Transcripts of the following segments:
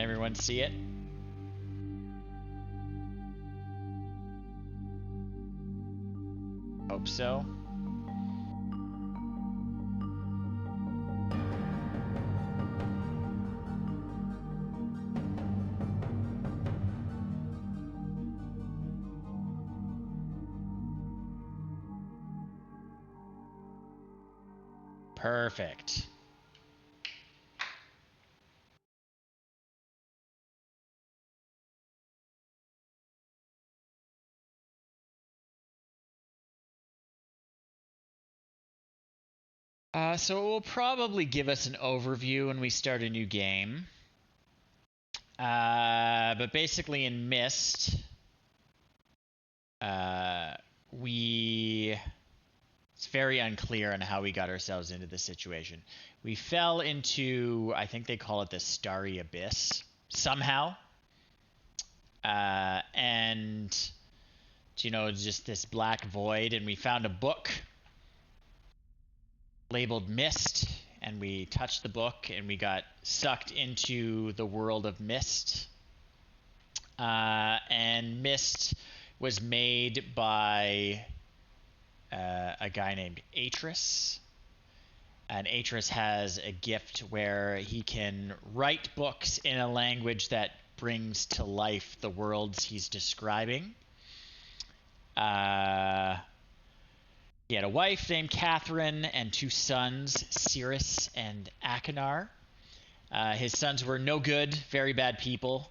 everyone see it? Hope so. Perfect. So it will probably give us an overview when we start a new game. But basically in Myst, it's very unclear on how we got ourselves into this situation. We fell into, I think they call it the Starry Abyss, somehow. And, you know, just this black void, and we found a book labeled Myst, and we touched the book, and we got sucked into the world of Myst. And Myst was made by a guy named Atris. And Atris has a gift where he can write books in a language that brings to life the worlds he's describing. He had a wife named Catherine and two sons, Cirrus and Akinar. His sons were no good, very bad people,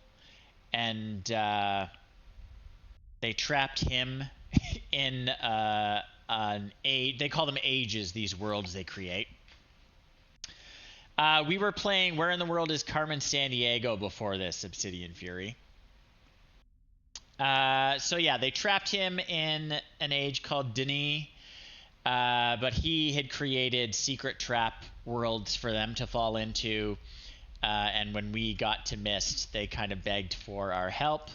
and they trapped him in an age. They call them ages, these worlds they create. We were playing Where in the World is Carmen Sandiego before this, Obsidian Fury. So yeah, they trapped him in an age called Denis, but he had created secret trap worlds for them to fall into. And when we got to Myst, they kind of begged for our help.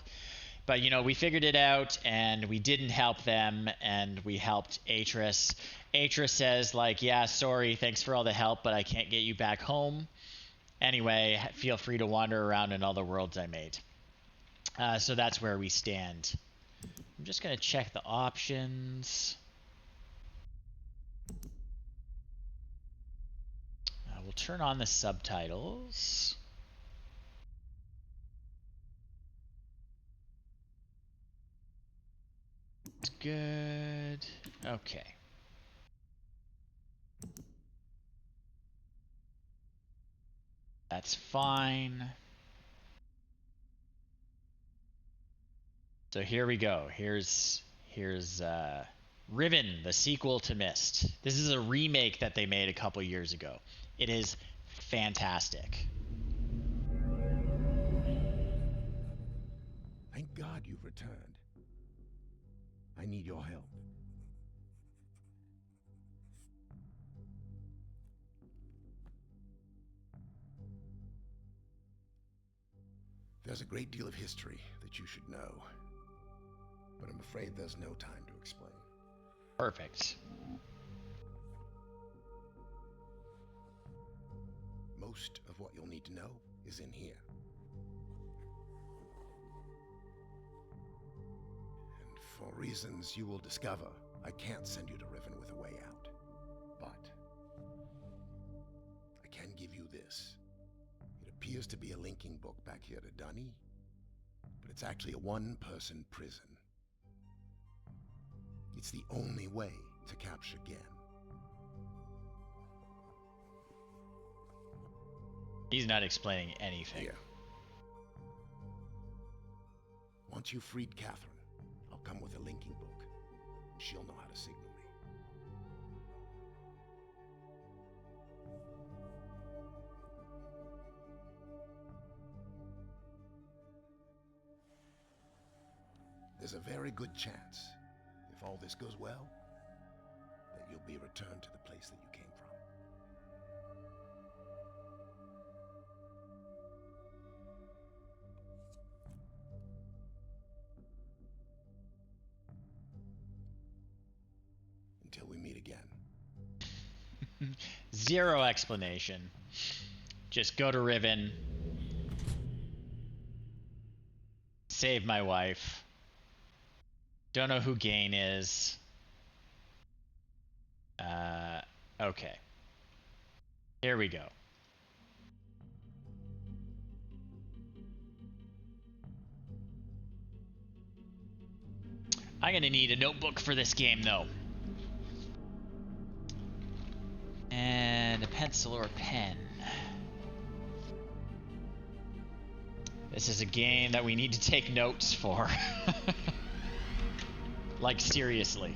But, you know, we figured it out, and we didn't help them, and we helped Atris. Atris says, like, yeah, sorry, thanks for all the help, but I can't get you back home. Anyway, feel free to wander around in all the worlds I made. So that's where we stand. I'm just going to check the options. We'll turn on the subtitles. Good. Okay. That's fine. So here we go. Here's Riven, the sequel to Myst. This is a remake that they made a couple years ago. It is fantastic. Thank God you've returned. I need your help. There's a great deal of history that you should know, but I'm afraid there's no time to explain. Perfect. Most of what you'll need to know is in here. And for reasons you will discover, I can't send you to Riven with a way out. But I can give you this. It appears to be a linking book back here to Dunny, but it's actually a one-person prison. It's the only way to capture Gen. He's not explaining anything. Here. Once you've freed Catherine, I'll come with a linking book. She'll know how to signal me. There's a very good chance, if all this goes well, that you'll be returned to the place that you came from. Until we meet again. Zero explanation. Just go to Riven. Save my wife. Don't know who Gain is. Okay. Here we go. I'm gonna need a notebook for this game, though. And a pencil or a pen. This is a game that we need to take notes for. Like, seriously.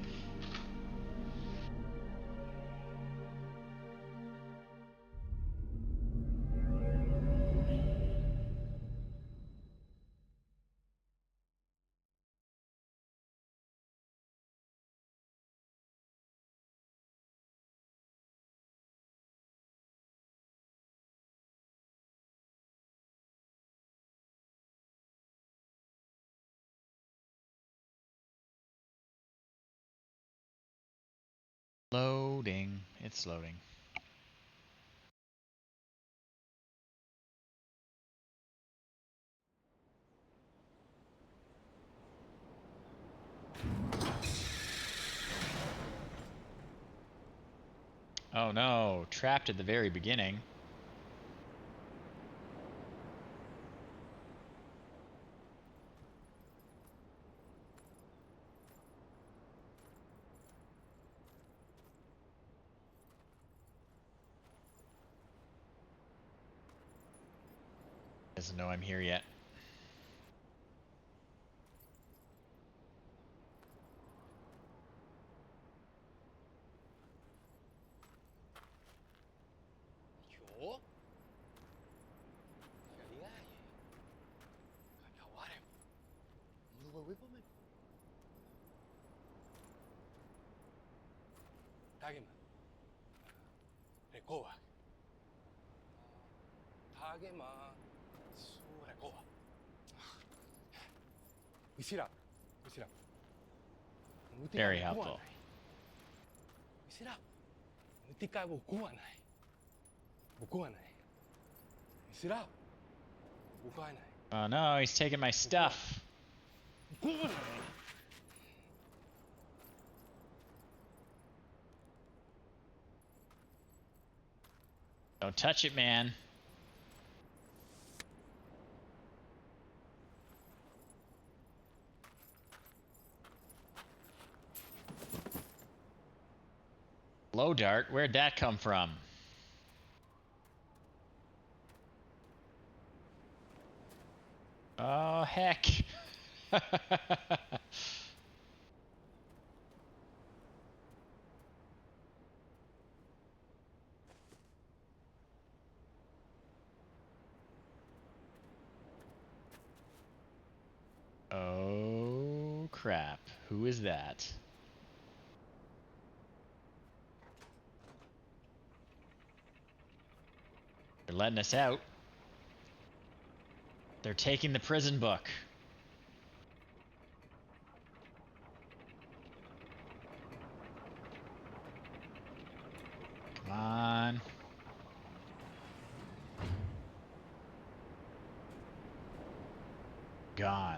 Loading. It's loading. Oh no, trapped at the very beginning. Doesn't know I'm here yet. Yo? Realidad. Kakawarem. Mulu ba me? Tagema. Rekoa. Tagema. Su rekoa. Isira. Isira. Very helpful. Isira. Mutika boku wa nai. Boku wa nai. Isira. Boku wa nai. Oh no, he's taking my stuff. Boku wa nai. Don't touch it, man. Blow dart? Where'd that come from? Oh, heck. Oh, crap. Who is that? They're letting us out. They're taking the prison book. Come on. Gone.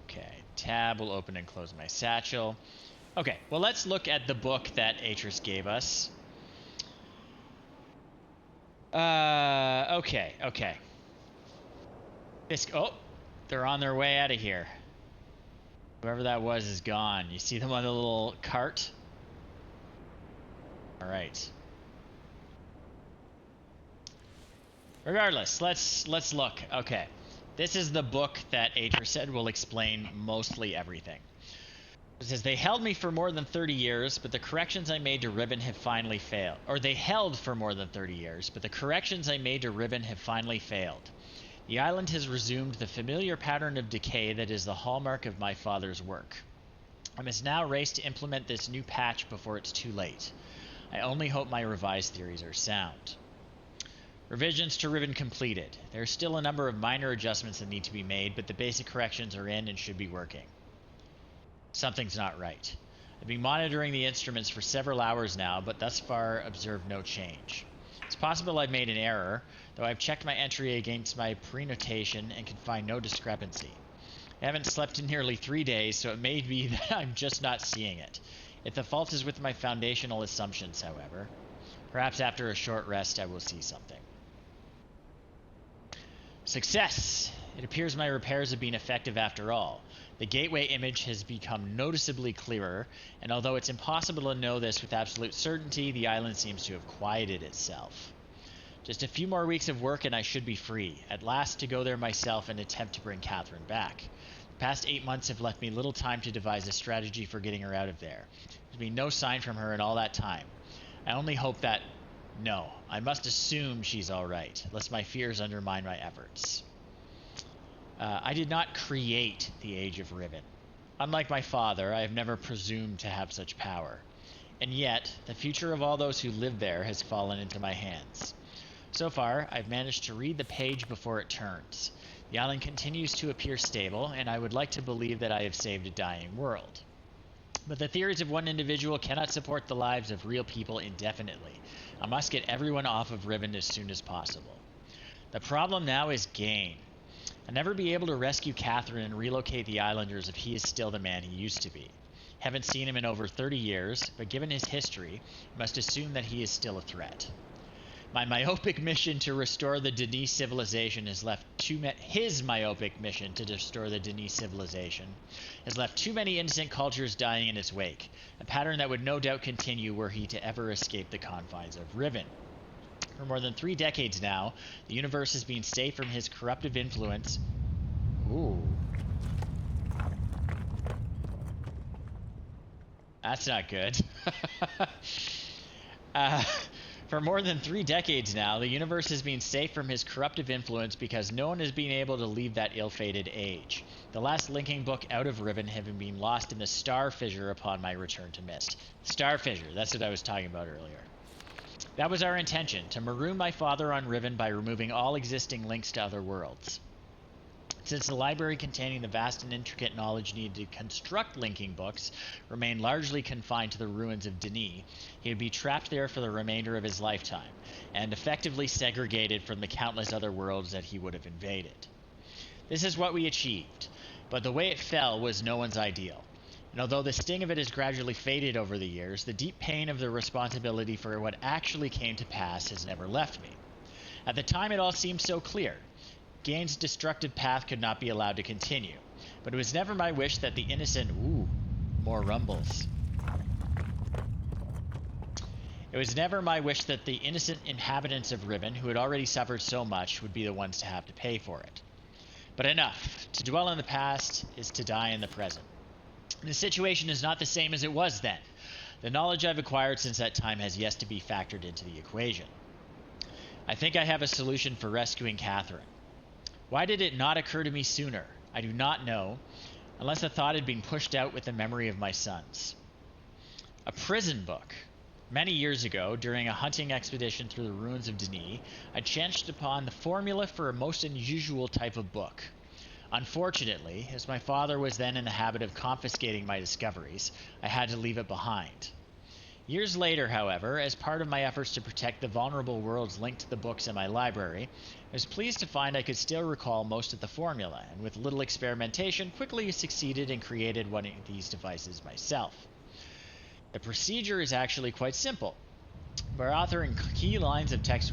Okay, tab will open and close my satchel. Okay, well, let's look at the book that Atris gave us. Okay. Oh, they're on their way out of here. Whoever that was is gone. You see them on the little cart? All right. Regardless, let's look. Okay. This is the book that Atris said will explain mostly everything. It says, they held me for more than 30 years, but the corrections I made to Riven have finally failed. Or they held for more than 30 years, but the corrections I made to Riven have finally failed. The island has resumed the familiar pattern of decay that is the hallmark of my father's work. I must now race to implement this new patch before it's too late. I only hope my revised theories are sound. Revisions to Riven completed. There are still a number of minor adjustments that need to be made, but the basic corrections are in and should be working. Something's not right. I've been monitoring the instruments for several hours now, but thus far observed no change. It's possible I've made an error, though I've checked my entry against my prenotation and can find no discrepancy. I haven't slept in nearly 3 days, so it may be that I'm just not seeing it. If the fault is with my foundational assumptions, however, perhaps after a short rest I will see something. Success! It appears my repairs have been effective after all. The gateway image has become noticeably clearer, and although it's impossible to know this with absolute certainty, the island seems to have quieted itself. Just a few more weeks of work and I should be free, at last to go there myself and attempt to bring Catherine back. The past 8 months have left me little time to devise a strategy for getting her out of there. There's been no sign from her in all that time. I only hope that... No, I must assume she's alright, lest my fears undermine my efforts. I did not create the Age of Riven. Unlike my father, I have never presumed to have such power. And yet, the future of all those who live there has fallen into my hands. So far, I've managed to read the page before it turns. The island continues to appear stable, and I would like to believe that I have saved a dying world. But the theories of one individual cannot support the lives of real people indefinitely. I must get everyone off of Riven as soon as possible. The problem now is gain. I'll never be able to rescue Catherine and relocate the islanders if he is still the man he used to be. Haven't seen him in over 30 years, but given his history, I must assume that he is still a threat. My myopic mission to restore the Denis civilization has left his myopic mission to restore the Denis civilization has left too many innocent cultures dying in its wake, a pattern that would no doubt continue were he to ever escape the confines of Riven. For more than 3 decades now, the universe has been safe from his corruptive influence. Ooh. That's not good. For more than 3 decades now, the universe has been safe from his corruptive influence because no one has been able to leave that ill-fated age. The last linking book out of Riven having been lost in the Star Fissure upon my return to Mist. Star Fissure, that's what I was talking about earlier. That was our intention, to maroon my father on Riven by removing all existing links to other worlds. Since the library containing the vast and intricate knowledge needed to construct linking books remained largely confined to the ruins of Denis, he would be trapped there for the remainder of his lifetime, and effectively segregated from the countless other worlds that he would have invaded. This is what we achieved, but the way it fell was no one's ideal. And although the sting of it has gradually faded over the years, the deep pain of the responsibility for what actually came to pass has never left me. At the time, it all seemed so clear. Gain's destructive path could not be allowed to continue, but it was never my wish that the innocent... Ooh, more rumbles. It was never my wish that the innocent inhabitants of Riven, who had already suffered so much, would be the ones to have to pay for it. But enough. To dwell in the past is to die in the present. The situation is not the same as it was then. The knowledge I've acquired since that time has yet to be factored into the equation. I think I have a solution for rescuing Catherine. Why did it not occur to me sooner? I do not know, unless the thought had been pushed out with the memory of my sons. A prison book. Many years ago, during a hunting expedition through the ruins of Denis, I chanced upon the formula for a most unusual type of book. Unfortunately, as my father was then in the habit of confiscating my discoveries, I had to leave it behind. Years later, however, as part of my efforts to protect the vulnerable worlds linked to the books in my library, I was pleased to find I could still recall most of the formula, and with little experimentation, quickly succeeded and created one of these devices myself. The procedure is actually quite simple. By authoring key lines of text...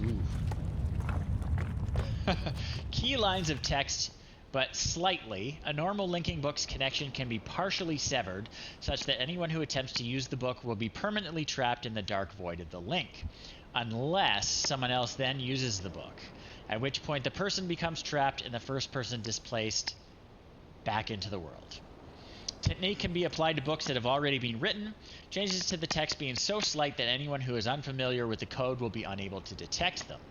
key lines of text... But slightly, a normal linking book's connection can be partially severed, such that anyone who attempts to use the book will be permanently trapped in the dark void of the link, unless someone else then uses the book, at which point the person becomes trapped and the first person displaced back into the world. Technique can be applied to books that have already been written, changes to the text being so slight that anyone who is unfamiliar with the code will be unable to detect them.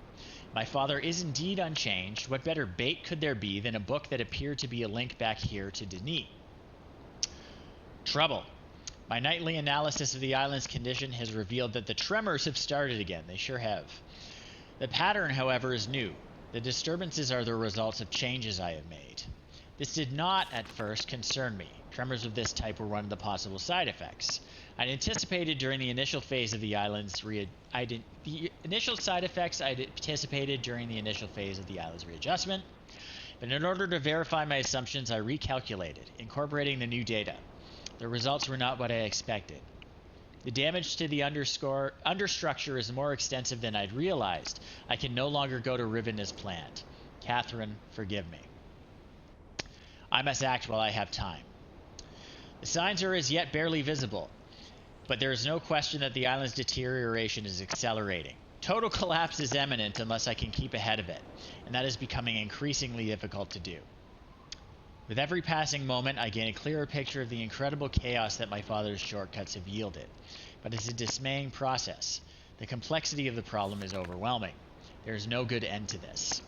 My father is indeed unchanged. What better bait could there be than a book that appeared to be a link back here to Denis? Trouble. My nightly analysis of the island's condition has revealed that the tremors have started again. They sure have. The pattern, however, is new. The disturbances are the results of changes I have made. This did not, at first, concern me. Tremors of this type were one of the possible side effects. I'd anticipated during the initial phase of the island's initial side effects I'd anticipated during the initial phase of the island's readjustment, but in order to verify my assumptions, I recalculated, incorporating the new data. The results were not what I expected. The damage to the understructure is more extensive than I'd realized. I can no longer go to Riven as planned. Catherine, forgive me. I must act while I have time. The signs are as yet barely visible, but there is no question that the island's deterioration is accelerating. Total collapse is imminent unless I can keep ahead of it, and that is becoming increasingly difficult to do. With every passing moment, I gain a clearer picture of the incredible chaos that my father's shortcuts have yielded, but it's a dismaying process. The complexity of the problem is overwhelming. There is no good end to this.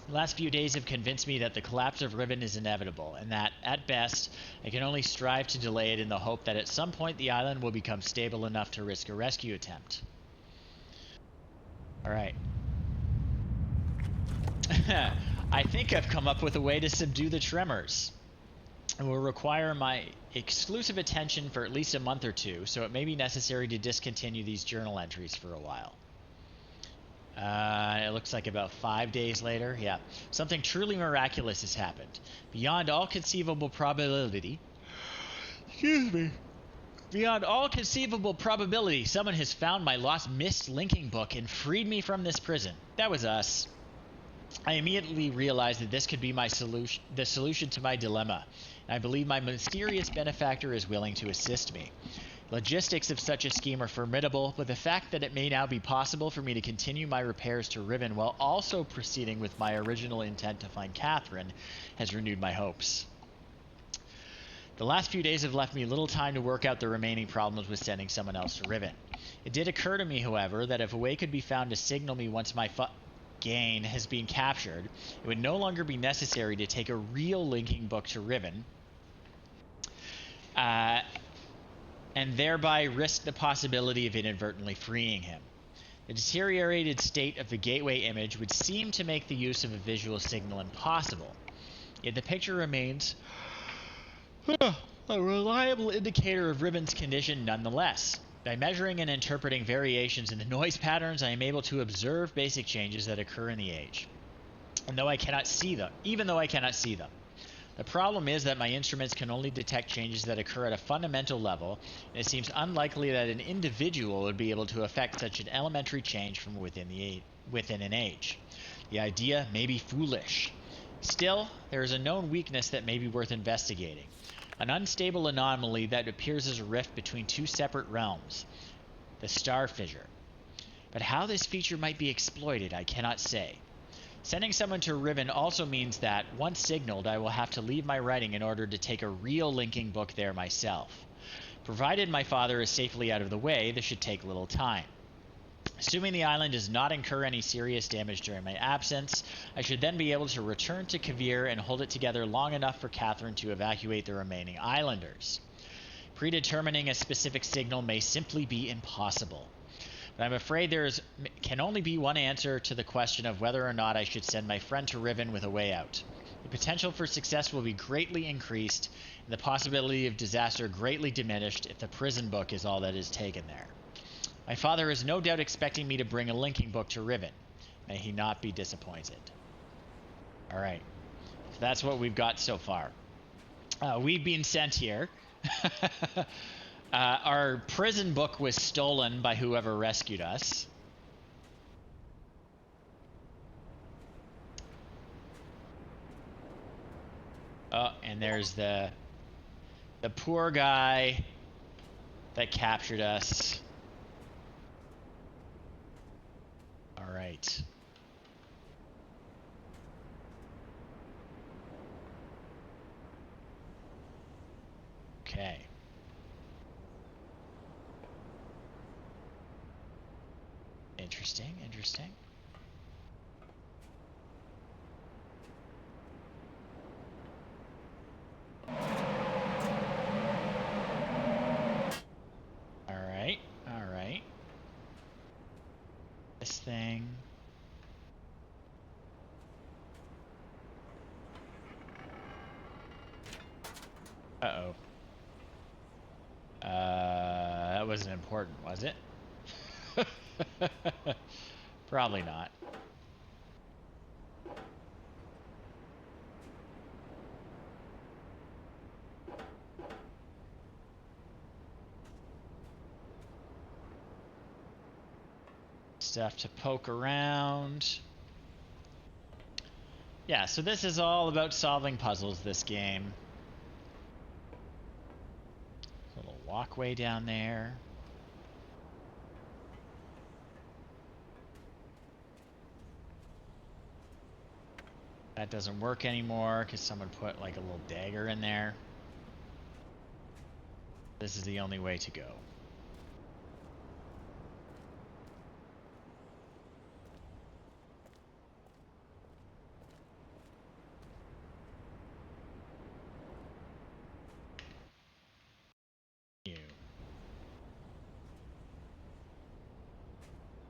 The last few days have convinced me that the collapse of Riven is inevitable, and that, at best, I can only strive to delay it in the hope that at some point the island will become stable enough to risk a rescue attempt. Alright. I think I've come up with a way to subdue the tremors. It will require my exclusive attention for at least a month or two, so it may be necessary to discontinue these journal entries for a while. It looks like about 5 days later. Yeah. Something truly miraculous has happened. Beyond all conceivable probability... Excuse me. Beyond all conceivable probability, someone has found my lost mist linking book and freed me from this prison. That was us. I immediately realized that this could be the solution to my dilemma, and I believe my mysterious benefactor is willing to assist me. Logistics of such a scheme are formidable, but the fact that it may now be possible for me to continue my repairs to Riven while also proceeding with my original intent to find Catherine has renewed my hopes. The last few days have left me little time to work out the remaining problems with sending someone else to Riven. It did occur to me, however, that if a way could be found to signal me once my gain has been captured, it would no longer be necessary to take a real linking book to Riven, and thereby risk the possibility of inadvertently freeing him. The deteriorated state of the gateway image would seem to make the use of a visual signal impossible. Yet the picture remains a reliable indicator of Riven's condition nonetheless. By measuring and interpreting variations in the noise patterns, I am able to observe basic changes that occur in the age, even though I cannot see them. The problem is that my instruments can only detect changes that occur at a fundamental level, and it seems unlikely that an individual would be able to affect such an elementary change from within an age. The idea may be foolish. Still, there is a known weakness that may be worth investigating. An unstable anomaly that appears as a rift between two separate realms, the Star Fissure. But how this feature might be exploited, I cannot say. Sending someone to Riven also means that, once signaled, I will have to leave my writing in order to take a real linking book there myself. Provided my father is safely out of the way, this should take little time. Assuming the island does not incur any serious damage during my absence, I should then be able to return to Kavir and hold it together long enough for Catherine to evacuate the remaining islanders. Predetermining a specific signal may simply be impossible. But I'm afraid there can only be one answer to the question of whether or not I should send my friend to Riven with a way out. The potential for success will be greatly increased, and the possibility of disaster greatly diminished if the prison book is all that is taken there. My father is no doubt expecting me to bring a linking book to Riven. May he not be disappointed. Alright. So that's what we've got so far. We've been sent here. Our prison book was stolen by whoever rescued us. Oh, and there's the poor guy that captured us. All right. Okay. Interesting, interesting. Alright, alright. This thing. Uh-oh. That wasn't important, was it? Probably not. Stuff to poke around. Yeah, so this is all about solving puzzles, this game. A little walkway down there. That doesn't work anymore because someone put like a little dagger in there. This is the only way to go.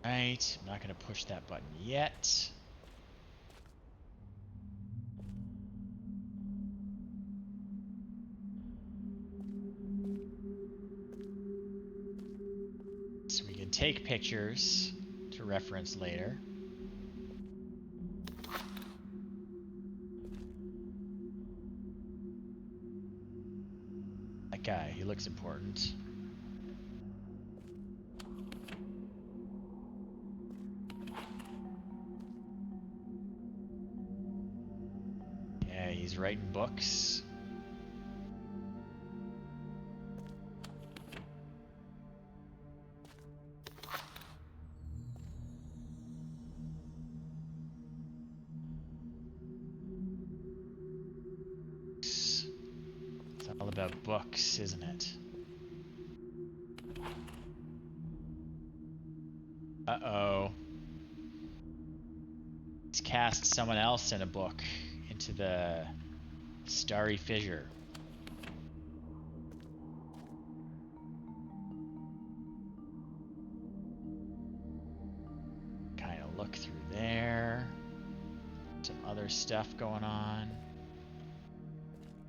Right, I'm not going to push that button yet. So we can take pictures to reference later. That guy, he looks important. Yeah, he's writing books. It's all about books, isn't it? Uh-oh. He's cast someone else in a book into the starry fissure. Kind of look through there. Some other stuff going on.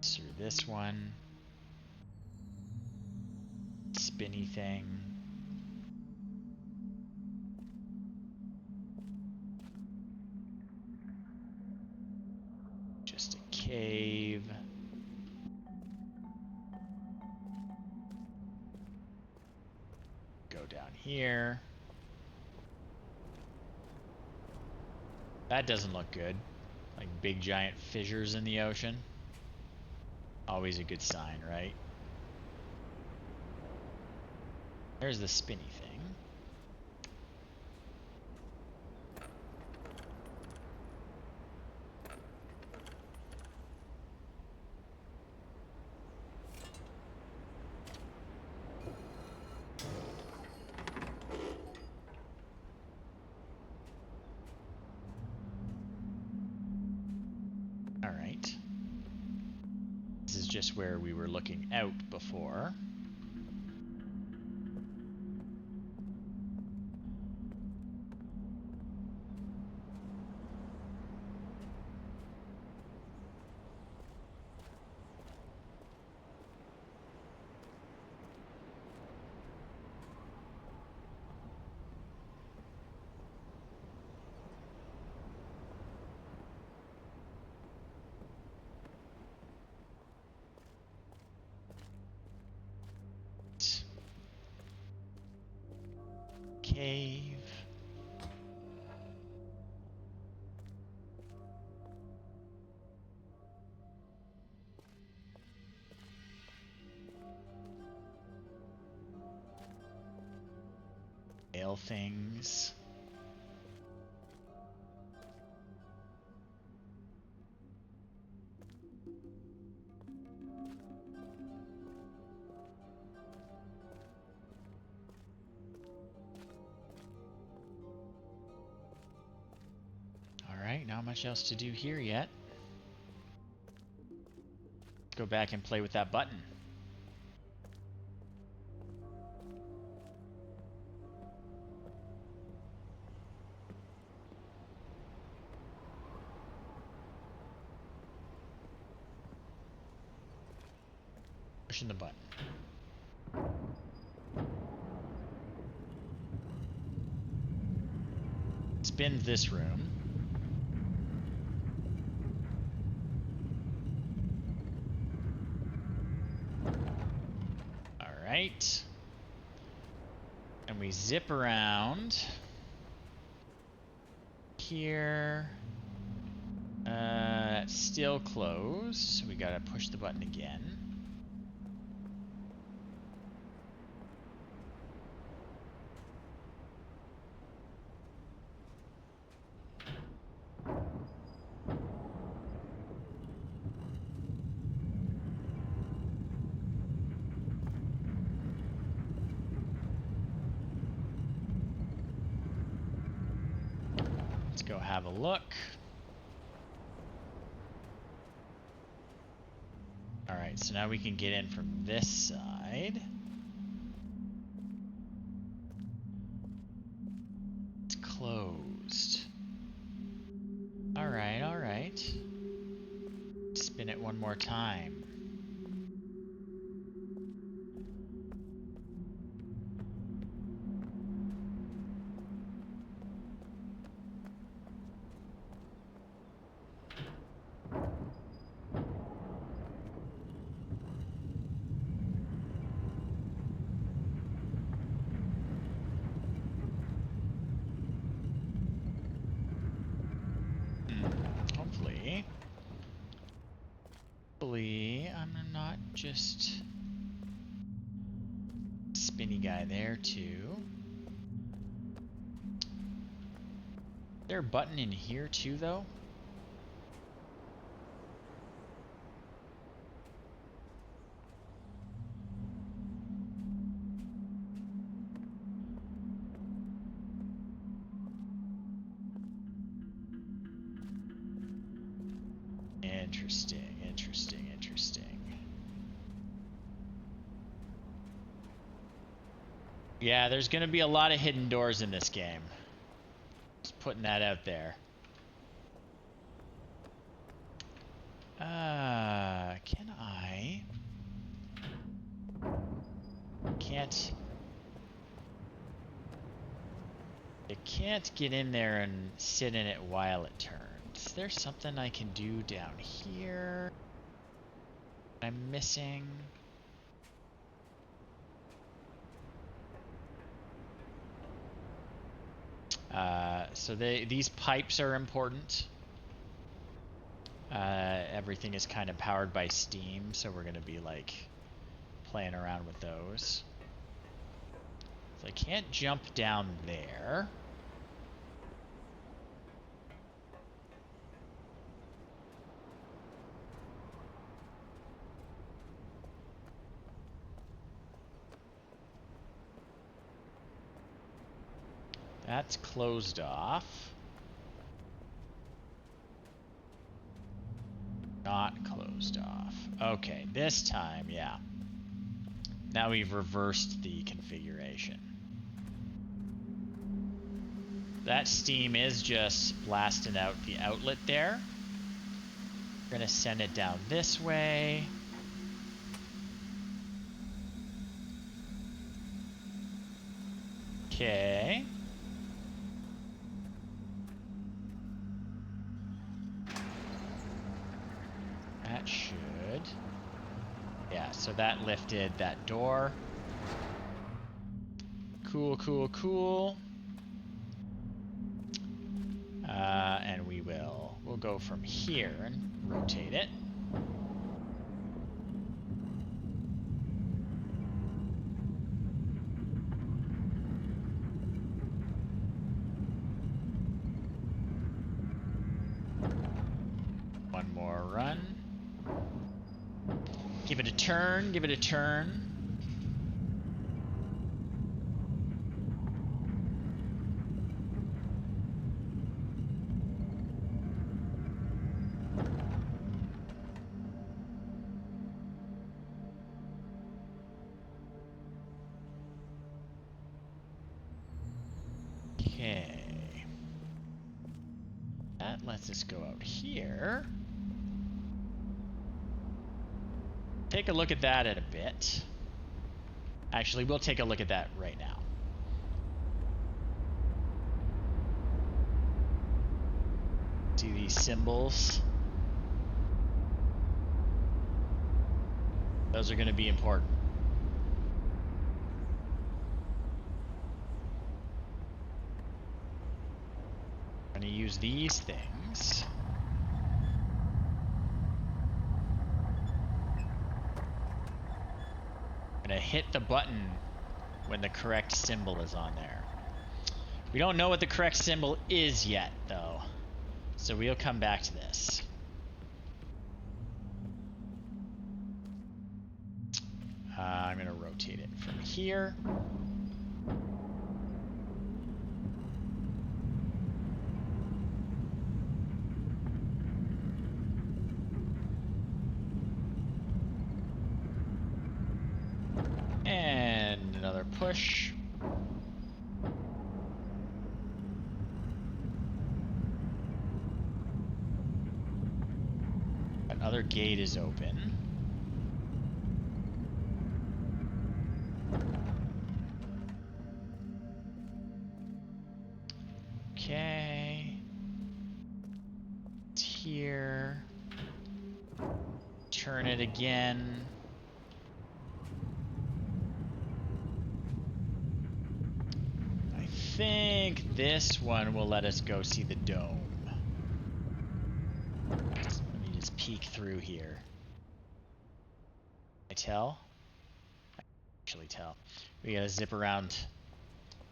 Through this one. Spinny thing. Just a cave. Go down here. That doesn't look good. Like big giant fissures in the ocean. Always a good sign, right? There's the spinny thing. All right. This is just where we were looking out before. Cave. Ale things. Alright, not much else to do here yet. Let's go back and play with that button. pushing the button. Spin this room. Alright. And we zip around. Here. It's still closed, so we gotta push the button again. Let's go have a look. Alright, so now we can get in from this side. It's closed. Alright, alright. Spin it one more time. Hopefully, I'm not just spinny guy there too. Is there a button in here too, though? Interesting, interesting, interesting. Yeah, there's gonna be a lot of hidden doors in this game. Just putting that out there. Can I? Can't. I can't get in there and sit in it while it turns. Is there something I can do down here I'm missing? So these pipes are important. Everything is kind of powered by steam, so we're gonna be like playing around with those. So I can't jump down there. That's closed off. Not closed off. Okay, this time, yeah. Now we've reversed the configuration. That steam is just blasting out the outlet there. We're gonna send it down this way. Okay. That should. Yeah, so that lifted that door. Cool, cool, cool. And we'll go from here and rotate it. One more run. Give it a turn, give it a turn. Okay. That lets us go out here. take a look at that in a bit. Actually, we'll take a look at that right now. See these symbols? Those are going to be important. I'm going to use these things. I'm going to hit the button when the correct symbol is on there. We don't know what the correct symbol is yet, though. So we'll come back to this. I'm going to rotate it from here. And another push. Another gate is open. Okay. It's here. Turn it again. I think this one will let us go see the dome. Let me just peek through here. Can I tell? I can actually tell. We gotta zip around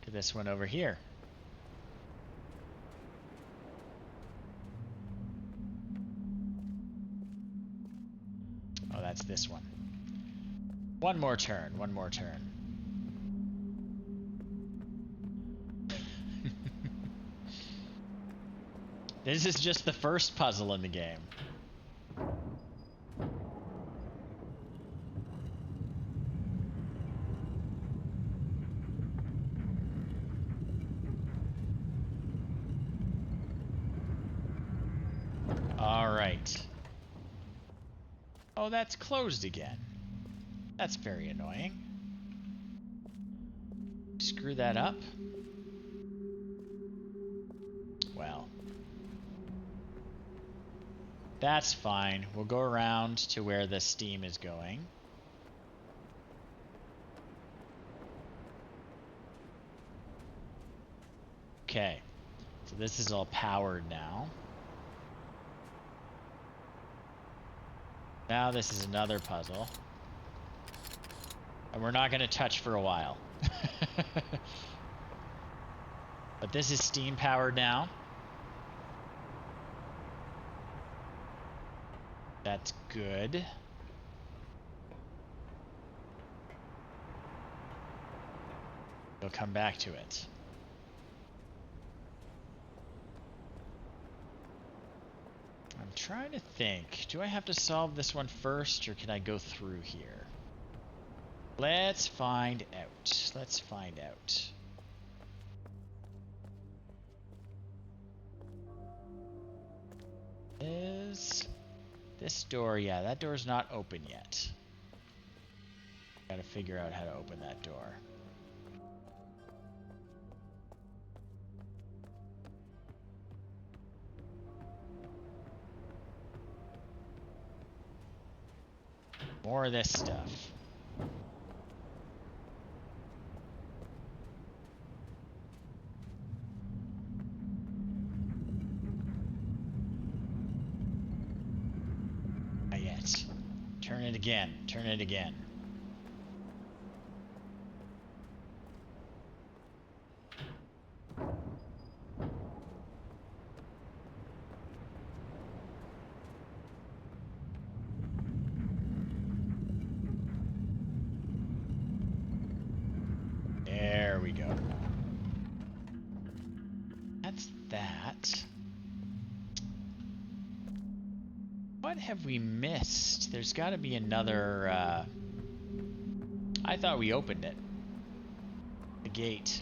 to this one over here. Oh, that's this one. One more turn, one more turn. This is just the first puzzle in the game. All right. Oh, that's closed again. That's very annoying. Screw that up. Well. That's fine. We'll go around to where the steam is going. Okay. So this is all powered now. Now this is another puzzle. And we're not going to touch for a while. But this is steam powered now. That's good. We'll come back to it. I'm trying to think. Do I have to solve this one first, or can I go through here? Let's find out. Let's find out. Is this door? Yeah, that door's not open yet. Gotta figure out how to open that door. More of this stuff. Not yet. Turn it again. Turn it again. There we go. That's that. What have we missed? There's got to be another, I thought we opened it. The gate.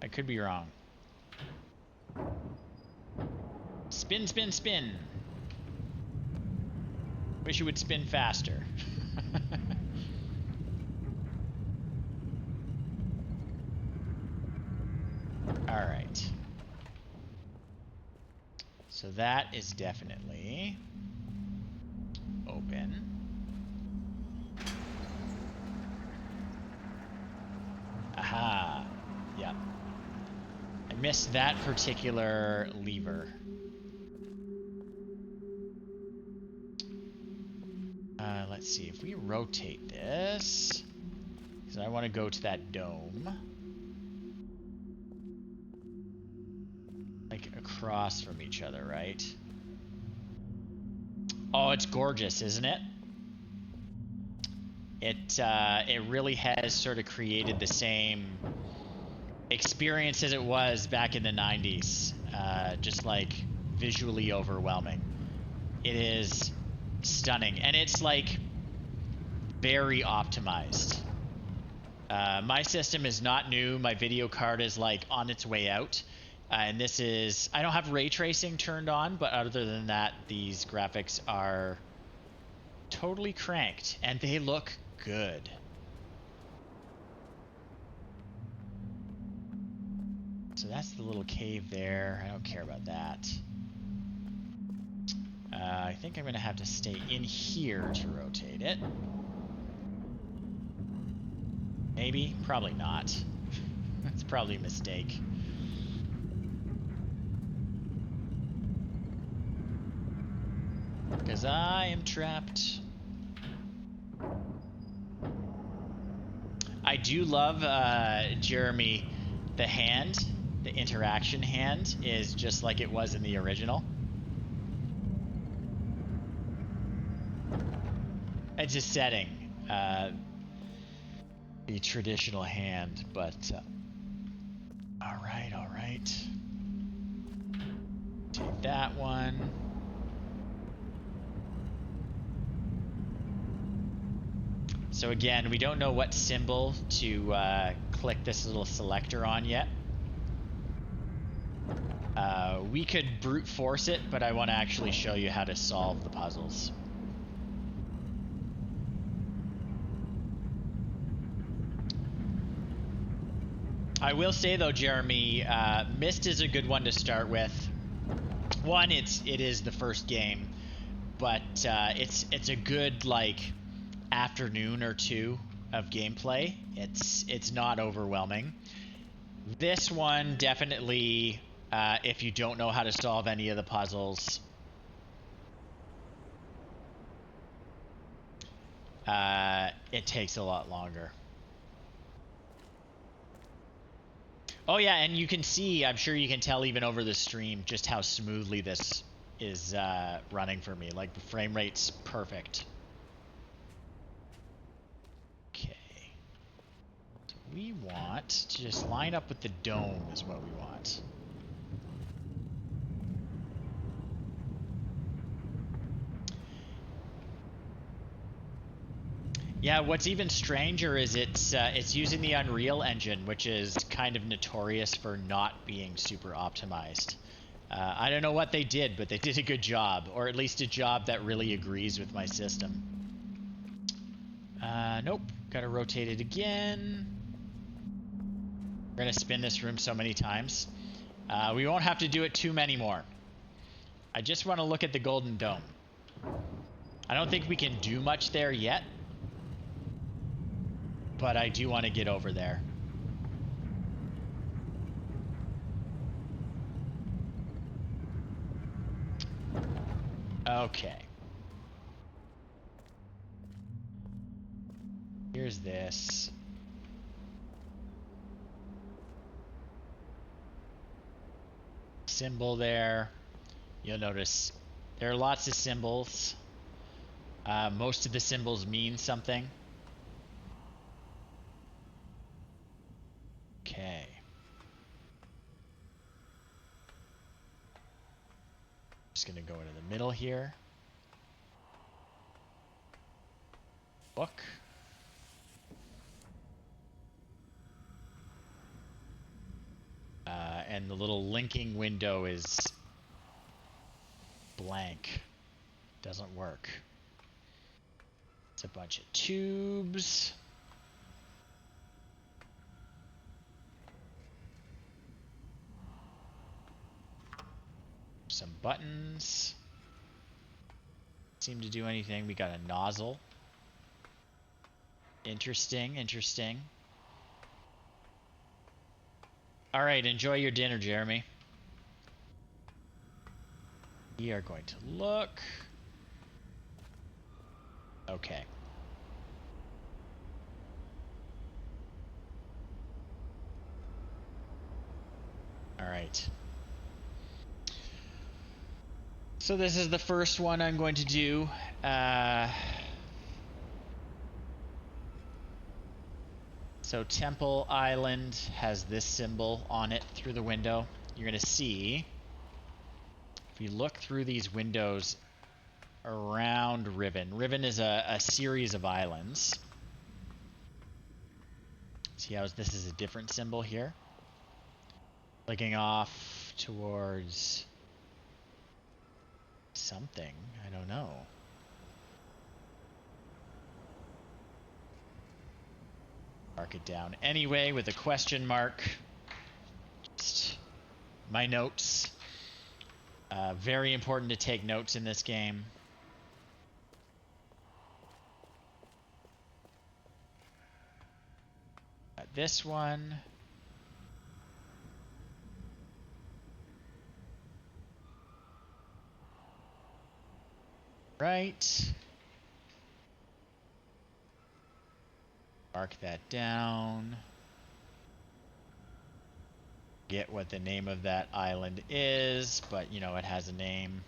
I could be wrong. Spin, spin, spin. Wish it would spin faster. Alright. So that is definitely open. Aha. Yep. I missed that particular lever. Let's see, if we rotate this, because I want to go to that dome. Like across from each other, right? Oh, it's gorgeous, isn't it? It really has sort of created the same experience as it was back in the 90s. Just like visually overwhelming. It is stunning, and it's like very optimized. My system is not new. My video card is like on its way out. And this is, I don't have ray tracing turned on, but other than that, these graphics are totally cranked, and they look good. So that's the little cave there. I don't care about that. I think I'm going to have to stay in here to rotate it. Maybe? Probably not. That's probably a mistake. Because I am trapped. I do love, Jeremy, the hand, the interaction hand is just like it was in the original. It's a setting, the traditional hand, but, all right. Take that one. So again, we don't know what symbol to click this little selector on yet. We could brute force it, but I want to actually show you how to solve the puzzles. I will say though, Jeremy, Myst is a good one to start with. One, it is the first game, but it's a good like afternoon or two of gameplay. It's not overwhelming. This one definitely, if you don't know how to solve any of the puzzles, it takes a lot longer. Oh yeah, and you can see, I'm sure you can tell even over the stream, just how smoothly this is running for me. Like, the frame rate's perfect. Okay. So we want to just line up with the dome is what we want. Yeah, what's even stranger is it's using the Unreal Engine, which is kind of notorious for not being super optimized. I don't know what they did, but they did a good job, or at least a job that really agrees with my system. Nope, gotta rotate it again. We're gonna spin this room so many times. We won't have to do it too many more. I just want to look at the Golden Dome. I don't think we can do much there yet, but I do want to get over there. Okay. Here's this. Symbol there. You'll notice there are lots of symbols. Most of the symbols mean something. Okay. Just gonna go into the middle here. Book. And the little linking window is blank. Doesn't work. It's a bunch of tubes. Some buttons. Seem to do anything. We got a nozzle. Interesting, interesting. All right, enjoy your dinner, Jeremy. We are going to look. Okay. All right. So this is the first one I'm going to do. So Temple Island has this symbol on it through the window. You're going to see, if you look through these windows around Riven. Riven is a series of islands. See how this is a different symbol here? Clicking off towards something. I don't know. Mark it down anyway with a question mark. Just my notes. Very important to take notes in this game. This one. Right. Mark that down. Get what the name of that island is, but you know, it has a name.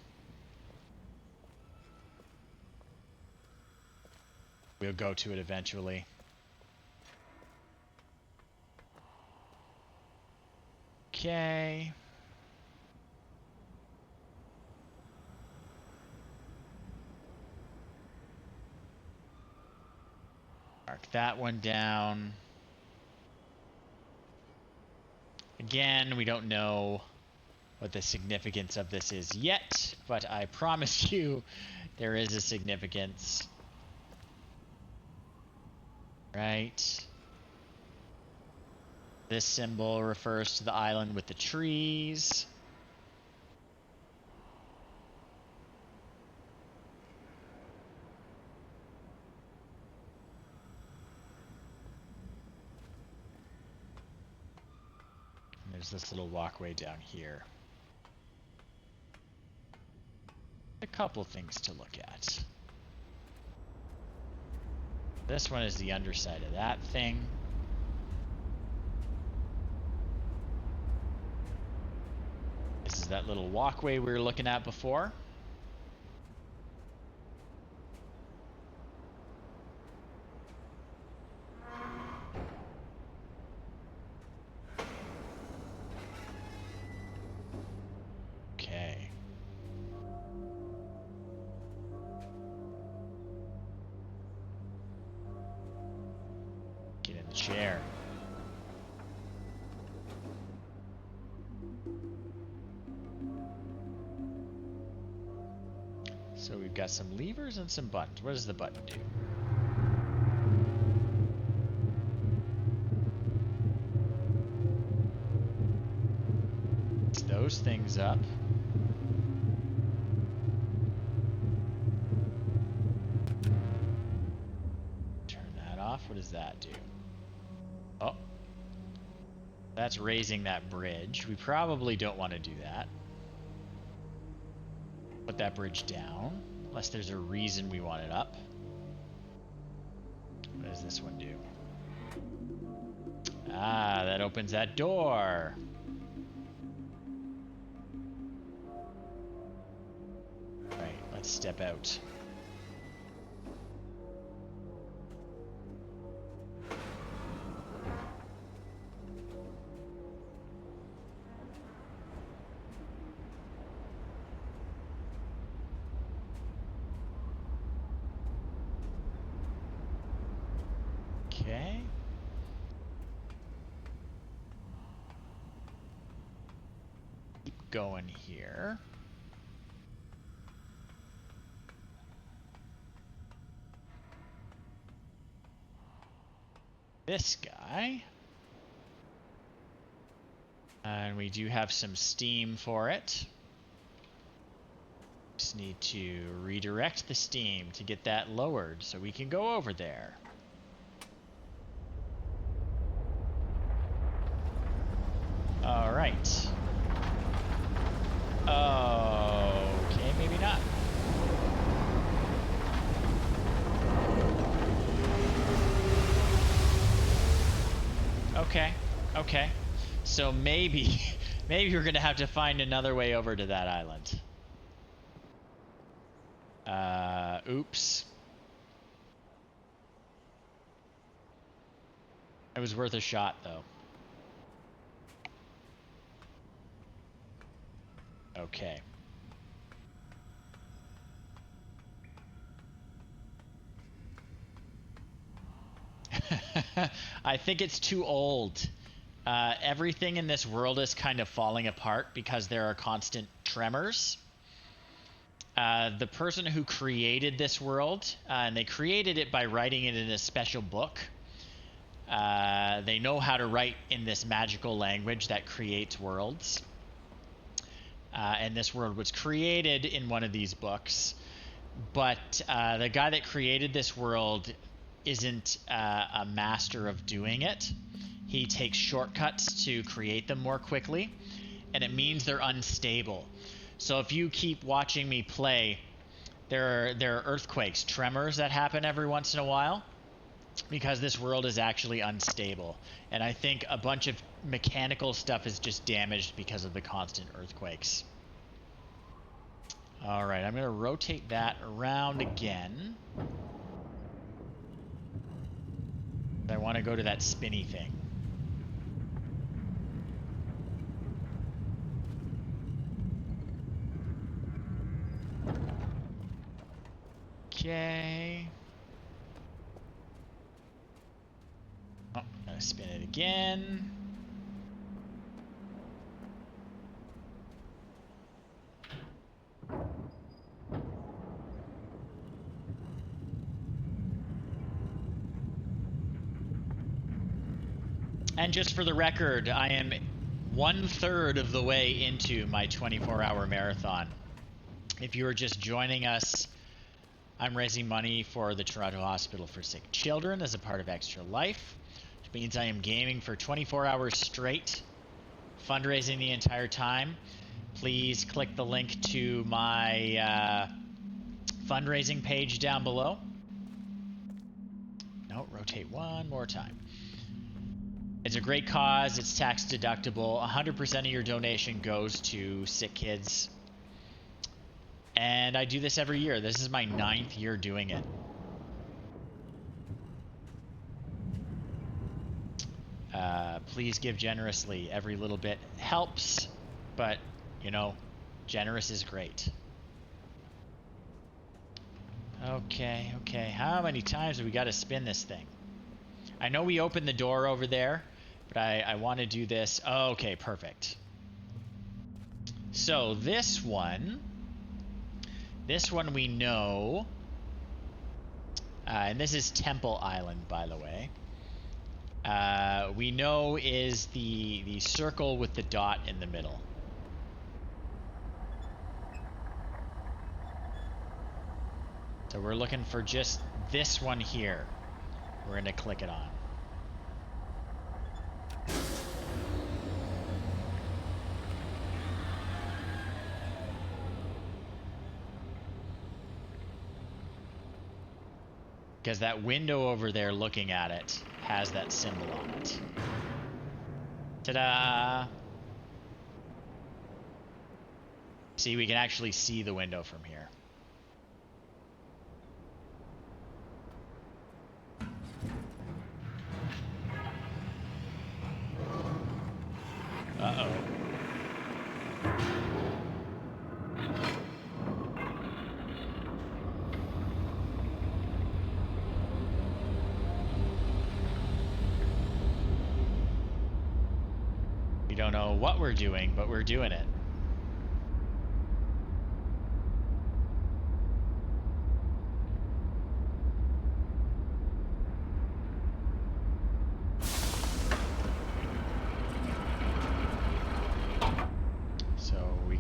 We'll go to it eventually. Okay. Mark that one down. Again, we don't know what the significance of this is yet, but I promise you there is a significance. Right. This symbol refers to the island with the trees. And there's this little walkway down here. A couple things to look at. This one is the underside of that thing. This is that little walkway we were looking at before. Okay. Get in the chair. So we've got some levers and some buttons. What does the button do? It's those things up. Turn that off. What does that do? Oh. That's raising that bridge. We probably don't want to do that. Put that bridge down, unless there's a reason we want it up. What does this one do? Ah, that opens that door. Right, let's step out. Okay. Keep going here. this guy. And we do have some steam for it. Just need to redirect the steam to get that lowered so we can go over there. All right. Okay, maybe not. Okay, okay. So maybe we're gonna have to find another way over to that island. Oops. It was worth a shot, though. Okay. I think it's too old. Everything in this world is kind of falling apart because there are constant tremors. The person who created this world, and they created it by writing it in a special book. They know how to write in this magical language that creates worlds. And this world was created in one of these books. But the guy that created this world isn't a master of doing it. He takes shortcuts to create them more quickly, and it means they're unstable. So if you keep watching me play, there are earthquakes, tremors that happen every once in a while because this world is actually unstable. And I think a bunch of mechanical stuff is just damaged because of the constant earthquakes. All right, I'm going to rotate that around again. I want to go to that spinny thing. Okay. Oh, gotta spin it again. And just for the record, I am 1/3 of the way into my 24-hour marathon. If you are just joining us, I'm raising money for the Toronto Hospital for Sick Children as a part of Extra Life, which means I am gaming for 24 hours straight, fundraising the entire time. Please click the link to my fundraising page down below. No, rotate one more time. It's a great cause. It's tax deductible. 100% of your donation goes to sick kids. And I do this every year. This is my 9th year doing it. Please give generously. Every little bit helps, but, you know, generous is great. Okay, okay. How many times have we got to spin this thing? I know we opened the door over there, but I want to do this. Oh, okay, perfect. So this one we know, and this is Temple Island, by the way. We know is the circle with the dot in the middle. So we're looking for just this one here. We're going to click it on. Because that window over there looking at it has that symbol on it. Ta-da! See, we can actually see the window from here. Uh-oh. We don't know what we're doing, but we're doing it.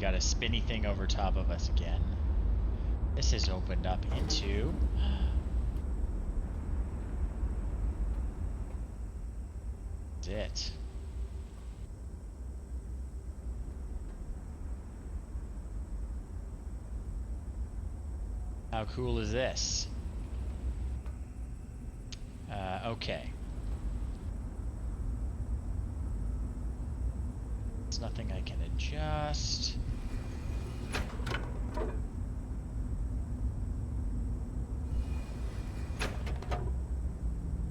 got a spinny thing over top of us again. This has opened up into... That's it. How cool is this? Okay. There's nothing I can adjust.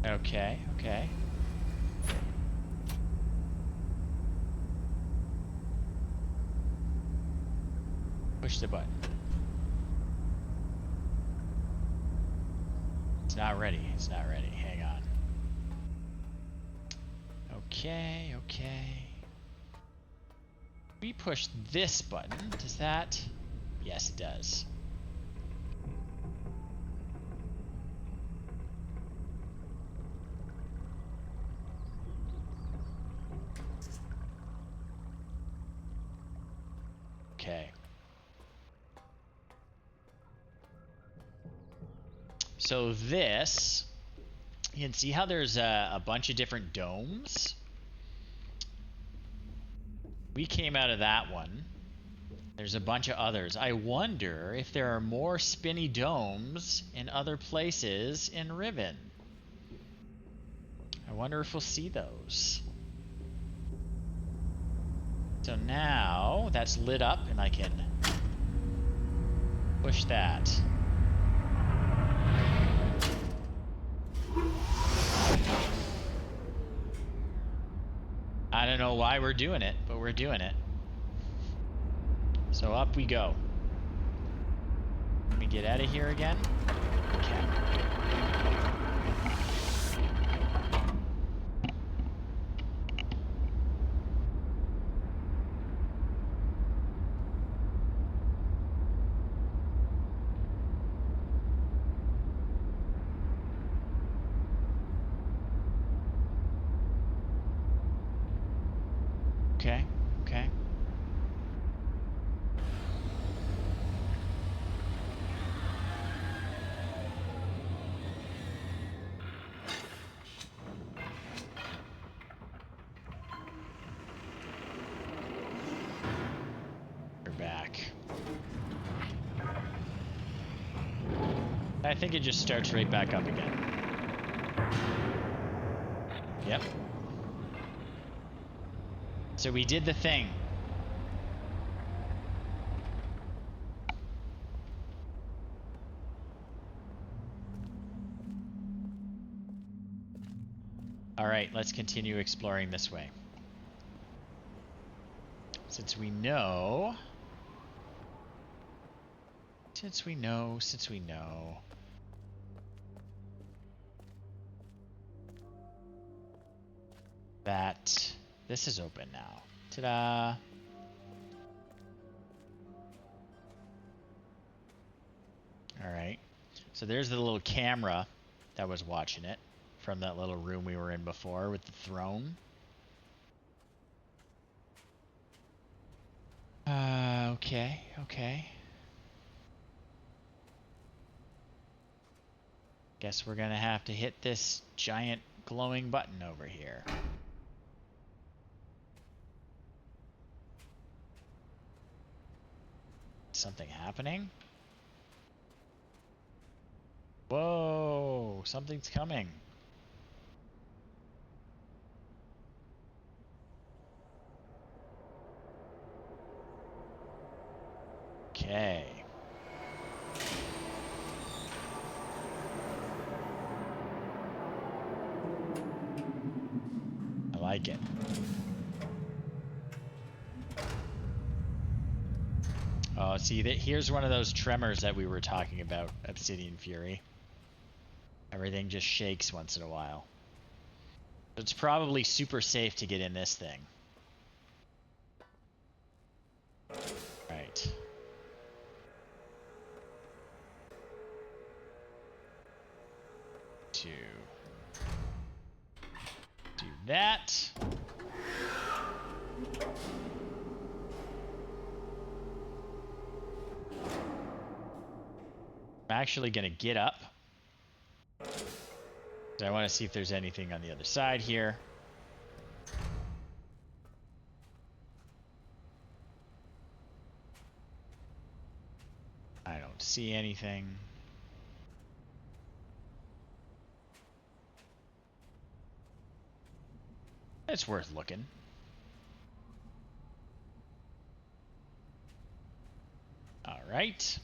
Okay, okay. Push the button. It's not ready. It's not ready. Hang on. Okay, okay. We push this button. Does that? Yes, it does. Okay. So this, you can see how there's a bunch of different domes. We came out of that one. There's a bunch of others. I wonder if there are more spinny domes in other places in Riven. I wonder if we'll see those. So now that's lit up and I can push that. I don't know why we're doing it, but we're doing it. So up we go. Let me get out of here again. Okay. Okay, okay. We're back. I think it just starts right back up again. Yep. So we did the thing. All right, let's continue exploring this way. Since we know that this is open now. Ta-da! All right. So there's the little camera that was watching it from that little room we were in before with the throne. Okay, okay. Guess we're gonna have to hit this giant glowing button over here. Something happening? Whoa, something's coming. Okay. I like it. Oh, see, here's one of those tremors that we were talking about, Obsidian Fury. Everything just shakes once in a while. It's probably super safe to get in this thing. Right. To do that. I'm actually going to get up. I want to see if there's anything on the other side here. I don't see anything. It's worth looking. All right.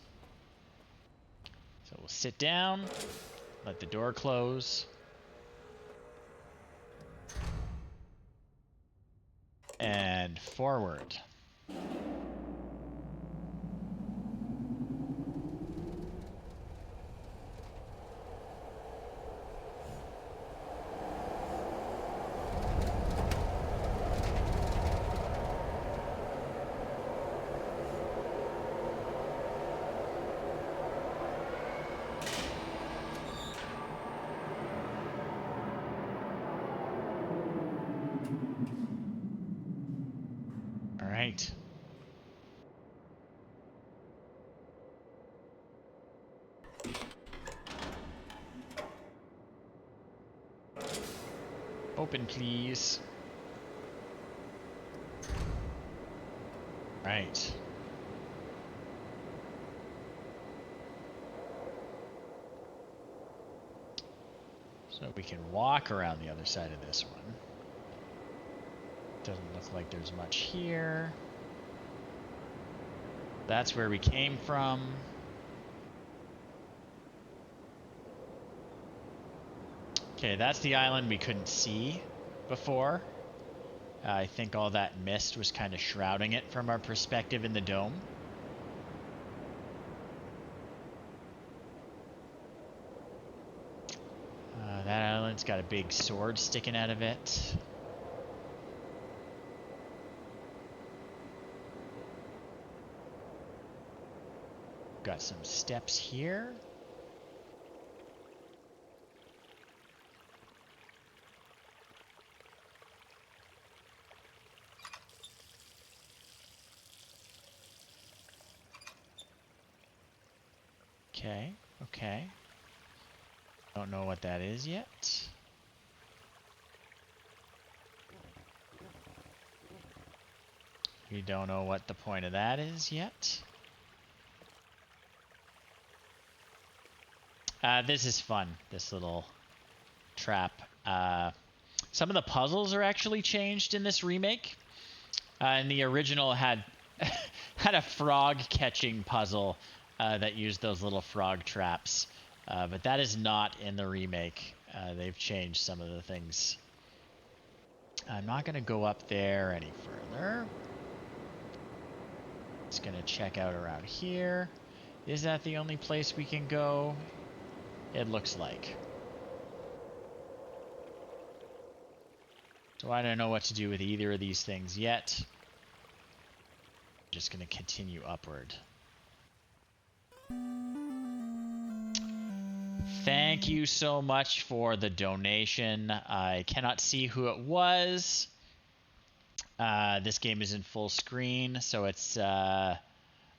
So we'll sit down, let the door close. And forward. All right. Open, please. Right. So we can walk around the other side of this one. Doesn't look like there's much here. That's where we came from. Okay, that's the island we couldn't see before. I think all that mist was kind of shrouding it from our perspective in the dome. That island's got a big sword sticking out of it. Got some steps here. Okay, okay. Don't know what that is yet. We don't know what the point of that is yet. This is fun, this little trap. Some of the puzzles are actually changed in this remake. And the original had had a frog catching puzzle that used those little frog traps. But that is not in the remake. They've changed some of the things. I'm not going to go up there any further. Just going to check out around here. Is that the only place we can go? It looks like. So I don't know what to do with either of these things yet. Just going to continue upward. Thank you so much for the donation. I cannot see who it was. This game is in full screen, so it's I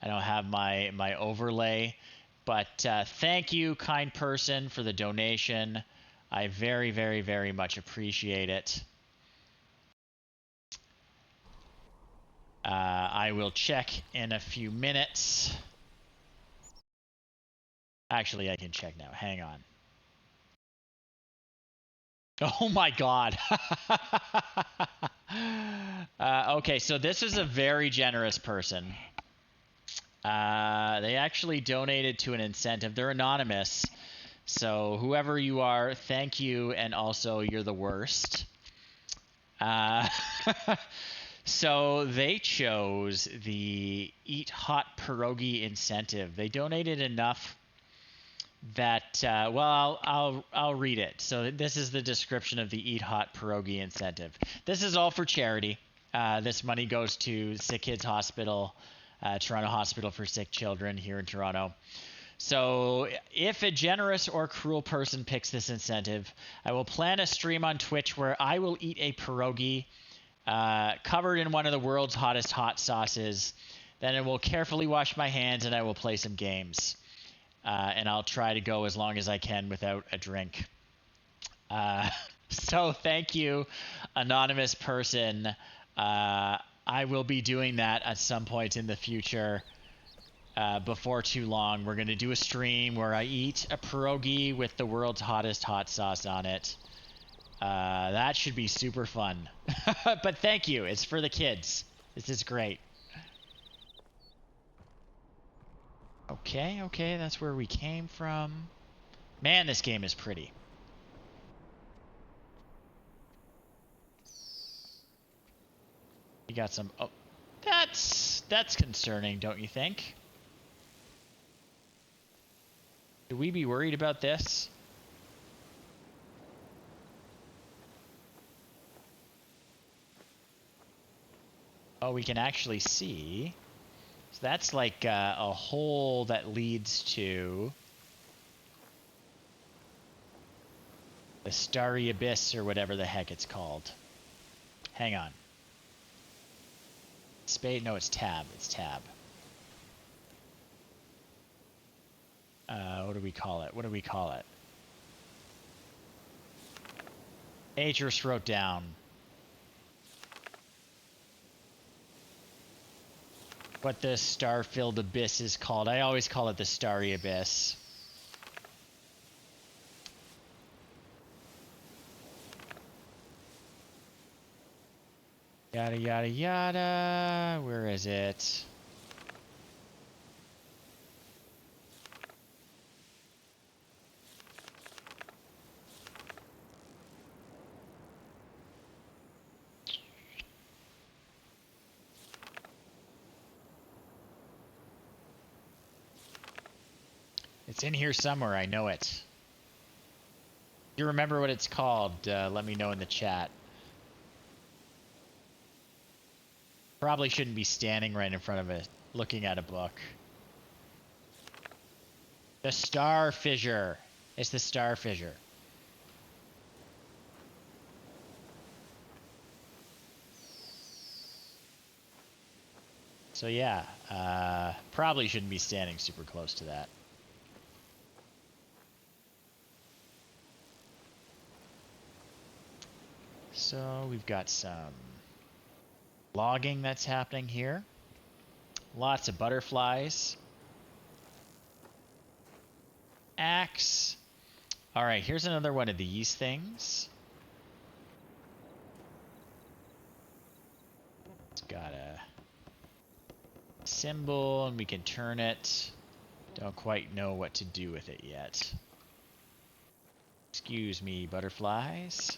don't have my overlay. But thank you, kind person, for the donation. I very, very, very much appreciate it. I will check in a few minutes. Actually, I can check now. Hang on. Oh my god. Okay, so this is a very generous person. They actually donated to an incentive. They're anonymous. So whoever you are, thank you, and also you're the worst. So they chose the Eat Hot Pierogi incentive. They donated enough that well, I'll read it. So this is the description of the Eat Hot Pierogi incentive. This is all for charity. This money goes to Sick Kids Hospital, Toronto Hospital for Sick Children here in Toronto. So if a generous or cruel person picks this incentive, I will plan a stream on Twitch where I will eat a pierogi covered in one of the world's hottest hot sauces. Then I will carefully wash my hands and I will play some games. and I'll try to go as long as I can without a drink. So thank you, anonymous person. I will be doing that at some point in the future. Before too long, we're going to do a stream where I eat a pierogi with the world's hottest hot sauce on it. That should be super fun. But thank you. It's for the kids. This is great. Okay, that's where we came from. Man, this game is pretty. You got some... Oh, that's concerning, don't you think? Should we be worried about this? Oh, we can actually see. So that's like a hole that leads to the Starry Abyss or whatever the heck it's called. Hang on. Spade? No, it's tab. It's tab. What do we call it? What do we call it? Aegis wrote down. What the star-filled abyss is called. I always call it the Starry Abyss. Yada yada yada. Where is it? It's in here somewhere, I know it. If you remember what it's called, let me know in the chat. Probably shouldn't be standing right in front of it, looking at a book. The Star Fissure. It's the Star Fissure. So yeah, probably shouldn't be standing super close to that. So we've got some logging that's happening here. Lots of butterflies. Axe. All right, here's another one of these things. It's got a symbol and we can turn it. Don't quite know what to do with it yet. Excuse me, butterflies.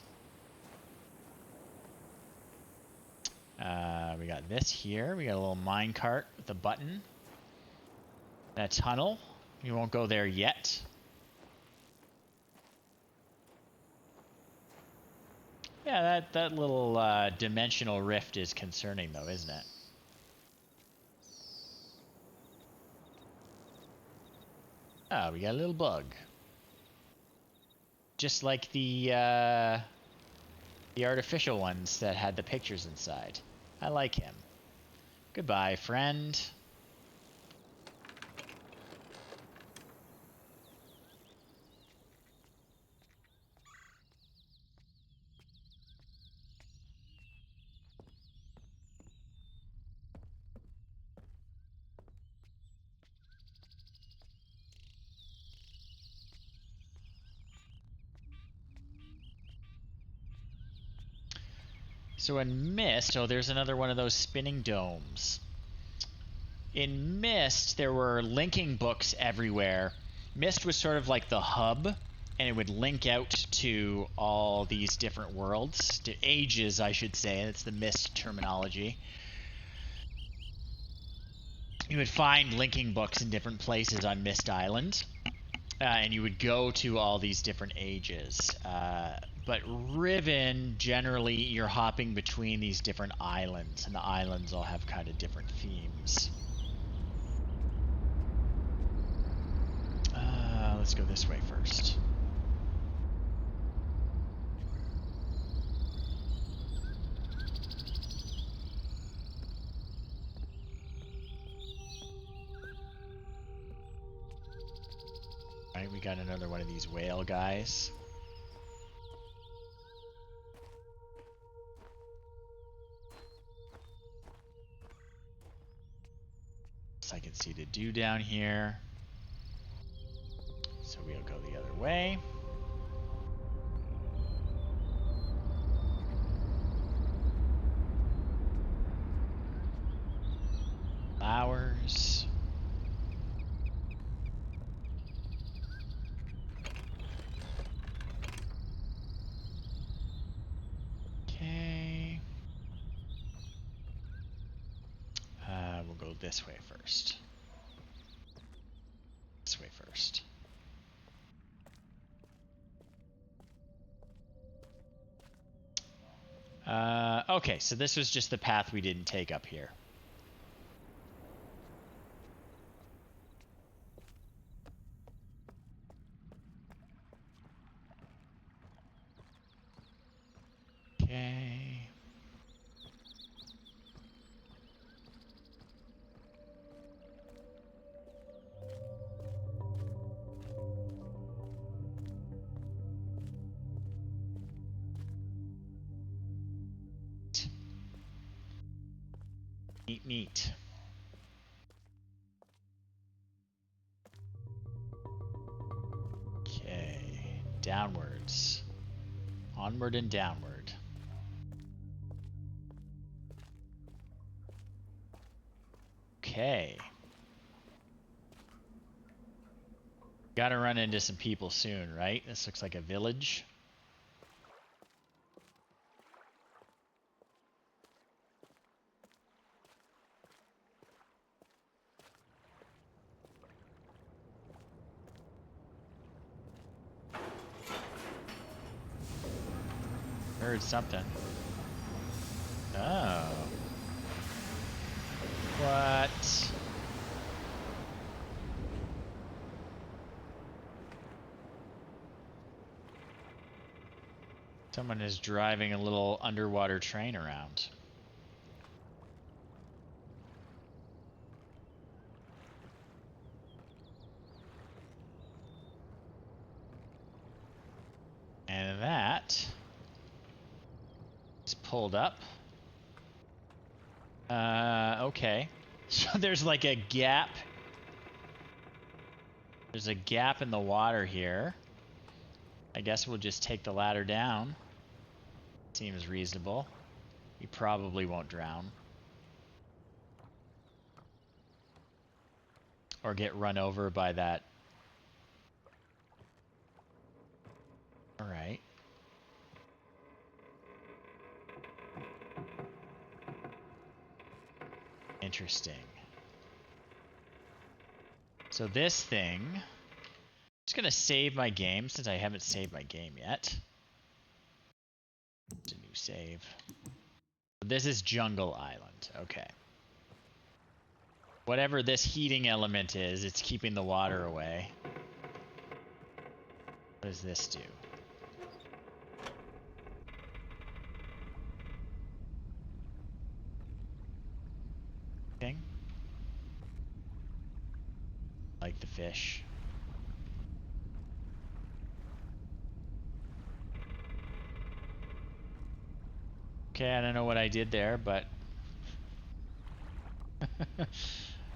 We got this here. We got a little minecart with a button. And a tunnel. We won't go there yet. Yeah, that little dimensional rift is concerning though, isn't it? Oh, we got a little bug. Just like the artificial ones that had the pictures inside. I like him. Goodbye, friend. So in Mist, oh, there's another one of those spinning domes. In Mist, there were linking books everywhere. Mist was sort of like the hub, and it would link out to all these different worlds, to ages, I should say. It's the Mist terminology. You would find linking books in different places on Mist Island, and you would go to all these different ages. But Riven, generally, you're hopping between these different islands, and the islands all have kind of different themes. Let's go this way first. we got another one of these whale guys. So I can see to do down here. So we'll go the other way. Flowers. Okay. We'll go this way first. This way first. Okay, so this was just the path we didn't take up here. Okay. Neat, neat. Okay, downwards. Onward and downward. Okay. Gotta run into some people soon, right? This looks like a village. Heard something. Oh. What? Someone is driving a little underwater train around. And that is pulled up. Okay. So there's like a gap. There's a gap in the water here. I guess we'll just take the ladder down. Seems reasonable. We probably won't drown. Or get run over by that. Alright. Interesting. So this thing, I'm just gonna save my game since I haven't saved my game yet. It's a new save. This is Jungle Island. Okay. Whatever this heating element is, it's keeping the water away. What does this do? Thing? Like the fish. Okay, I don't know what I did there, but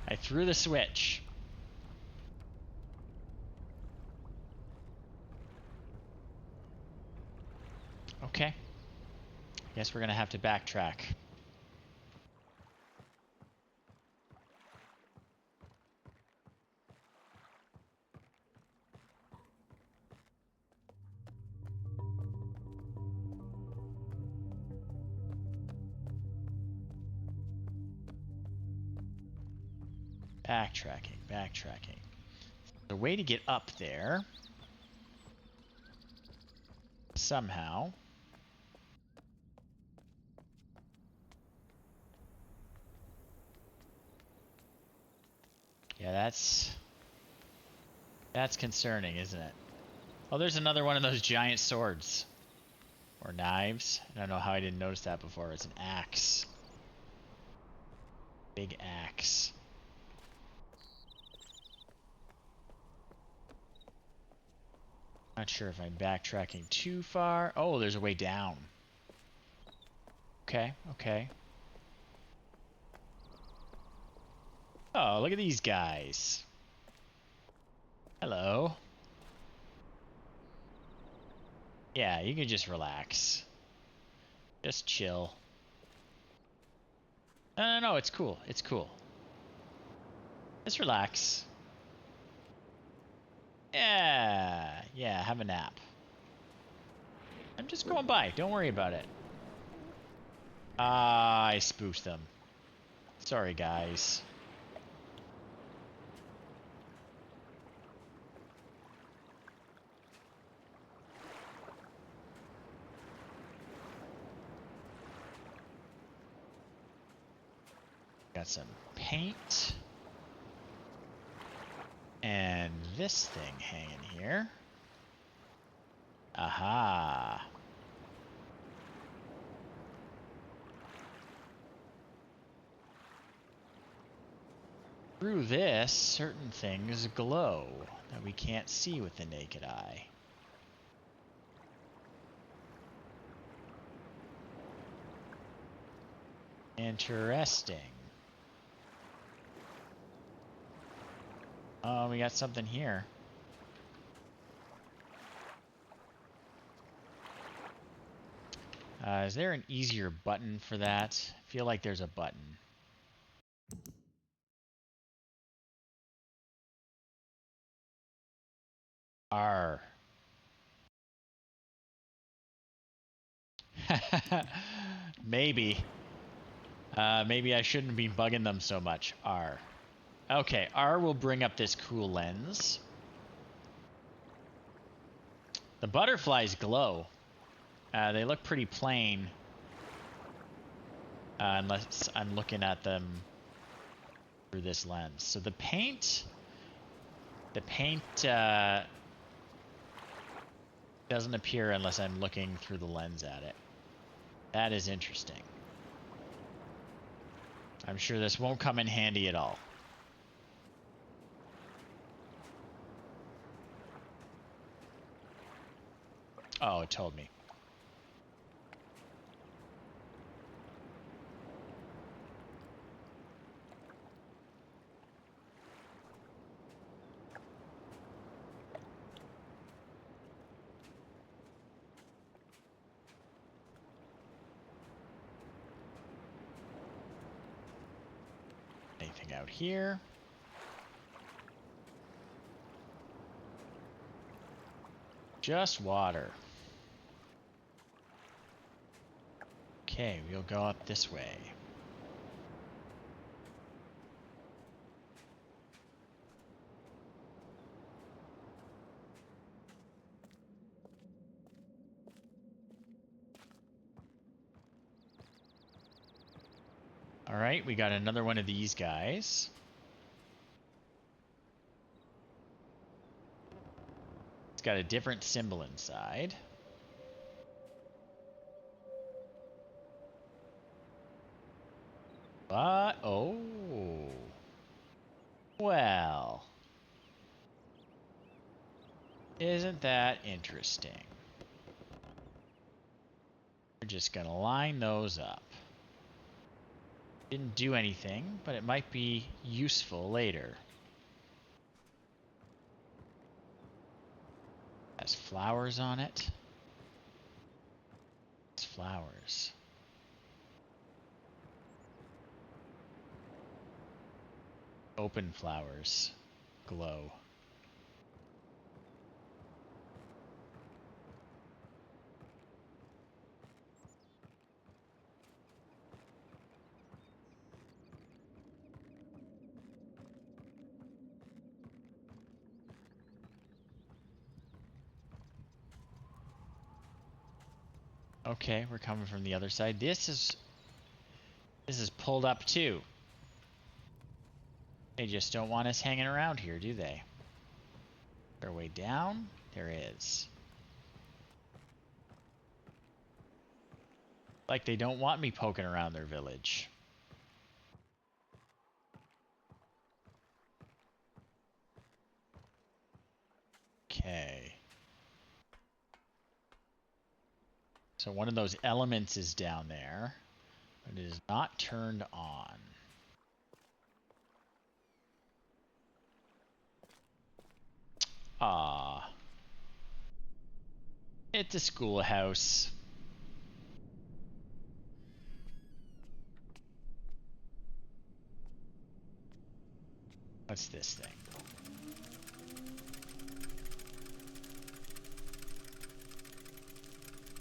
I threw the switch. Okay. Guess we're gonna have to backtrack. Backtracking. The way to get up there somehow. Yeah, that's concerning, isn't it? Oh, there's another one of those giant swords. Or knives. I don't know how I didn't notice that before. It's an axe. Big axe. Not sure if I'm backtracking too far. Oh, there's a way down. Okay, okay. Oh, look at these guys. Hello. Yeah, you can just relax. Just chill. No, it's cool. It's cool. Just relax. Yeah, have a nap. I'm just going by. Don't worry about it. I spooked them. Sorry, guys. Got some paint. And this thing hanging here. Aha. Through this, certain things glow that we can't see with the naked eye. Interesting. Oh, we got something here. Is there an easier button for that? I feel like there's a button. R. Maybe. Maybe I shouldn't be bugging them so much. R. Okay, R will bring up this cool lens. The butterflies glow. They look pretty plain. Unless I'm looking at them through this lens. So the paint doesn't appear unless I'm looking through the lens at it. That is interesting. I'm sure this won't come in handy at all. Oh, it told me. Anything out here? Just water. Okay, we'll go up this way. All right, we got another one of these guys. It's got a different symbol inside. But, oh. Well. Isn't that interesting? We're just gonna line those up. Didn't do anything, but it might be useful later. Has flowers on it. It's flowers. Open flowers. Glow. Okay, we're coming from the other side. This is pulled up too. They just don't want us hanging around here, do they? Is there a way down? There is. Like they don't want me poking around their village. Okay. So one of those elements is down there, but it is not turned on. Ah. It's a schoolhouse. What's this thing?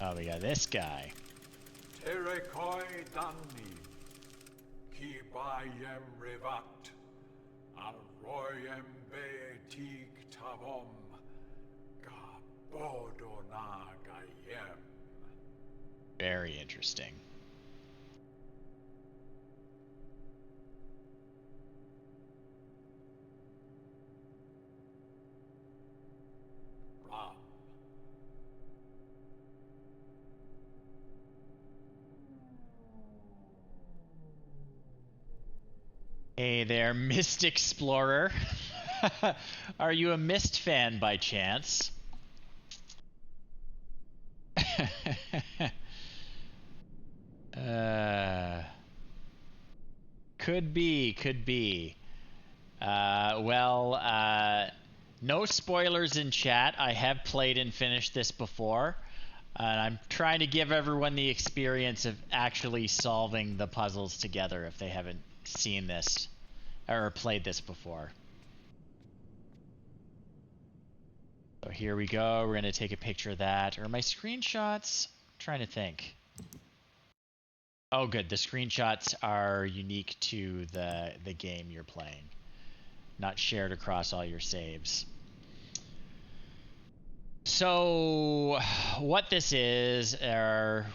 Oh, we got this guy. Terekoi danni, ki bayem revat, arroyem betik tavom, gabodona gayem. Very interesting. Ram. Hey there, Mist Explorer. Are you a Mist fan by chance? Could be, could be. No spoilers in chat. I have played and finished this before. And I'm trying to give everyone the experience of actually solving the puzzles together if they haven't seen this or played this before. So here we go. We're going to take a picture of that. Are my screenshots? I'm trying to think. Oh, good. The screenshots are unique to the game you're playing, not shared across all your saves. So what this is are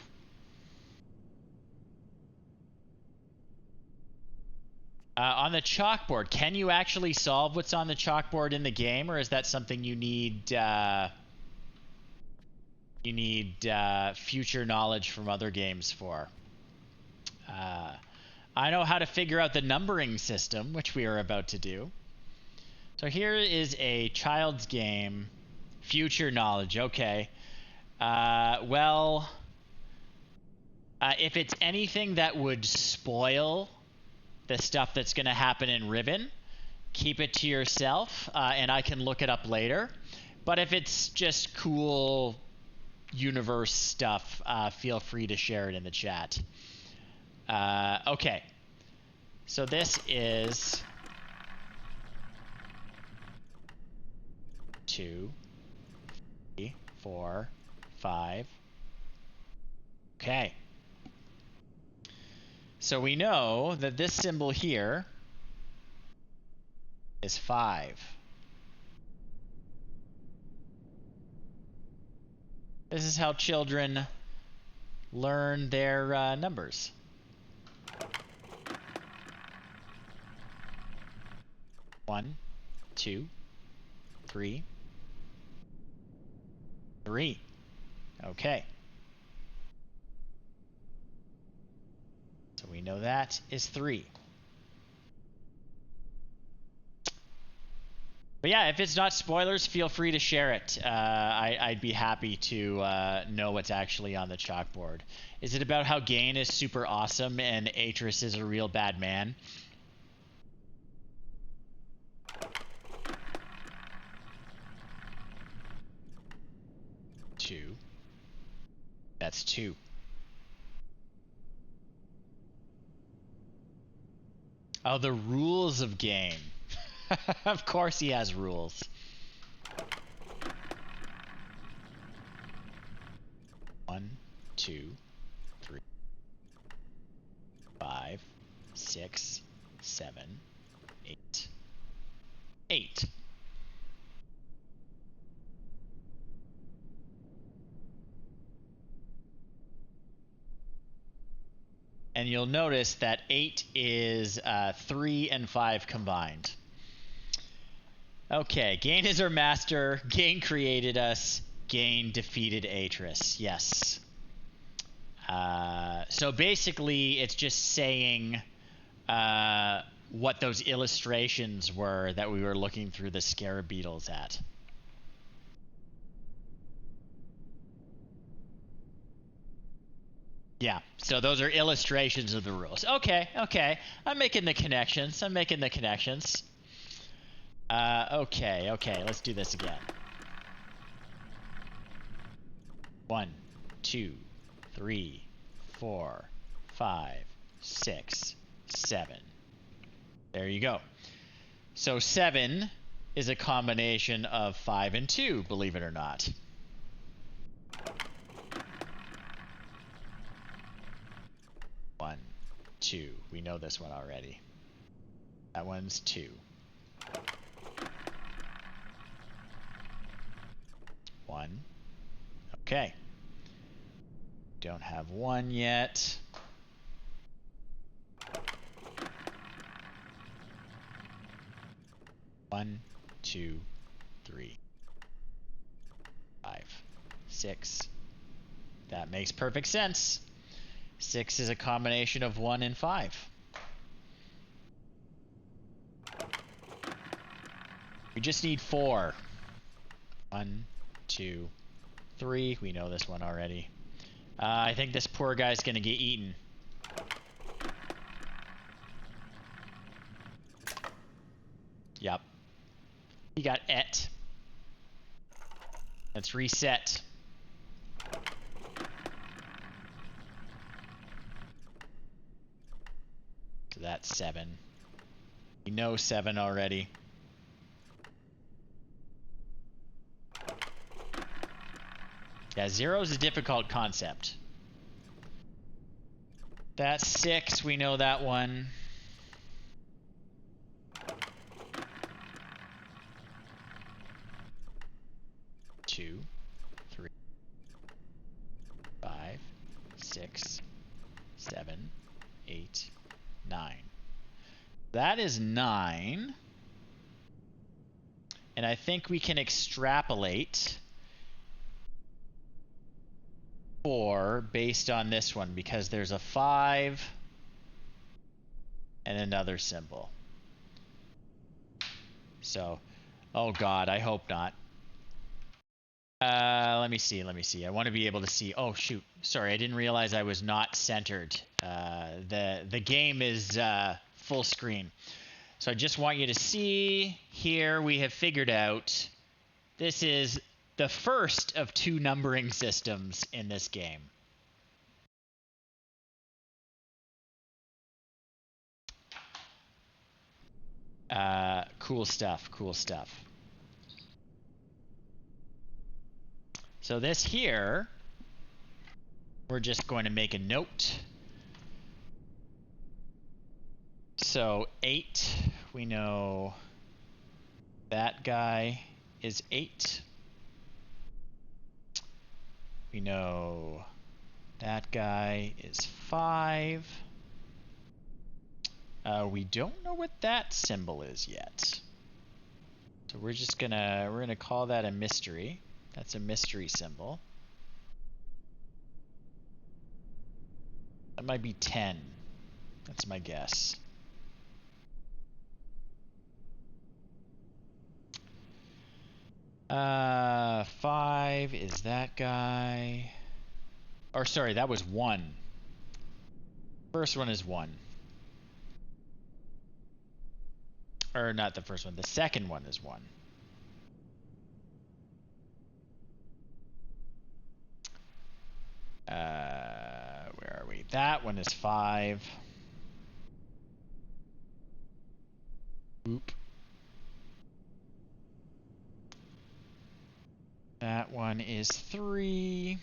on the chalkboard. Can you actually solve what's on the chalkboard in the game, or is that something you need future knowledge from other games for? I know how to figure out the numbering system, which we are about to do. So here is a child's game. Future knowledge, okay. If it's anything that would spoil the stuff that's going to happen in Riven, keep it to yourself, and I can look it up later. But if it's just cool universe stuff, feel free to share it in the chat. Okay. So this is 2, 3, 4, 5. Okay. So we know that this symbol here is 5. This is how children learn their numbers. One, 2, 3, 3. Okay. So we know that is 3. But yeah, if it's not spoilers, feel free to share it. I'd be happy to know what's actually on the chalkboard. Is it about how Gain is super awesome and Atris is a real bad man? Two. That's 2. Oh, the rules of Gain. Of course he has rules. One, 2, 3, 5, 6, 7, 8. 8. And you'll notice that 8 is 3 and 5 combined. Okay, Gain is our master. Gain created us. Gain defeated Atris. Yes. So basically, it's just saying what those illustrations were that we were looking through the scarab beetles at. Yeah, so those are illustrations of the rules. Okay, okay. I'm making the connections. Okay, let's do this again. 1, 2, 3, 4, 5, 6, 7. There you go. So 7 is a combination of 5 and 2, believe it or not. One, 2. We know this one already. That one's 2. 1. Okay. Don't have 1 yet. One, 2, 3, 5, 6. That makes perfect sense. 6 is a combination of 1 and 5. We just need 4. 1, 2, 3. We know this one already. I think this poor guy's gonna get eaten. Yep. He got et. Let's reset. So that's 7. We know 7 already. Yeah, 0 is a difficult concept. That's 6. We know that one. 2, 3, 5, 6, 7, 8, 9. That is 9. And I think we can extrapolate 4 based on this one because there's a 5 and another symbol. So, oh God, I hope not. Let me see. I want to be able to see. Oh shoot, sorry, I didn't realize I was not centered. The game is full screen. So I just want you to see here we have figured out this is the first of 2 numbering systems in this game. Cool stuff. So this here, we're just going to make a note. So 8, we know that guy is 8. We know that guy is 5. We don't know what that symbol is yet. So we're gonna call that a mystery. That's a mystery symbol. That might be 10. That's my guess. Uh, 5 is that guy. Or sorry, that was 1. First one is 1. Or not the first one. The second one is 1. Where are we? That one is 5. Oop. That one is 3.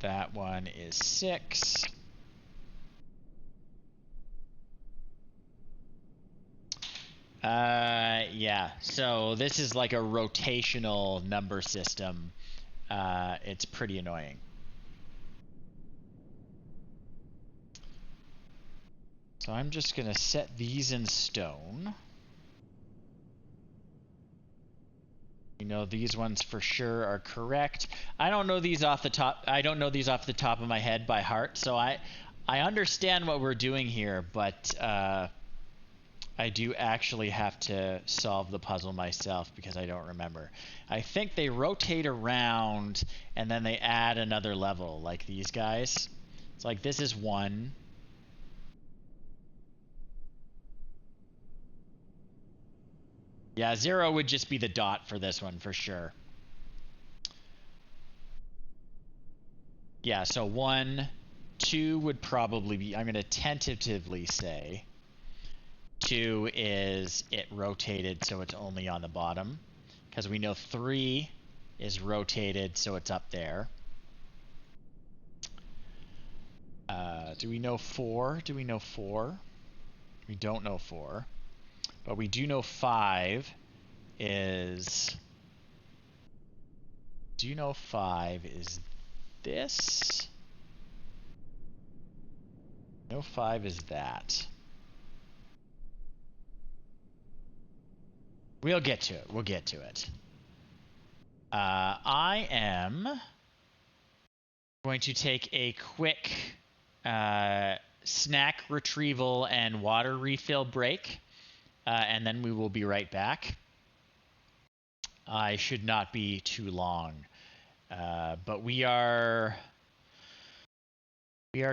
That one is 6. Yeah, so this is like a rotational number system. It's pretty annoying. So I'm just gonna set these in stone. You know, these ones for sure are correct. I don't know these off the top. I don't know these off the top of my head by heart. So I understand what we're doing here, but I do actually have to solve the puzzle myself because I don't remember. I think they rotate around and then they add another level, like these guys. It's like this is 1. Yeah, 0 would just be the dot for this one for sure. Yeah, so 1, 2 would probably be, I'm going to tentatively say 2 is it rotated so it's only on the bottom, because we know 3 is rotated so it's up there. Do we know 4? Do we know 4? We don't know 4. But we do know 5 is... Do you know 5 is this? No, 5 is that. We'll get to it. We'll get to it. I am going to take a quick snack retrieval and water refill break, and then we will be right back. I should not be too long, but we are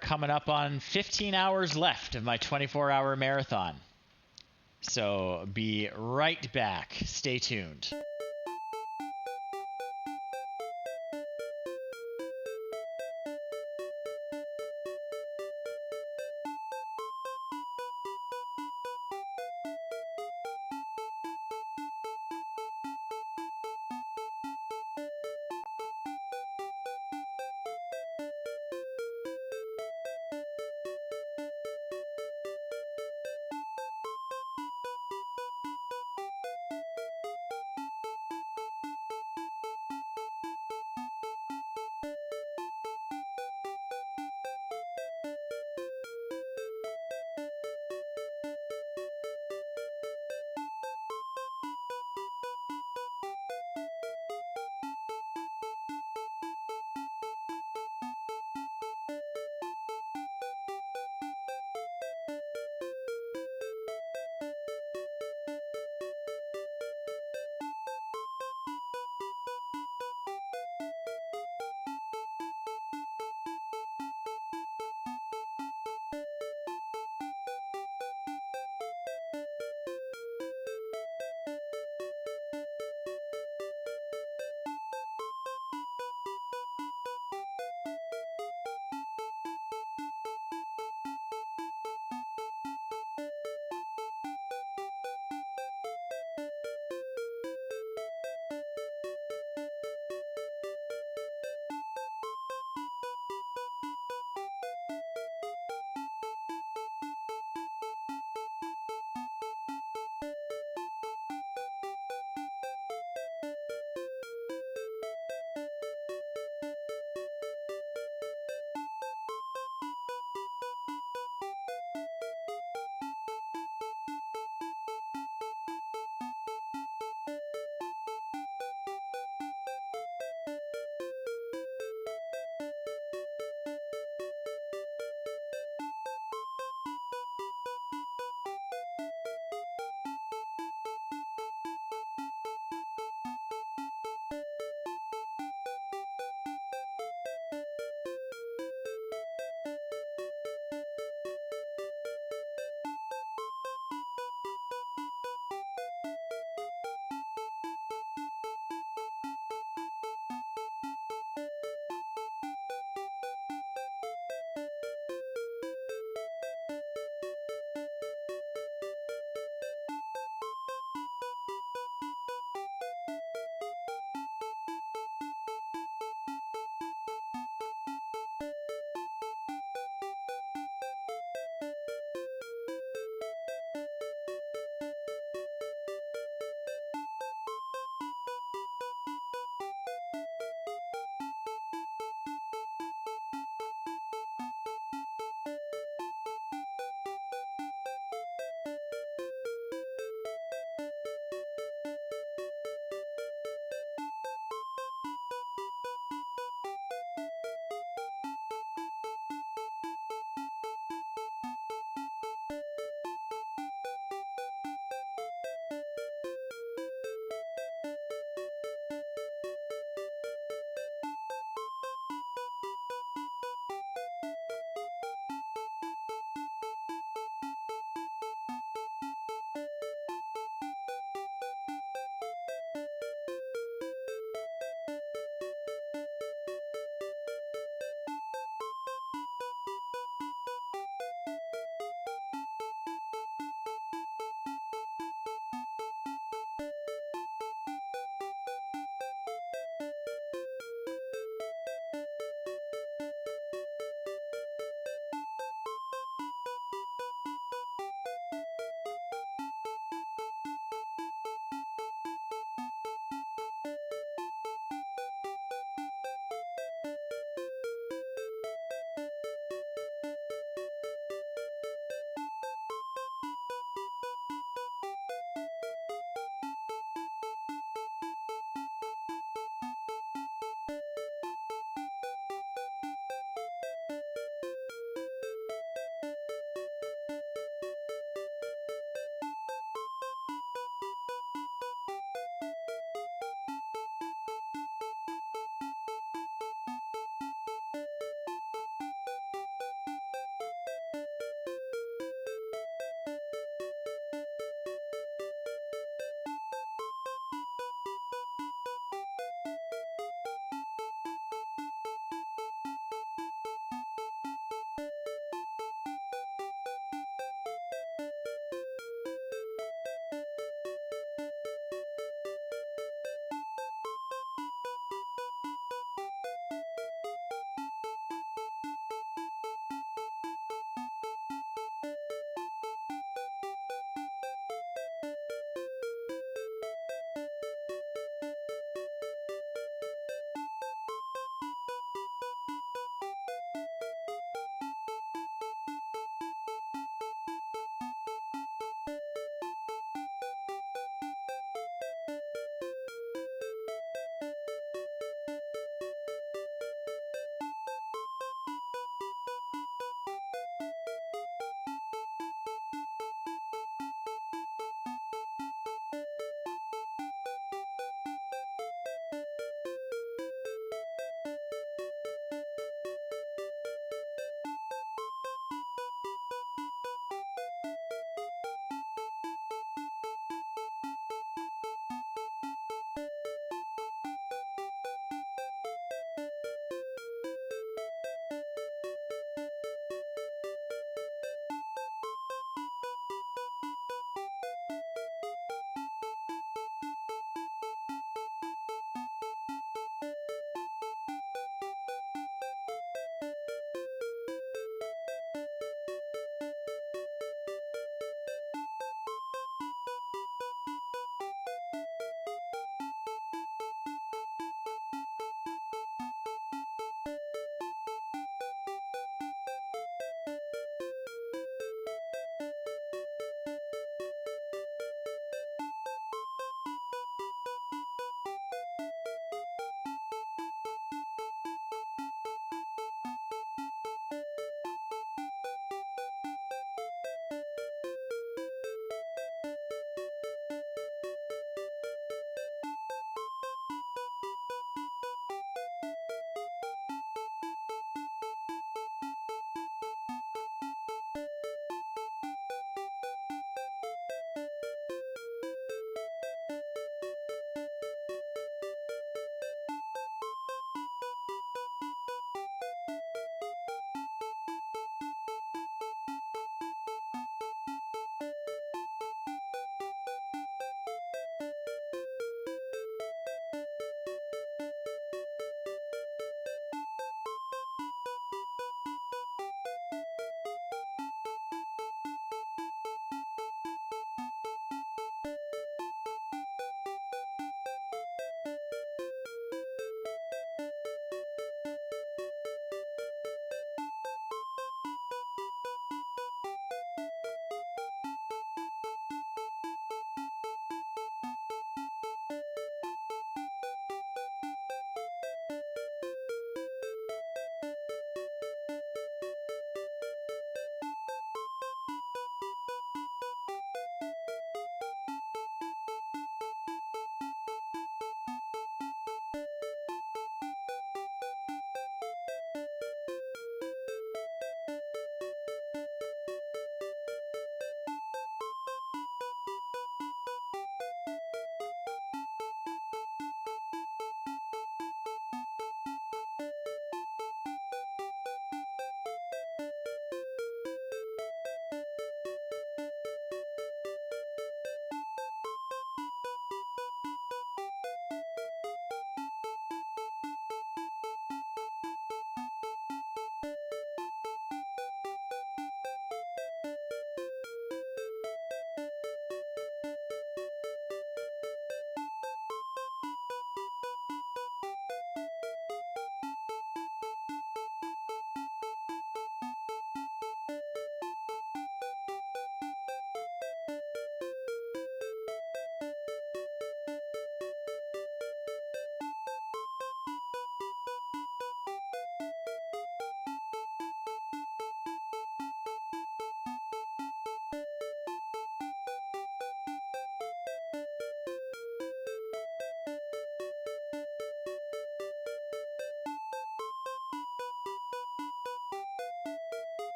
coming up on 15 hours left of my 24-hour marathon. So be right back. Stay tuned.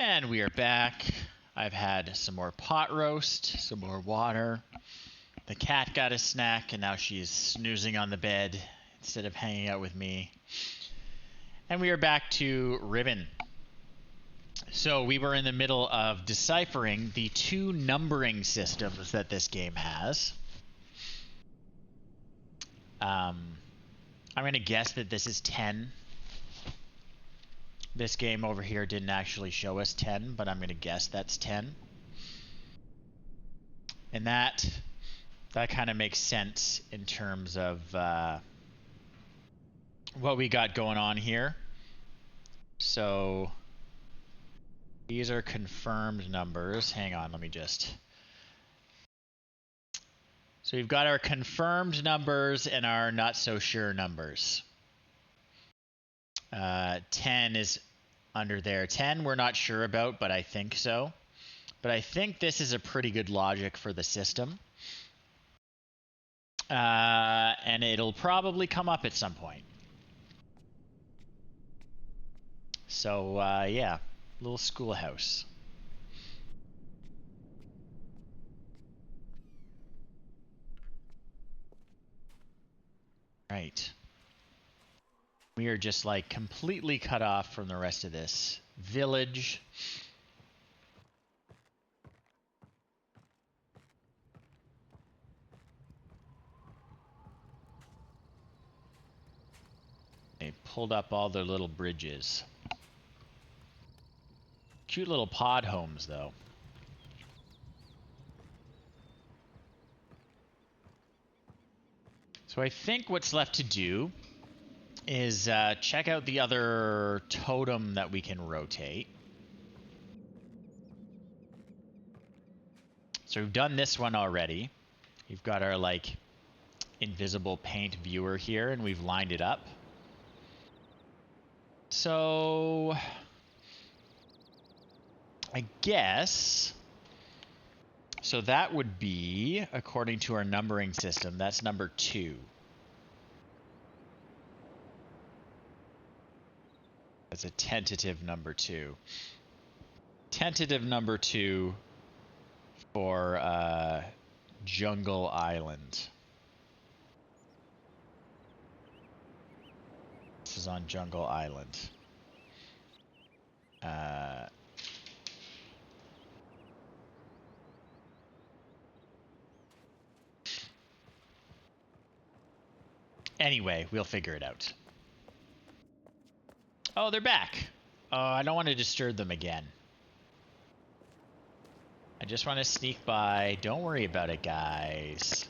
And we are back. I've had some more pot roast, some more water. The cat got a snack, and now she's snoozing on the bed instead of hanging out with me. And we are back to Riven. So we were in the middle of deciphering the two numbering systems that this game has. I'm going to guess that this is 10. This game over here didn't actually show us 10, but I'm going to guess that's 10. And that kind of makes sense in terms of what we got going on here. So these are confirmed numbers. Hang on, let me just... So we've got our confirmed numbers and our not so sure numbers. 10 is under there. 10 we're not sure about, but I think so. But I think this is a pretty good logic for the system. And it'll probably come up at some point. So, yeah. Little schoolhouse. Right. We are just like completely cut off from the rest of this village. They pulled up all their little bridges. Cute little pod homes, though. So I think what's left to do is check out the other totem that we can rotate. So we've done this one already. We've got our like invisible paint viewer here, and we've lined it up. So I guess, so that would be, according to our numbering system, that's number 2. That's a tentative number 2. Tentative number 2 for Jungle Island. This is on Jungle Island. Anyway, we'll figure it out. Oh, they're back. I don't want to disturb them again. I just want to sneak by. Don't worry about it, guys.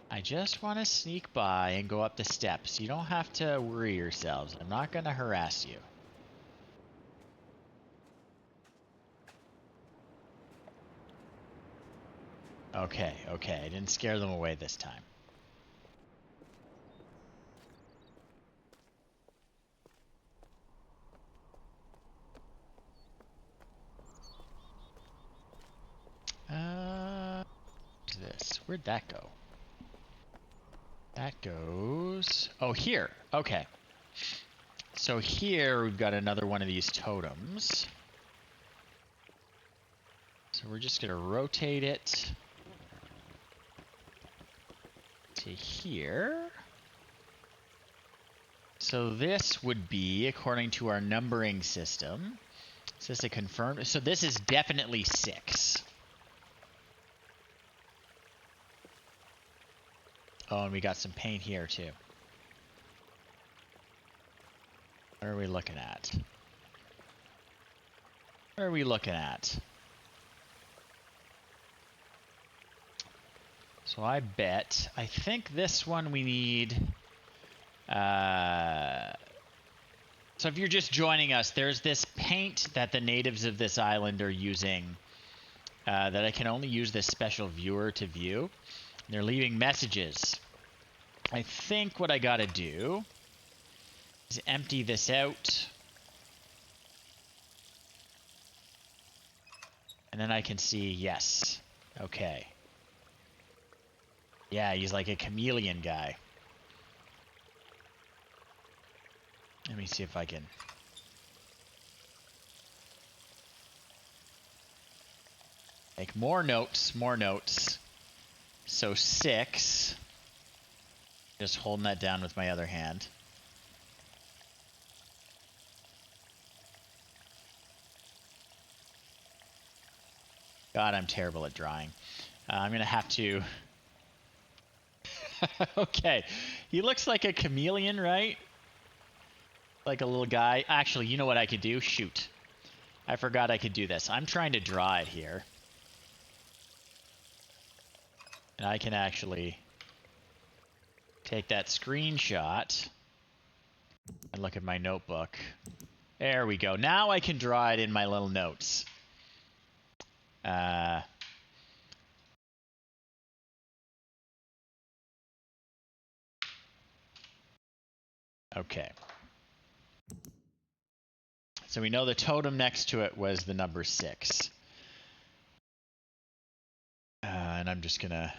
I just want to sneak by and go up the steps. You don't have to worry yourselves. I'm not going to harass you. Okay, okay. I didn't scare them away this time. What's this? Where'd that go? That goes... Oh, here. Okay. So here we've got another one of these totems. So we're just going to rotate it to here. So this would be, according to our numbering system, is this a confirmed? So this is definitely 6. Oh, and we got some paint here too. What are we looking at? What are we looking at? So I think this one we need... So if you're just joining us, there's this paint that the natives of this island are using that I can only use this special viewer to view. They're leaving messages. I think what I gotta do is empty this out. And then I can see, yes. Okay. Yeah, he's like a chameleon guy. Let me see if I can... Make more notes, more notes. So 6. Just holding that down with my other hand. God, I'm terrible at drawing. I'm going to have to... Okay. He looks like a chameleon, right? Like a little guy. Actually, you know what I could do? Shoot. I forgot I could do this. I'm trying to draw it here. And I can actually take that screenshot and look at my notebook. There we go. Now I can draw it in my little notes. Okay. So we know the totem next to it was the number 6. And I'm just going to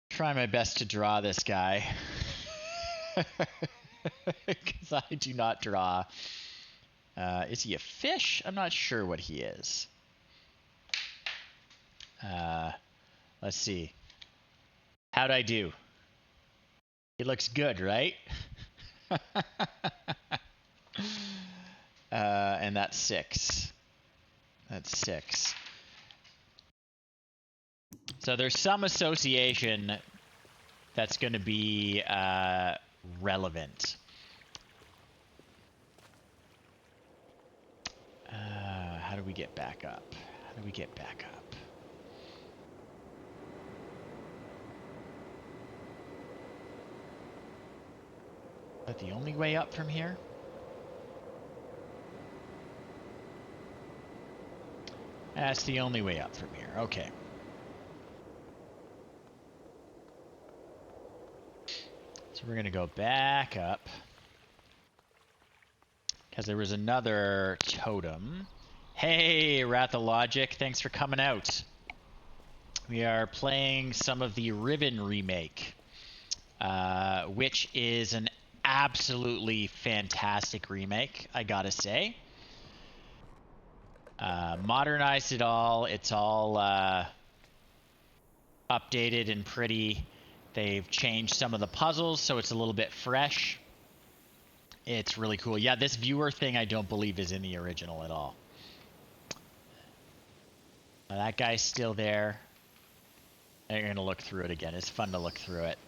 try my best to draw this guy. Because I do not draw. Is he a fish? I'm not sure what he is. Let's see. How'd I do? He looks good, right? And that's 6. That's 6. So there's some association that's going to be relevant. How do we get back up? How do we get back up? Is that the only way up from here? That's the only way up from here. Okay. So we're going to go back up. Because there was another totem. Hey, Rathologic, thanks for coming out. We are playing some of the Riven remake, which is an absolutely fantastic remake, I gotta say. Modernized it all. It's all updated and pretty. They've changed some of the puzzles, so it's a little bit fresh. It's really cool. Yeah, this viewer thing I don't believe is in the original at all. That guy's still there. I'm going to look through it again. It's fun to look through it.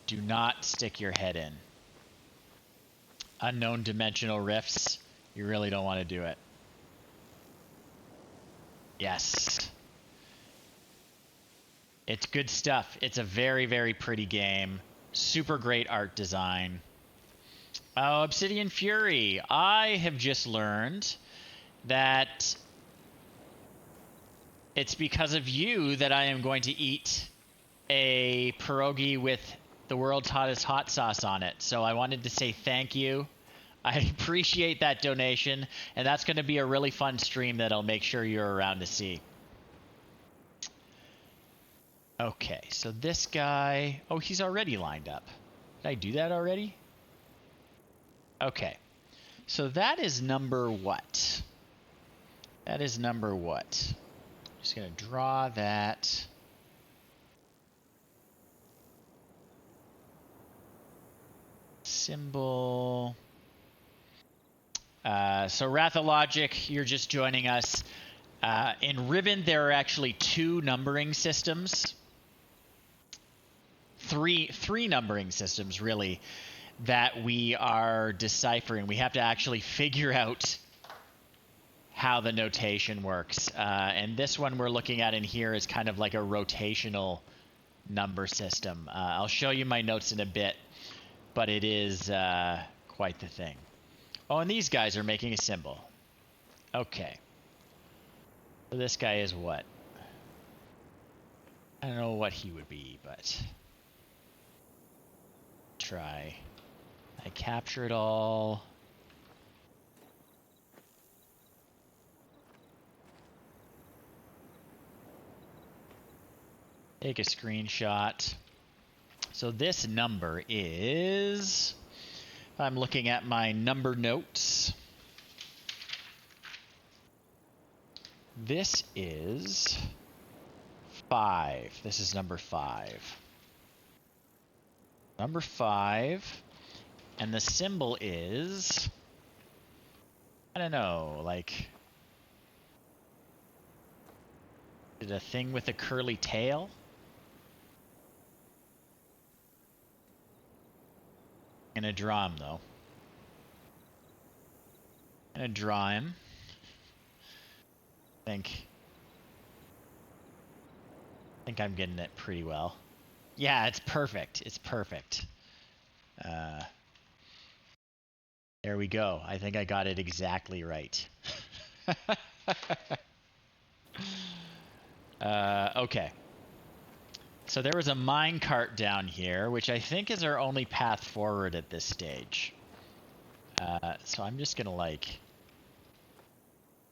Do not stick your head in. Unknown dimensional rifts. You really don't want to do it. Yes. It's good stuff. It's a very, very pretty game. Super great art design. Oh, Obsidian Fury. I have just learned that it's because of you that I am going to eat a pierogi with the world's hottest hot sauce on it. So I wanted to say thank you. I appreciate that donation, and that's going to be a really fun stream that I'll make sure you're around to see. Okay, so this guy... Oh, he's already lined up. Did I do that already? Okay. So that is number what? That is number what? Just going to draw that. Symbol. So Rathologic, you're just joining us. In Riven, there are actually 2 numbering systems. Three numbering systems, really, that we are deciphering. We have to actually figure out how the notation works. And this one we're looking at in here is kind of like a rotational number system. I'll show you my notes in a bit, but it is quite the thing. Oh, and these guys are making a symbol. Okay. So this guy is what? I don't know what he would be, but... Try. I capture it all. Take a screenshot. So this number is I'm looking at my number notes. This is 5. This is number 5. Number 5. And the symbol is, I don't know, like, is it a thing with a curly tail? I'm gonna draw him though. I'm gonna draw him. I think I'm getting it pretty well. Yeah, it's perfect. It's perfect. There we go. I think I got it exactly right. Okay. So there was a minecart down here, which I think is our only path forward at this stage. So I'm just gonna, like,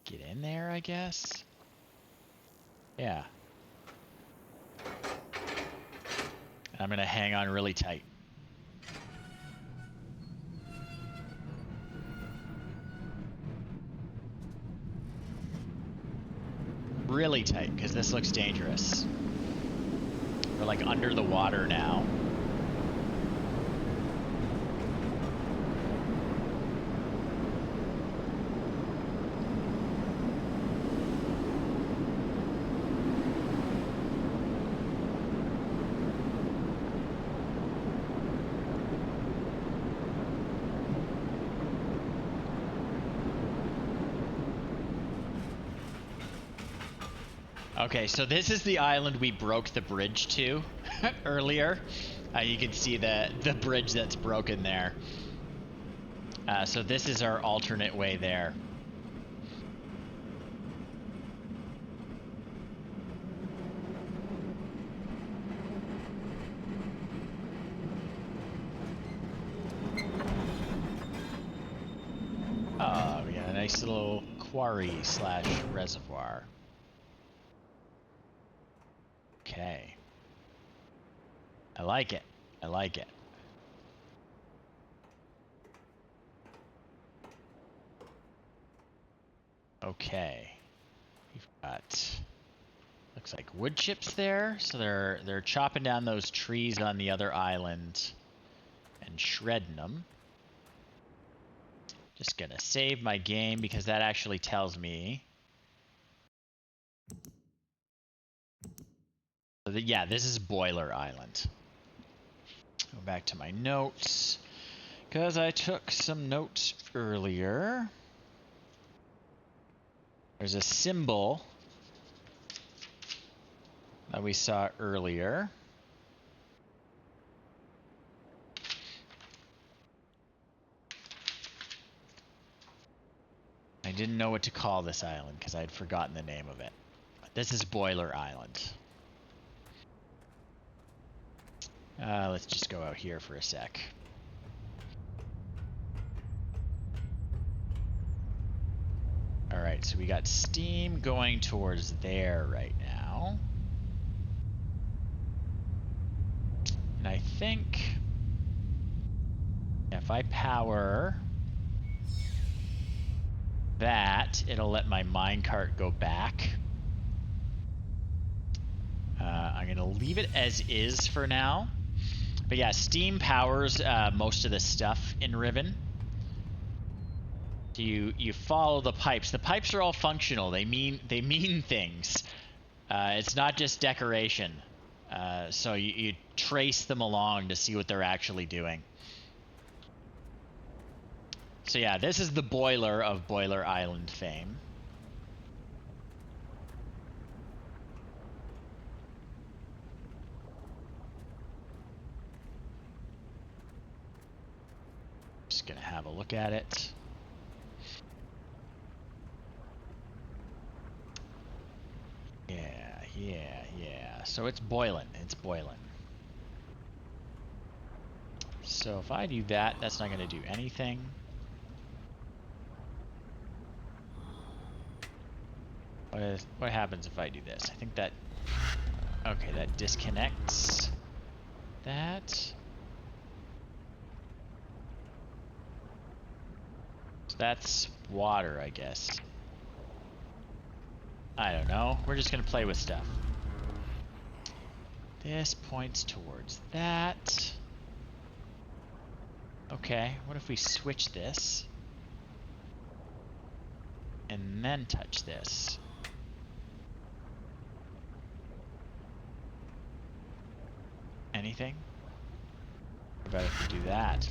get in there, I guess? Yeah. I'm gonna hang on really tight. Really tight, because this looks dangerous. We're like under the water now. Okay, so this is the island we broke the bridge to earlier. You can see the bridge that's broken there. So this is our alternate way there. Oh, we got a nice little quarry / reservoir. Okay. I like it. I like it. Okay. We've got, looks like wood chips there. So they're chopping down those trees on the other island and shredding them. Just gonna save my game because that actually tells me. So yeah, this is Boiler Island. Go back to my notes, because I took some notes earlier. There's a symbol that we saw earlier. I didn't know what to call this island because I had forgotten the name of it. But this is Boiler Island. Let's just go out here for a sec. Alright, so we got steam going towards there right now. And I think if I power that, it'll let my minecart go back. I'm going to leave it as is for now. But yeah, steam powers most of the stuff in Riven. So you follow the pipes. The pipes are all functional. They mean things. It's not just decoration. So you trace them along to see what they're actually doing. So yeah, this is the boiler of Boiler Island fame. Just gonna have a look at it. Yeah. So it's boiling. It's boiling. So if I do that, that's not gonna do anything. What happens if I do this? I think that... Okay, that disconnects that. That's water, I guess. I don't know. We're just gonna play with stuff. This points towards that. Okay, what if we switch this? And then touch this? Anything? What about if we do that?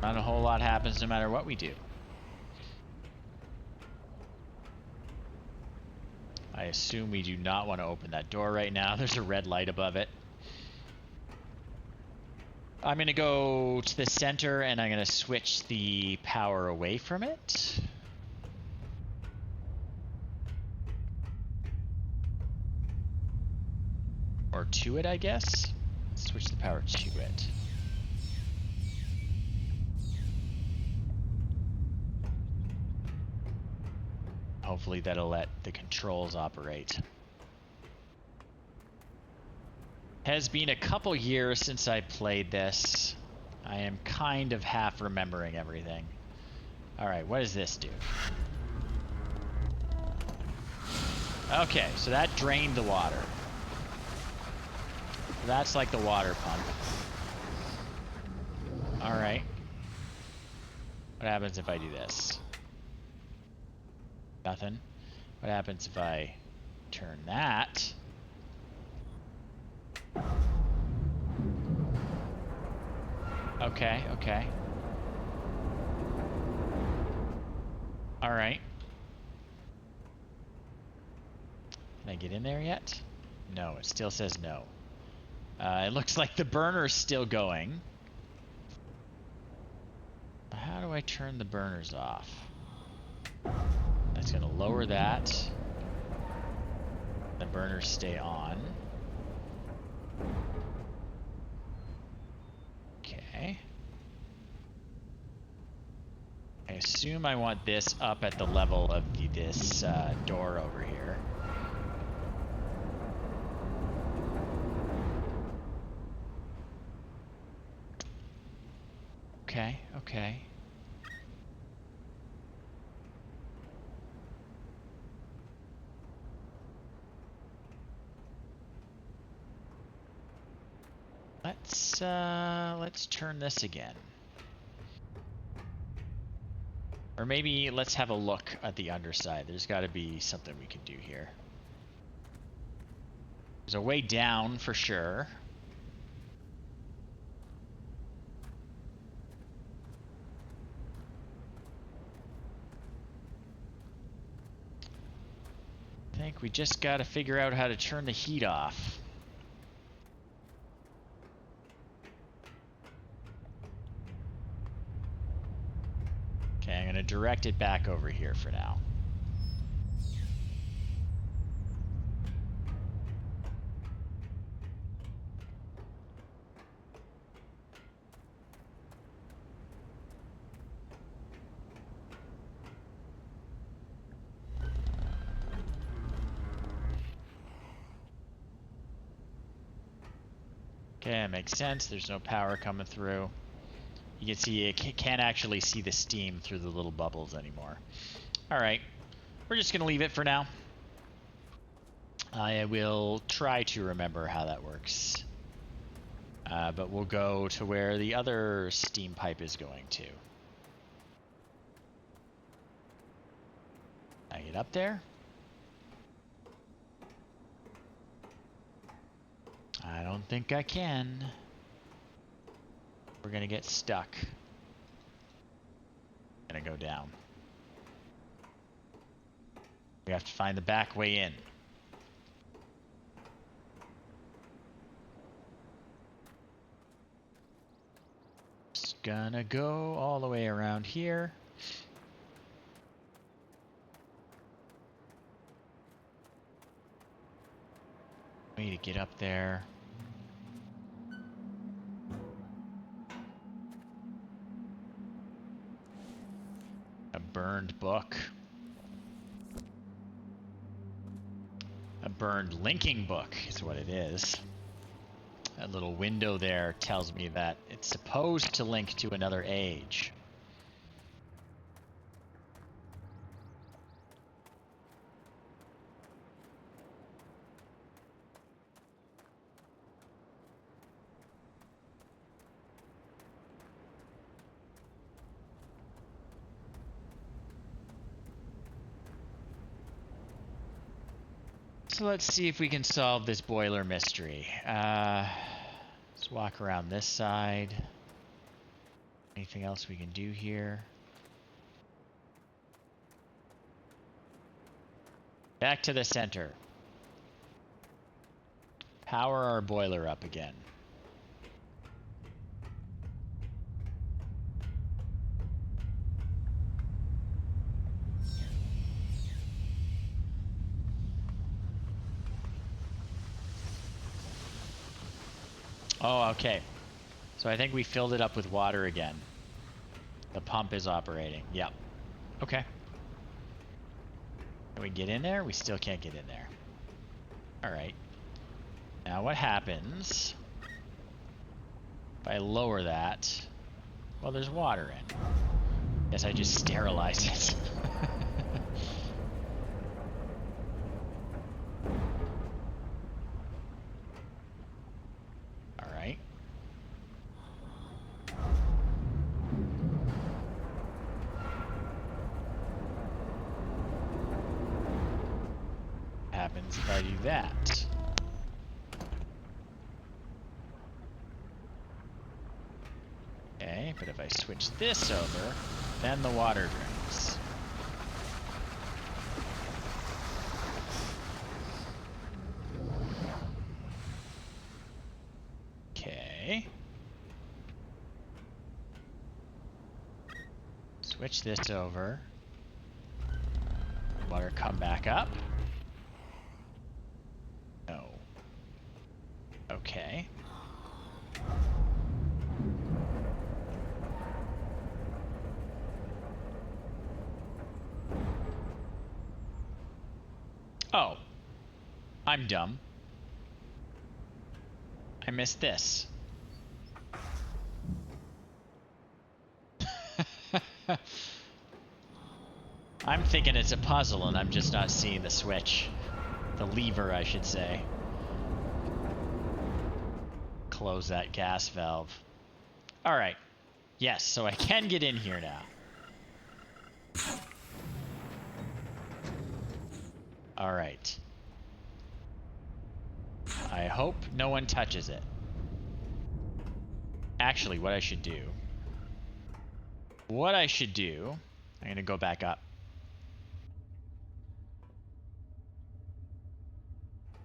Not a whole lot happens no matter what we do. I assume we do not want to open that door right now. There's a red light above it. I'm going to go to the center and I'm going to switch the power away from it. Or to it, I guess. Switch the power to it. Hopefully that'll let the controls operate. Has been a couple years since I played this. I am kind of half remembering everything. Alright, what does this do? Okay, so that drained the water. That's like the water pump. Alright. What happens if I do this? Nothing. What happens if I turn that? Okay, okay. Alright. Can I get in there yet? No, it still says no. It looks like the burner's still going. How do I turn the burners off? That's gonna lower that. The burners stay on. Okay. I assume I want this up at the level of this door over here. Okay, okay. Let's turn this again. Or maybe let's have a look at the underside. There's got to be something we can do here. There's a way down for sure. I think we just got to figure out how to turn the heat off. Okay, I'm going to direct it back over here for now. Okay, that makes sense. There's no power coming through. You can see it can't actually see the steam through the little bubbles anymore. Alright, we're just going to leave it for now. I will try to remember how that works. But we'll go to where the other steam pipe is going to. I get up there. I don't think I can. We're gonna get stuck. Gonna go down. We have to find the back way in. Just gonna go all the way around here. Way to get up there. A burned book. A burned linking book is what it is. That little window there tells me that it's supposed to link to another age. So let's see if we can solve this boiler mystery. Let's walk around this side. Anything else we can do here? Back to the center. Power our boiler up again. Oh, okay. So I think we filled it up with water again. The pump is operating. Yep. Okay. Can we get in there? We still can't get in there. Alright. Now what happens if I lower that? Well, there's water in. Guess I just sterilize it. Alright. Happens if I do that. Okay, but if I switch this over, then the water drains. Okay. Switch this over. Water come back up. No. Okay. Oh. I'm dumb. I missed this. I'm thinking it's a puzzle and I'm just not seeing the switch. The lever, I should say. Close that gas valve. Alright. Yes, so I can get in here now. Alright. I hope no one touches it. Actually, what I should do... I'm gonna go back up.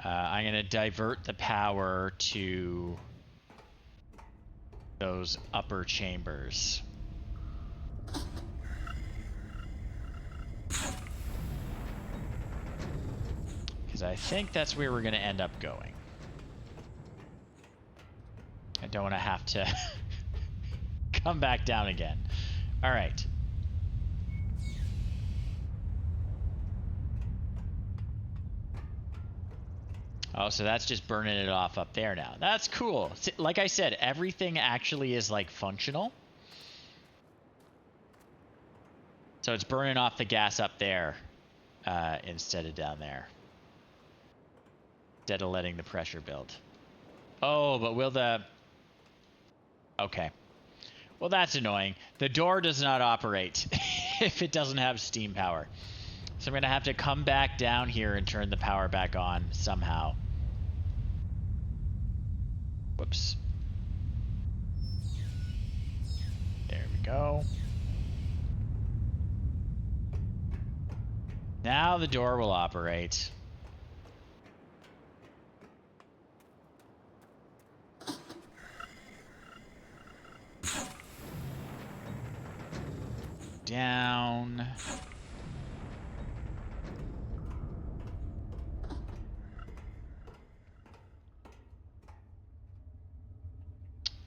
I'm gonna divert the power to those upper chambers. Because I think that's where we're gonna end up going. I don't want to have to come back down again. All right. Oh, so that's just burning it off up there now. That's cool. Like I said, everything actually is like functional. So it's burning off the gas up there instead of down there. Instead of letting the pressure build. Oh, but will the... Okay. Well, that's annoying. The door does not operate if it doesn't have steam power. So I'm going to have to come back down here and turn the power back on somehow. Whoops. There we go. Now the door will operate. Down.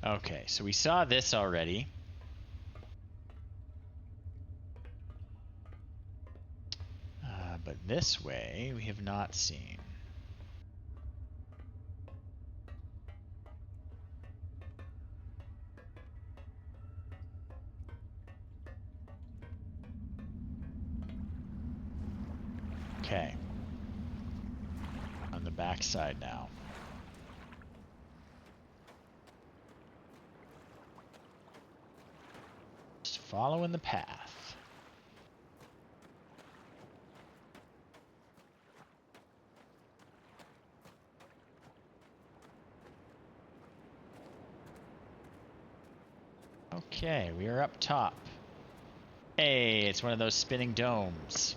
Okay, so we saw this already. But this way we have not seen. backside now. Just following the path. Okay, we are up top. Hey, it's one of those spinning domes.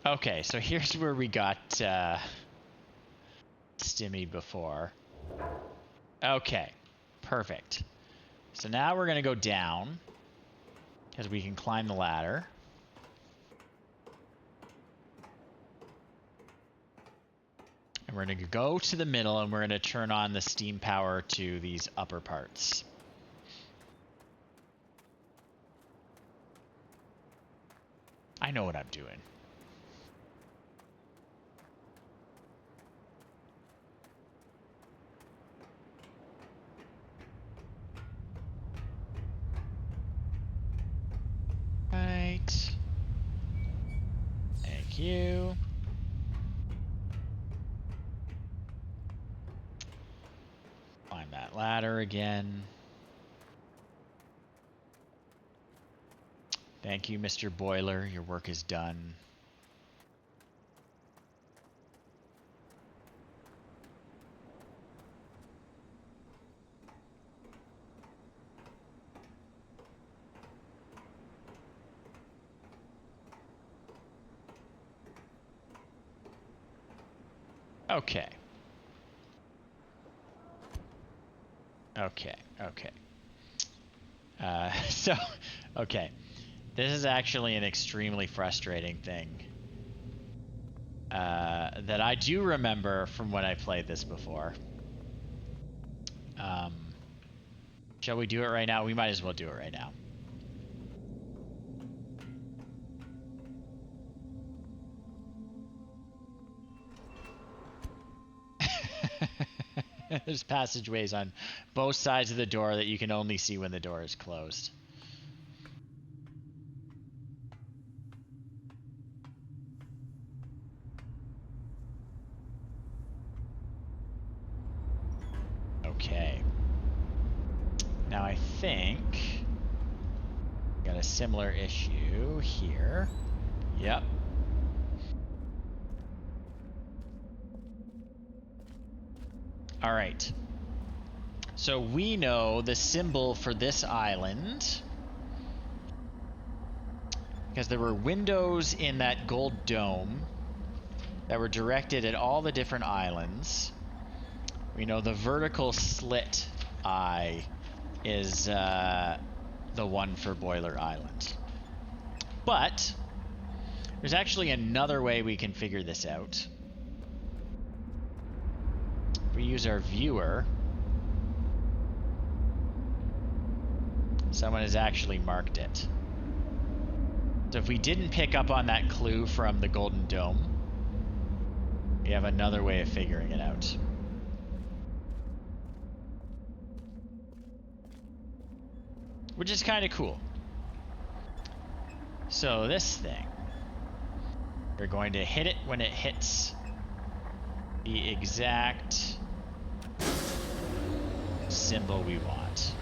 Okay, so here's where we got stymied before. Okay, perfect. So now we're gonna go down because we can climb the ladder. And we're gonna go to the middle and we're gonna turn on the steam power to these upper parts. I know what I'm doing. Right. Thank you. Climb that ladder again. Thank you, Mr. Boiler. Your work is done. Okay. Okay. Okay. This is actually an extremely frustrating thing. That I do remember from when I played this before. Shall we do it right now? We might as well do it right now. There's passageways on both sides of the door that you can only see when the door is closed. Okay. Now I think got a similar issue here. Yep. All right. So we know the symbol for this island because there were windows in that gold dome that were directed at all the different islands. We know the vertical slit eye is the one for Boiler Island. But there's actually another way we can figure this out. We use our viewer. Someone has actually marked it. So if we didn't pick up on that clue from the Golden Dome, we have another way of figuring it out. Which is kind of cool. So this thing, we're going to hit it when it hits the exact symbol we want.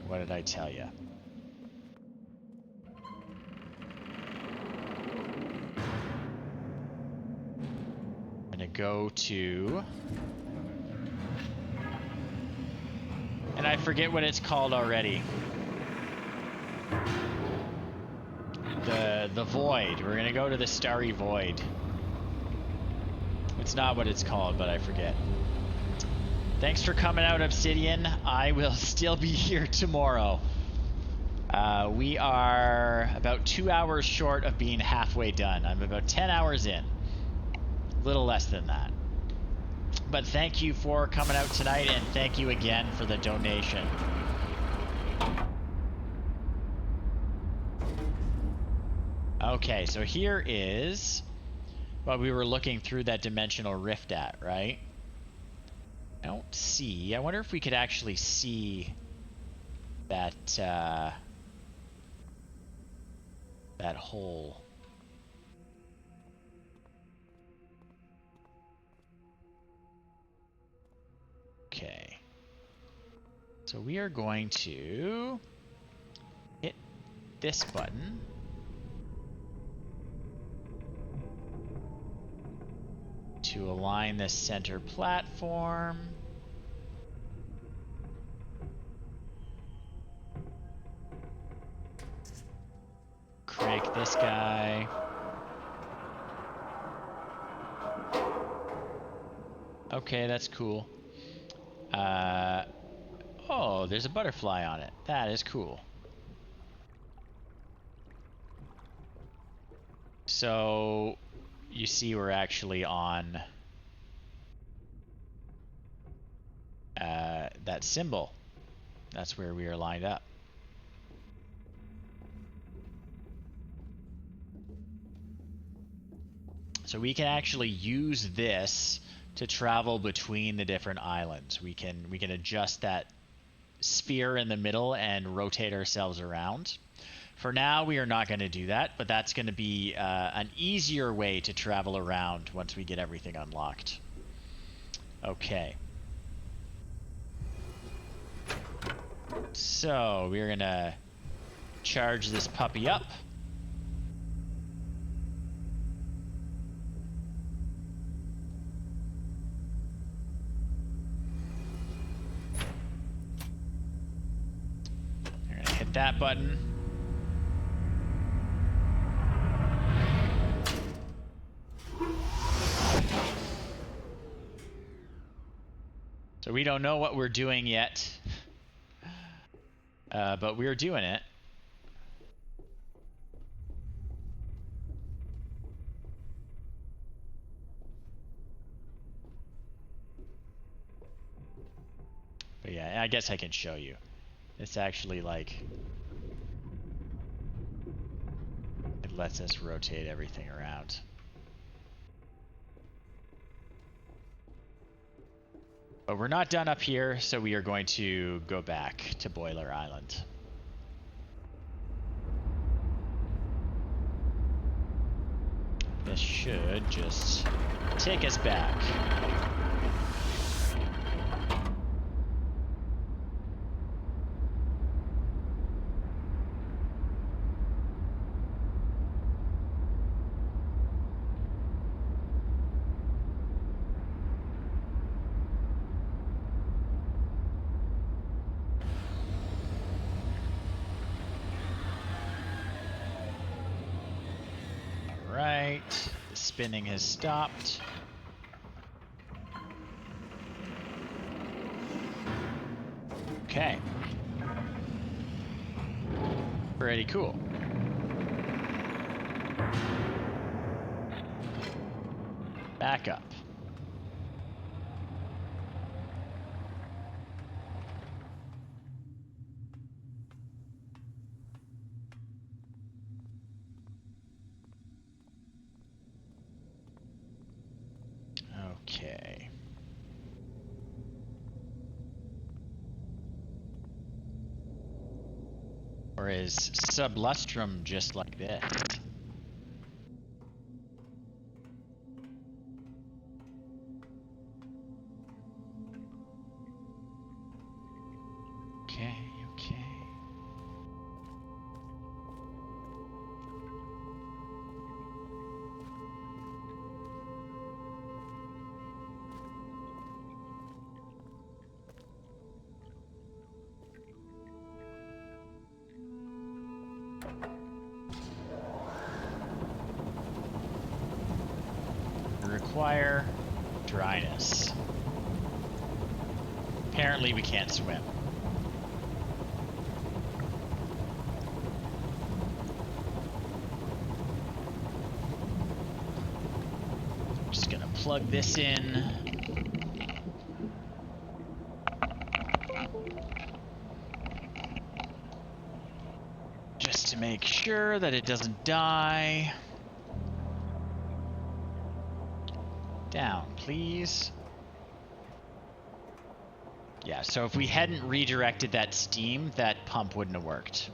What did I tell you? I'm gonna go to, and I forget what it's called already. The void. We're gonna go to the starry void. It's not what it's called, but I forget. Thanks for coming out, Obsidian. I will still be here tomorrow. We are about 2 hours short of being halfway done. I'm about 10 hours in. A little less than that. But thank you for coming out tonight, and thank you again for the donation. Okay, so here is what we were looking through that dimensional rift at, right? I don't see. I wonder if we could actually see that that hole. Okay. So we are going to hit this button. To align the center platform. Crank this guy. Okay, that's cool. Oh, there's a butterfly on it. That is cool. So, you see we're actually on that symbol. That's where we are lined up. So we can actually use this to travel between the different islands. We can adjust that sphere in the middle and rotate ourselves around. For now, we are not going to do that, but that's going to be an easier way to travel around once we get everything unlocked. Okay. So we're going to charge this puppy up. We're going to hit that button. So we don't know what we're doing yet, but we're doing it. But yeah, I guess I can show you. It's actually like, it lets us rotate everything around. But we're not done up here, so we are going to go back to Boiler Island. This should just take us back. Right, the spinning has stopped. Okay. Pretty cool. Back up. Okay. Or is Sublustrum just like this? Okay, okay. Require dryness. Apparently we can't swim. Just gonna plug this in. Just to make sure that it doesn't die. Down, please. Yeah, so if we hadn't redirected that steam, that pump wouldn't have worked.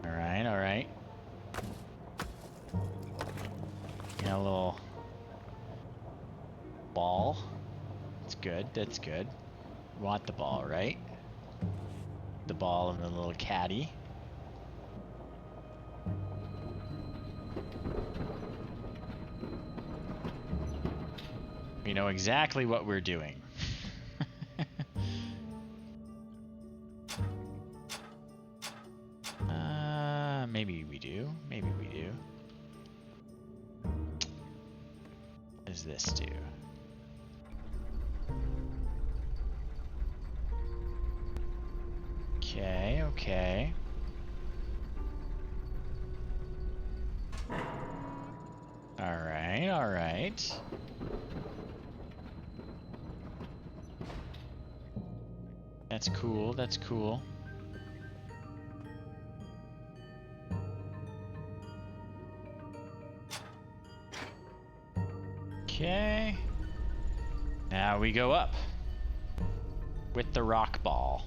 Alright, alright. Got a little ball. That's good, that's good. We want the ball, right? The ball and the little caddy. We know exactly what we're doing. Maybe we do. Maybe we do. What does this do? Okay, okay. Alright, alright. That's cool, that's cool. Okay. Now we go up with the rock ball.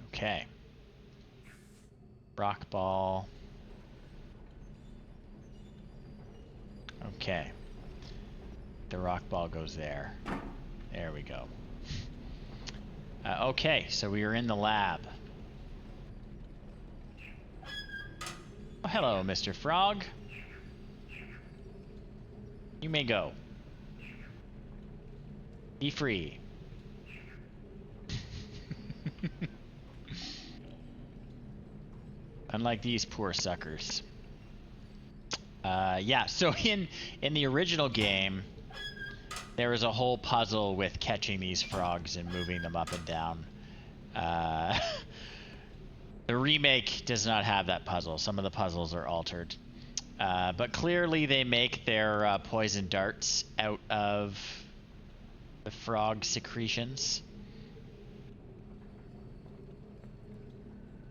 Okay. Rock ball. Okay. The rock ball goes there. There we go. Okay, so we are in the lab. Oh, hello, Mr. Frog. You may go. Be free. Unlike these poor suckers. Yeah, so in the original game, there was a whole puzzle with catching these frogs and moving them up and down. The remake does not have that puzzle. Some of the puzzles are altered. But clearly they make their poison darts out of the frog secretions.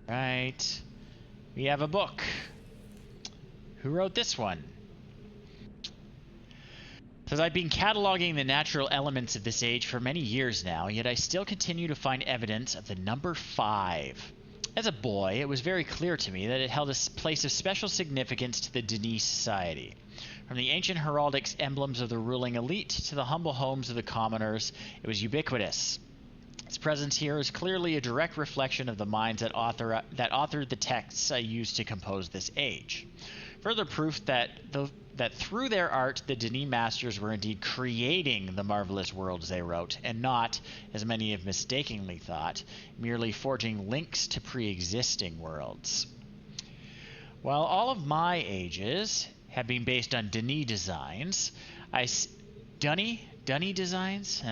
Right. We have a book. Who wrote this one? Says, I've been cataloging the natural elements of this age for many years now, yet I still continue to find evidence of the number 5. As a boy, it was very clear to me that it held a place of special significance to the Denis society. From the ancient heraldic emblems of the ruling elite to the humble homes of the commoners, it was ubiquitous. Its presence here is clearly a direct reflection of the minds that authored the texts I used to compose this age. Further proof that through their art, the Denis masters were indeed creating the marvelous worlds they wrote, and not, as many have mistakenly thought, merely forging links to pre-existing worlds. While all of my ages have been based on Denis designs, Dunny designs?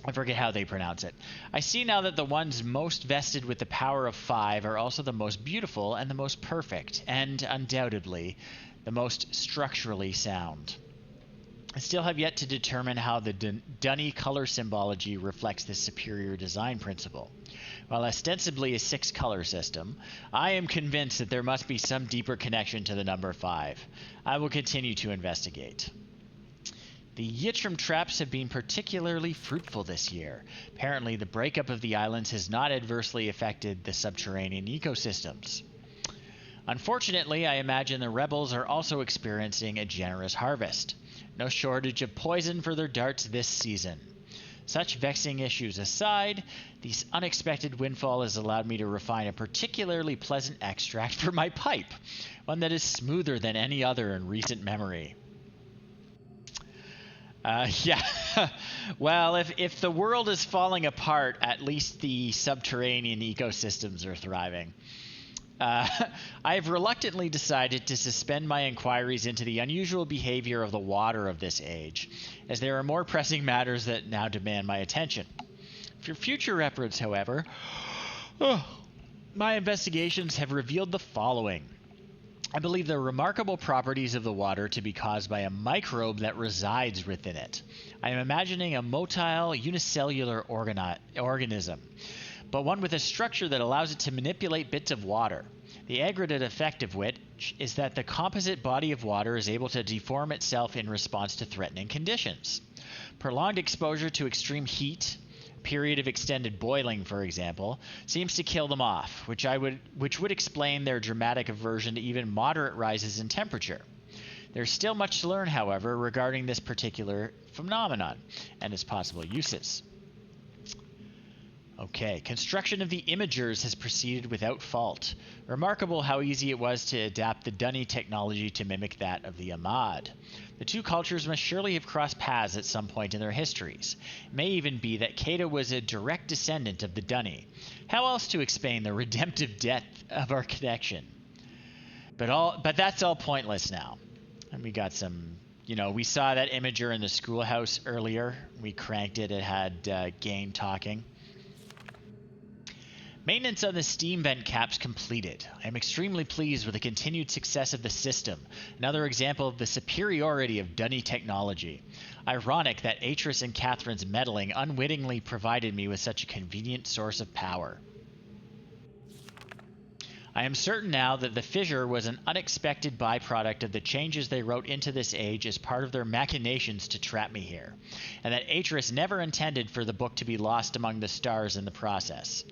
I forget how they pronounce it. I see now that the ones most vested with the power of 5 are also the most beautiful and the most perfect, and undoubtedly the most structurally sound. I still have yet to determine how the Dunny color symbology reflects this superior design principle. While ostensibly a 6-color system, I am convinced that there must be some deeper connection to the number 5. I will continue to investigate. The Yttrim traps have been particularly fruitful this year. Apparently, the breakup of the islands has not adversely affected the subterranean ecosystems. Unfortunately, I imagine the rebels are also experiencing a generous harvest. No shortage of poison for their darts this season. Such vexing issues aside, this unexpected windfall has allowed me to refine a particularly pleasant extract for my pipe, one that is smoother than any other in recent memory. Yeah. Well, if the world is falling apart, at least the subterranean ecosystems are thriving. I have reluctantly decided to suspend my inquiries into the unusual behavior of the water of this age, as there are more pressing matters that now demand my attention. For future reference, however, my investigations have revealed the following. I believe the remarkable properties of the water to be caused by a microbe that resides within it. I am imagining a motile unicellular organism, but one with a structure that allows it to manipulate bits of water. The aggregate effect of which is that the composite body of water is able to deform itself in response to threatening conditions. Prolonged exposure to extreme heat, period of extended boiling, for example, seems to kill them off, which would explain their dramatic aversion to even moderate rises in temperature. There's still much to learn, however, regarding this particular phenomenon and its possible uses. Okay, construction of the Imagers has proceeded without fault. Remarkable how easy it was to adapt the Dunny technology to mimic that of the Ahmad. The two cultures must surely have crossed paths at some point in their histories. It may even be that Cato was a direct descendant of the Dunny. How else to explain the redemptive depth of our connection? But that's all pointless now. And we got some, we saw that Imager in the schoolhouse earlier. We cranked it. It had Gain talking. Maintenance on the steam vent caps completed. I am extremely pleased with the continued success of the system, another example of the superiority of Dunny technology. Ironic that Atris and Catherine's meddling unwittingly provided me with such a convenient source of power. I am certain now that the fissure was an unexpected byproduct of the changes they wrote into this age as part of their machinations to trap me here, and that Atris never intended for the book to be lost among the stars in the process.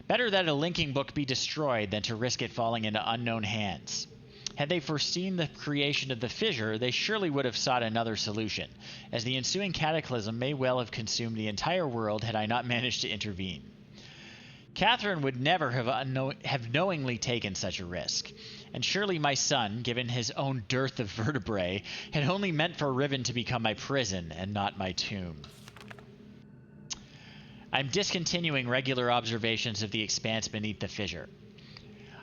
Better that a linking book be destroyed than to risk it falling into unknown hands. Had they foreseen the creation of the fissure, they surely would have sought another solution, as the ensuing cataclysm may well have consumed the entire world had I not managed to intervene. Catherine would never have knowingly taken such a risk, and surely my son, given his own dearth of vertebrae, had only meant for Riven to become my prison and not my tomb. I'm discontinuing regular observations of the expanse beneath the fissure.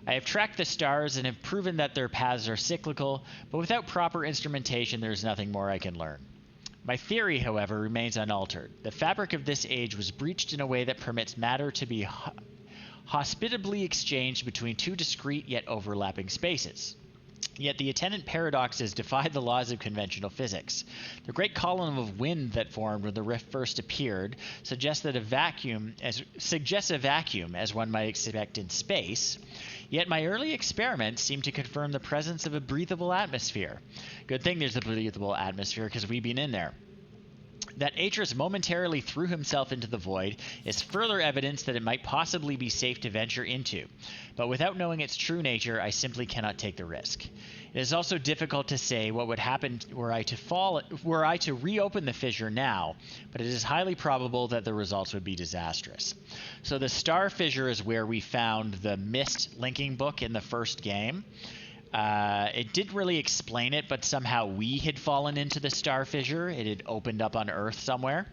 I have tracked the stars and have proven that their paths are cyclical, but without proper instrumentation there is nothing more I can learn. My theory, however, remains unaltered. The fabric of this age was breached in a way that permits matter to be hospitably exchanged between two discrete yet overlapping spaces. Yet the attendant paradoxes defy the laws of conventional physics. The great column of wind that formed when the rift first appeared suggests a vacuum as one might expect in space, yet my early experiments seem to confirm the presence of a breathable atmosphere. Good thing there's a breathable atmosphere because we've been in there. That Atris momentarily threw himself into the void is further evidence that it might possibly be safe to venture into, but without knowing its true nature, I simply cannot take the risk. It is also difficult to say what would happen were I to reopen the fissure now, but it is highly probable that the results would be disastrous. So the star fissure is where we found the mist linking book in the first game. It didn't really explain it, but somehow we had fallen into the star fissure. It had opened up on Earth somewhere.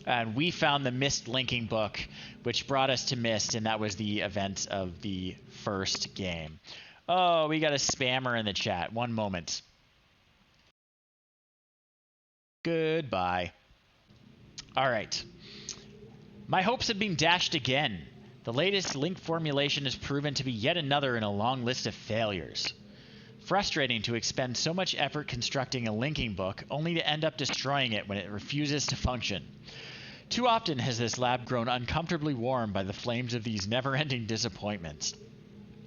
And we found the Mist linking book, which brought us to Mist, and that was the events of the first game. Oh, we got a spammer in the chat. One moment. Goodbye. All right. My hopes have been dashed again. The latest link formulation has proven to be yet another in a long list of failures. Frustrating to expend so much effort constructing a linking book, only to end up destroying it when it refuses to function. Too often has this lab grown uncomfortably warm by the flames of these never-ending disappointments.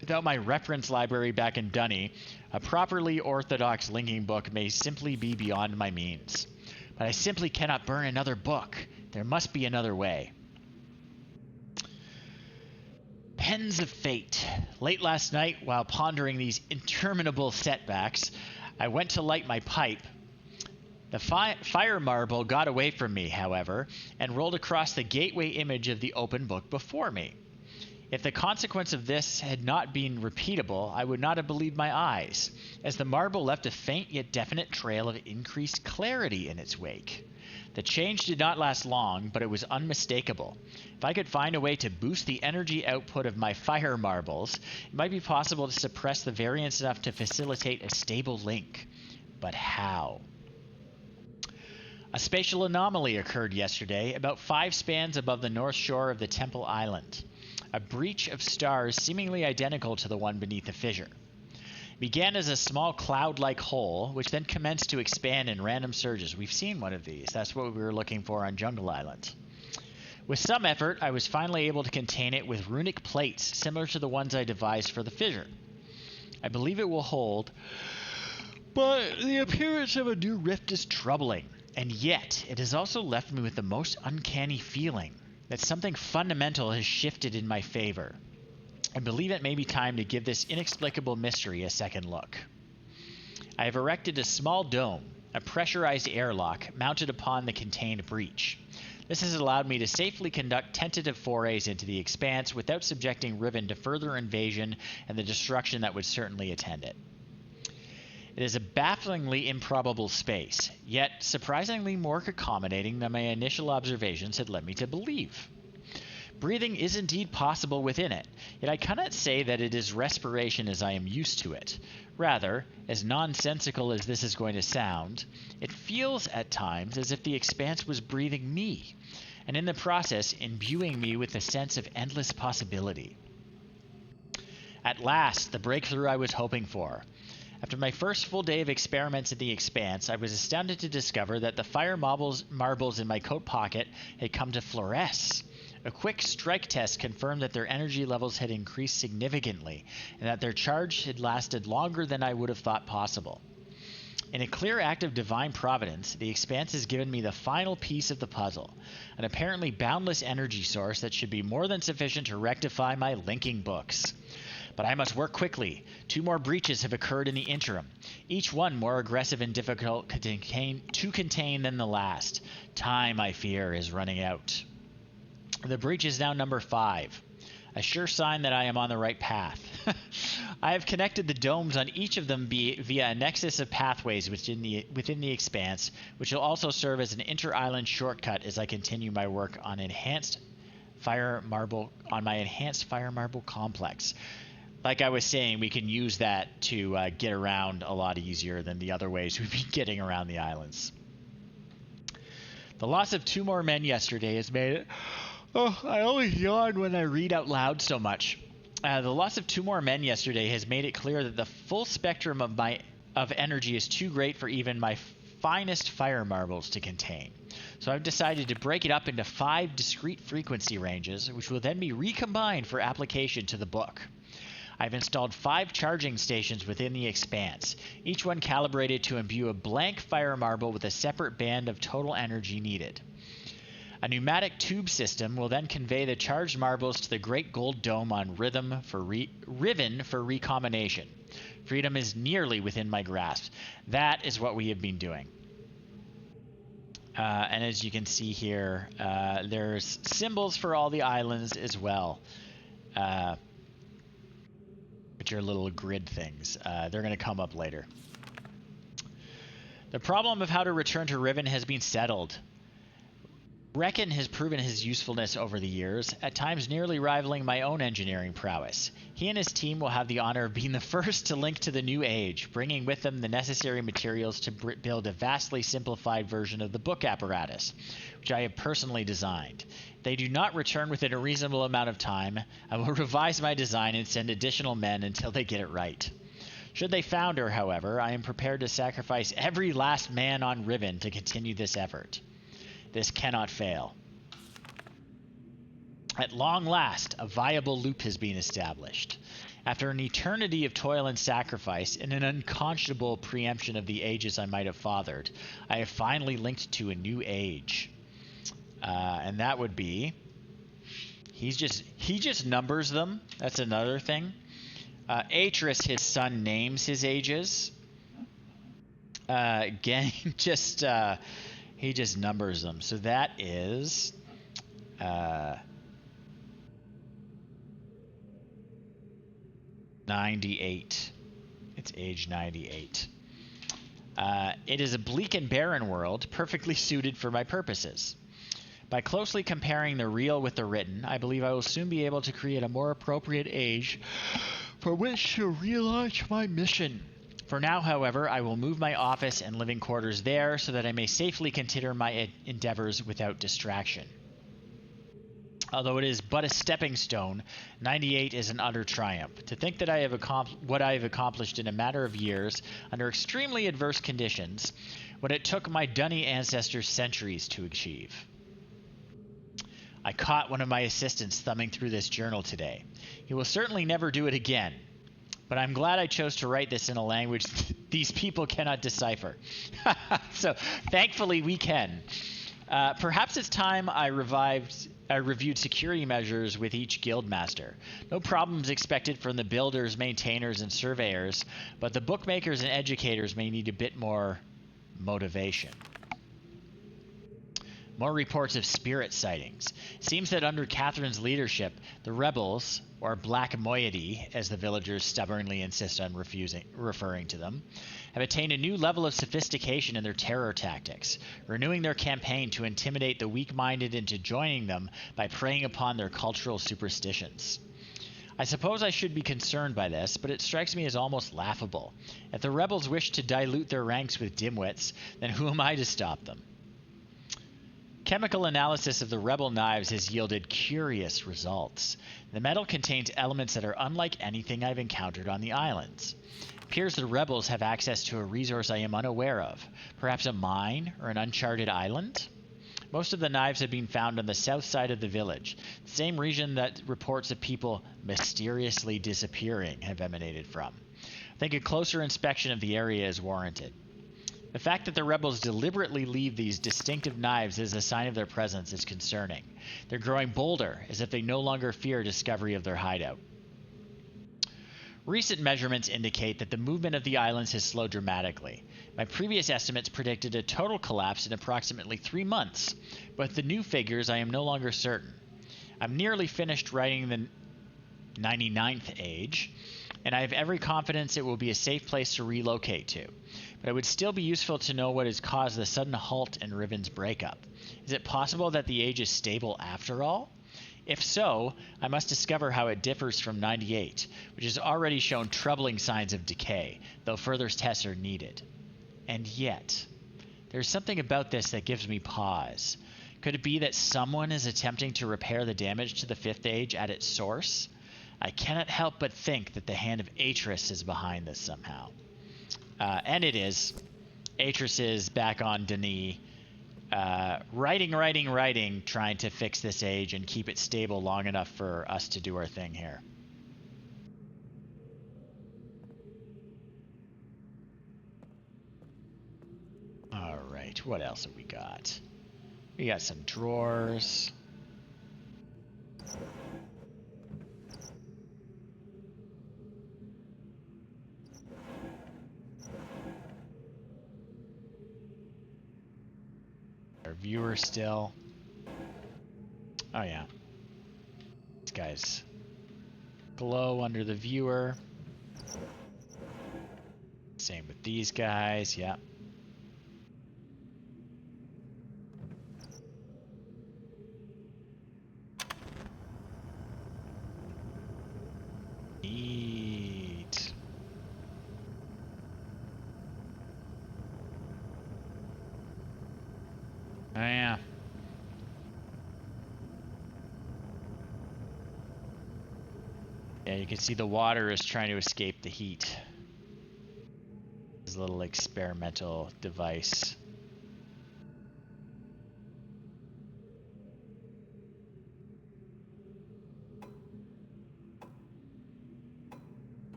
Without my reference library back in Dunny, a properly orthodox linking book may simply be beyond my means. But I simply cannot burn another book. There must be another way. Pens of Fate. Late last night, while pondering these interminable setbacks, I went to light my pipe. The fire marble got away from me, however, and rolled across the gateway image of the open book before me. If the consequence of this had not been repeatable, I would not have believed my eyes, as the marble left a faint yet definite trail of increased clarity in its wake. The change did not last long, but it was unmistakable. If I could find a way to boost the energy output of my fire marbles, it might be possible to suppress the variance enough to facilitate a stable link. But how? A spatial anomaly occurred yesterday, about 5 spans above the north shore of the Temple Island. A breach of stars seemingly identical to the one beneath the fissure. It began as a small cloud-like hole, which then commenced to expand in random surges. We've seen one of these. That's what we were looking for on Jungle Island. With some effort, I was finally able to contain it with runic plates, similar to the ones I devised for the fissure. I believe it will hold, but the appearance of a new rift is troubling. And yet, it has also left me with the most uncanny feeling that something fundamental has shifted in my favor. I believe it may be time to give this inexplicable mystery a second look. I have erected a small dome, a pressurized airlock, mounted upon the contained breach. This has allowed me to safely conduct tentative forays into the expanse without subjecting Riven to further invasion and the destruction that would certainly attend it. It is a bafflingly improbable space, yet surprisingly more accommodating than my initial observations had led me to believe. Breathing is indeed possible within it, yet I cannot say that it is respiration as I am used to it. Rather, as nonsensical as this is going to sound, it feels at times as if the expanse was breathing me, and in the process imbuing me with a sense of endless possibility. At last, the breakthrough I was hoping for. After my first full day of experiments in the expanse, I was astounded to discover that the fire marbles in my coat pocket had come to fluoresce. A quick strike test confirmed that their energy levels had increased significantly, and that their charge had lasted longer than I would have thought possible. In a clear act of divine providence, the expanse has given me the final piece of the puzzle, an apparently boundless energy source that should be more than sufficient to rectify my linking books. But I must work quickly. 2 more breaches have occurred in the interim, each one more aggressive and difficult to contain than the last. Time, I fear, is running out. The breach is now number 5, a sure sign that I am on the right path. I have connected the domes on each of them via a nexus of pathways within the expanse, which will also serve as an inter-island shortcut as I continue my work on my enhanced fire marble complex. Like I was saying, we can use that to get around a lot easier than the other ways we've been getting around the islands. The loss of 2 more men yesterday has made it... Oh, I always yawn when I read out loud so much. The loss of 2 more men yesterday has made it clear that the full spectrum of energy is too great for even my finest fire marbles to contain. So I've decided to break it up into 5 discrete frequency ranges, which will then be recombined for application to the book. I've installed 5 charging stations within the expanse, each one calibrated to imbue a blank fire marble with a separate band of total energy needed. A pneumatic tube system will then convey the charged marbles to the great gold dome on Riven for recombination. Freedom is nearly within my grasp. That is what we have been doing. And as you can see here, there's symbols for all the islands as well, which are little grid things. They're going to come up later. The problem of how to return to Riven has been settled. Reckon has proven his usefulness over the years, at times nearly rivaling my own engineering prowess. He and his team will have the honor of being the first to link to the new age, bringing with them the necessary materials to build a vastly simplified version of the book apparatus, which I have personally designed. If they do not return within a reasonable amount of time, I will revise my design and send additional men until they get it right. Should they founder, however, I am prepared to sacrifice every last man on Riven to continue this effort. This cannot fail. At long last, a viable loop has been established. After an eternity of toil and sacrifice, and an unconscionable preemption of the ages I might have fathered, I have finally linked to a new age. And that would be... He just numbers them. That's another thing. Atris, his son, names his ages. Again, he just numbers them. So that is 98. It's age 98. It is a bleak and barren world, perfectly suited for my purposes. By closely comparing the real with the written, I believe I will soon be able to create a more appropriate age for which to relaunch my mission. For now, however, I will move my office and living quarters there so that I may safely continue my endeavors without distraction. Although it is but a stepping stone, 98 is an utter triumph. To think that I have what I have accomplished in a matter of years, under extremely adverse conditions, what it took my dunny ancestors centuries to achieve. I caught one of my assistants thumbing through this journal today. He will certainly never do it again, but I'm glad I chose to write this in a language these people cannot decipher. So, thankfully, we can. Perhaps it's time I reviewed security measures with each guildmaster. No problems expected from the builders, maintainers, and surveyors, but the bookmakers and educators may need a bit more motivation. More reports of spirit sightings. Seems that under Catherine's leadership, the rebels, or black moiety, as the villagers stubbornly insist on referring to them, have attained a new level of sophistication in their terror tactics, renewing their campaign to intimidate the weak-minded into joining them by preying upon their cultural superstitions. I suppose I should be concerned by this, but it strikes me as almost laughable. If the rebels wish to dilute their ranks with dimwits, then who am I to stop them? Chemical analysis of the rebel knives has yielded curious results. The metal contains elements that are unlike anything I've encountered on the islands. It appears the rebels have access to a resource I am unaware of, perhaps a mine or an uncharted island? Most of the knives have been found on the south side of the village, the same region that reports of people mysteriously disappearing have emanated from. I think a closer inspection of the area is warranted. The fact that the rebels deliberately leave these distinctive knives as a sign of their presence is concerning. They're growing bolder, as if they no longer fear discovery of their hideout. Recent measurements indicate that the movement of the islands has slowed dramatically. My previous estimates predicted a total collapse in approximately 3 months, but with the new figures I am no longer certain. I'm nearly finished writing the 99th age, and I have every confidence it will be a safe place to relocate to. But it would still be useful to know what has caused the sudden halt in Riven's breakup. Is it possible that the age is stable after all? If so, I must discover how it differs from 98, which has already shown troubling signs of decay, though further tests are needed. And yet, there's something about this that gives me pause. Could it be that someone is attempting to repair the damage to the 5th age at its source? I cannot help but think that the hand of Atris is behind this somehow. And it is. Atris is back on Denis, writing, trying to fix this age and keep it stable long enough for us to do our thing here. Alright, what else have we got? We got some drawers. Our viewer still. Oh yeah. These guys glow under the viewer. Same with these guys, yeah. Neat. Oh yeah. Yeah, you can see the water is trying to escape the heat. This little experimental device.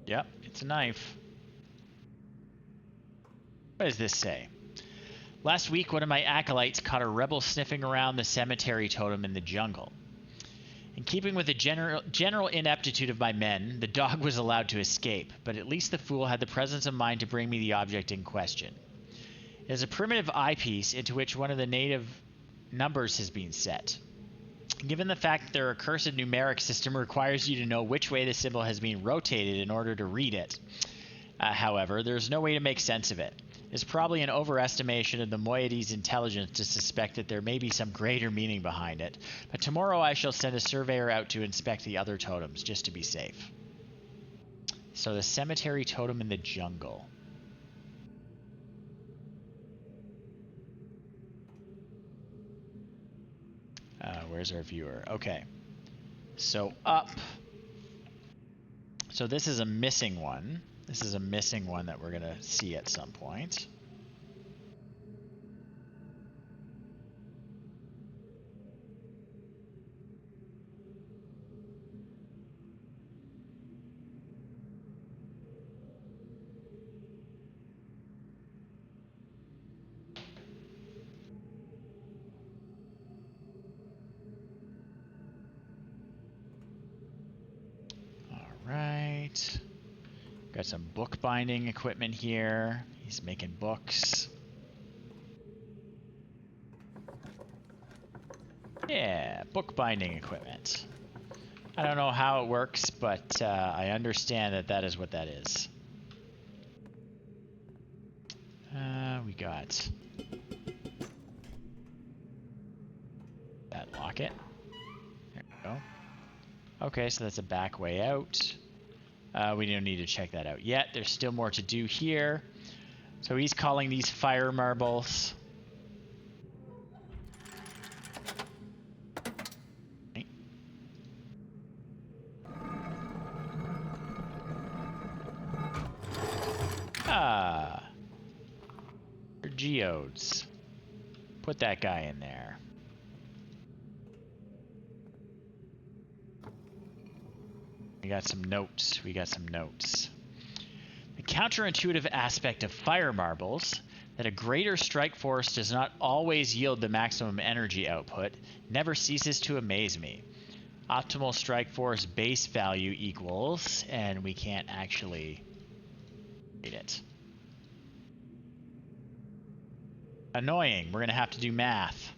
Yep, it's a knife. What does this say? Last week, one of my acolytes caught a rebel sniffing around the cemetery totem in the jungle. In keeping with the general ineptitude of my men, the dog was allowed to escape, but at least the fool had the presence of mind to bring me the object in question. It is a primitive eyepiece into which one of the native numbers has been set. Given the fact that their accursed numeric system requires you to know which way the symbol has been rotated in order to read it, however, there is no way to make sense of it. It is probably an overestimation of the moiety's intelligence to suspect that there may be some greater meaning behind it, but tomorrow I shall send a surveyor out to inspect the other totems, just to be safe. So the cemetery totem in the jungle. where's our viewer? Okay. So up. So this is a missing one. This is a missing one that we're going to see at some point. Right. Got some bookbinding equipment here. He's making books. Yeah, bookbinding equipment. I don't know how it works, but I understand that that is what that is. We got that locket. There we go. Okay, so that's a back way out. We don't need to check that out yet. There's still more to do here. So he's calling these fire marbles. Ah. They're geodes. Put that guy in there. We got some notes. We got some notes. The counterintuitive aspect of fire marbles, that a greater strike force does not always yield the maximum energy output, never ceases to amaze me. Optimal strike force base value equals, and we can't actually read it. Annoying. We're going to have to do math.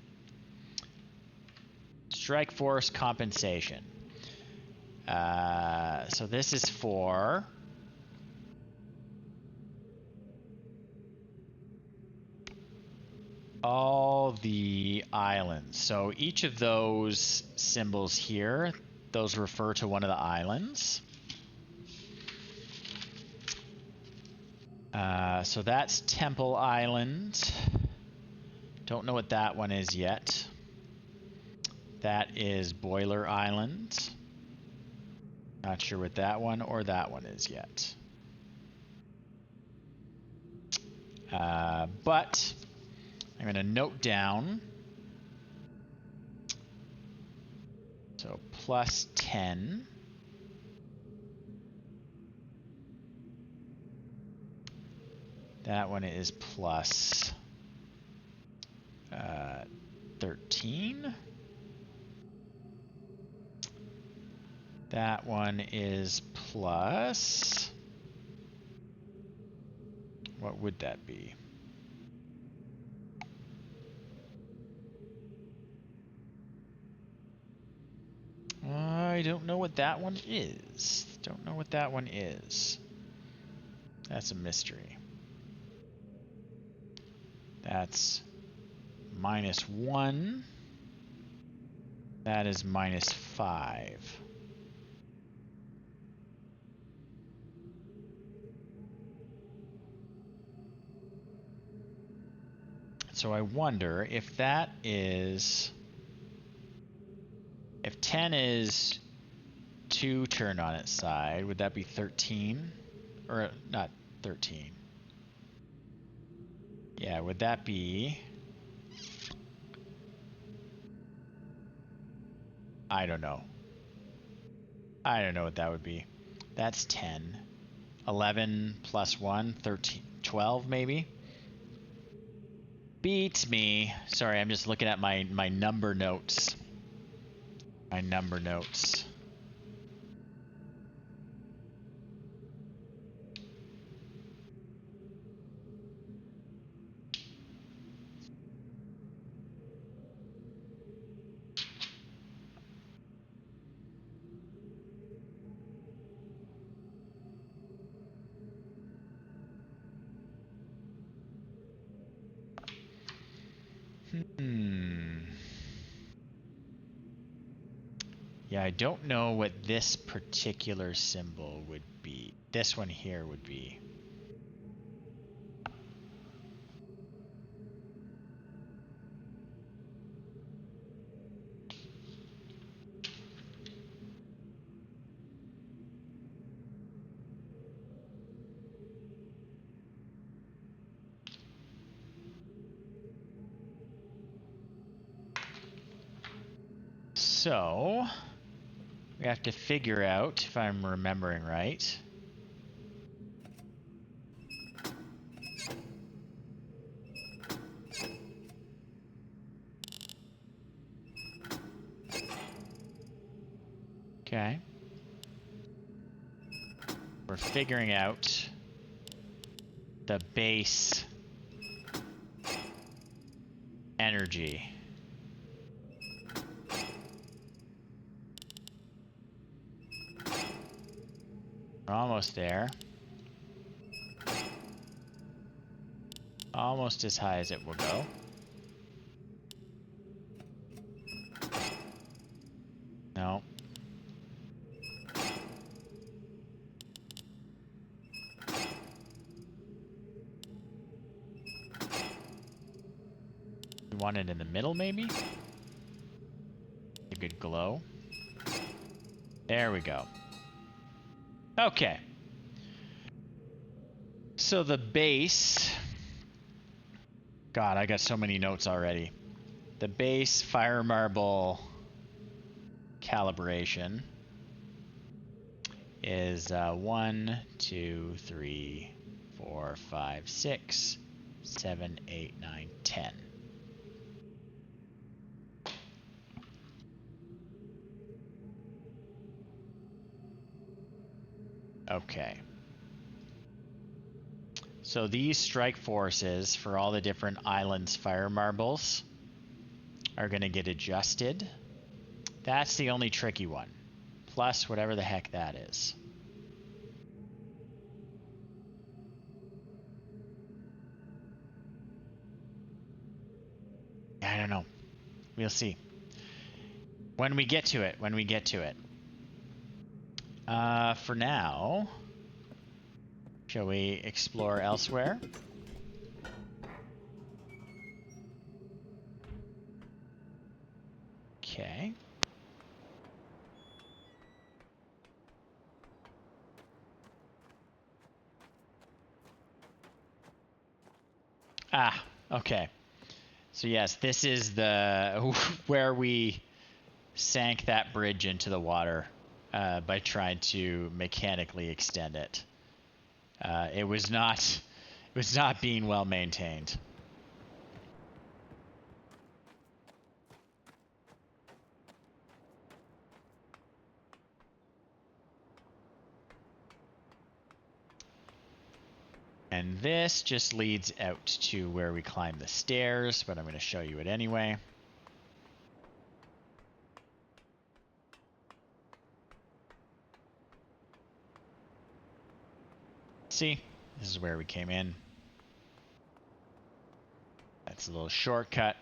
Strike force compensation. So this is for all the islands. So each of those symbols here, those refer to one of the islands. So that's Temple Island. Don't know what that one is yet. That is Boiler Island. Not sure what that one or that one is yet. But I'm going to note down. So plus 10. That one is plus 13. That one is plus, what would that be? I don't know what that one is. Don't know what that one is. That's a mystery. That's -1. That is -5. So I wonder if that is, if 10 is 2 turned on its side, would that be 13? Or not 13. Yeah, would that be, I don't know. I don't know what that would be. That's 10. 11 plus 1, 13, 12 maybe? Beats me. Sorry, I'm just looking at my number notes. My number notes. Yeah, I don't know what this particular symbol would be. This one here would be. So we have to figure out, if I'm remembering right, okay, we're figuring out the base energy. We're almost there. Almost as high as it will go. No. You want it in the middle, maybe? A good glow. There we go. Okay. So the base... God, I got so many notes already. The base fire marble calibration is 1, 2, 3, 4, 5, 6, 7, 8, 9, 10. Okay. So these strike forces for all the different islands fire marbles are going to get adjusted. That's the only tricky one. Plus whatever the heck that is. I don't know. We'll see. When we get to it. For now, shall we explore elsewhere? Okay. Ah, okay. So yes, this is the where we sank that bridge into the water by trying to mechanically extend it. It was not being well maintained. And this just leads out to where we climb the stairs, but I'm going to show you it anyway. See, this is where we came in. That's a little shortcut.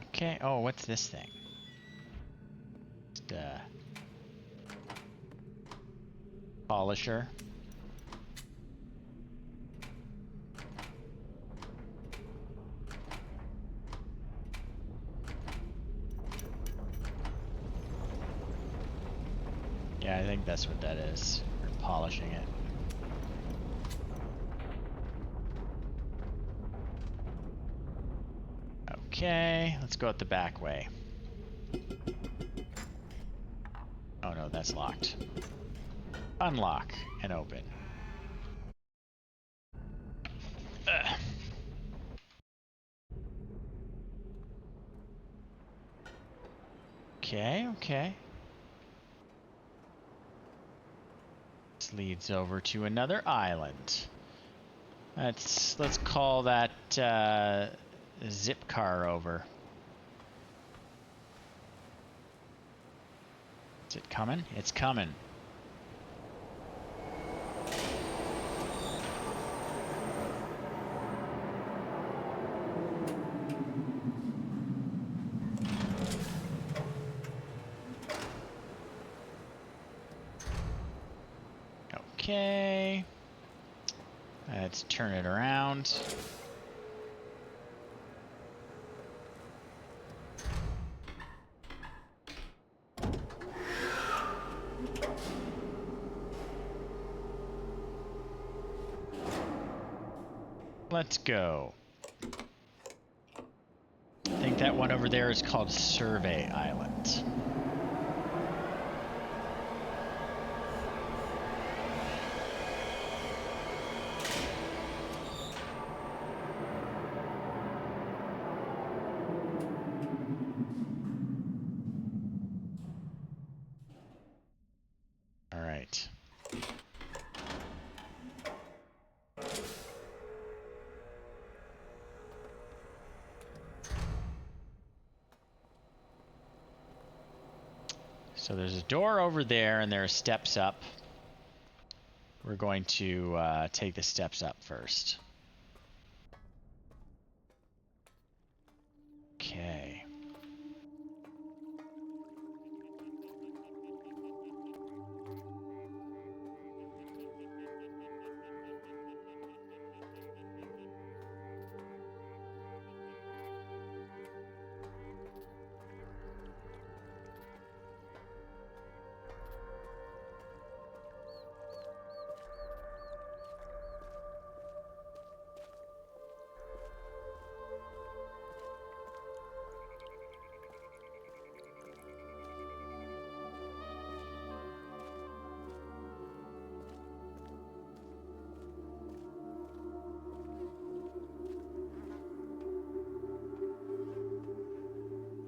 Okay, oh, what's this thing? Just a polisher. Yeah, I think that's what that is. We're polishing it. Okay, let's go out the back way. Oh no, that's locked. Unlock and open. Ugh. Okay, okay. This leads over to another island. Let's call that zip car over. Is it coming? It's coming. Okay. Let's turn it around. Let's go. I think that one over there is called Survey Island. All right. So there's a door over there, and there are steps up. We're going to take the steps up first. Okay.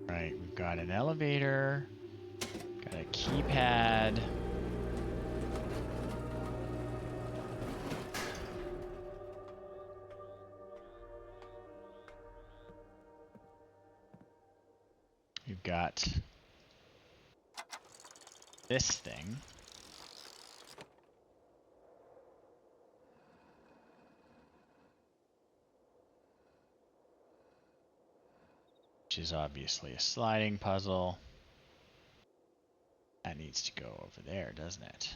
Right, we've got an elevator, got a keypad. We've got this thing. Which is obviously a sliding puzzle. That needs to go over there, doesn't it?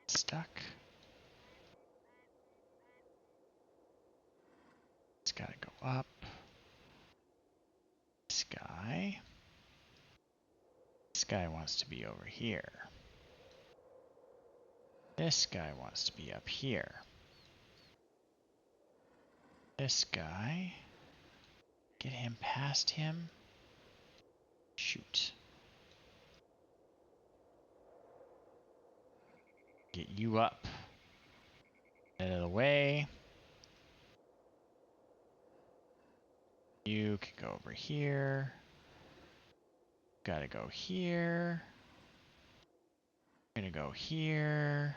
Stuck. It's gotta go up. This guy. This guy wants to be over here. This guy wants to be up here. This guy. Get him past him. Shoot. Get you up. Out of the way. You can go over here. Gotta go here. Gonna go here.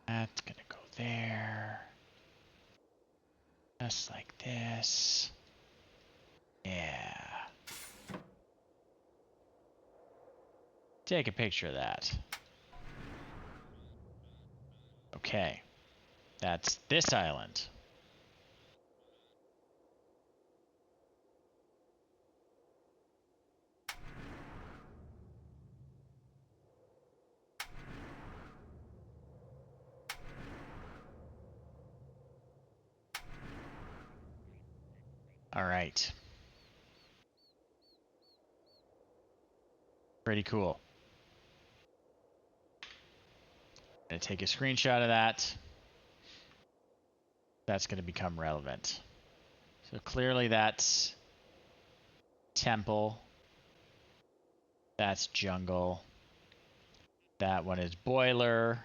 That's gonna go there. Just like this. Yeah. Take a picture of that. Okay. That's this island. All right. Pretty cool. Gonna take a screenshot of that. That's gonna become relevant. So clearly that's temple. That's jungle. That one is boiler.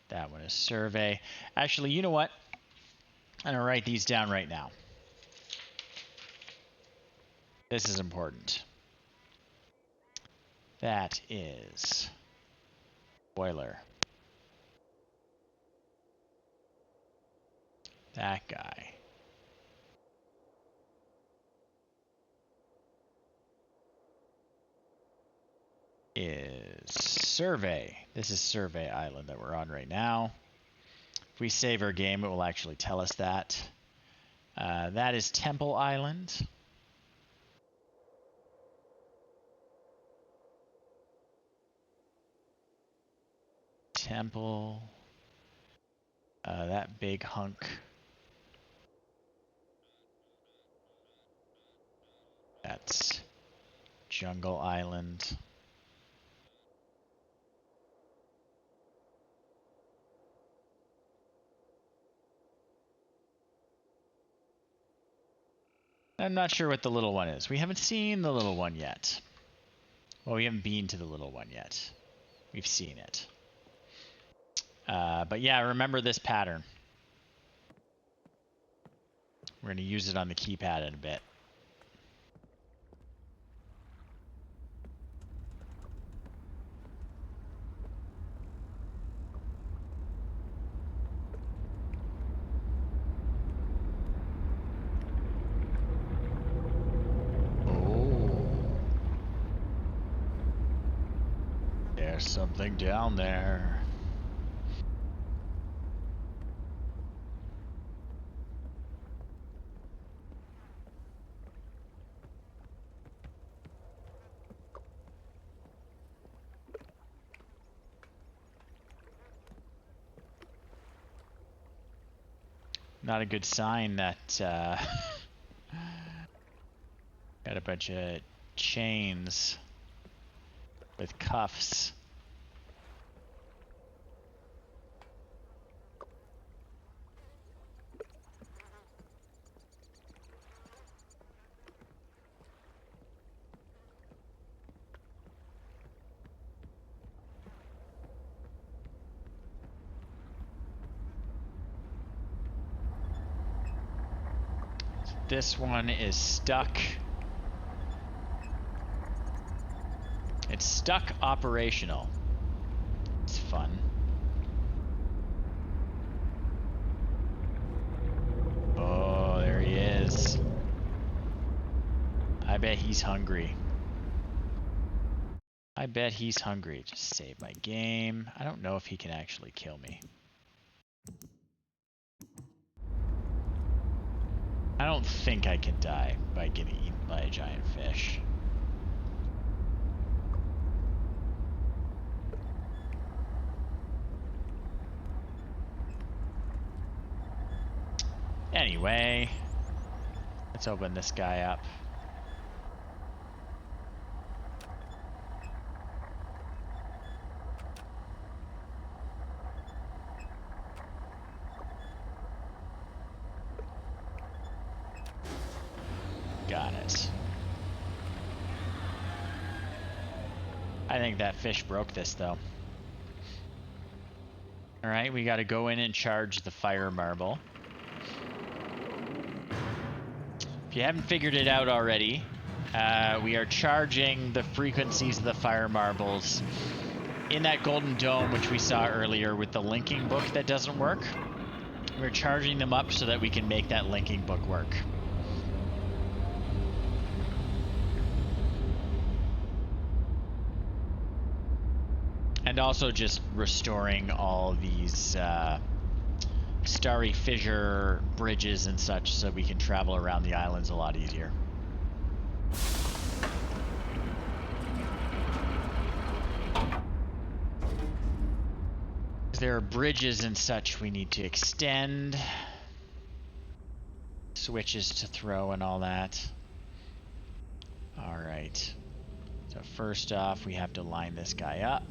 That one is survey. Actually, you know what? I'm gonna write these down right now. This is important. That is boiler. That guy is survey. This is Survey Island that we're on right now. If we save our game, it will actually tell us that. That is Temple Island. Temple. That big hunk. That's Jungle Island. I'm not sure what the little one is. We haven't seen the little one yet. Well, we haven't been to the little one yet. We've seen it. But yeah, remember this pattern. We're going to use it on the keypad in a bit. There's something down there. Not a good sign that got a bunch of chains with cuffs. This one is stuck. It's stuck operational. It's fun. Oh, there he is. I bet he's hungry. I bet he's hungry. Just save my game. I don't know if he can actually kill me. I don't think I can die by getting eaten by a giant fish. Anyway, let's open this guy up. Got it. I think that fish broke this though. Alright, we gotta go in and charge the fire marble. If you haven't figured it out already, we are charging the frequencies of the fire marbles in that golden dome which we saw earlier with the linking book that doesn't work. We're charging them up so that we can make that linking book work. And also just restoring all these starry fissure bridges and such so we can travel around the islands a lot easier. There are bridges and such we need to extend. Switches to throw and all that. Alright. So first off, we have to line this guy up.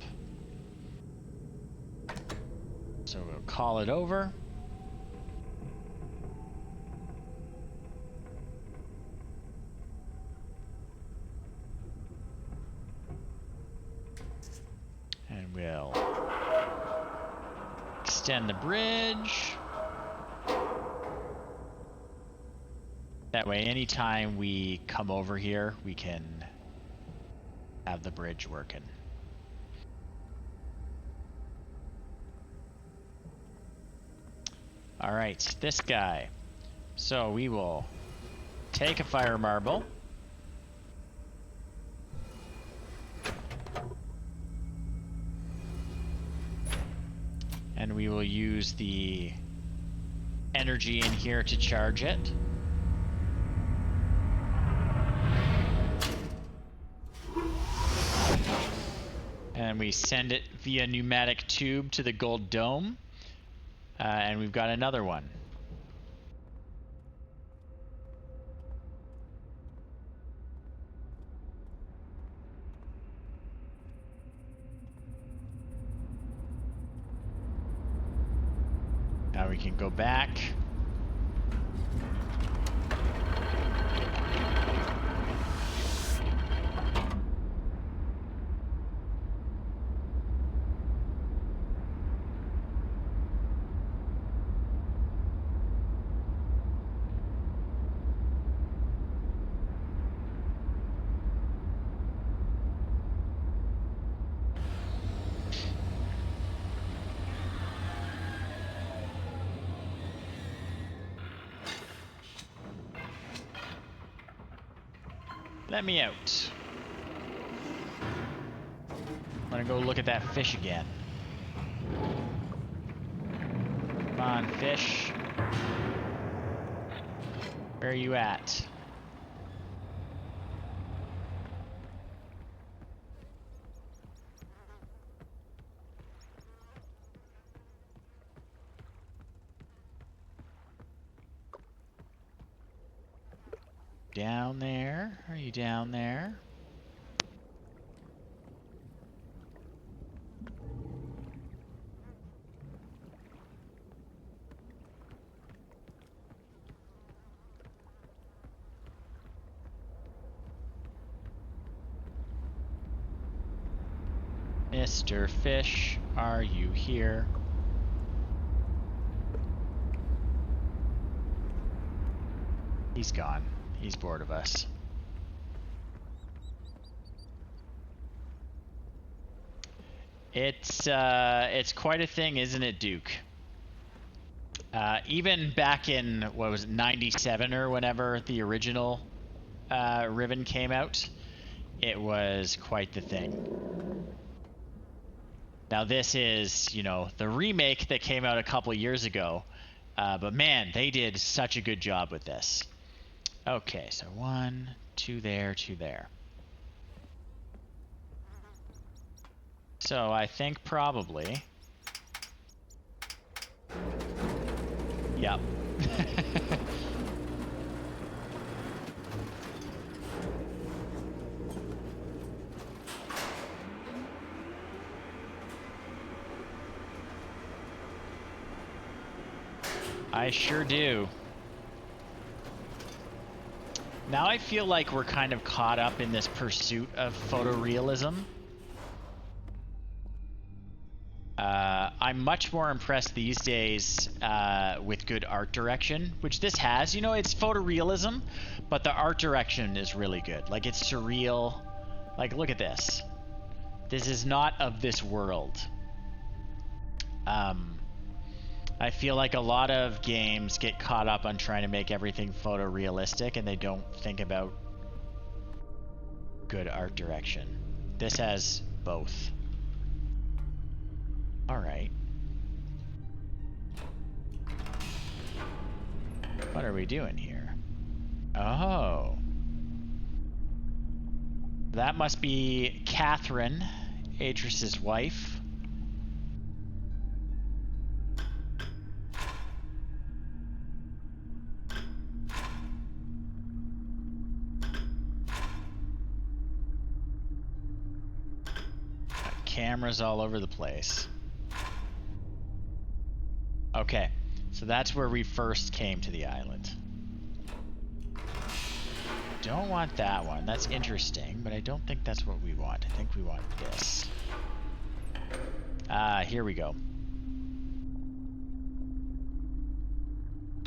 So we'll call it over. And we'll extend the bridge. That way, anytime we come over here, we can have the bridge working. Alright, this guy. So we will take a fire marble. And we will use the energy in here to charge it. And we send it via pneumatic tube to the gold dome. And we've got another one. Now we can go back. Let me out. I'm gonna go look at that fish again. Come on, fish. Where are you at? Down there? Are you down there? Mr. Fish, are you here? He's gone. He's bored of us. It's quite a thing, isn't it, Duke? Even back in, what was it, 97 or whenever the original Riven came out, it was quite the thing. Now this is, you know, the remake that came out a couple years ago, but man, they did such a good job with this. Okay, so 1, 2 there, 2 there. So I think probably... Yep. I sure do. Now I feel like we're kind of caught up in this pursuit of photorealism. I'm much more impressed these days with good art direction, which this has. You know, it's photorealism, but the art direction is really good. Like, it's surreal. Like, look at this. This is not of this world. I feel like a lot of games get caught up on trying to make everything photorealistic, and they don't think about good art direction. This has both. Alright. What are we doing here? Oh. That must be Catherine, Atris's wife. Cameras all over the place. Okay, so that's where we first came to the island. Don't want that one. That's interesting, but I don't think that's what we want. I think we want this. Here we go.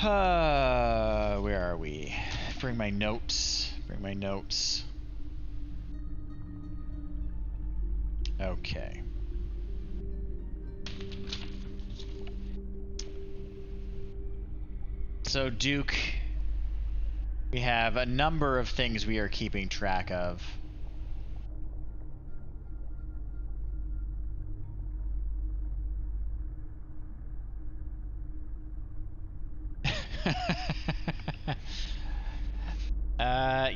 Where are we? Bring my notes. Bring my notes. Okay. So, Duke, we have a number of things we are keeping track of.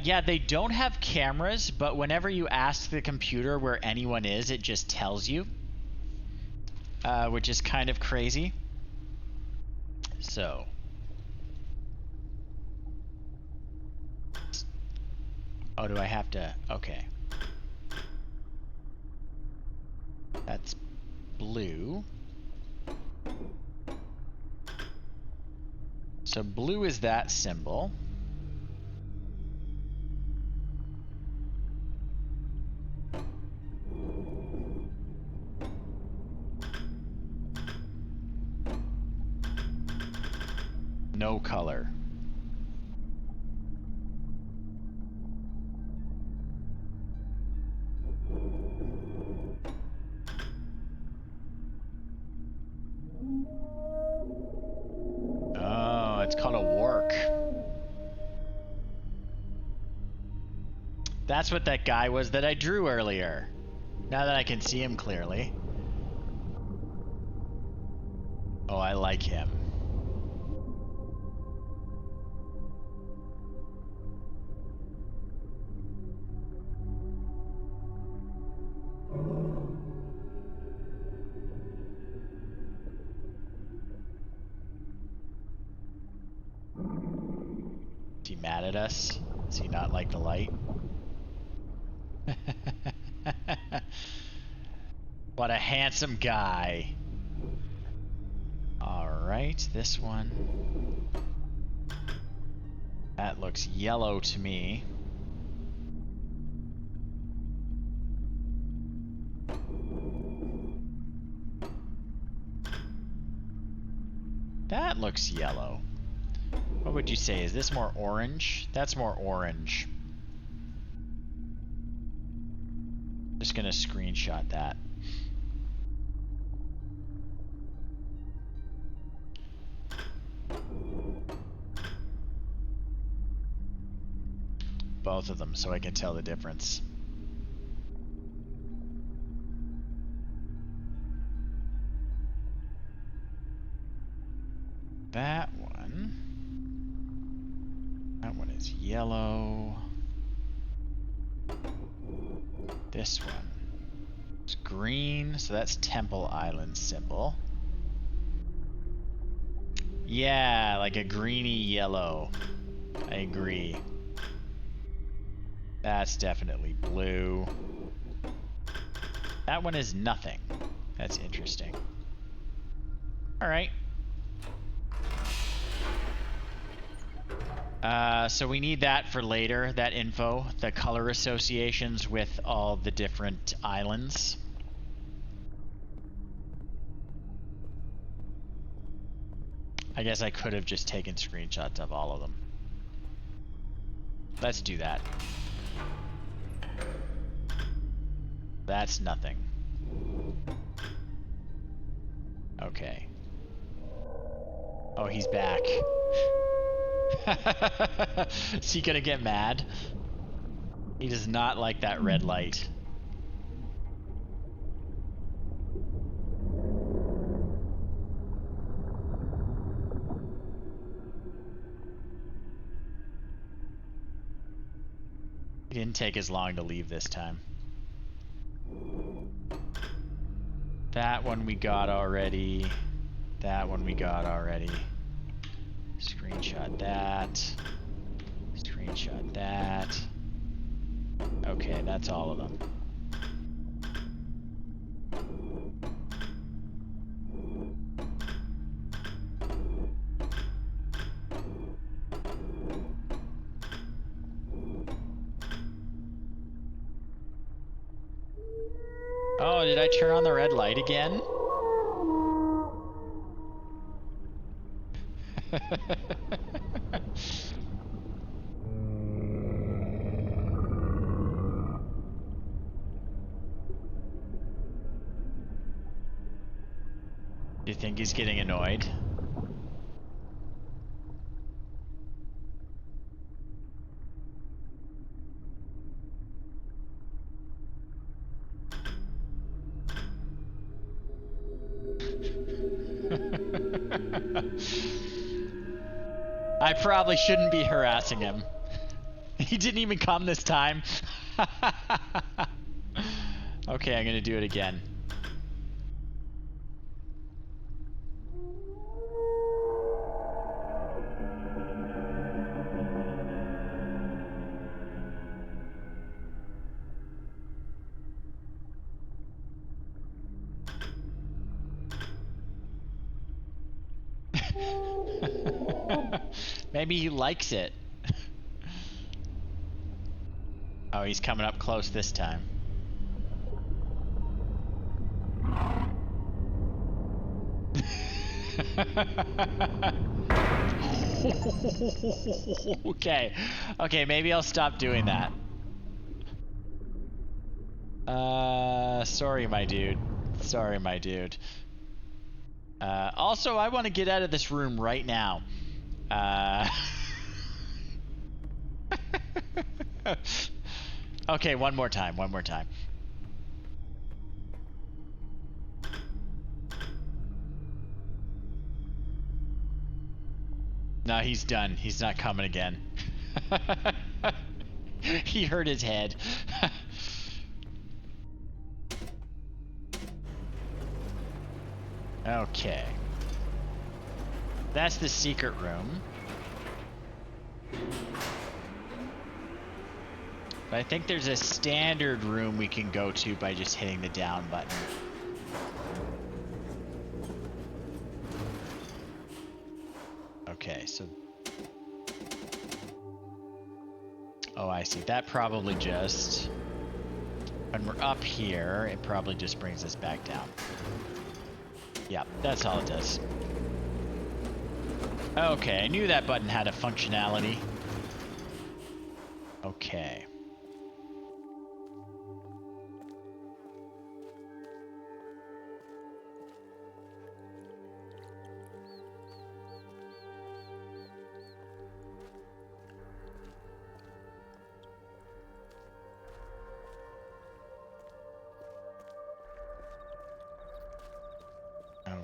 Yeah, they don't have cameras, but whenever you ask the computer where anyone is, it just tells you. Which is kind of crazy. So. Oh, do I have to? Okay. That's blue. So blue is that symbol. No color. Oh, it's called a work. That's what that guy was that I drew earlier. Now that I can see him clearly. Oh, I like him. Is he mad at us? Does he not like the light? What a handsome guy. Alright, this one. That looks yellow to me. That looks yellow. What would you say? Is this more orange? That's more orange. Just gonna screenshot that. Both of them so I can tell the difference. That one is yellow. This one is green, so that's Temple Island symbol. Yeah, like a greeny yellow. I agree. That's definitely blue. That one is nothing. That's interesting. Alright. So we need that for later, that info, the color associations with all the different islands. I guess I could have just taken screenshots of all of them. Let's do that. That's nothing. Okay. Oh, he's back. Is he gonna get mad? He does not like that red light. It didn't take as long to leave this time. That one we got already. That one we got already. Screenshot that. Screenshot that. Okay, that's all of them. Oh, did I turn on the red light again? You think he's getting annoyed? I probably shouldn't be harassing him. He didn't even come this time. Okay, I'm gonna do it again. Maybe he likes it. Oh, he's coming up close this time. Okay. Okay, maybe I'll stop doing that. Sorry, my dude. Sorry, my dude. Also, I want to get out of this room right now. Okay, one more time, one more time. No, he's done. He's not coming again. He hurt his head. Okay. That's the secret room. But I think there's a standard room we can go to by just hitting the down button. Okay, so... Oh, I see. That probably just... When we're up here, it probably just brings us back down. Yeah, that's all it does. Okay, I knew that button had a functionality. Okay.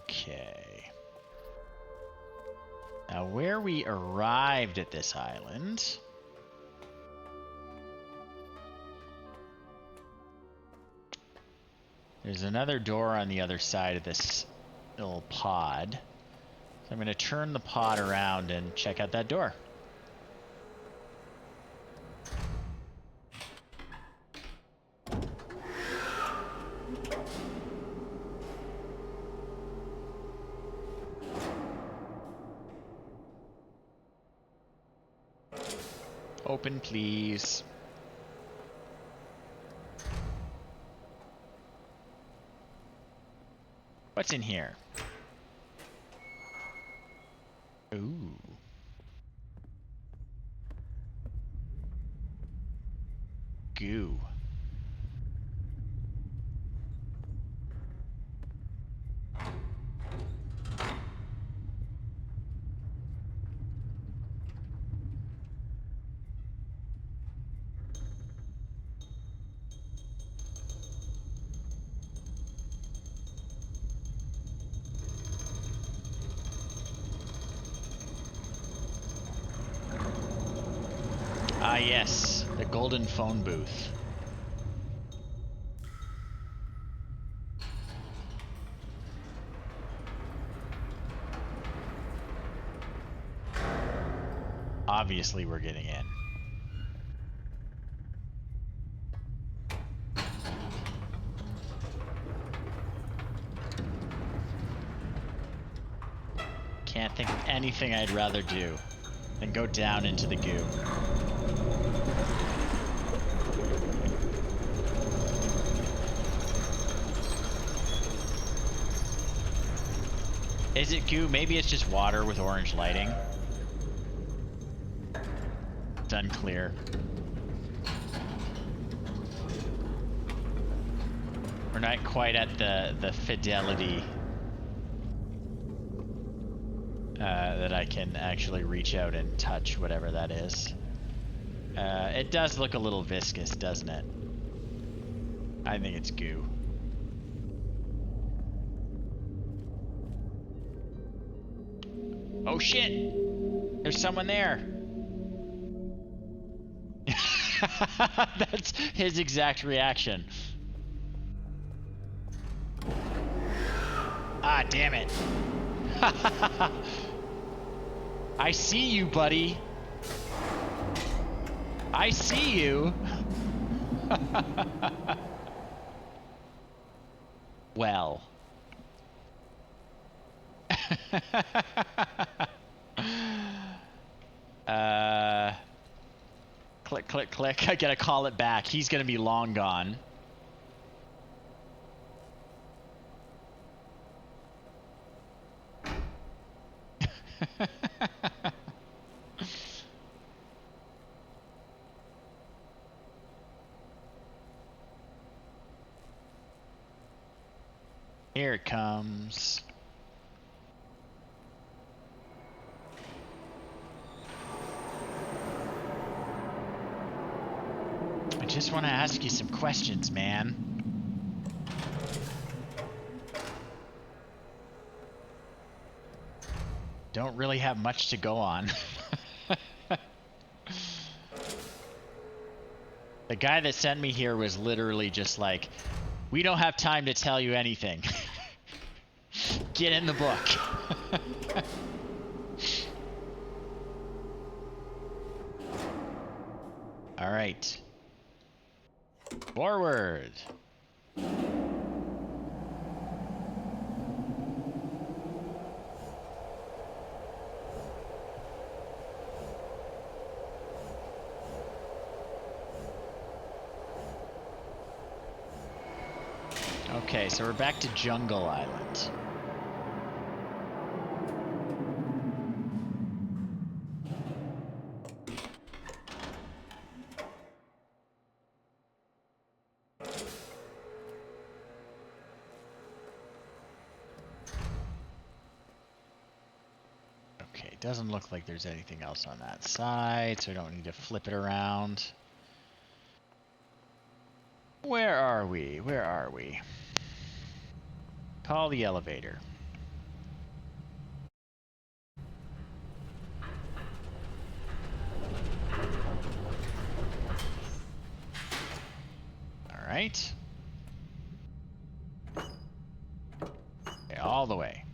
Okay. Now, where we arrived at this island... There's another door on the other side of this little pod. So I'm going to turn the pod around and check out that door. Open, please. What's in here? Ooh. Goo. Ah, yes, the golden phone booth. Obviously, we're getting in. Can't think of anything I'd rather do than go down into the goo. Is it goo? Maybe it's just water with orange lighting. It's unclear. We're not quite at the fidelity that I can actually reach out and touch whatever that is. It does look a little viscous, doesn't it? I think it's goo. Oh shit! There's someone there! That's his exact reaction. Ah, damn it. I see you, buddy. I see you. Well. Click, click, click. I gotta call it back. He's gonna be long gone. Here it comes. I just want to ask you some questions, man. Don't really have much to go on. The guy that sent me here was literally just like, we don't have time to tell you anything. Get in the book. All right. Forward. Okay, so we're back to Jungle Island. Okay, doesn't look like there's anything else on that side, so I don't need to flip it around. Where are we? Where are we? Call the elevator. All right. Okay, all the way.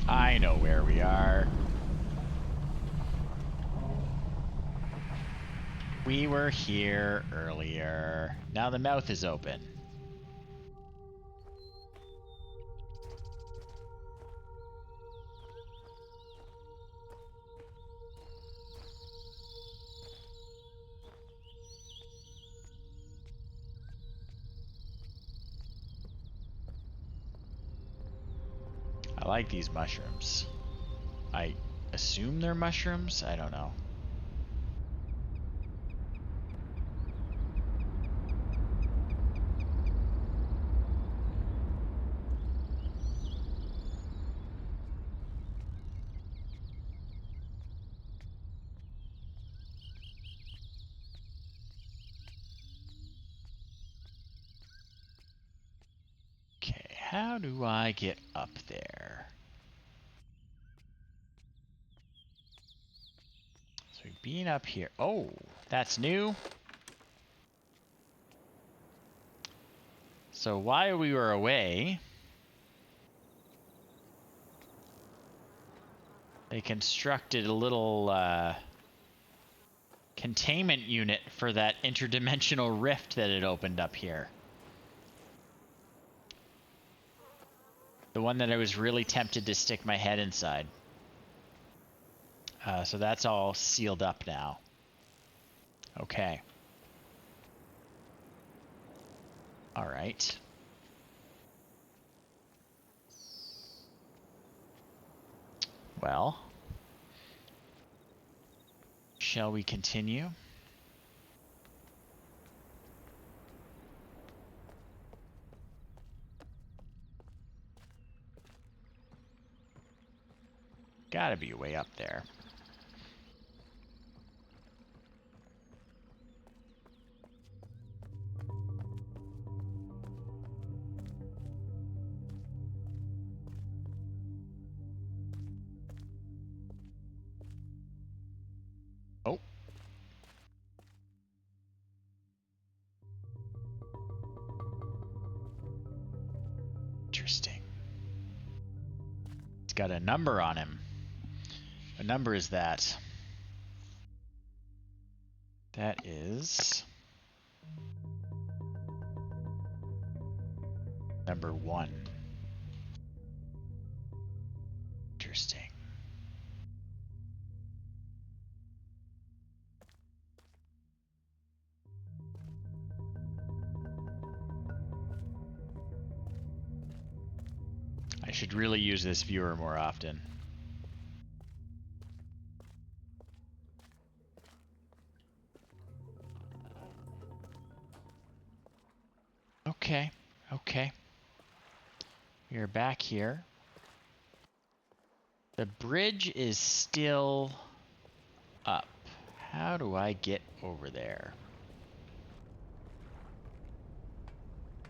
I know where we are. We were here earlier. Now the mouth is open. I like these mushrooms. I assume they're mushrooms? I don't know. Okay, how do I get up there? So being up here. Oh, that's new. So while we were away, they constructed a little containment unit for that interdimensional rift that had opened up here. The one that I was really tempted to stick my head inside. So that's all sealed up now. Okay. All right. Well, shall we continue? gotta be way up there. Oh. Interesting. It's got a number on him. What number is that? That is number 1. Interesting. I should really use this viewer more often. Okay, okay. We are back here. The bridge is still up. How do I get over there?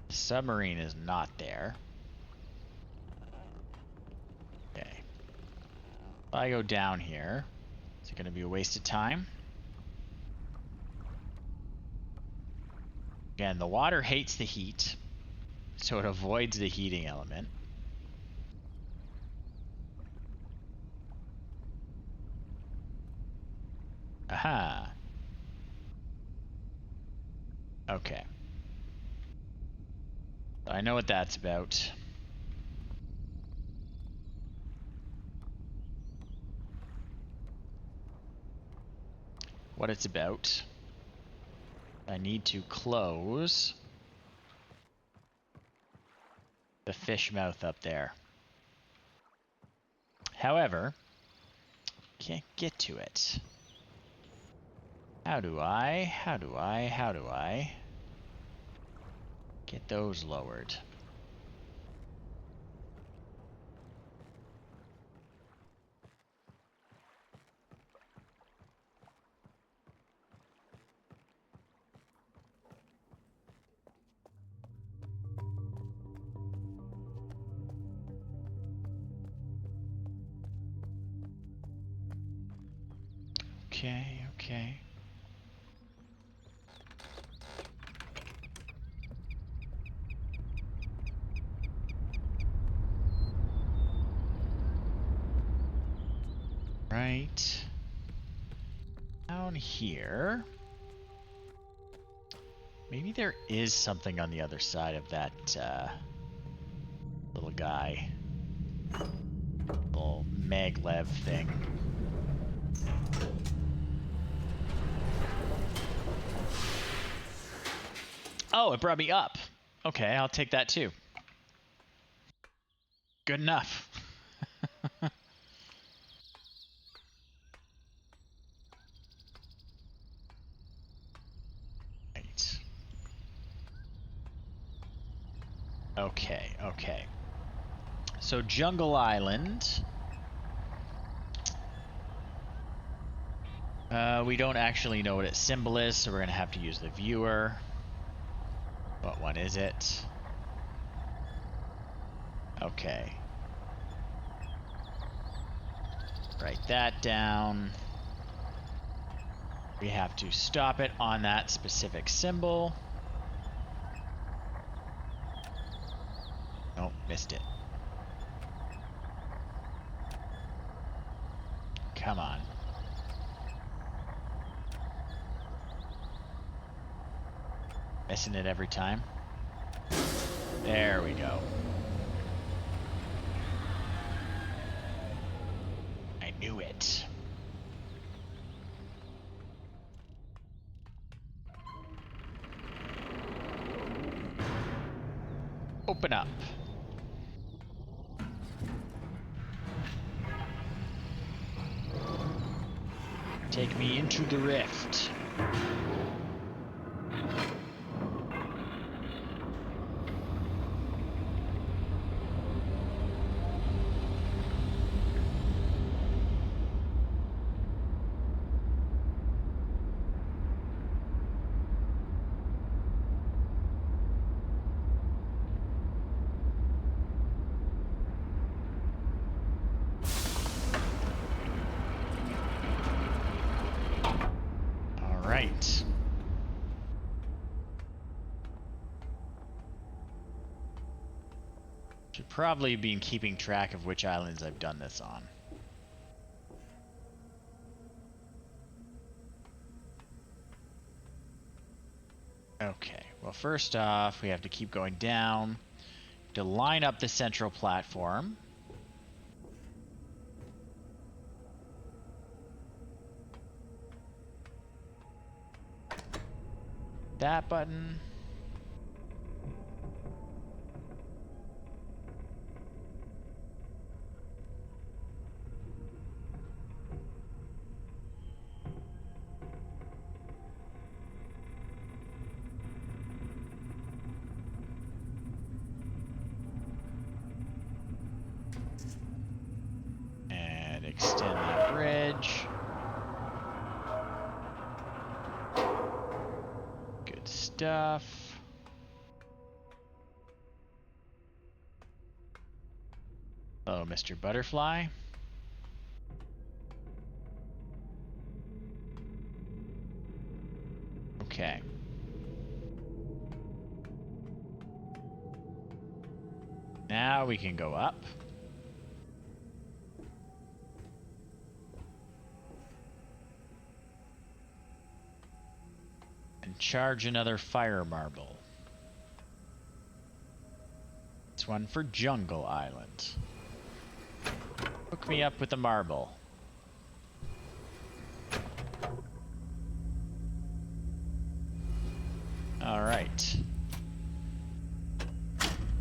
The submarine is not there. Okay. If I go down here, is it going to be a waste of time? Again, the water hates the heat, so it avoids the heating element. Aha. Okay. I know what that's about. What it's about. I need to close the fish mouth up there. However, can't get to it. How do I get those lowered? Okay, okay. Right. Down here. Maybe there is something on the other side of that little guy. Little maglev thing. Oh, it brought me up. Okay, I'll take that too. Good enough. Right. Okay, okay. So Jungle Island. We don't actually know what its symbol is, so we're going to have to use the viewer. What one is it? Okay. Write that down. We have to stop it on that specific symbol. Oh, missed it. Come on. Missing it every time. There we go. I knew it. Open up. Take me into the rift. Right. Should probably be keeping track of which islands I've done this on. Okay, well first off, we have to keep going down to line up the central platform. That button. And extend that bridge. Good stuff. Hello, Mr. Butterfly. Okay. Now we can go up. And charge another fire marble. This one for Jungle Island. Hook me up with a marble. All right.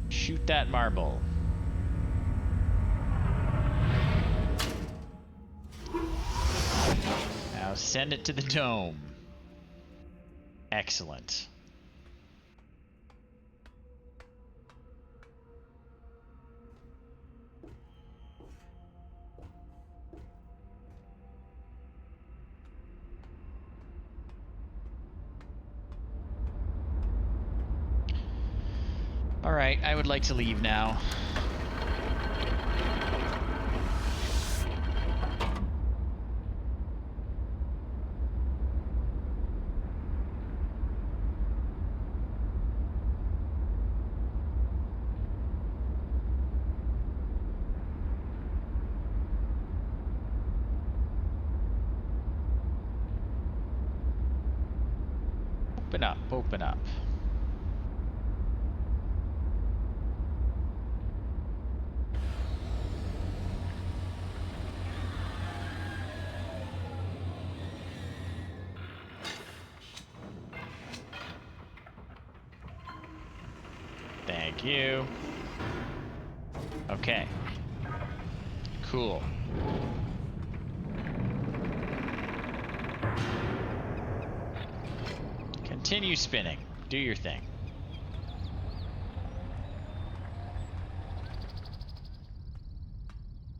Shoot that marble. Now send it to the dome. Excellent. All right, I would like to leave now. Open up, open up. Thank you. Okay. Cool. Continue spinning. Do your thing.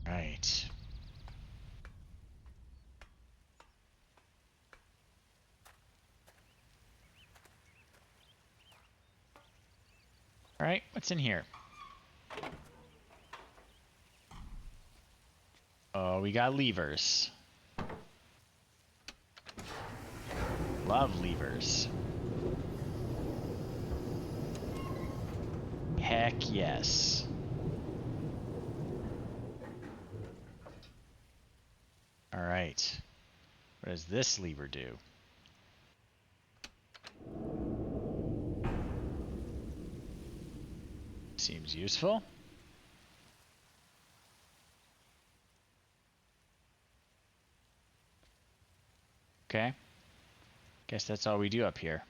Right. All right, what's in here? Oh, we got levers. Love levers. Heck yes. All right. What does this lever do? Seems useful. Okay. Guess that's all we do up here.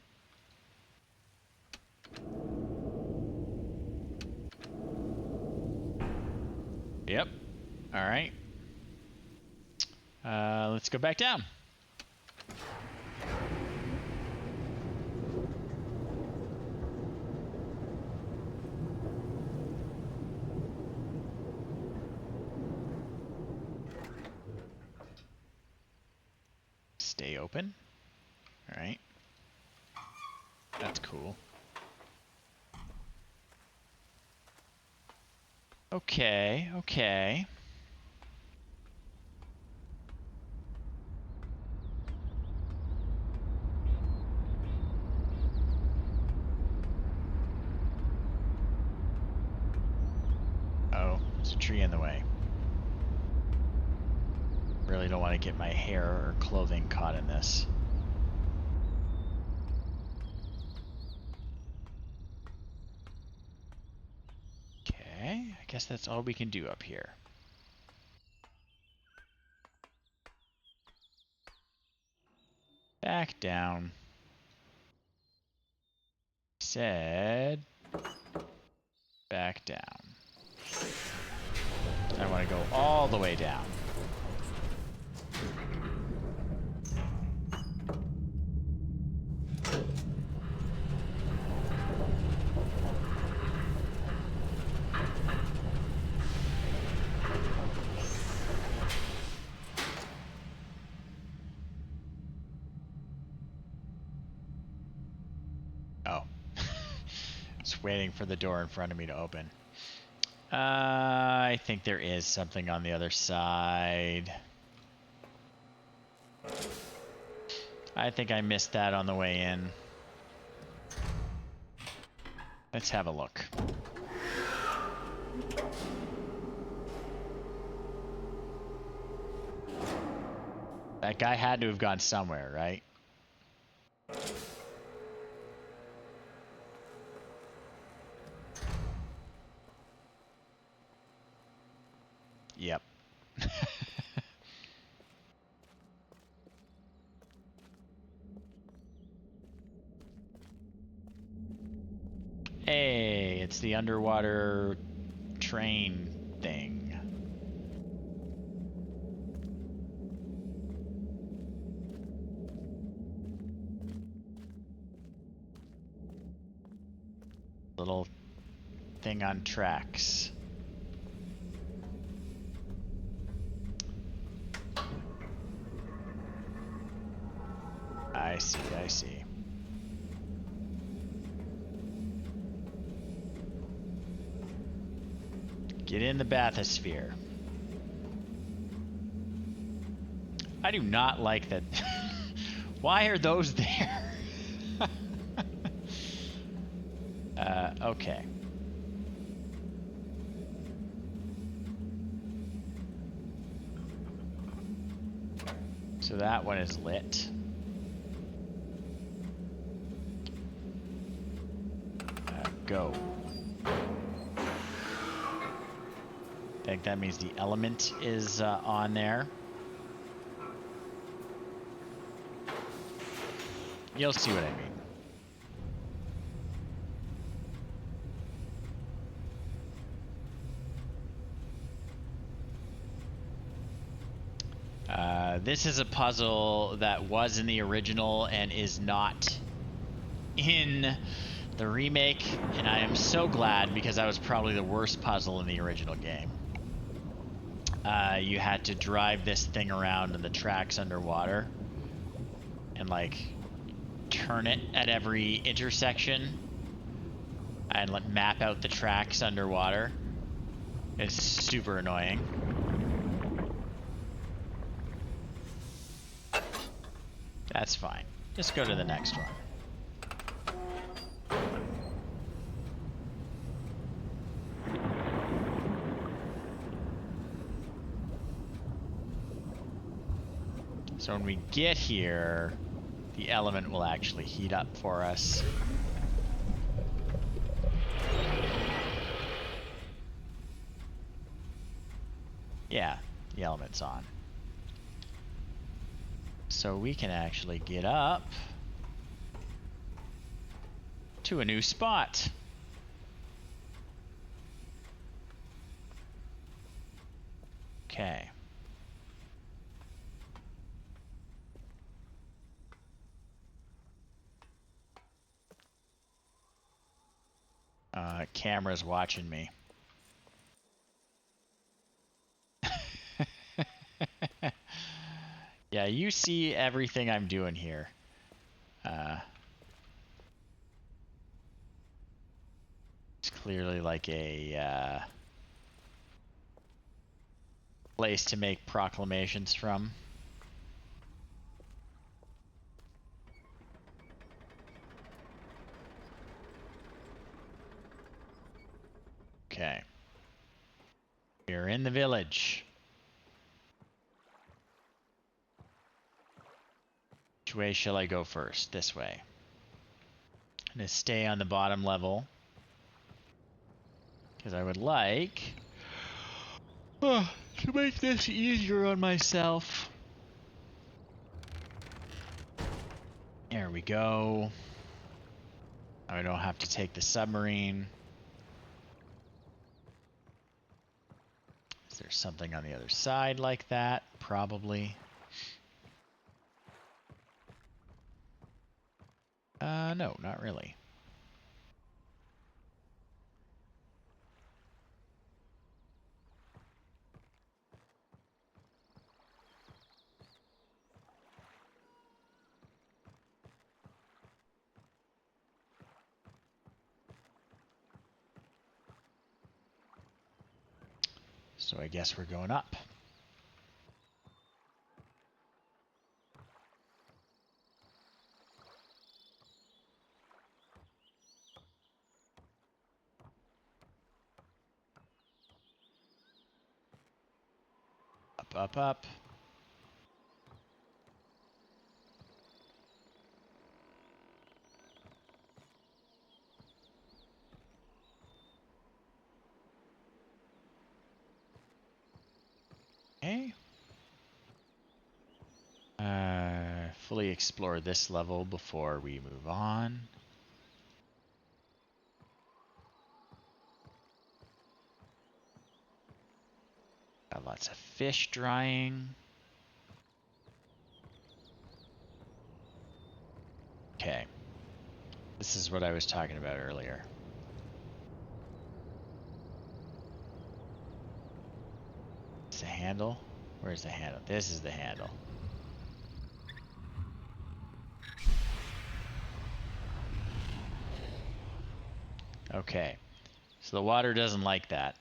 Yep. All right. Let's go back down. Stay open. All right. That's cool. Okay, okay. tree in the way. Really don't want to get my hair or clothing caught in this. Okay, I guess that's all we can do up here. Back down. Said back down. I want to go all the way down. Oh. Just waiting for the door in front of me to open. I think there is something on the other side. I think I missed that on the way in. Let's have a look. That guy had to have gone somewhere, right? Yep. Hey, it's the underwater train thing. Little thing on tracks. I see, I see. Get in the bathysphere. I do not like that. Why are those there? Okay. So that one is lit. Go. I think that means the element is on there. You'll see what I mean. This is a puzzle that was in the original and is not in the remake, and I am so glad because that was probably the worst puzzle in the original game. You had to drive this thing around in the tracks underwater and like turn it at every intersection and like map out the tracks underwater. It's super annoying. That's fine. Just go to the next one. So when we get here, the element will actually heat up for us. Yeah, the element's on. So we can actually get up to a new spot. Okay. Camera's watching me. Yeah, you see everything I'm doing here. It's clearly like a place to make proclamations from. Okay. We're in the village. Which way shall I go first? This way. I'm going to stay on the bottom level. Because I would like to make this easier on myself. There we go. I don't have to take the submarine. Is there something on the other side like that? Probably. No, not really. So I guess we're going up. Up, up, up. Okay. Fully explore this level before we move on. Got lots of fish drying. Okay. This is what I was talking about earlier. It's the handle? Where's the handle? This is the handle. Okay. So the water doesn't like that.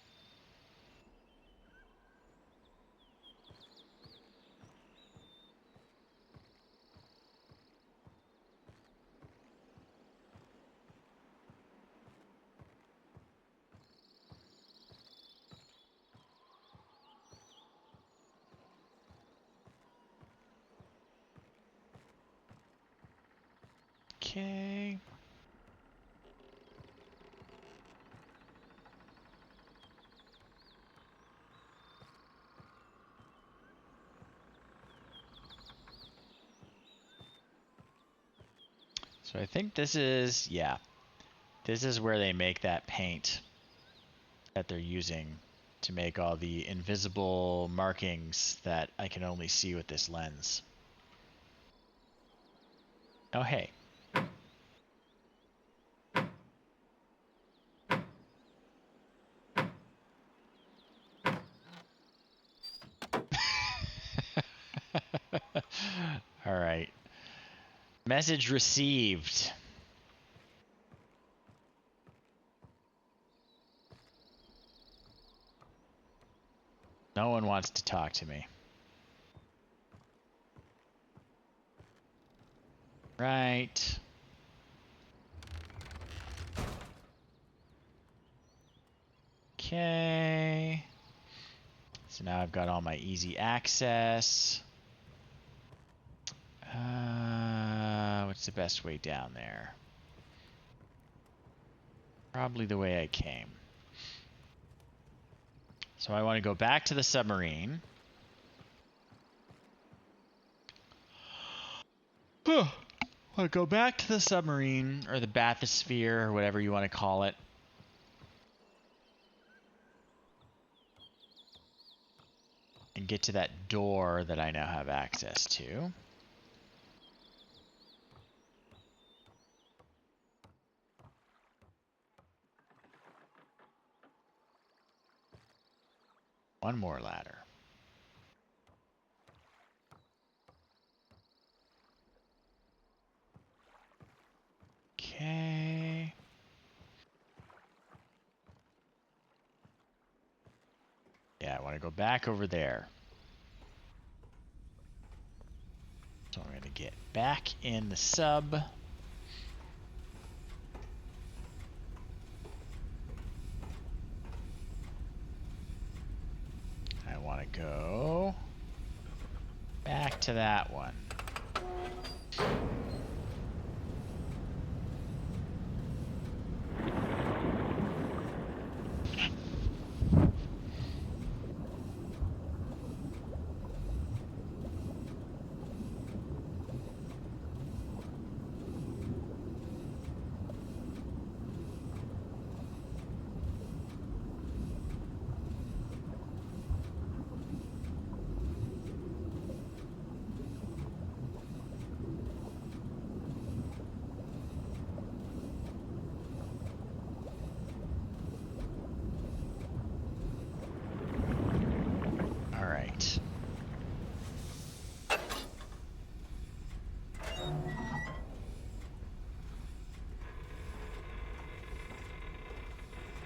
Okay. So I think this is, yeah, this is where they make that paint that they're using to make all the invisible markings that I can only see with this lens. Oh, hey. All right. Message received. No one wants to talk to me. Right. Okay. So now I've got all my easy access. What's the best way down there? Probably the way I came. So I want to go back to the submarine. I want to go back to the submarine, or the bathysphere, or whatever you want to call it. And get to that door that I now have access to. One more ladder. Okay. Yeah, I want to go back over there. So I'm going to get back in the sub. I go back to that one.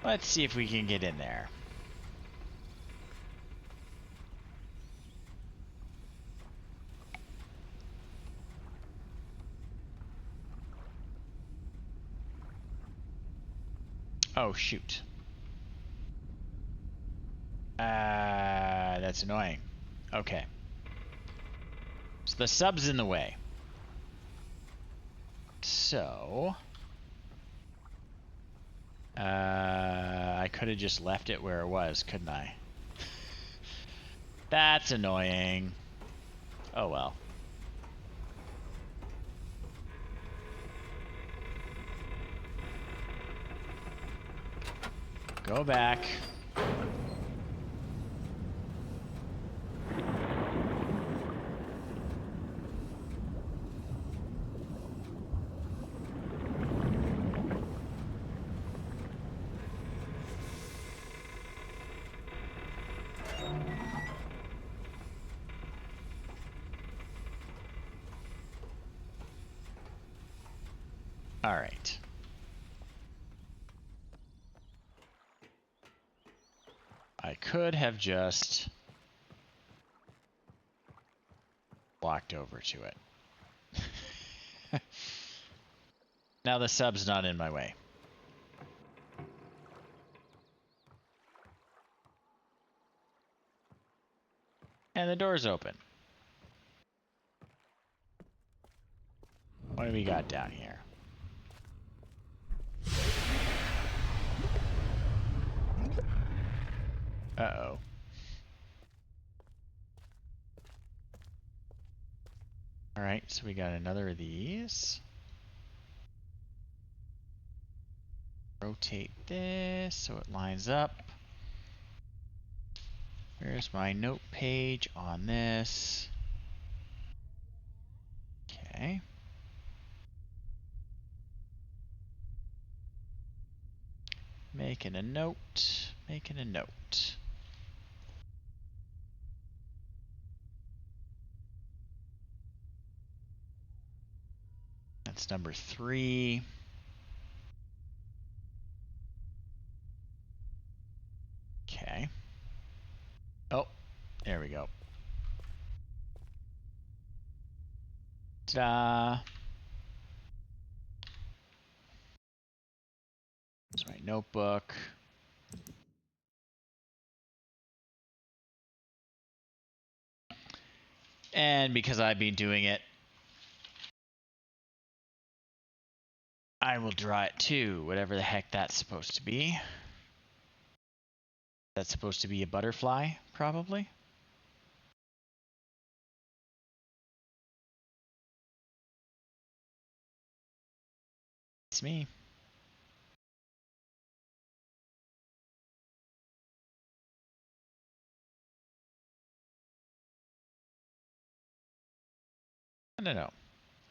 Let's see if we can get in there. Oh, shoot. That's annoying. Okay. So the sub's in the way. So... I could have just left it where it was, couldn't I? That's annoying. Oh well. Go back. All right. I could have just walked over to it. Now the sub's not in my way. And the door's open. What do we got down here? Uh-oh. Alright, so we got another of these. Rotate this so it lines up. Where's my note page on this? Okay. Making a note. Making a note. That's number 3. Okay. Oh, there we go. Ta-da! That's my notebook. And because I've been doing it, I will draw it too, whatever the heck that's supposed to be. That's supposed to be a butterfly, probably. It's me. I don't know.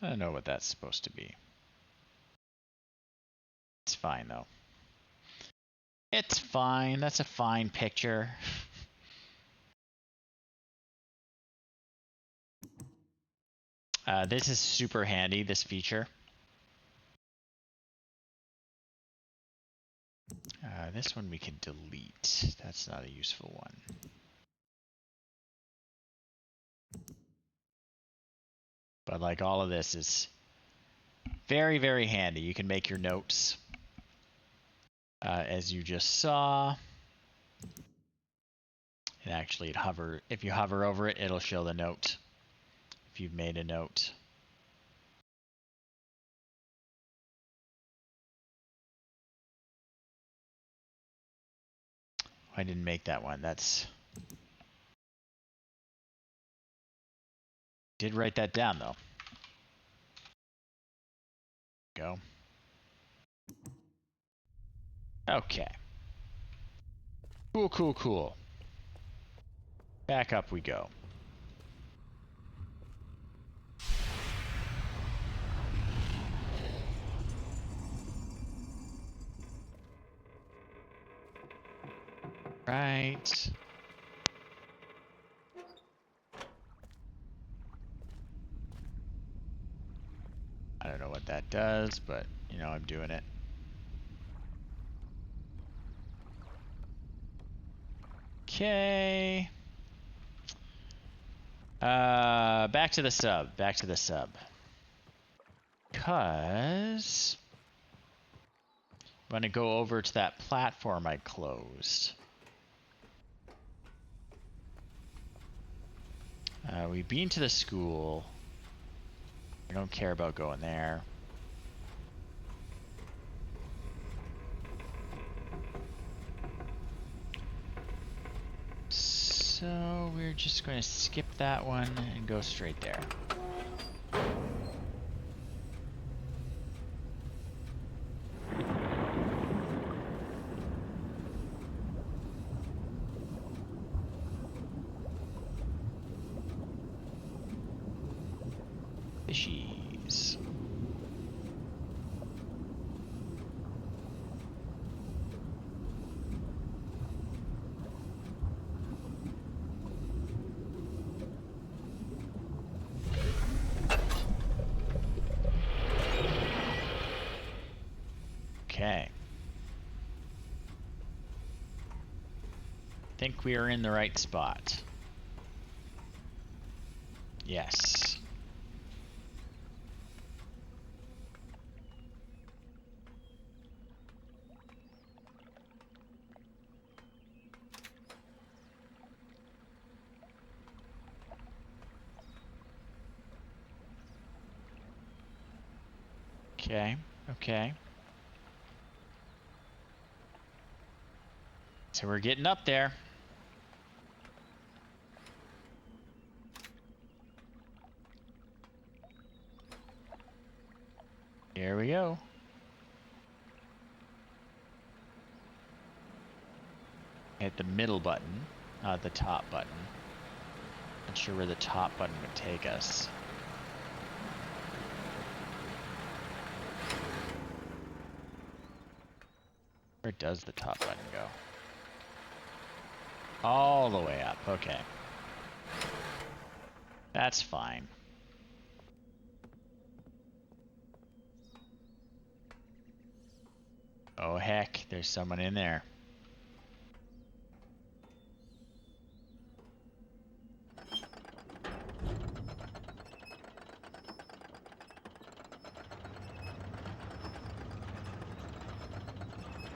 I don't know what that's supposed to be. It's fine, though. It's fine. That's a fine picture. This is super handy, this feature. This one we can delete. That's not a useful one. But like all of this is very, very handy. You can make your notes as you just saw. And actually, if you hover over it, it'll show the note. If you've made a note. I didn't make that one. Did write that down though. Go. Okay. Cool. Back up we go. Right. I don't know what that does, but you know I'm doing it. Okay. Back to the sub. Because I'm gonna go over to that platform I closed. We've been to the school. I don't care about going there. So we're just going to skip that one and go straight there. Fishies. Okay. Think we are in the right spot. Yes. Okay. So we're getting up there. Here we go. Hit the middle button, not the top button. Not sure where the top button would take us. Where does the top button go? All the way up, okay. That's fine. Oh heck, there's someone in there.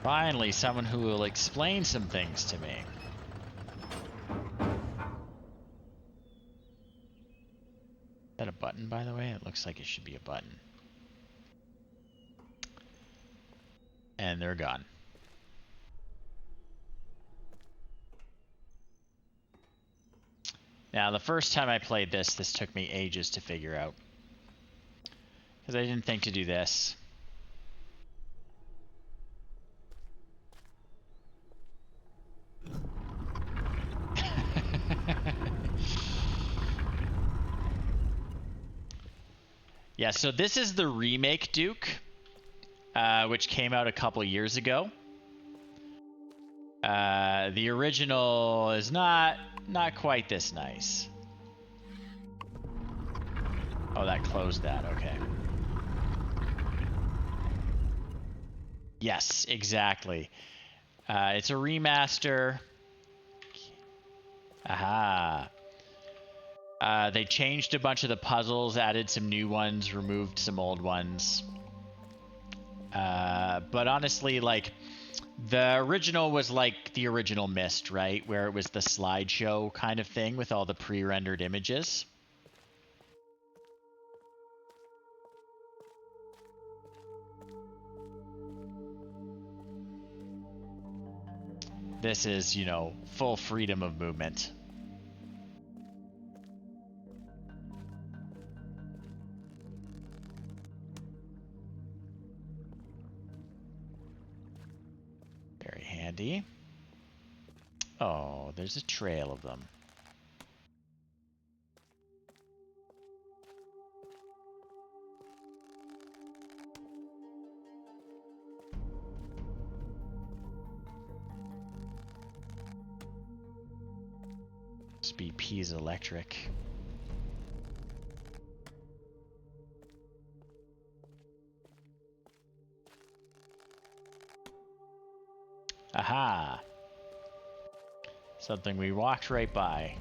Finally, someone who will explain some things to me. Is that a button, by the way? It looks like it should be a button. And they're gone. Now, the first time I played this took me ages to figure out. Because I didn't think to do this. Yeah, so this is the remake Duke, which came out a couple years ago. The original is not quite this nice. Oh, that closed that, okay. Yes, exactly. It's a remaster. Aha. They changed a bunch of the puzzles, added some new ones, removed some old ones. But honestly, like, The original was like the original Myst, right? Where it was the slideshow kind of thing with all the pre-rendered images. This is, you know, full freedom of movement. Very handy. Oh, there's a trail of them. Must be piezoelectric. Aha! Something we walked right by.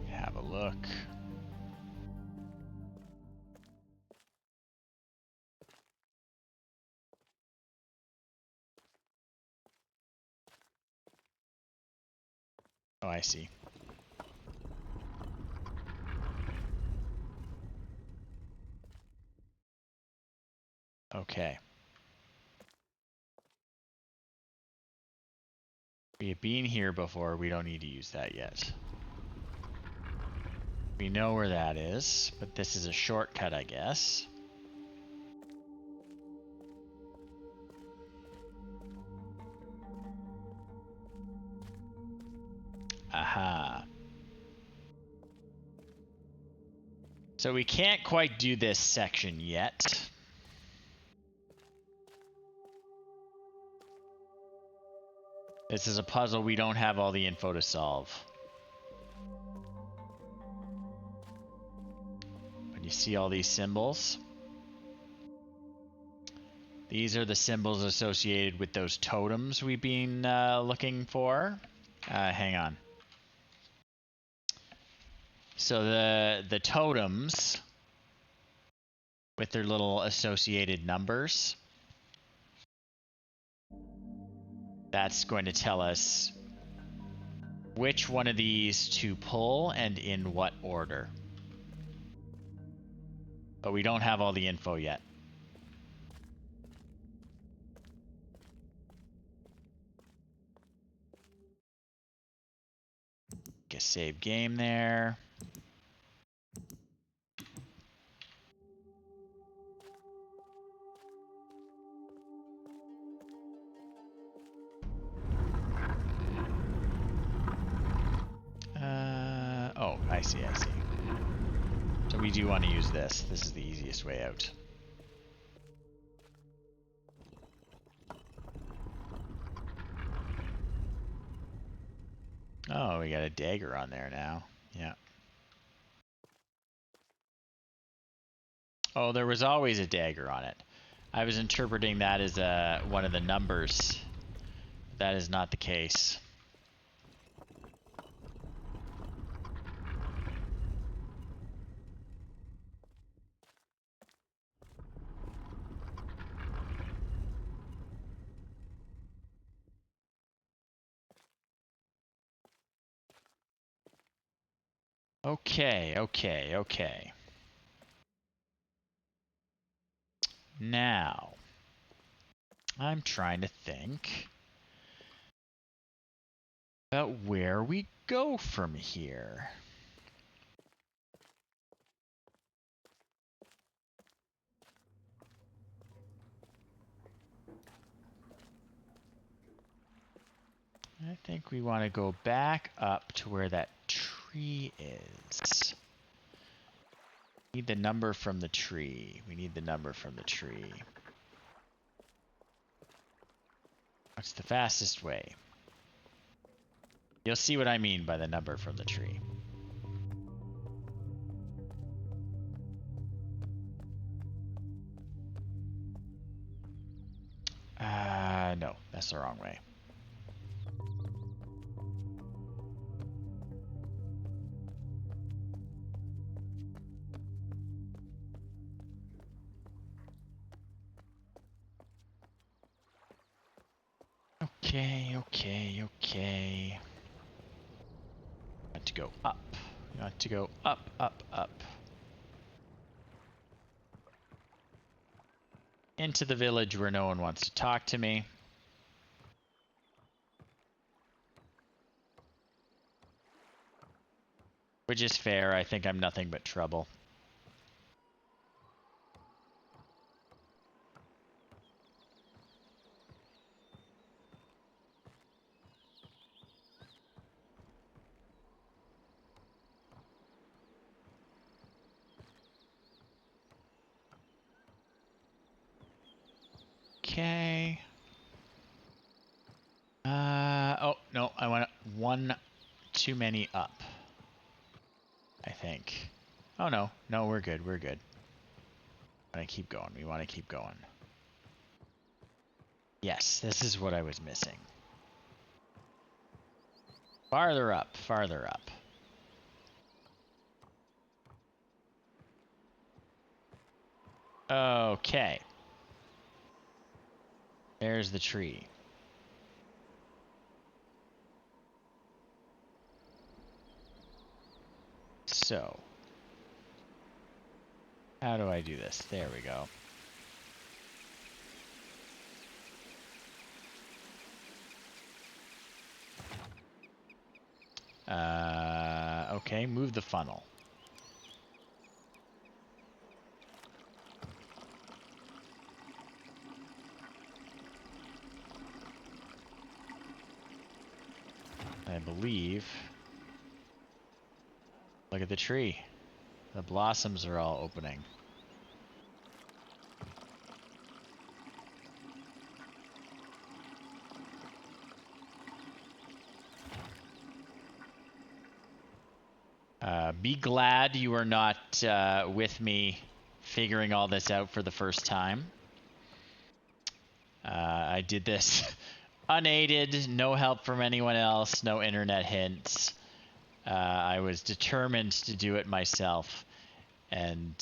Have a look. Oh, I see. Okay. We have been here before. We don't need to use that yet. We know where that is, but this is a shortcut, I guess. Aha. So we can't quite do this section yet. This is a puzzle we don't have all the info to solve. But you see all these symbols? These are the symbols associated with those totems we've been looking for. Hang on. So the totems with their little associated numbers, that's going to tell us which one of these to pull and in what order. But we don't have all the info yet. Get save game there. Oh, I see. So we do want to use this. This is the easiest way out. Oh, we got a dagger on there now. Yeah. Oh, there was always a dagger on it. I was interpreting that as one of the numbers. That is not the case. Okay. Now, I'm trying to think about where we go from here. I think we want to go back up to where that tree is. We need the number from the tree. What's the fastest way? You'll see what I mean by the number from the tree. No, that's the wrong way. Okay. Want to go up. You want to go up. Into the village where no one wants to talk to me. Which is fair. I think I'm nothing but trouble. Okay. Oh, no. I want one too many up. I think. Oh, no. No, we're good. We want to keep going. Yes, this is what I was missing. Farther up. Okay. There's the tree. So, how do I do this? There we go. Okay, move the funnel. I believe. Look at the tree. The blossoms are all opening. Be glad you are not with me figuring all this out for the first time. I did this unaided, no help from anyone else, no internet hints. I was determined to do it myself, and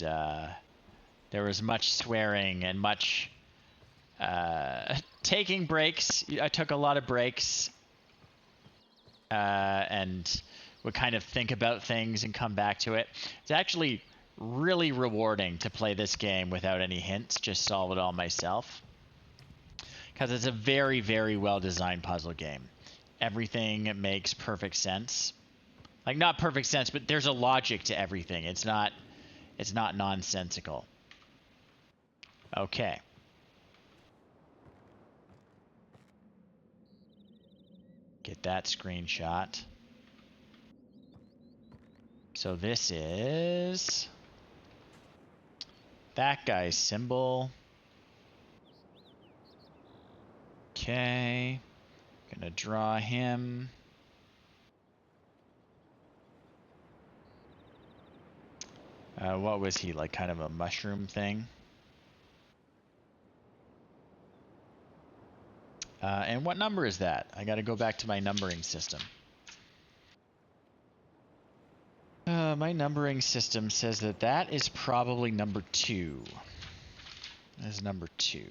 there was much swearing and much taking breaks. I took a lot of breaks and would kind of think about things and come back to it. It's actually really rewarding to play this game without any hints, just solve it all myself. Because it's a very, very well-designed puzzle game. Everything makes perfect sense. Like, not perfect sense, but there's a logic to everything. It's not nonsensical. Okay. Get that screenshot. So this is that guy's symbol. Okay. Gonna draw him. What was he, like kind of a mushroom thing? And what number is that? I gotta go back to my numbering system. My numbering system says that is probably number 2. That is number 2.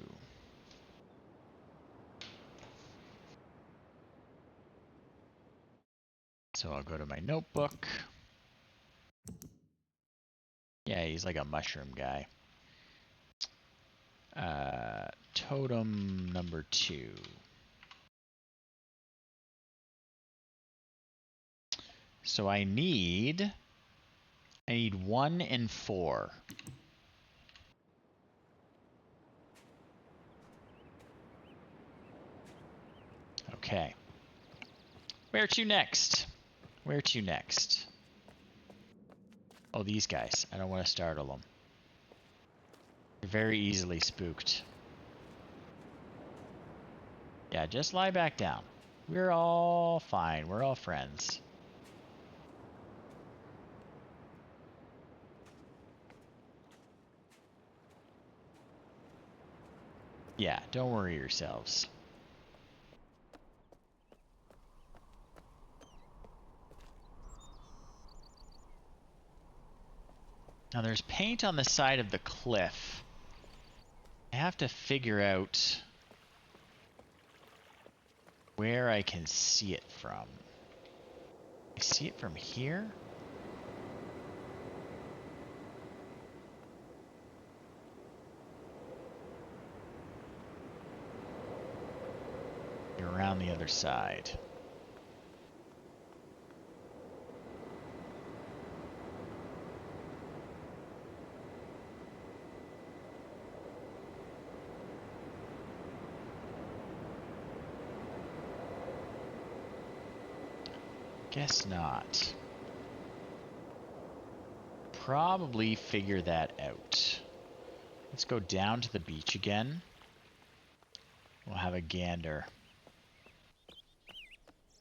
So I'll go to my notebook. Yeah, he's like a mushroom guy. Totem number 2. So I need 1 and 4. Okay. Where to next? Oh, these guys. I don't want to startle them. They're very easily spooked. Yeah, just lie back down. We're all fine. We're all friends. Yeah, don't worry yourselves. Now there's paint on the side of the cliff. I have to figure out where I can see it from. I see it from here? You're around the other side. Guess not. Probably figure that out. Let's go down to the beach again. We'll have a gander.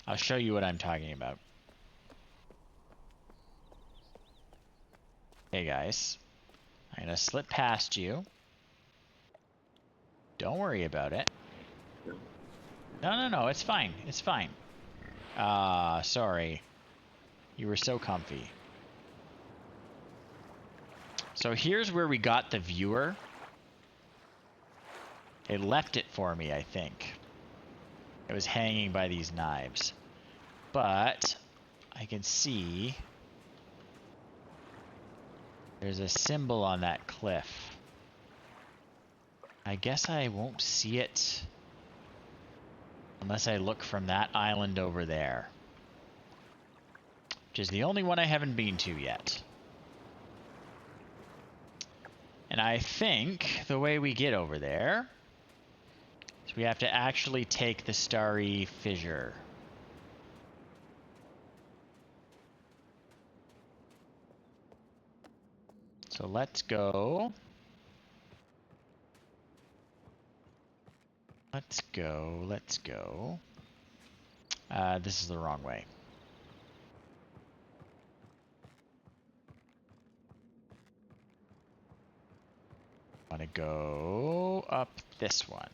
I'll show you what I'm talking about. Hey guys, I'm gonna slip past you. Don't worry about it. No, it's fine. It's fine. Sorry. You were so comfy. So here's where we got the viewer. It left it for me, I think. It was hanging by these knives. But I can see there's a symbol on that cliff. I guess I won't see it unless I look from that island over there, which is the only one I haven't been to yet. And I think the way we get over there is we have to actually take the starry fissure. So let's go. Let's go. This is the wrong way. I want to go up this one.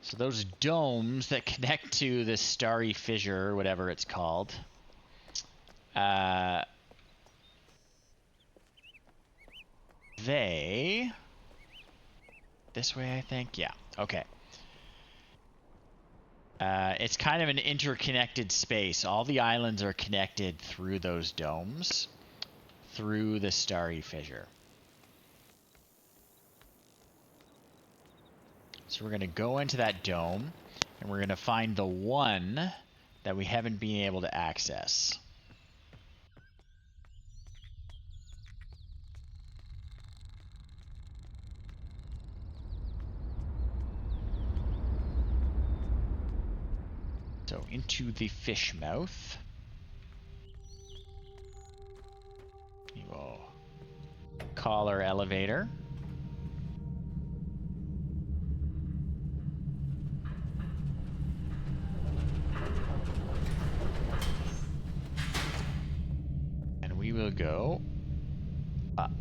So those domes that connect to this starry fissure, whatever it's called, this way, I think. Yeah. Okay. It's kind of an interconnected space. All the islands are connected through those domes, through the starry fissure. So we're going to go into that dome, and we're going to find the one that we haven't been able to access. So into the fish mouth. You will call our elevator. And we will go up.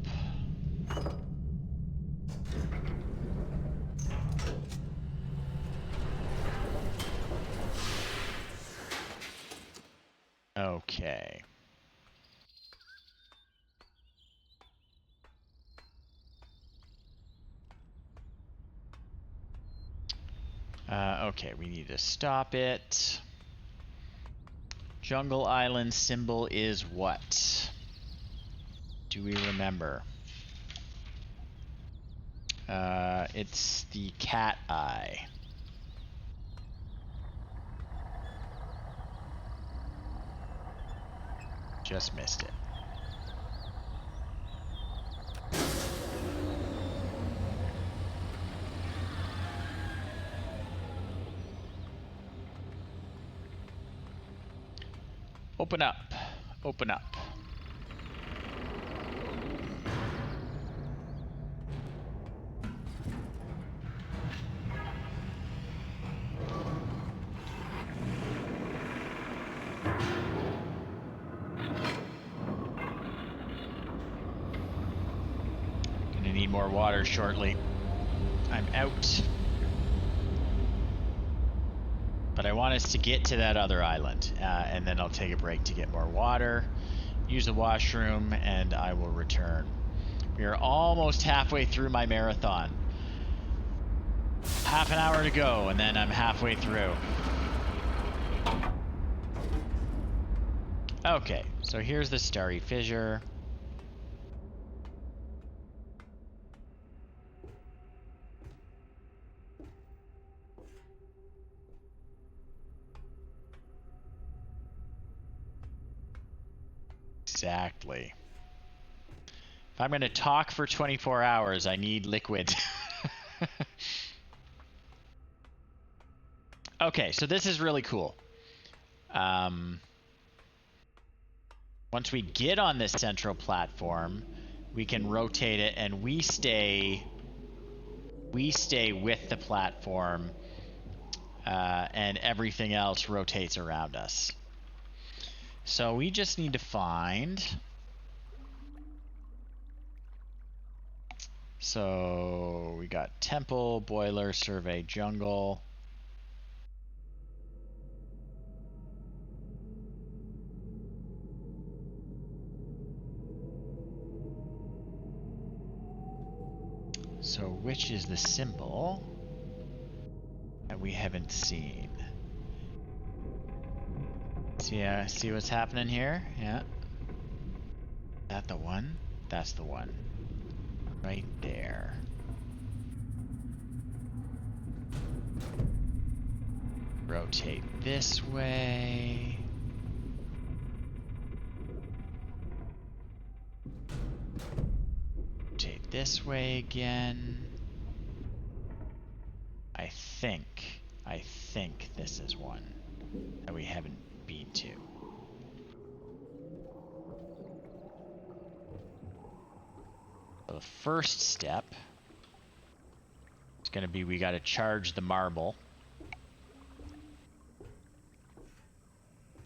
Okay. Okay, we need to stop it. Jungle Island symbol is what? Do we remember? It's the cat eye. Just missed it. Open up. Open up. Gonna need more water shortly. I'm out. But I want us to get to that other island, and then I'll take a break to get more water, use the washroom, and I will return. We are almost halfway through my marathon. Half an hour to go, and then I'm halfway through. Okay, so here's the Starry Fissure. Exactly. If I'm going to talk for 24 hours, I need liquid. Okay, so this is really cool. Once we get on this central platform, we can rotate it, and we stay with the platform, and everything else rotates around us. So we just need to find... So we got temple, boiler, survey, jungle. So which is the symbol that we haven't seen? See what's happening here? Yeah. Is that the one? That's the one. Right there. Rotate this way. Rotate this way again. I think this is one that we haven't been to. So the first step is going to be we got to charge the marble.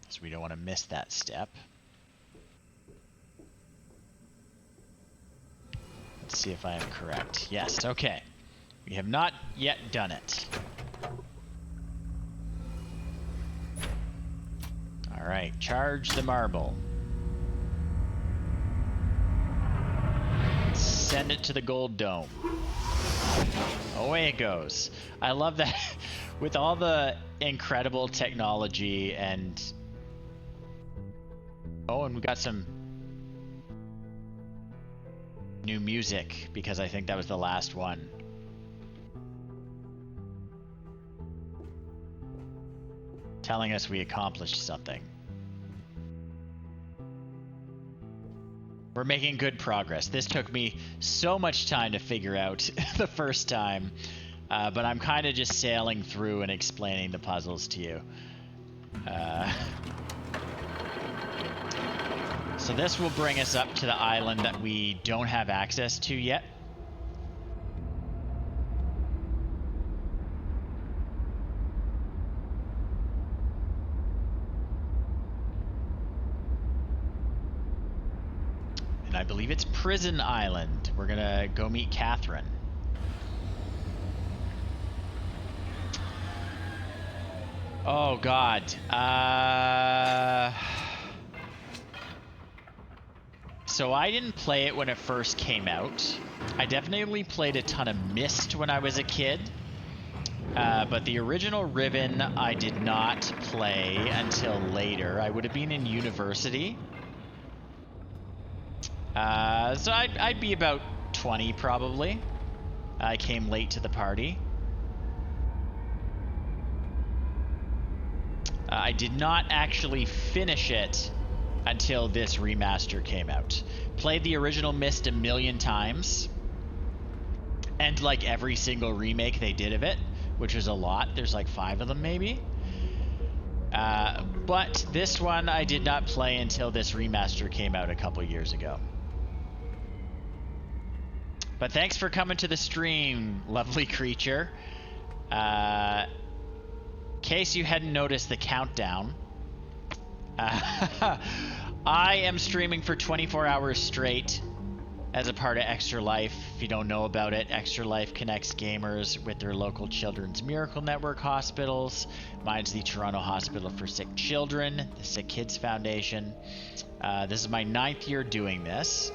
So we don't want to miss that step. Let's see if I am correct. Yes, okay. We have not yet done it. All right, charge the marble. Send it to the gold dome. Away it goes. I love that. With all the incredible technology and... Oh, and we got some new music, because I think that was the last one. Telling us we accomplished something. We're making good progress. This took me so much time to figure out the first time, but I'm kind of just sailing through and explaining the puzzles to you. So this will bring us up to the island that we don't have access to yet. And I believe it's Prison Island. We're gonna go meet Catherine. Oh God. So I didn't play it when it first came out. I definitely played a ton of Myst when I was a kid. But the original Riven I did not play until later. I would have been in university. So I'd be about 20 probably. I came late to the party. I did not actually finish it until this remaster came out. Played the original Myst a million times. And like every single remake they did of it, which is a lot. There's like 5 of them maybe. But this one I did not play until this remaster came out a couple years ago. But thanks for coming to the stream, lovely creature. In case you hadn't noticed the countdown, I am streaming for 24 hours straight as a part of Extra Life. If you don't know about it, Extra Life connects gamers with their local Children's Miracle Network hospitals. Mine's the Toronto Hospital for Sick Children, the Sick Kids Foundation. This is my 9th year doing this.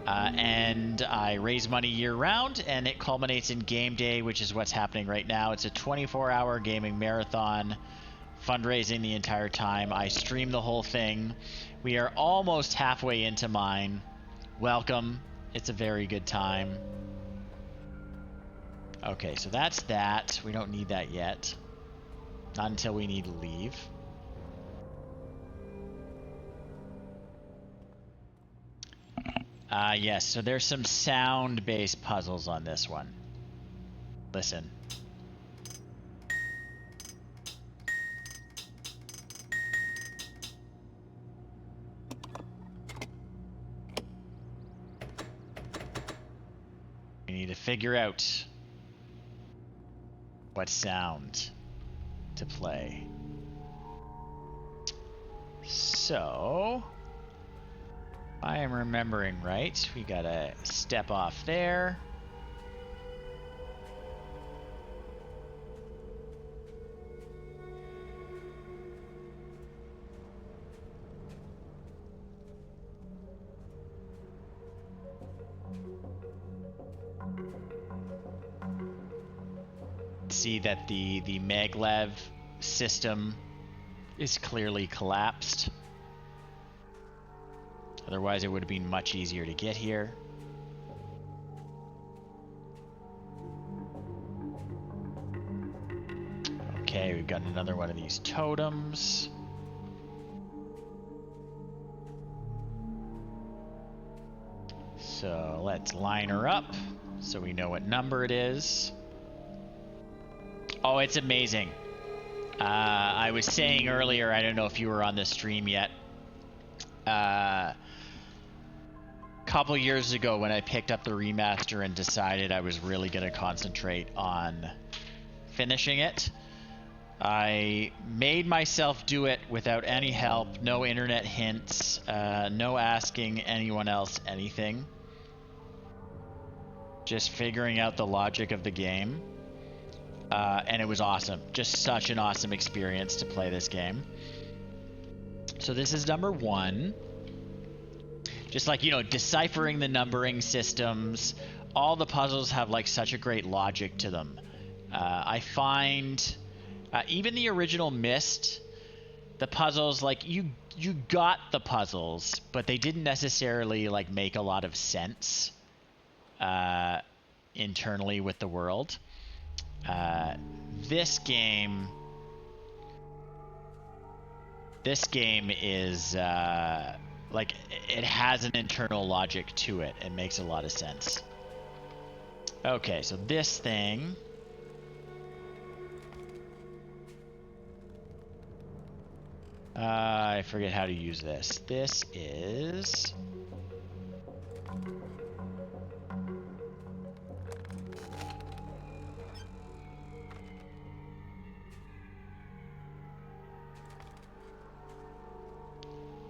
And I raise money year-round, and it culminates in Game Day, which is what's happening right now. It's a 24-hour gaming marathon, fundraising the entire time. I stream the whole thing. We are almost halfway into mine. Welcome. It's a very good time. Okay, so that's that. We don't need that yet. Not until we need to leave. Yes, so there's some sound-based puzzles on this one. Listen. We need to figure out what sound to play. So, if I am remembering right, we gotta step off there. See that the maglev system is clearly collapsed. Otherwise it would have been much easier to get here. Okay, we've got another one of these totems. So let's line her up so we know what number it is. Oh, it's amazing. I was saying earlier, I don't know if you were on the stream yet. Couple years ago when I picked up the remaster and decided I was really going to concentrate on finishing it, I made myself do it without any help, no internet hints, no asking anyone else anything. Just figuring out the logic of the game. And it was awesome. Just such an awesome experience to play this game. So this is number 1. Just like, you know, deciphering the numbering systems. All the puzzles have like such a great logic to them. I find even the original Myst, the puzzles, like you got the puzzles, but they didn't necessarily like make a lot of sense internally with the world. This game is like it has an internal logic to it. It makes a lot of sense. Okay, so this thing, I forget how to use this. This is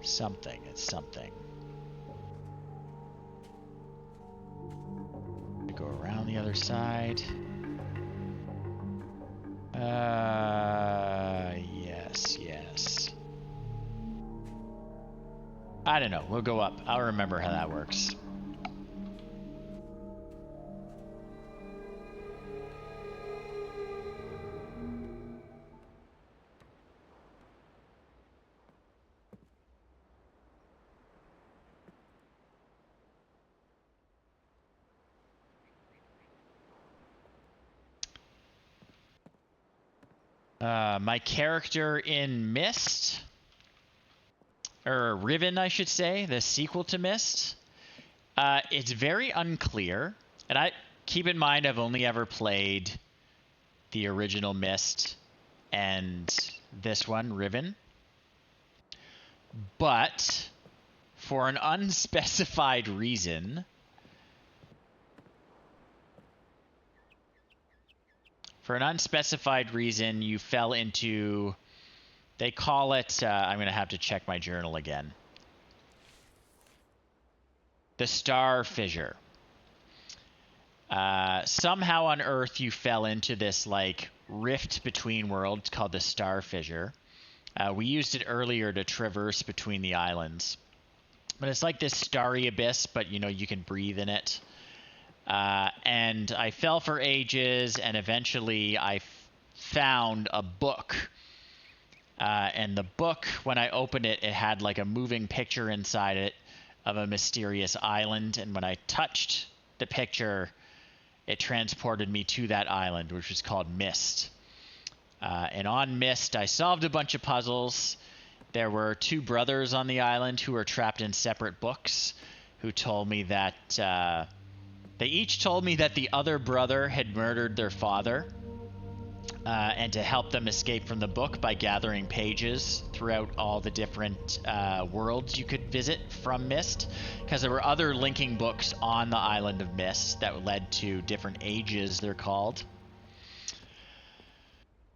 something. It's something. We go around the other side. Yes. I don't know. We'll go up. I'll remember how that works. My character in Myst, or Riven, I should say, the sequel to Myst, it's very unclear. And I keep in mind I've only ever played the original Myst and this one, Riven. But for an unspecified reason, you fell into, they call it, I'm going to have to check my journal again. the Star Fissure. Somehow on Earth you fell into this like rift between worlds called the Star Fissure. We used it earlier to traverse between the islands. But it's like this starry abyss, but you know, you can breathe in it. And I fell for ages, and eventually I found a book. And the book, when I opened it, it had like a moving picture inside it of a mysterious island. And when I touched the picture, it transported me to that island, which was called Mist. And on Mist, I solved a bunch of puzzles. There were two brothers on the island who were trapped in separate books, who told me that they each told me that the other brother had murdered their father, and to help them escape from the book by gathering pages throughout all the different worlds you could visit from Mist, because there were other linking books on the island of Mist that led to different ages, they're called.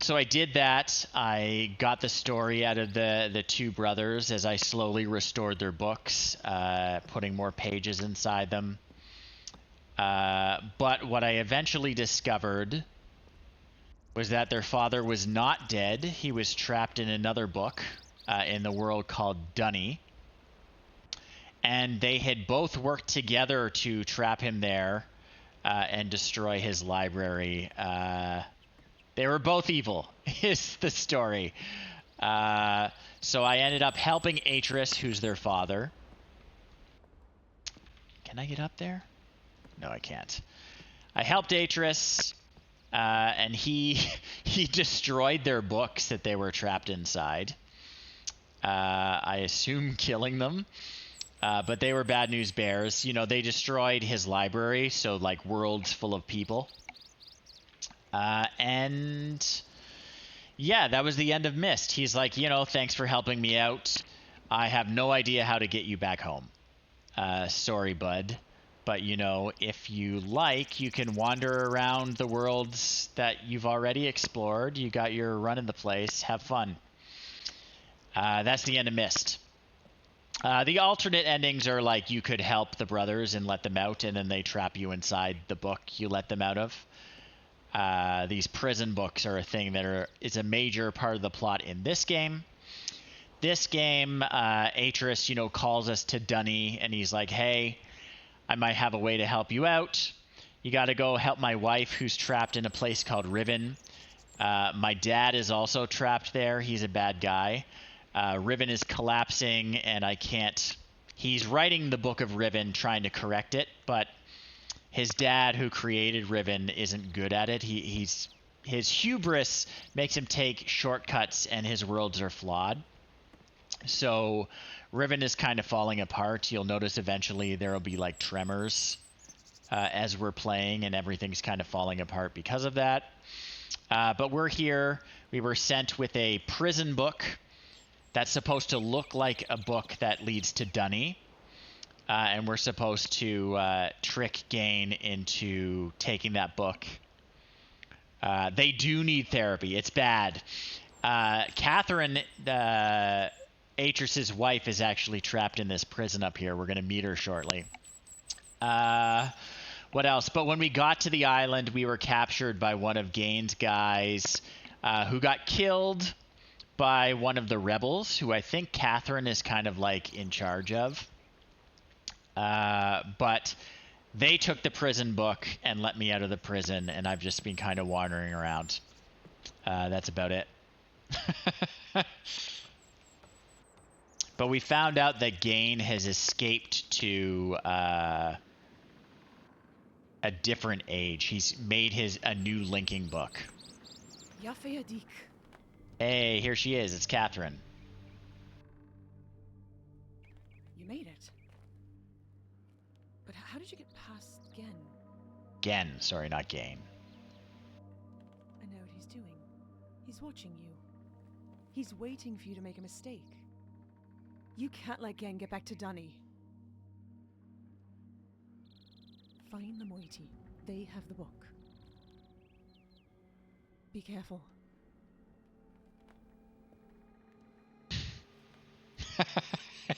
So I did that. I got the story out of the two brothers as I slowly restored their books, putting more pages inside them. But what I eventually discovered was that their father was not dead. He was trapped in another book in the world called Dunny. And they had both worked together to trap him there and destroy his library. They were both evil, is the story. So I ended up helping Atris, who's their father. Can I get up there? No, I can't. I helped Atris, and he destroyed their books that they were trapped inside. I assume killing them. But they were bad news bears. You know, they destroyed his library, so like worlds full of people. And yeah, that was the end of Mist. He's like, you know, thanks for helping me out. I have no idea how to get you back home. Sorry, bud. But, you know, if you like, you can wander around the worlds that you've already explored. You got your run in the place. Have fun. That's the end of Mist. The alternate endings are like you could help the brothers and let them out, and then they trap you inside the book you let them out of. These prison books are a thing that is a major part of the plot in this game. This game, Atris, you know, calls us to Dunny, and he's like, hey, I might have a way to help you out. You got to go help my wife, who's trapped in a place called Riven. My dad is also trapped there. He's a bad guy. Riven is collapsing, and I can't... He's writing the book of Riven, trying to correct it, but his dad, who created Riven, isn't good at it. His hubris makes him take shortcuts, and his worlds are flawed. So Riven is kind of falling apart. You'll notice eventually there will be like tremors as we're playing, and everything's kind of falling apart because of that. But we're here. We were sent with a prison book that's supposed to look like a book that leads to Dunny. And we're supposed to trick Gain into taking that book. They do need therapy. It's bad. Catherine, Atris's wife, is actually trapped in this prison up here. We're going to meet her shortly. What else? But when we got to the island, we were captured by one of Gain's guys who got killed by one of the rebels, who I think Catherine is kind of like in charge of. But they took the prison book and let me out of the prison, and I've just been kind of wandering around. That's about it. But we found out that Gain has escaped to a different age. He's made a new linking book. Yafayadik. Hey, here she is. It's Catherine. You made it. But how did you get past Gen? Gen, sorry, not Gain. I know what he's doing. He's watching you. He's waiting for you to make a mistake. You can't let Gen get back to Dunny. Find the Moiety. They have the book. Be careful.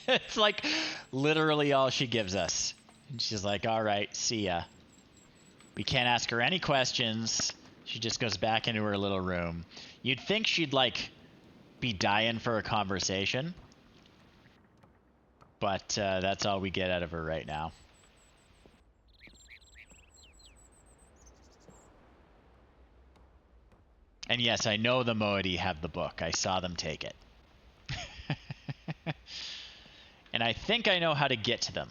It's like literally all she gives us. And she's like, all right, see ya. We can't ask her any questions. She just goes back into her little room. You'd think she'd, like, be dying for a conversation. But that's all we get out of her right now. And yes, I know the Moedi have the book. I saw them take it. And I think I know how to get to them.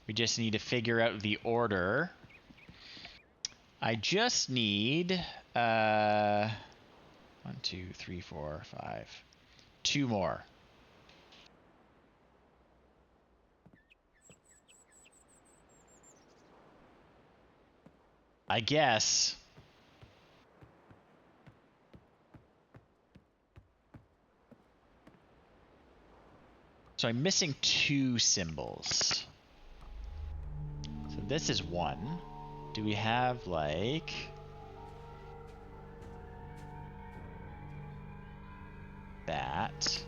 We just need to figure out the order. I just need 1, 2, 3, 4, 5. 2 more. I guess. So I'm missing 2 symbols. So this is 1. Do we have, like... that?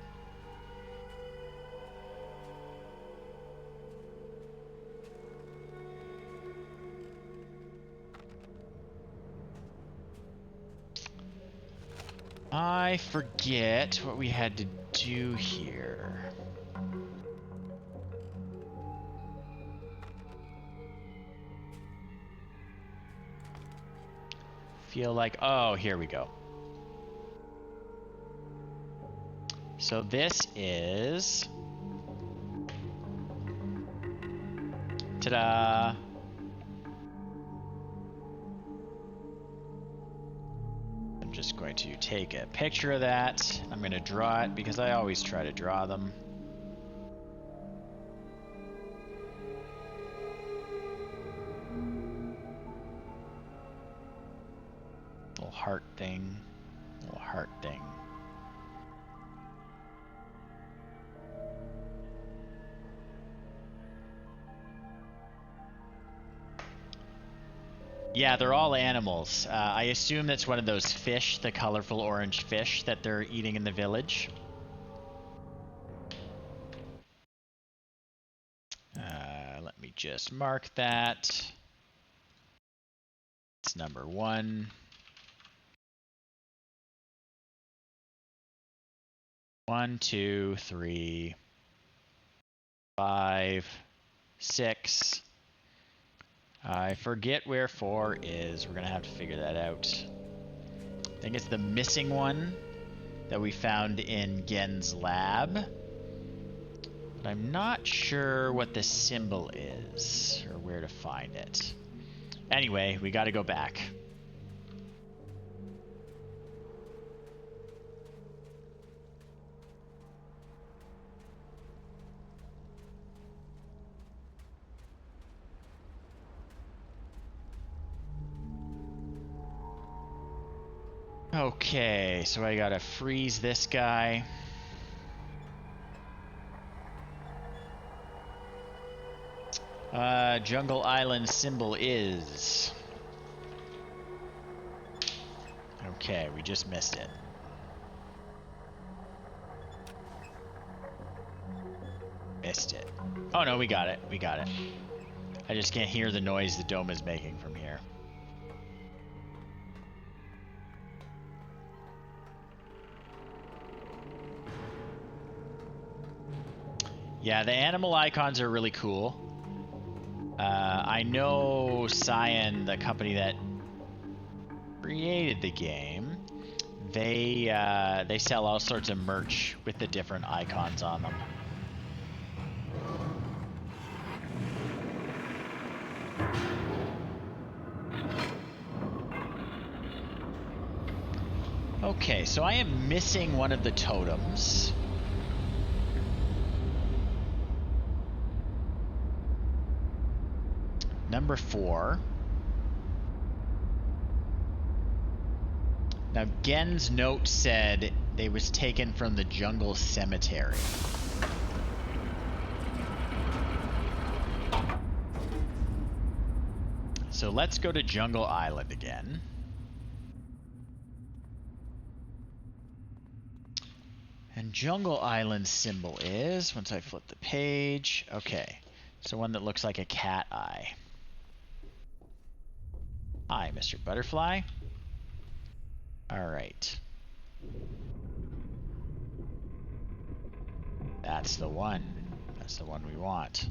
I forget what we had to do here. Feel like, oh, here we go. So this is, ta-da. I'm just going to take a picture of that. I'm going to draw it because I always try to draw them. Little heart thing. Little heart thing. Yeah, they're all animals. I assume that's one of those fish, the colorful orange fish that they're eating in the village. Let me just mark that. It's number 1. 1, 2, 3, 5, 6. I forget where 4 is. We're gonna have to figure that out. I think it's the missing one that we found in Gen's lab. But I'm not sure what the symbol is or where to find it. Anyway, we gotta go back. Okay, so I gotta freeze this guy. Jungle Island symbol is... Okay, we just missed it. Missed it. Oh no, we got it. We got it. I just can't hear the noise the dome is making from here. Yeah, the animal icons are really cool. I know Cyan, the company that created the game, they sell all sorts of merch with the different icons on them. Okay, so I am missing one of the totems. Number 4. Now, Gen's note said they was taken from the jungle cemetery. So let's go to Jungle Island again. And Jungle Island's symbol is, once I flip the page, okay. So one that looks like a cat eye. Hi, Mr. Butterfly. Alright. That's the one. That's the one we want.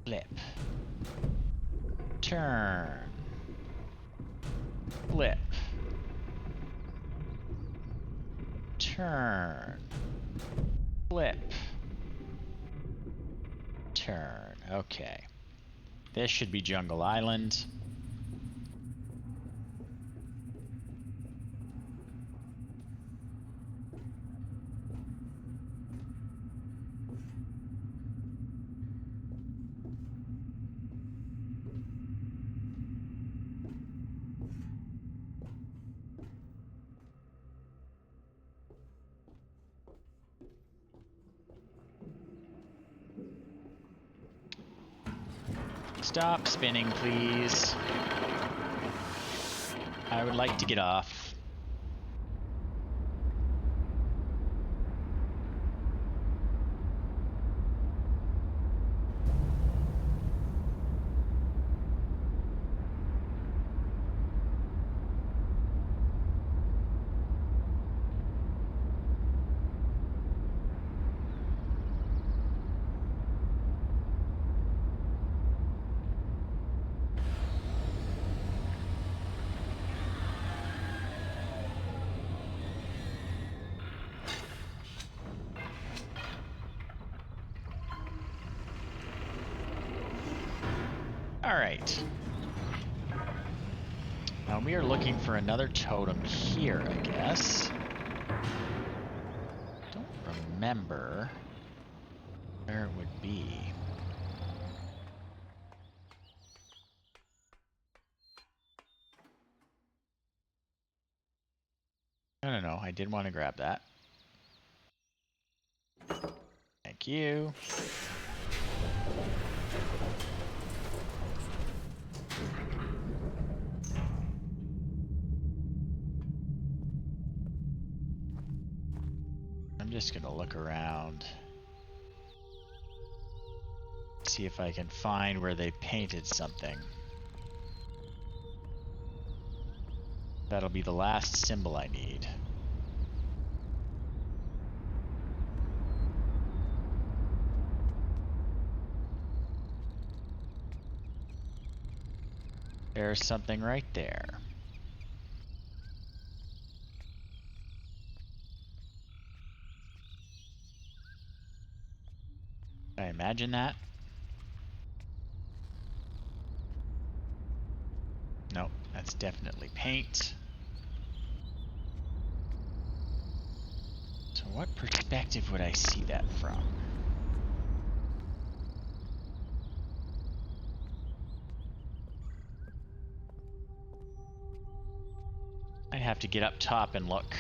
Flip. Turn. Flip. Turn. Flip. Turn. Okay. This should be Jungle Island. Stop spinning, please. I would like to get off. Alright. Now we are looking for another totem here, I guess. Don't remember where it would be. No, I did want to grab that. Thank you. I'm just gonna look around. See if I can find where they painted something. That'll be the last symbol I need. There's something right there. I imagine that. Nope, that's definitely paint. So what perspective would I see that from? I'd have to get up top and look.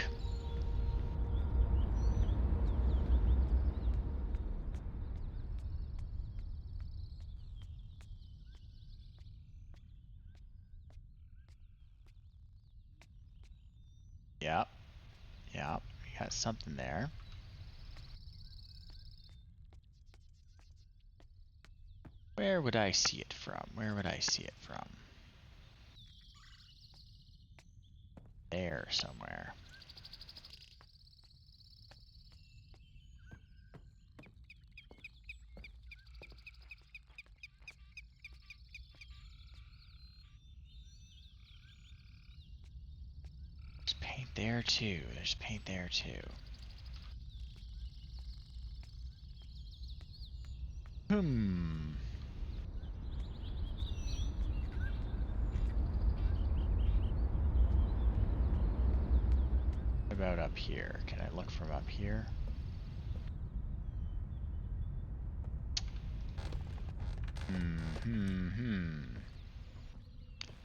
Yep. Yep. We got something there. Where would I see it from? Where would I see it from? There somewhere. There's paint there too. There's paint there too. What about up here? Can I look from up here?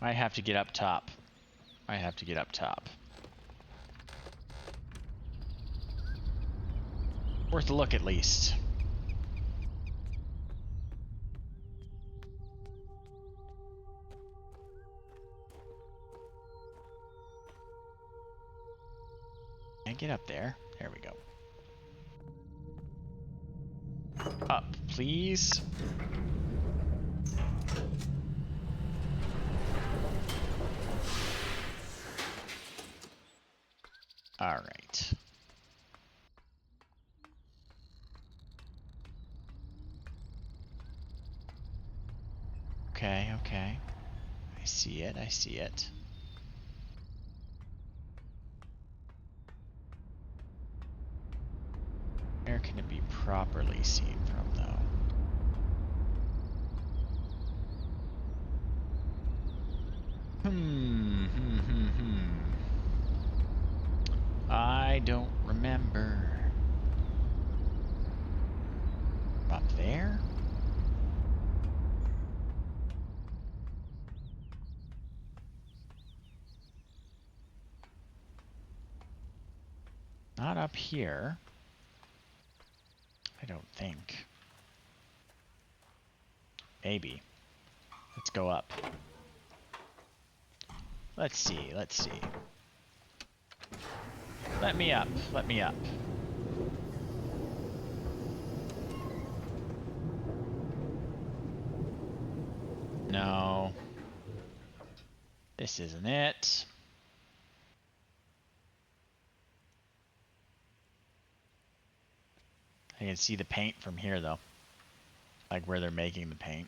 Might have to get up top. Might have to get up top. Worth a look at least. Can't get up there. There we go. Up, please. All right. Okay, okay. I see it, I see it. Where can it be properly seen from, though? I don't remember. Up there? Not up here. I don't think. Maybe. Let's go up. Let's see, let's see. Let me up, let me up. No. This isn't it. I can see the paint from here, though. Like where they're making the paint.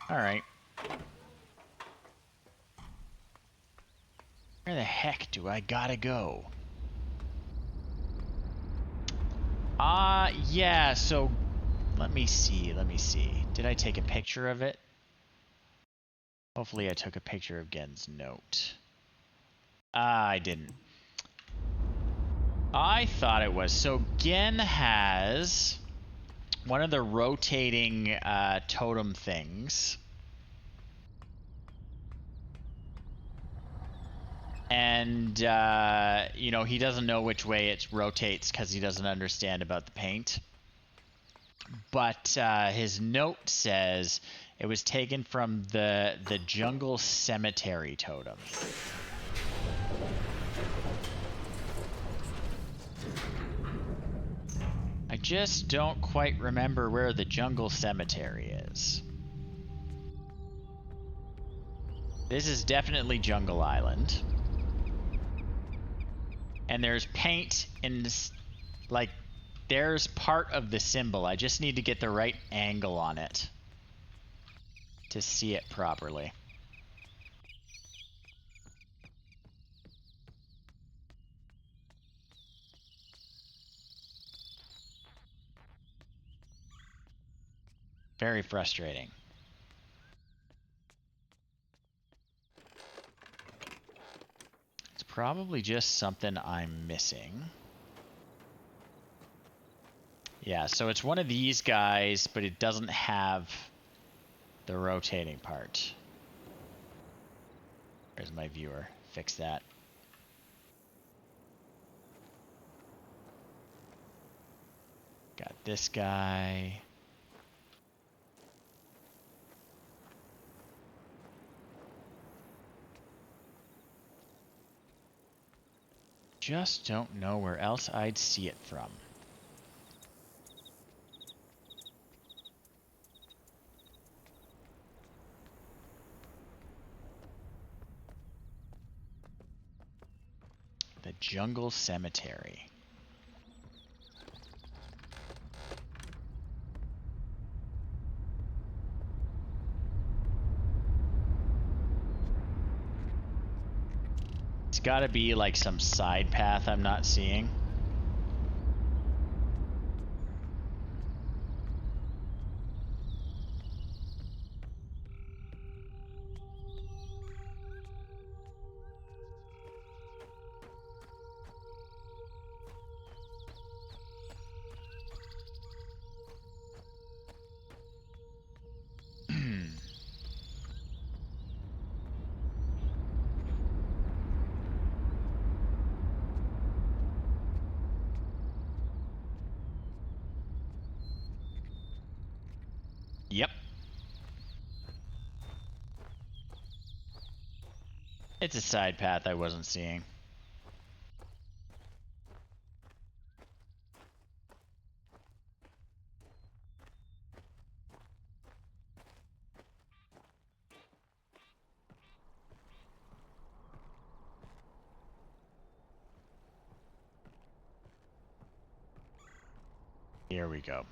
All right. Where the heck do I gotta go? Yeah, so let me see, let me see. Did I take a picture of it? Hopefully I took a picture of Gen's note. I didn't. I thought it was. So Gen has one of the rotating totem things. And, you know, he doesn't know which way it rotates because he doesn't understand about the paint. But his note says it was taken from the jungle cemetery totem. I just don't quite remember where the jungle cemetery is. This is definitely Jungle Island. And there's paint in this, like, there's part of the symbol. I just need to get the right angle on it to see it properly. Very frustrating. It's probably just something I'm missing. Yeah, so it's one of these guys, but it doesn't have the rotating part. There's my viewer. Fix that. Got this guy. Just don't know where else I'd see it from. The Jungle Cemetery. It's gotta be like some side path I'm not seeing. Yep. It's a side path I wasn't seeing. Here we go.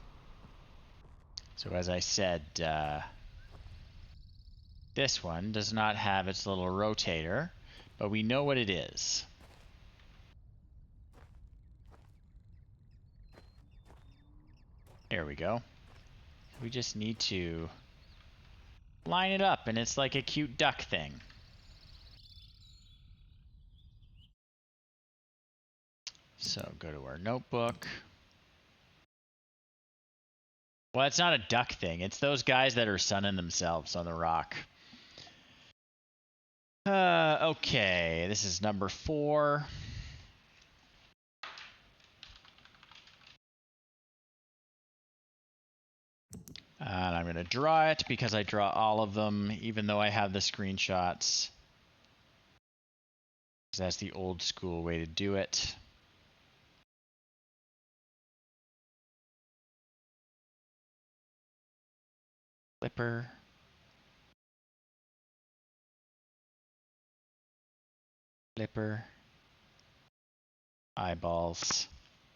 So as I said, this one does not have its little rotator, but we know what it is. There we go. We just need to line it up, and it's like a cute duck thing. So go to our notebook. Well, it's not a duck thing. It's those guys that are sunning themselves on the rock. Okay, this is number 4. And I'm going to draw it because I draw all of them, even though I have the screenshots. That's the old school way to do it. Flipper. Flipper. Eyeballs.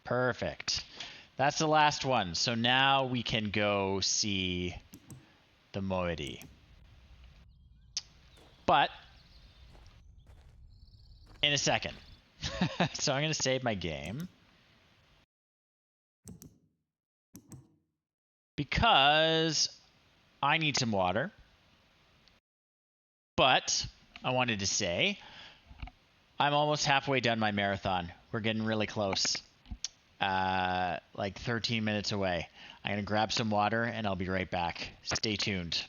Perfect. That's the last one. So now we can go see the moiety. But in a second. So I'm going to save my game. Because I need some water. But I wanted to say, I'm almost halfway done my marathon. We're getting really close. Like 13 minutes away. I'm going to grab some water and I'll be right back. Stay tuned.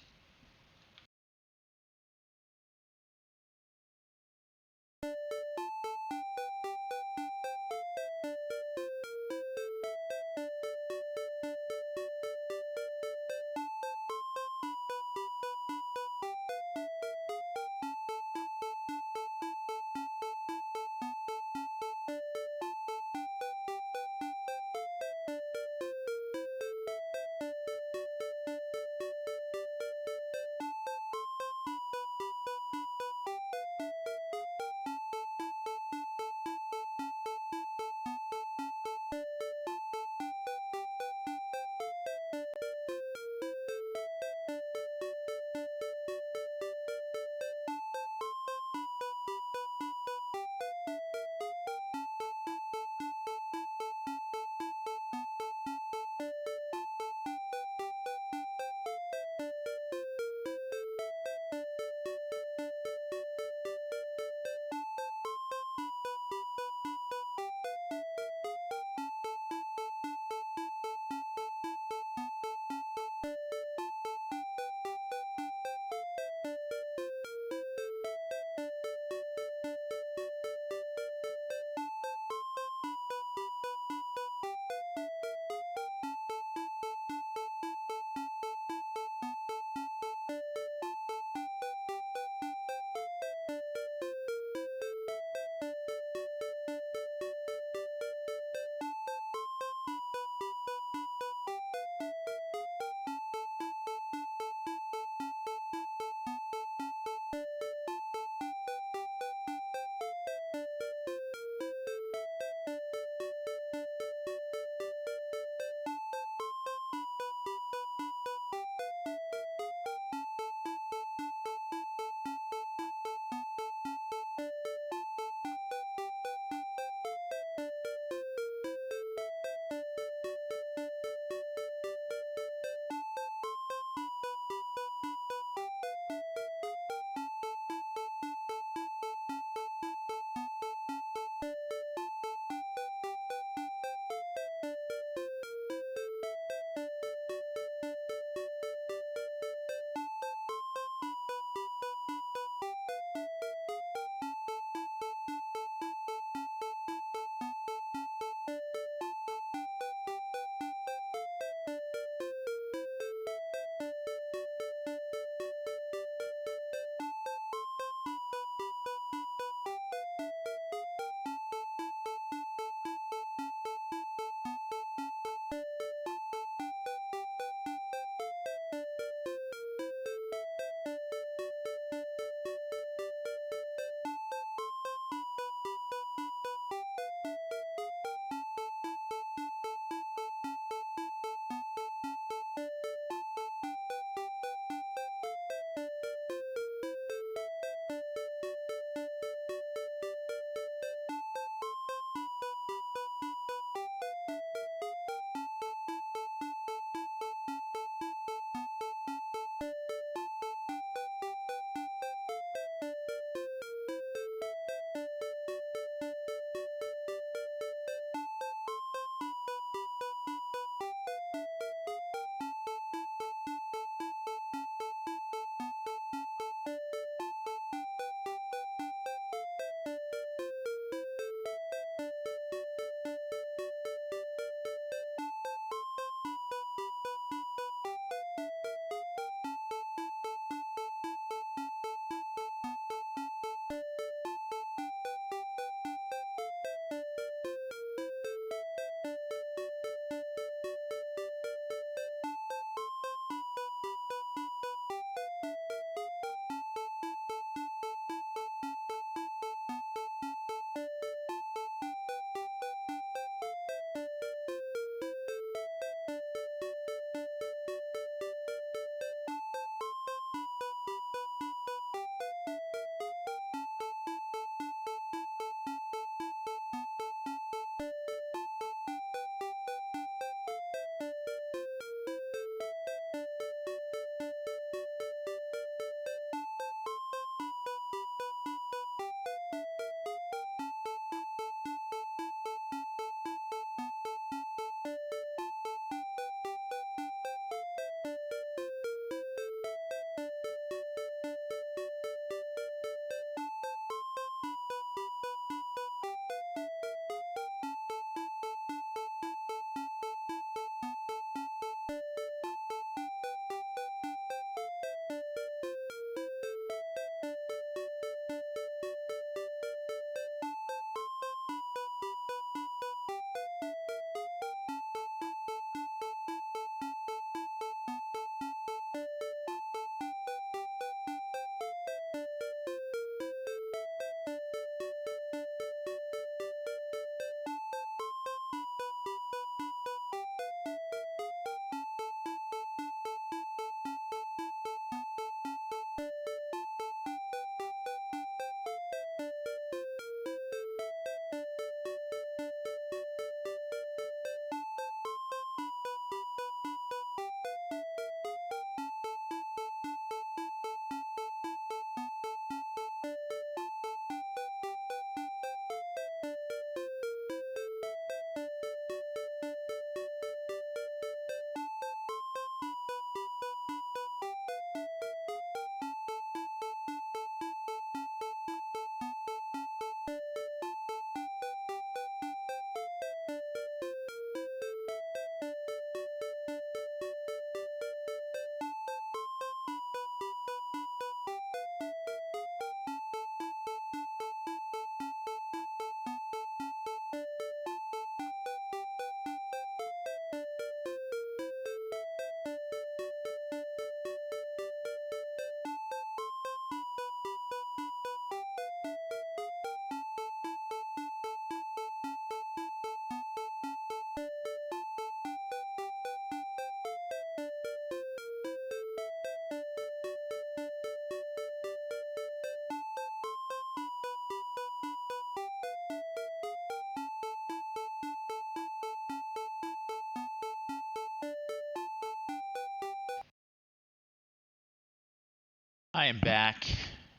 I am back.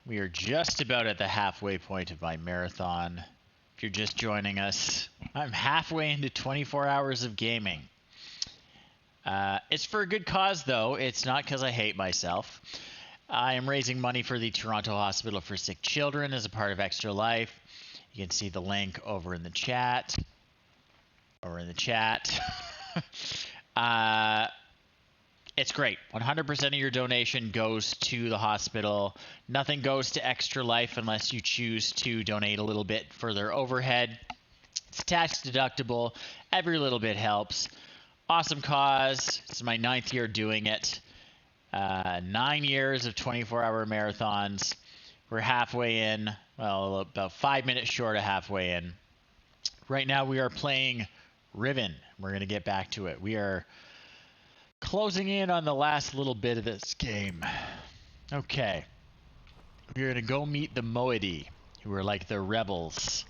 We are just about at the halfway point of my marathon. If you're just joining us, I'm halfway into 24 hours of gaming. It's for a good cause, though. It's not because I hate myself. I am raising money for the Toronto Hospital for Sick Children as a part of Extra Life. You can see the link over in the chat. It's great. 100% of your donation goes to the hospital. Nothing goes to Extra Life unless you choose to donate a little bit for their overhead. It's tax deductible. Every little bit helps. Awesome cause. This is my 9th year doing it. 9 years of 24-hour marathons. We're halfway in. Well, about 5 minutes short of halfway in. Right now we are playing Riven. We're going to get back to it. We are closing in on the last little bit of this game. Okay. We're going to go meet the Moiety, who are like the rebels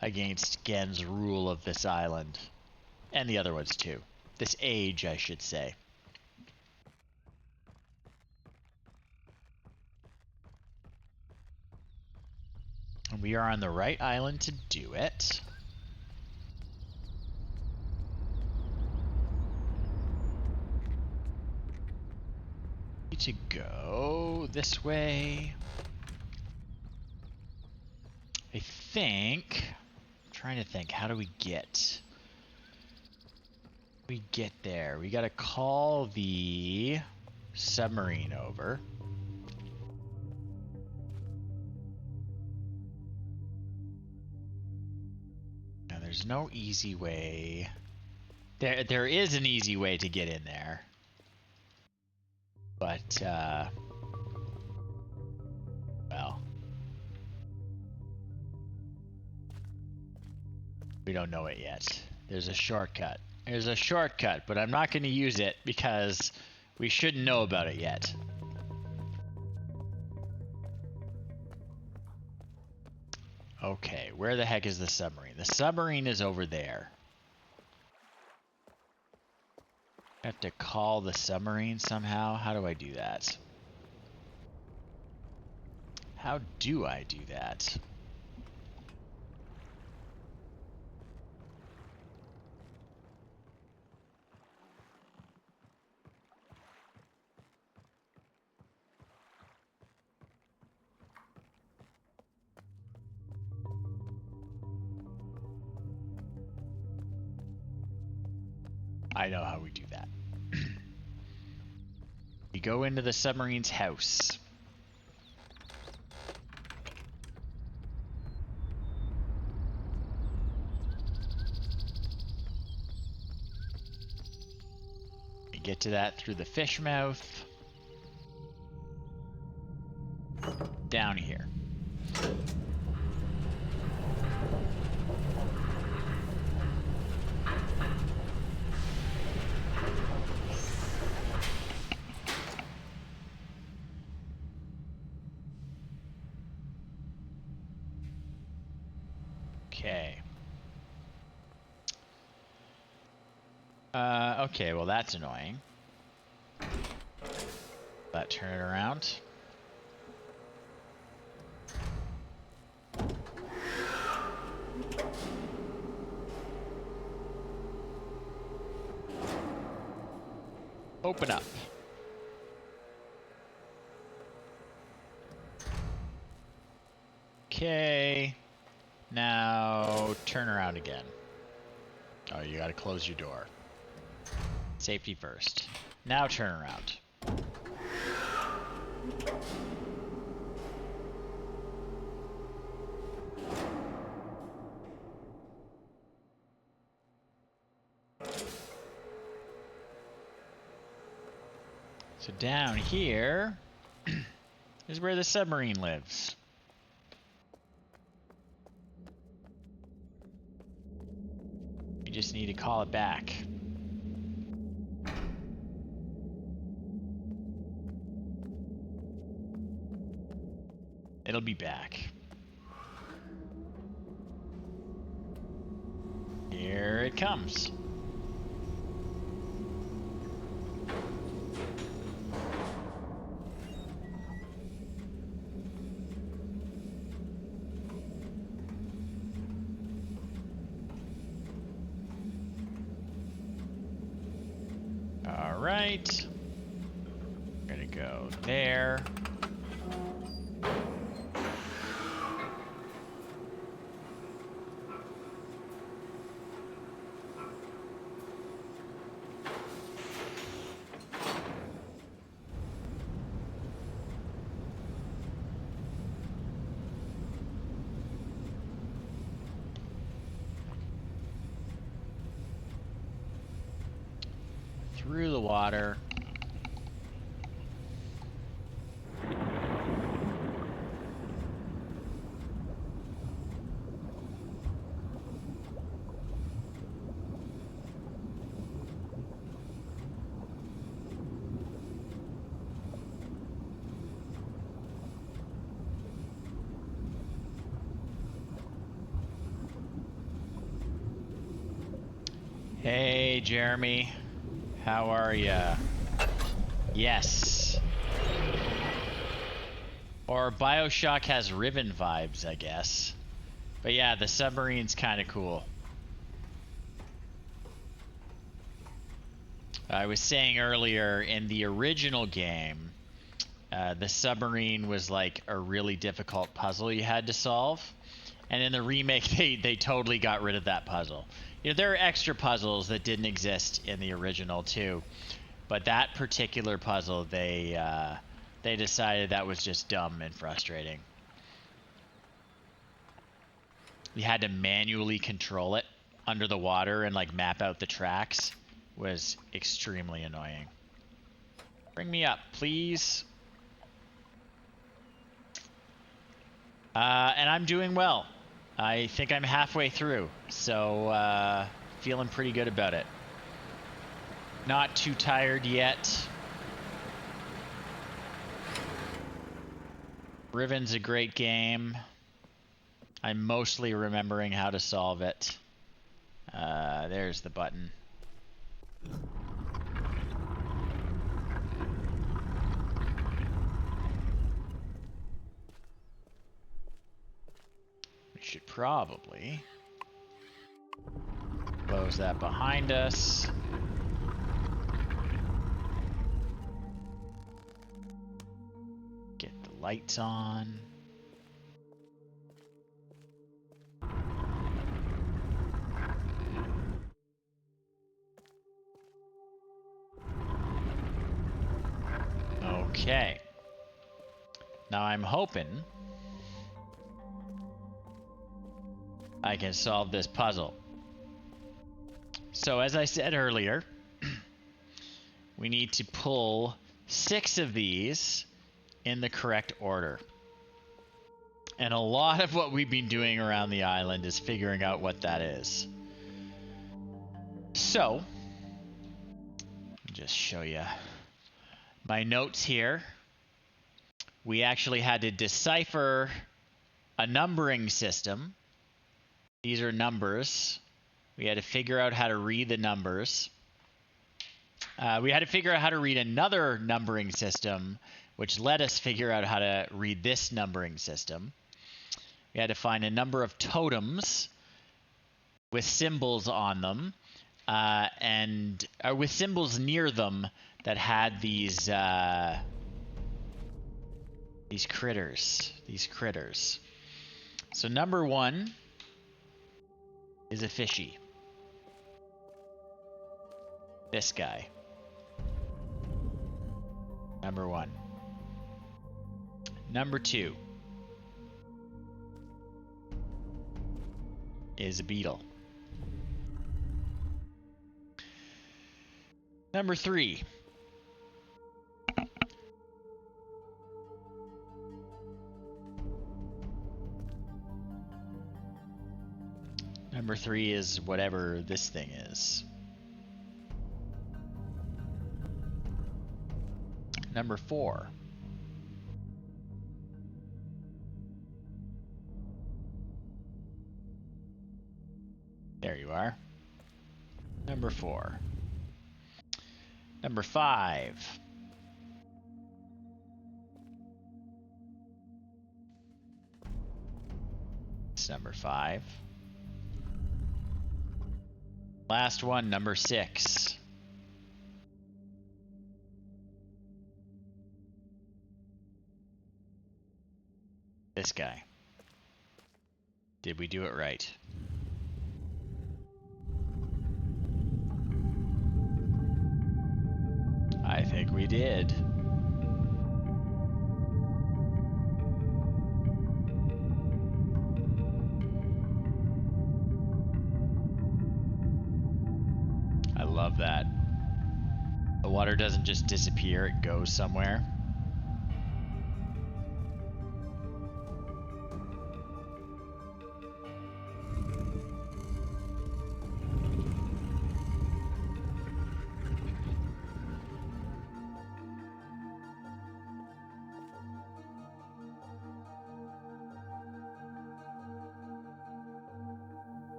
against Gen's rule of this island. And the other ones too. This age, I should say. And we are on the right island to do it. To go this way. I think. I'm trying to think. How do we get? We get there. We gotta call the submarine over. Now there's no easy way. There is an easy way to get in there. But, well, we don't know it yet. There's a shortcut. There's a shortcut, but I'm not going to use it because we shouldn't know about it yet. Okay, where the heck is the submarine? The submarine is over there. I have to call the submarine somehow. How do I do that? How do I do that? I know how we do that. We go into the submarine's house. We get to that through the fish mouth. Down here. Okay. Okay, well that's annoying. But turn it around. Open up. Okay. Now turn around again. Oh, you gotta close your door. Safety first. Now turn around. So down here is where the submarine lives. You just need to call it back. It'll be back. Here it comes. Alright. We're gonna go there. Through the water. Hey, Jeremy. How are ya? Yes. Or BioShock has Riven vibes, I guess. But yeah, the submarine's kind of cool. I was saying earlier, in the original game, the submarine was like a really difficult puzzle you had to solve. And in the remake, they totally got rid of that puzzle. You know, there are extra puzzles that didn't exist in the original too. But that particular puzzle, they decided that was just dumb and frustrating. You had to manually control it under the water and like map out the tracks. Was extremely annoying. Bring me up, please. And I'm doing well. I think I'm halfway through, so feeling pretty good about it. Not too tired yet. Riven's a great game. I'm mostly remembering how to solve it. There's the button. We should probably close that behind us. Get the lights on. Okay. Now I'm hoping I can solve this puzzle. So as I said earlier, we need to pull 6 of these in the correct order. And a lot of what we've been doing around the island is figuring out what that is. So, I'll just show you my notes here. We actually had to decipher a numbering system. These are numbers. We had to figure out how to read the numbers. We had to figure out how to read another numbering system, which let us figure out how to read this numbering system. We had to find a number of totems with symbols on them, and with symbols near them that had these critters. So number 1 is a fishy. This guy. Number 1. Number 2 is a beetle. Number 3 Number 3 is whatever this thing is. Number 4 there you are. Number 4. Number 5. It's number 5. Last one, number 6. This guy. Did we do it right? I think we did. I love that. The water doesn't just disappear, it goes somewhere.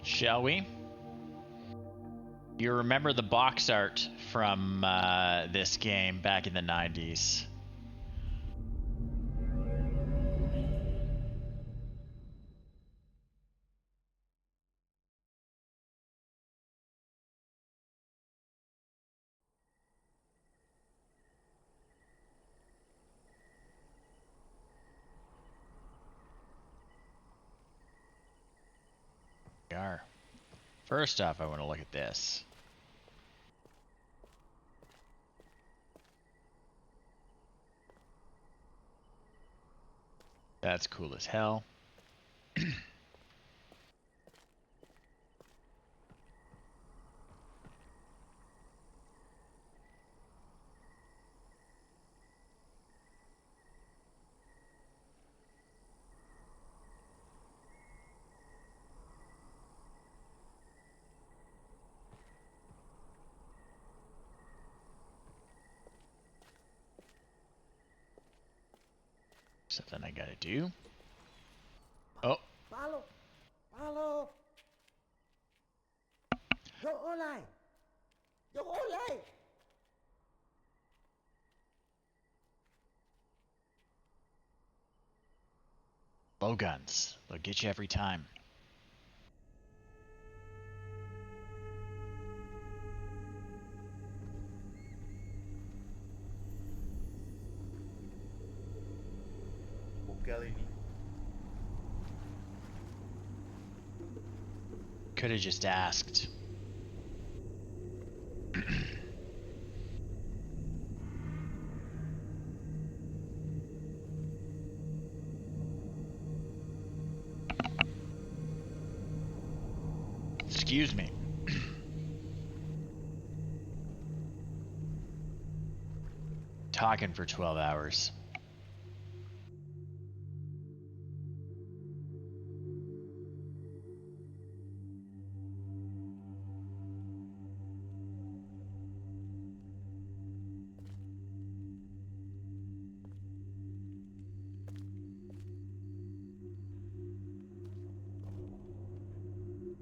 Shall we? You remember the box art from this game back in the 90s? We are. First off, I want to look at this. That's cool as hell. Something I gotta do. Oh. Palo! Palo! Yo olay! Yo olay! Blowguns. They'll get you every time. Could have just asked. Excuse me. Talking for 12 hours.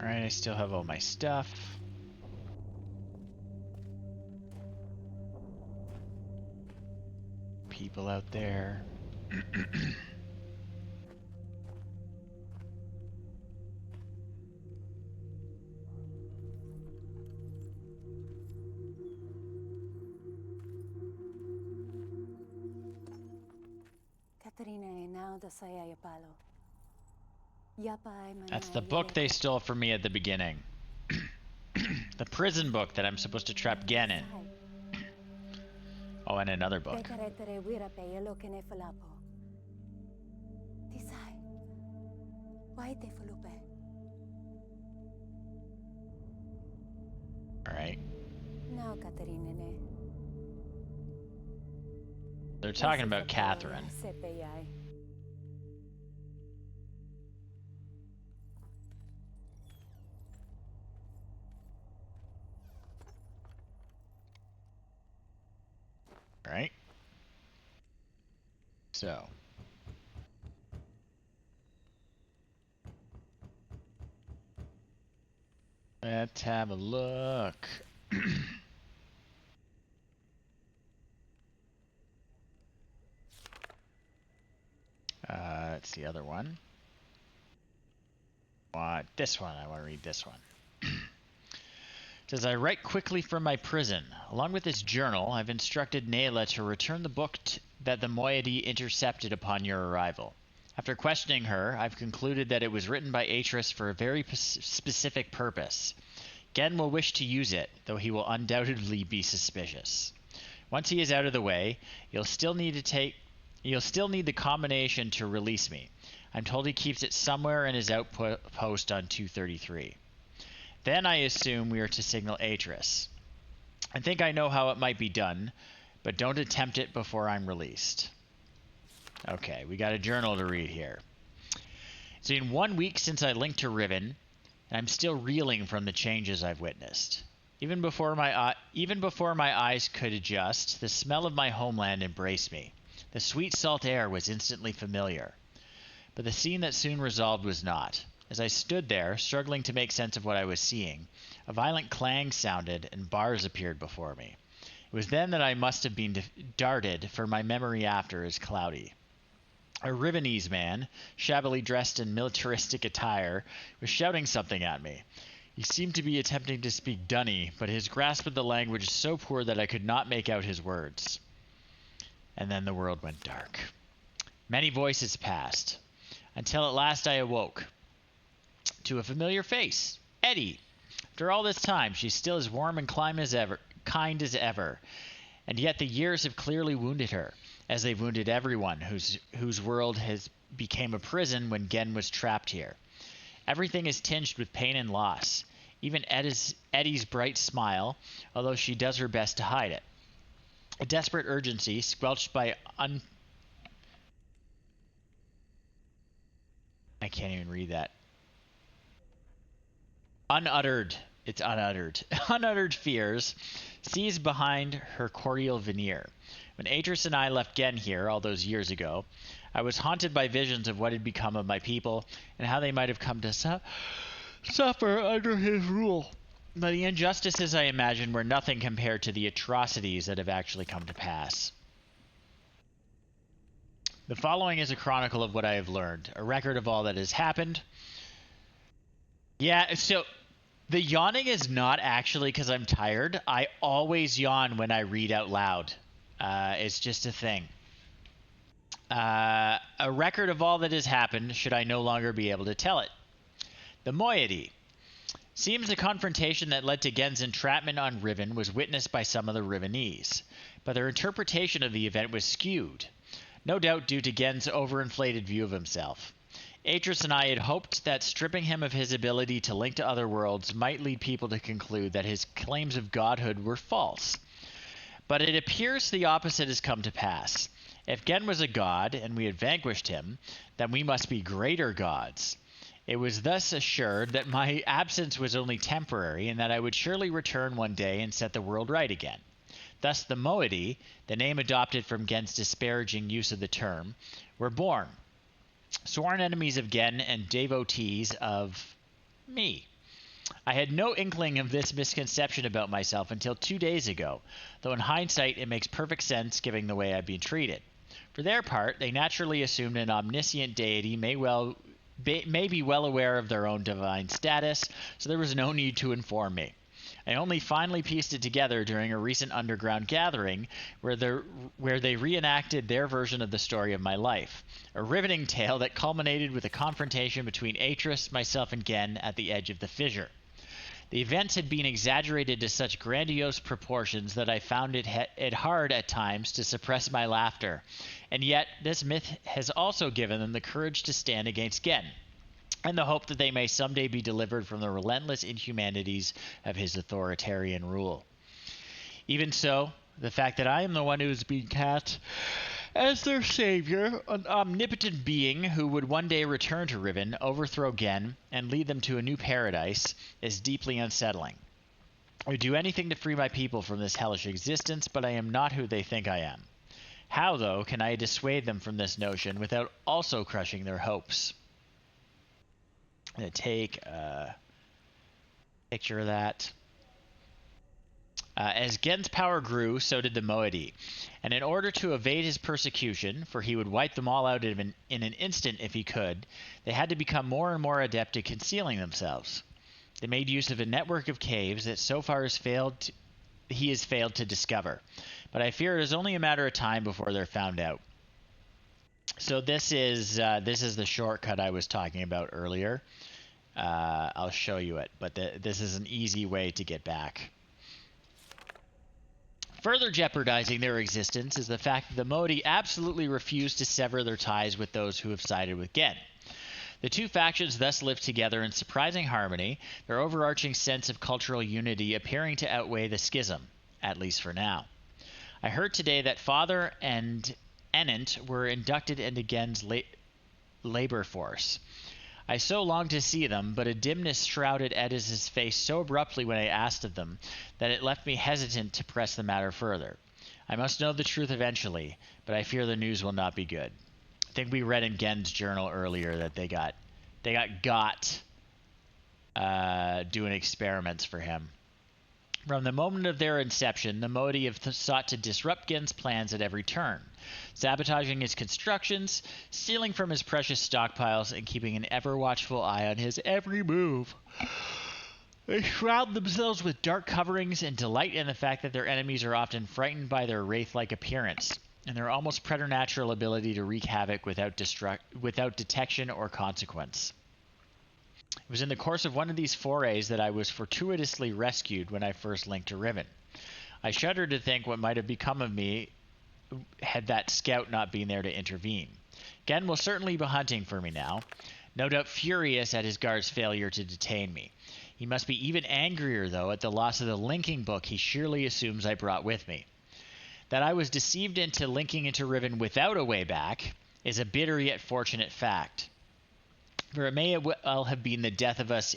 Alright, I still have all my stuff. People out there. That's the book they stole from me at the beginning. The prison book that I'm supposed to trap Gen in. Oh, and another book. Alright. They're talking about Catherine. Right? So. Let's have a look. That's the other one. This one. I want to read this one. Says, I write quickly from my prison. Along with this journal, I've instructed Nayla to return the book that the moiety intercepted upon your arrival. After questioning her, I've concluded that it was written by Atris for a very specific purpose. Gen will wish to use it, though he will undoubtedly be suspicious. Once he is out of the way, you'll still need the combination to release me. I'm told he keeps it somewhere in his outpost on 233. Then I assume we are to signal Atris. I think I know how it might be done, but don't attempt it before I'm released. Okay, we got a journal to read here. It's been 1 week since I linked to Riven, and I'm still reeling from the changes I've witnessed. Even before my eyes could adjust, the smell of my homeland embraced me. The sweet salt air was instantly familiar. But the scene that soon resolved was not. As I stood there, struggling to make sense of what I was seeing, a violent clang sounded and bars appeared before me. It was then that I must have been darted, for my memory after is cloudy. A Rivenese man, shabbily dressed in militaristic attire, was shouting something at me. He seemed to be attempting to speak Dunny, but his grasp of the language was so poor that I could not make out his words. And then the world went dark. Many voices passed, until at last I awoke to a familiar face, Eddie. After all this time, she's still as warm and kind as ever, and yet the years have clearly wounded her, as they've wounded everyone whose world has became a prison when Gen was trapped here. Everything is tinged with pain and loss, even Eddie's bright smile, although she does her best to hide it. A desperate urgency, squelched by I can't even read that. Unuttered fears seized behind her cordial veneer. When Atris and I left Gen here all those years ago, I was haunted by visions of what had become of my people and how they might have come to suffer under his rule. But the injustices I imagined were nothing compared to the atrocities that have actually come to pass. The following is a chronicle of what I have learned, a record of all that has happened. Yeah, so the yawning is not actually because I'm tired. I always yawn when I read out loud. It's just a thing. A record of all that has happened should I no longer be able to tell it. The moiety. Seems the confrontation that led to Gen's entrapment on Riven was witnessed by some of the Rivenese, but their interpretation of the event was skewed, no doubt due to Gen's overinflated view of himself. Atris and I had hoped that stripping him of his ability to link to other worlds might lead people to conclude that his claims of godhood were false. But it appears the opposite has come to pass. If Gen was a god, and we had vanquished him, then we must be greater gods. It was thus assured that my absence was only temporary, and that I would surely return one day and set the world right again. Thus the moiety, the name adopted from Gen's disparaging use of the term, were born. Sworn enemies of Gen and devotees of me. I had no inkling of this misconception about myself until 2 days ago, though in hindsight it makes perfect sense given the way I've been treated. For their part, they naturally assumed an omniscient deity may be well aware of their own divine status, so there was no need to inform me. I only finally pieced it together during a recent underground gathering where they reenacted their version of the story of my life, a riveting tale that culminated with a confrontation between Atris, myself, and Gen at the edge of the fissure. The events had been exaggerated to such grandiose proportions that I found it hard at times to suppress my laughter, and yet this myth has also given them the courage to stand against Gen, and the hope that they may someday be delivered from the relentless inhumanities of his authoritarian rule. Even so, the fact that I am the one who is being cast as their savior, an omnipotent being who would one day return to Riven, overthrow Gen, and lead them to a new paradise, is deeply unsettling. I would do anything to free my people from this hellish existence, but I am not who they think I am. How, though, can I dissuade them from this notion without also crushing their hopes? I'm going to take a picture of that. As Gen's power grew, so did the moiety, and in order to evade his persecution, for he would wipe them all out in an instant if he could, they had to become more and more adept at concealing themselves. They made use of a network of caves that so far he has failed to discover. But I fear it is only a matter of time before they're found out. So this is the shortcut I was talking about earlier. I'll show you it, but this is an easy way to get back. Further jeopardizing their existence is the fact that the Modi absolutely refuse to sever their ties with those who have sided with Gen. The two factions thus live together in surprising harmony, their overarching sense of cultural unity appearing to outweigh the schism, at least for now. I heard today that Father and Enant were inducted into Gen's labor force. I so longed to see them, but a dimness shrouded Edis's face so abruptly when I asked of them that it left me hesitant to press the matter further. I must know the truth eventually, but I fear the news will not be good. I think we read in Gen's journal earlier that they got doing experiments for him. From the moment of their inception, the Modi have sought to disrupt Gen's plans at every turn, sabotaging his constructions, stealing from his precious stockpiles, and keeping an ever-watchful eye on his every move. They shroud themselves with dark coverings and delight in the fact that their enemies are often frightened by their wraith-like appearance, and their almost preternatural ability to wreak havoc without detection or consequence. It was in the course of one of these forays that I was fortuitously rescued when I first linked to Riven. I shudder to think what might have become of me had that scout not been there to intervene. Gen will certainly be hunting for me now, no doubt furious at his guard's failure to detain me. He must be even angrier, though, at the loss of the linking book he surely assumes I brought with me. That I was deceived into linking into Riven without a way back is a bitter yet fortunate fact. For it may well have been the death of us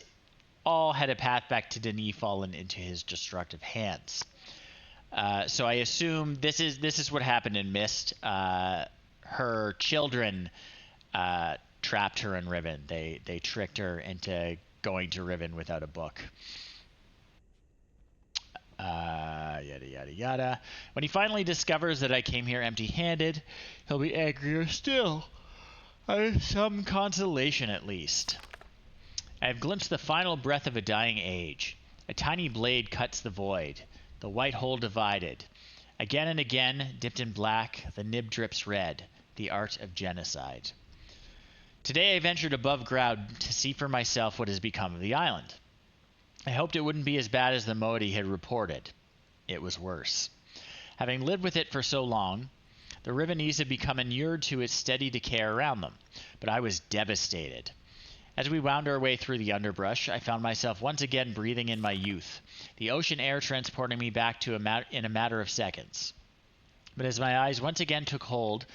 all had a path back to Denis fallen into his destructive hands. So I assume this is what happened in Mist. Her children trapped her in Riven. They tricked her into going to Riven without a book. Yada yada yada. When he finally discovers that I came here empty-handed, he'll be angrier still. Some consolation, at least. I have glimpsed the final breath of a dying age. A tiny blade cuts the void, the white hole divided. Again and again, dipped in black, the nib drips red, the art of genocide. Today I ventured above ground to see for myself what has become of the island. I hoped it wouldn't be as bad as the Modi had reported. It was worse. Having lived with it for so long, the Rivenese had become inured to its steady decay around them, but I was devastated. As we wound our way through the underbrush, I found myself once again breathing in my youth, the ocean air transporting me back to in a matter of seconds. But as my eyes once again took hold,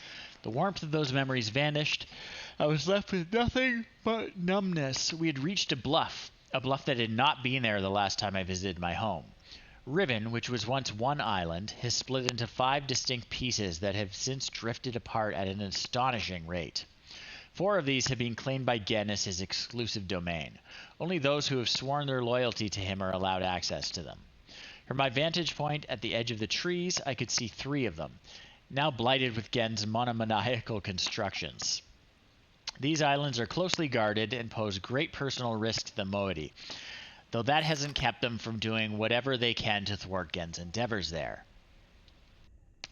the warmth of those memories vanished. I was left with nothing but numbness. We had reached a bluff that had not been there the last time I visited my home. Riven, which was once one island, has split into 5 distinct pieces that have since drifted apart at an astonishing rate. 4 of these have been claimed by Gen as his exclusive domain. Only those who have sworn their loyalty to him are allowed access to them. From my vantage point at the edge of the trees, I could see 3 of them, now blighted with Gen's monomaniacal constructions. These islands are closely guarded and pose great personal risk to the Modi, though that hasn't kept them from doing whatever they can to thwart Gen's endeavors there.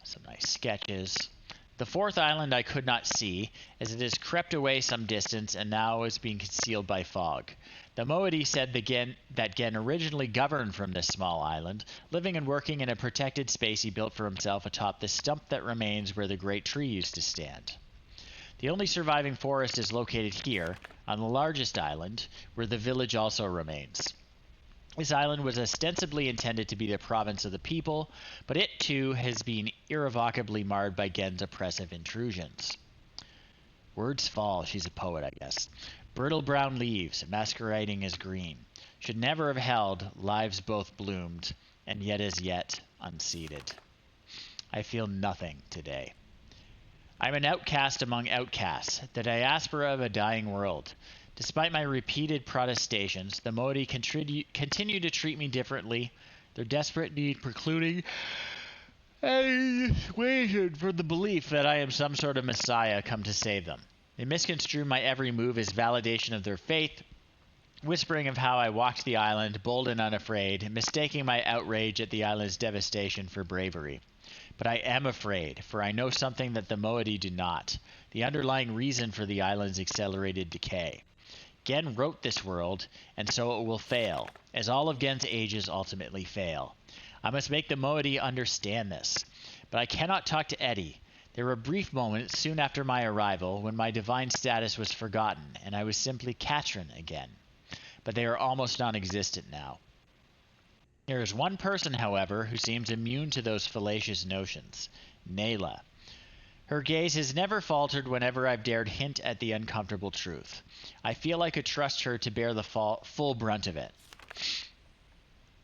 Some nice sketches. The 4th island I could not see, as it has crept away some distance and now is being concealed by fog. The Modi said that Gen originally governed from this small island, living and working in a protected space he built for himself atop the stump that remains where the great tree used to stand. The only surviving forest is located here, on the largest island, where the village also remains. This island was ostensibly intended to be the province of the people, but it too has been irrevocably marred by Gen's oppressive intrusions. Words fall, she's a poet, I guess. Brittle brown leaves, masquerading as green, should never have held, lives both bloomed, and yet as yet unseeded. I feel nothing today. I'm an outcast among outcasts, the diaspora of a dying world. Despite my repeated protestations, the Modi continue to treat me differently, their desperate need precluding any dissuasion from the belief that I am some sort of messiah come to save them. They misconstrue my every move as validation of their faith, whispering of how I walked the island, bold and unafraid, mistaking my outrage at the island's devastation for bravery. But I am afraid, for I know something that the moiety do not, the underlying reason for the island's accelerated decay. Gen wrote this world, and so it will fail, as all of Gen's ages ultimately fail. I must make the moiety understand this. But I cannot talk to Eddie. There were brief moments soon after my arrival when my divine status was forgotten, and I was simply Katrin again. But they are almost non-existent now. There is one person, however, who seems immune to those fallacious notions. Nayla. Her gaze has never faltered whenever I've dared hint at the uncomfortable truth. I feel I could trust her to bear the full brunt of it.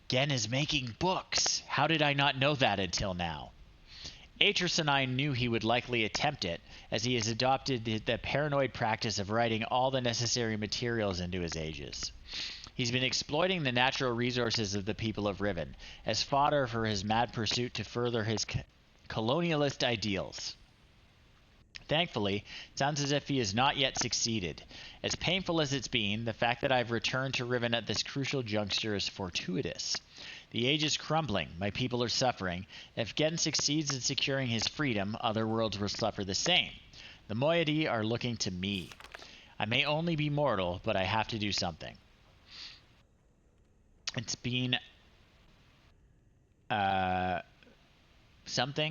Gen is making books. How did I not know that until now? Atris and I knew he would likely attempt it, as he has adopted the paranoid practice of writing all the necessary materials into his ages. He's been exploiting the natural resources of the people of Riven as fodder for his mad pursuit to further his colonialist ideals. Thankfully, it sounds as if he has not yet succeeded. As painful as it's been, the fact that I've returned to Riven at this crucial juncture is fortuitous. The age is crumbling, my people are suffering. If Gen succeeds in securing his freedom, other worlds will suffer the same. The moiety are looking to me. I may only be mortal, but I have to do something. It's been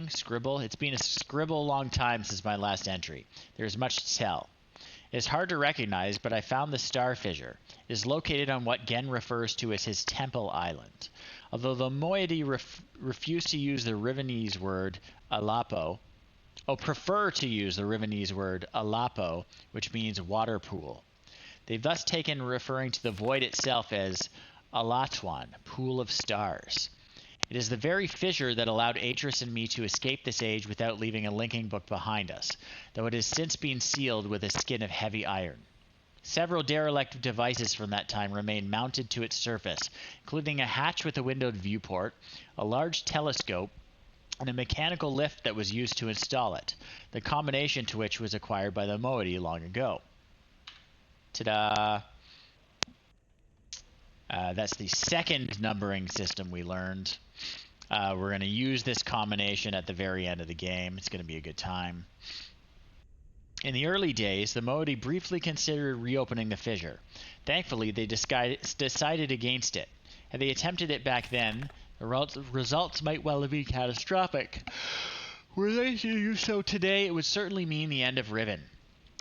scribble. It's been a scribble long time since my last entry. There's much to tell. It is hard to recognize, but I found the star fissure. It is located on what Gen refers to as his temple island. Although the moiety refuse to use the Rivenese word alapo, prefer to use the Rivenese word alapo, which means water pool. They've thus taken referring to the void itself as Alatwan, pool of stars. It is the very fissure that allowed Atris and me to escape this age without leaving a linking book behind us, though it has since been sealed with a skin of heavy iron. Several derelict devices from that time remain mounted to its surface, including a hatch with a windowed viewport, a large telescope, and a mechanical lift that was used to install it, the combination to which was acquired by the moiety long ago. Ta-da! That's the second numbering system we learned. We're going to use this combination at the very end of the game. It's going to be a good time. In the early days, the moiety briefly considered reopening the fissure. Thankfully, they decided against it. Had they attempted it back then, the results might well have been catastrophic. Were they to do so today, it would certainly mean the end of Riven.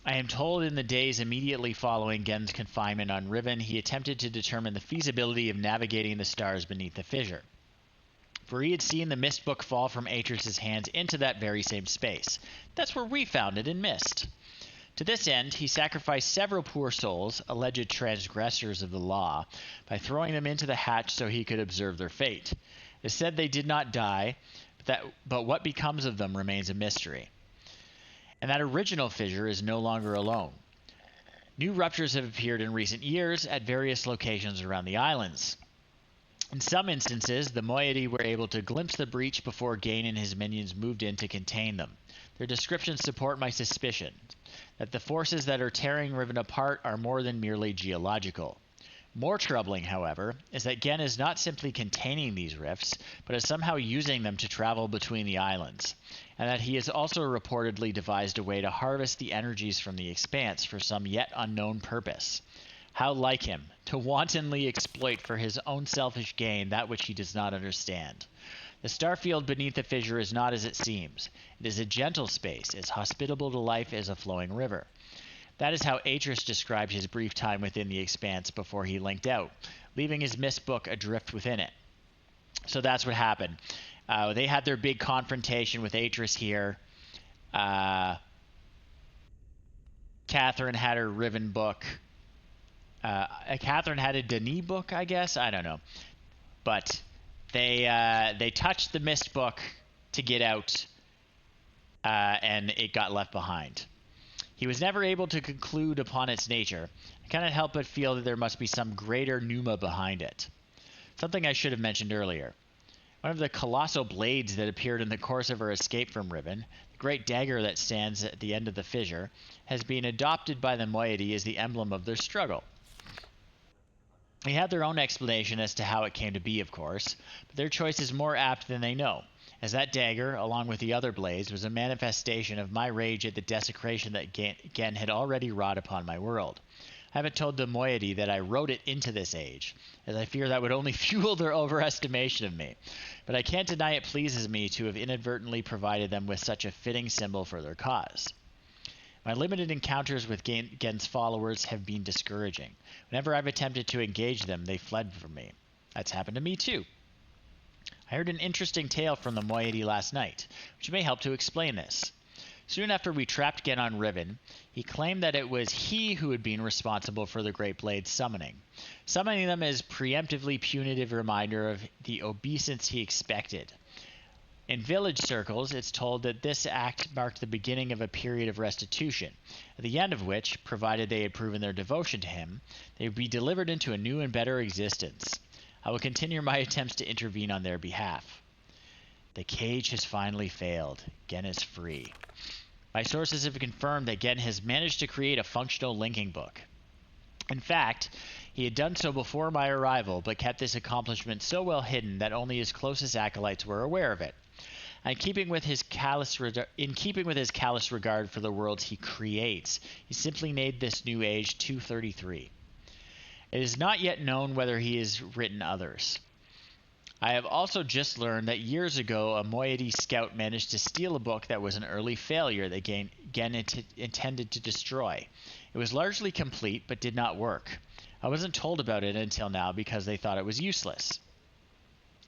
I am told in the days immediately following Gen's confinement on Riven, he attempted to determine the feasibility of navigating the stars beneath the fissure. For he had seen the mist book fall from Atris' hands into that very same space. That's where we found it in mist. To this end, he sacrificed several poor souls, alleged transgressors of the law, by throwing them into the hatch so he could observe their fate. It is said they did not die, but what becomes of them remains a mystery. And that original fissure is no longer alone. New ruptures have appeared in recent years at various locations around the islands. In some instances, the moiety were able to glimpse the breach before Gain and his minions moved in to contain them. Their descriptions support my suspicion that the forces that are tearing Riven apart are more than merely geological. More troubling, however, is that Gen is not simply containing these rifts, but is somehow using them to travel between the islands, and that he has also reportedly devised a way to harvest the energies from the expanse for some yet unknown purpose. How like him, to wantonly exploit for his own selfish gain that which he does not understand. The starfield beneath the fissure is not as it seems. It is a gentle space, as hospitable to life as a flowing river. That is how Atris described his brief time within the expanse before he linked out, leaving his mist book adrift within it. So that's what happened. They had their big confrontation with Atris here. Catherine had her Riven book. Catherine had a Denis book, I guess. I don't know. But they touched the mist book to get out, and it got left behind. He was never able to conclude upon its nature. I cannot help but feel that there must be some greater pneuma behind it. Something I should have mentioned earlier. One of the colossal blades that appeared in the course of her escape from Riven, the great dagger that stands at the end of the fissure, has been adopted by the moiety as the emblem of their struggle. They have their own explanation as to how it came to be, of course, but their choice is more apt than they know, as that dagger, along with the other blades, was a manifestation of my rage at the desecration that Gen had already wrought upon my world. I haven't told the moiety that I wrote it into this age, as I fear that would only fuel their overestimation of me, but I can't deny it pleases me to have inadvertently provided them with such a fitting symbol for their cause. My limited encounters with Gen's followers have been discouraging. Whenever I've attempted to engage them, they fled from me. That's happened to me too. I heard an interesting tale from the moiety last night, which may help to explain this. Soon after we trapped Gen on Riven, he claimed that it was he who had been responsible for the Great Blade's summoning. Summoning them is preemptively punitive reminder of the obeisance he expected. In village circles, it's told that this act marked the beginning of a period of restitution, at the end of which, provided they had proven their devotion to him, they would be delivered into a new and better existence. I will continue my attempts to intervene on their behalf. The cage has finally failed. Gen is free. My sources have confirmed that Gen has managed to create a functional linking book. In fact, he had done so before my arrival, but kept this accomplishment so well hidden that only his closest acolytes were aware of it. And in keeping with his callous regard for the worlds he creates, he simply named this new age 233. It is not yet known whether he has written others. I have also just learned that years ago a moiety scout managed to steal a book that was an early failure that Gen intended to destroy. It was largely complete but did not work. I wasn't told about it until now because they thought it was useless.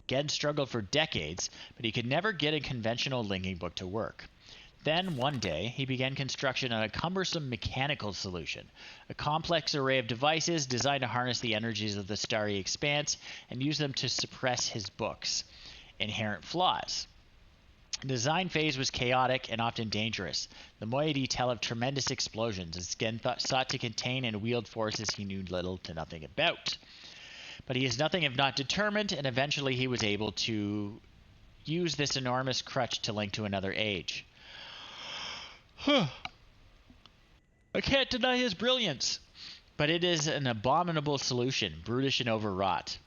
Gen struggled for decades, but he could never get a conventional linking book to work. Then, one day, he began construction on a cumbersome mechanical solution, a complex array of devices designed to harness the energies of the starry expanse and use them to suppress his books. Inherent flaws. The design phase was chaotic and often dangerous. The moiety tell of tremendous explosions as Gen sought to contain and wield forces he knew little to nothing about. But he is nothing if not determined, and eventually he was able to use this enormous crutch to link to another age. I can't deny his brilliance, but it is an abominable solution, brutish and overwrought,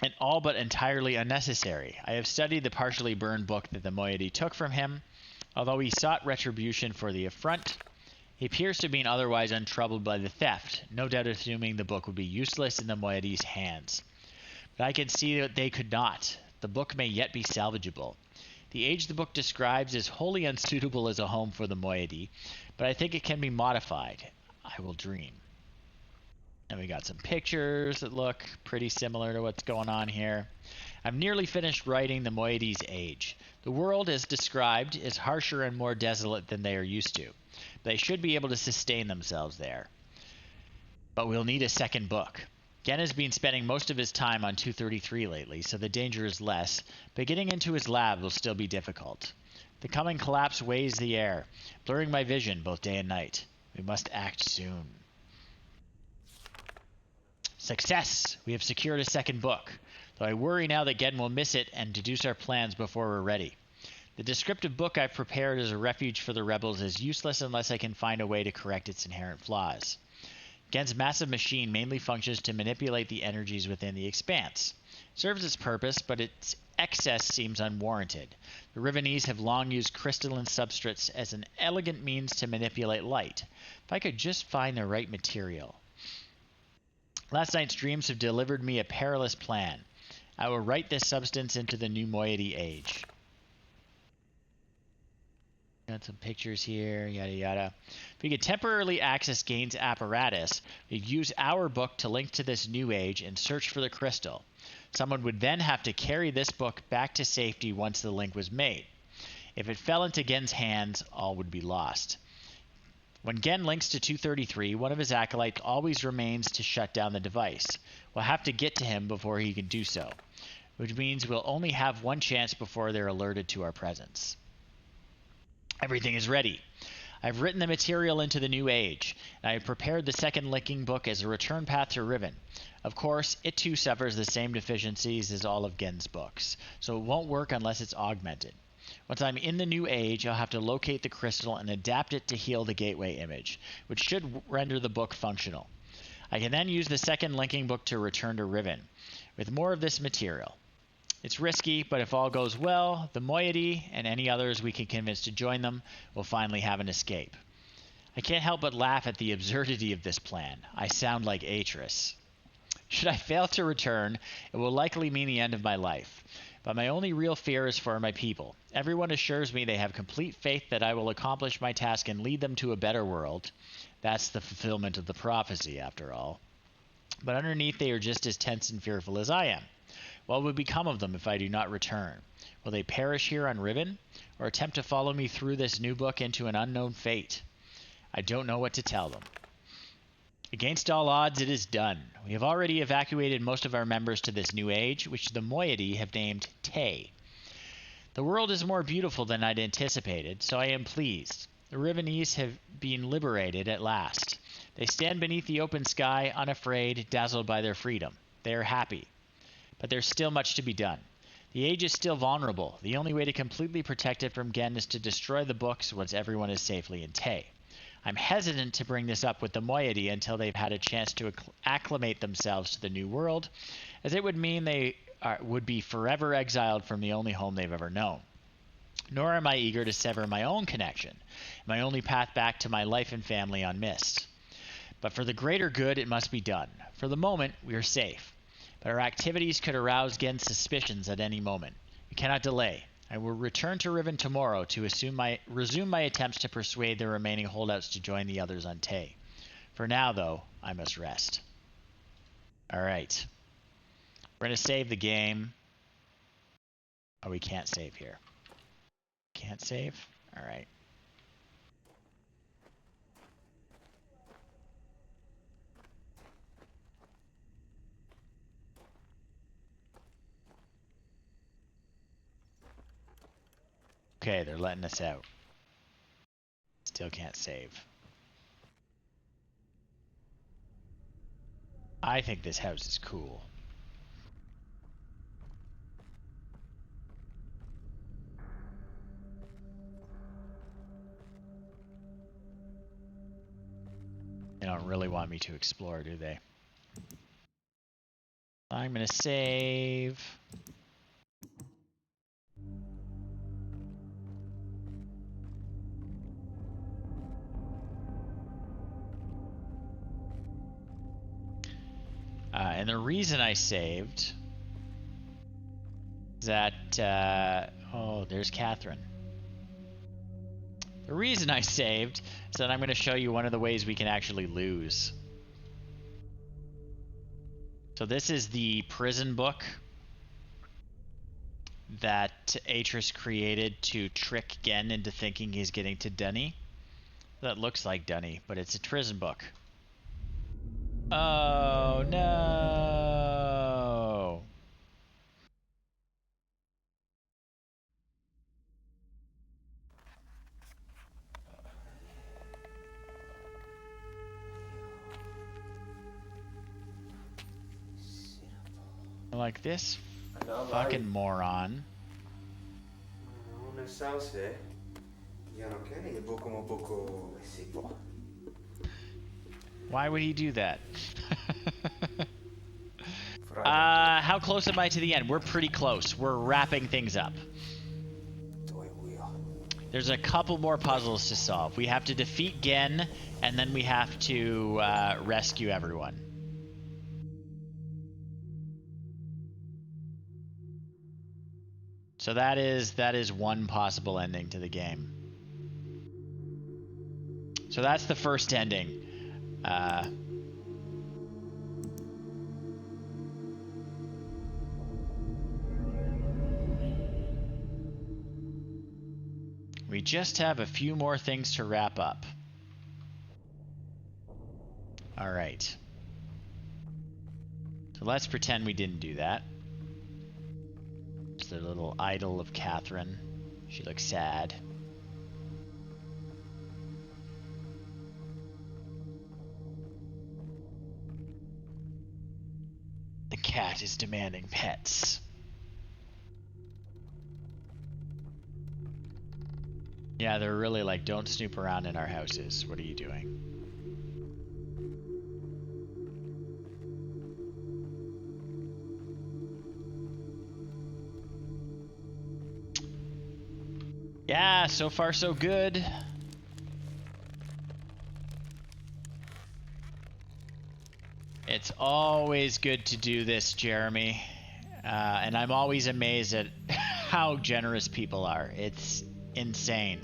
and all but entirely unnecessary. I have studied the partially burned book that the moiety took from him. Although he sought retribution for the affront, he appears to have been otherwise untroubled by the theft, no doubt assuming the book would be useless in the moiety's hands. But I can see that they could not. The book may yet be salvageable. The age the book describes is wholly unsuitable as a home for the moiety, but I think it can be modified. I will dream. And we got some pictures that look pretty similar to what's going on here. I'm nearly finished writing the moiety's age. The world, as described, is harsher and more desolate than they are used to. They should be able to sustain themselves there. But we'll need a second book. Gen has been spending most of his time on 233 lately, so the danger is less, but getting into his lab will still be difficult. The coming collapse weighs the air, blurring my vision both day and night. We must act soon. Success! We have secured a second book, though I worry now that Gen will miss it and deduce our plans before we're ready. The descriptive book I've prepared as a refuge for the rebels is useless unless I can find a way to correct its inherent flaws. Gen's massive machine mainly functions to manipulate the energies within the expanse. It serves its purpose, but its excess seems unwarranted. The Rivenese have long used crystalline substrates as an elegant means to manipulate light. If I could just find the right material. Last night's dreams have delivered me a perilous plan. I will write this substance into the new moiety age. Got some pictures here, yada yada. If we could temporarily access Gen's apparatus, we'd use our book to link to this new age and search for the crystal. Someone would then have to carry this book back to safety once the link was made. If it fell into Gen's hands, all would be lost. When Gen links to 233, one of his acolytes always remains to shut down the device. We'll have to get to him before he can do so, which means we'll only have one chance before they're alerted to our presence. Everything is ready. I've written the material into the new age, and I have prepared the second linking book as a return path to Riven. Of course, it too suffers the same deficiencies as all of Gen's books, so it won't work unless it's augmented. Once I'm in the new age, I'll have to locate the crystal and adapt it to heal the gateway image, which should render the book functional. I can then use the second linking book to return to Riven with more of this material. It's risky, but if all goes well, the moiety and any others we can convince to join them will finally have an escape. I can't help but laugh at the absurdity of this plan. I sound like Atris. Should I fail to return, it will likely mean the end of my life. But my only real fear is for my people. Everyone assures me they have complete faith that I will accomplish my task and lead them to a better world. That's the fulfillment of the prophecy, after all. But underneath they are just as tense and fearful as I am. What will become of them if I do not return? Will they perish here on Riven, or attempt to follow me through this new book into an unknown fate? I don't know what to tell them. Against all odds, it is done. We have already evacuated most of our members to this new age, which the moiety have named Tay. The world is more beautiful than I'd anticipated, so I am pleased. The Rivenese have been liberated at last. They stand beneath the open sky, unafraid, dazzled by their freedom. They are happy. But there's still much to be done. The age is still vulnerable. The only way to completely protect it from Gen is to destroy the books once everyone is safely in Tay. I'm hesitant to bring this up with the moiety until they've had a chance to acclimate themselves to the new world, as it would mean they would be forever exiled from the only home they've ever known. Nor am I eager to sever my own connection, my only path back to my life and family on Mist. But for the greater good, it must be done. For the moment, we are safe. But our activities could arouse Gen's suspicions at any moment. We cannot delay. I will return to Riven tomorrow to resume my attempts to persuade the remaining holdouts to join the others on Tay. For now, though, I must rest. Alright. We're going to save the game. Oh, we can't save here. Can't save? Alright. Okay, they're letting us out. Still can't save. I think this house is cool. They don't really want me to explore, do they? I'm gonna save. And the reason I saved is that, oh, there's Catherine. The reason I saved is that I'm going to show you one of the ways we can actually lose. So this is the prison book that Atris created to trick Gen into thinking he's getting to Dunny. That looks like Dunny, but it's a prison book. Oh no! Like this fucking moron. Nel senso, io non credo che poco poco si può. Why would he do that? How close am I to the end? We're pretty close. We're wrapping things up. There's a couple more puzzles to solve. We have to defeat Gen, and then we have to rescue everyone. So that is one possible ending to the game. So that's the first ending. We just have a few more things to wrap up. All right. So let's pretend we didn't do that. It's the little idol of Catherine. She looks sad. The cat is demanding pets. Yeah, they're really like, don't snoop around in our houses. What are you doing? Yeah, so far so good. It's always good to do this, Jeremy. And I'm always amazed at how generous people are. It's insane.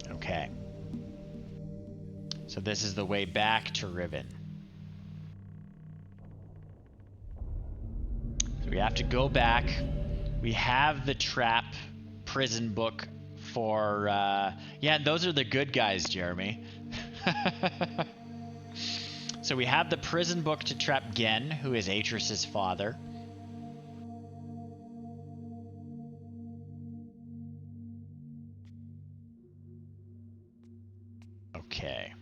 Okay. So this is the way back to Riven. So we have to go back. We have the trap prison book for... yeah, those are the good guys, Jeremy. So we have the prison book to trap Gen, who is Atris's father. Okay.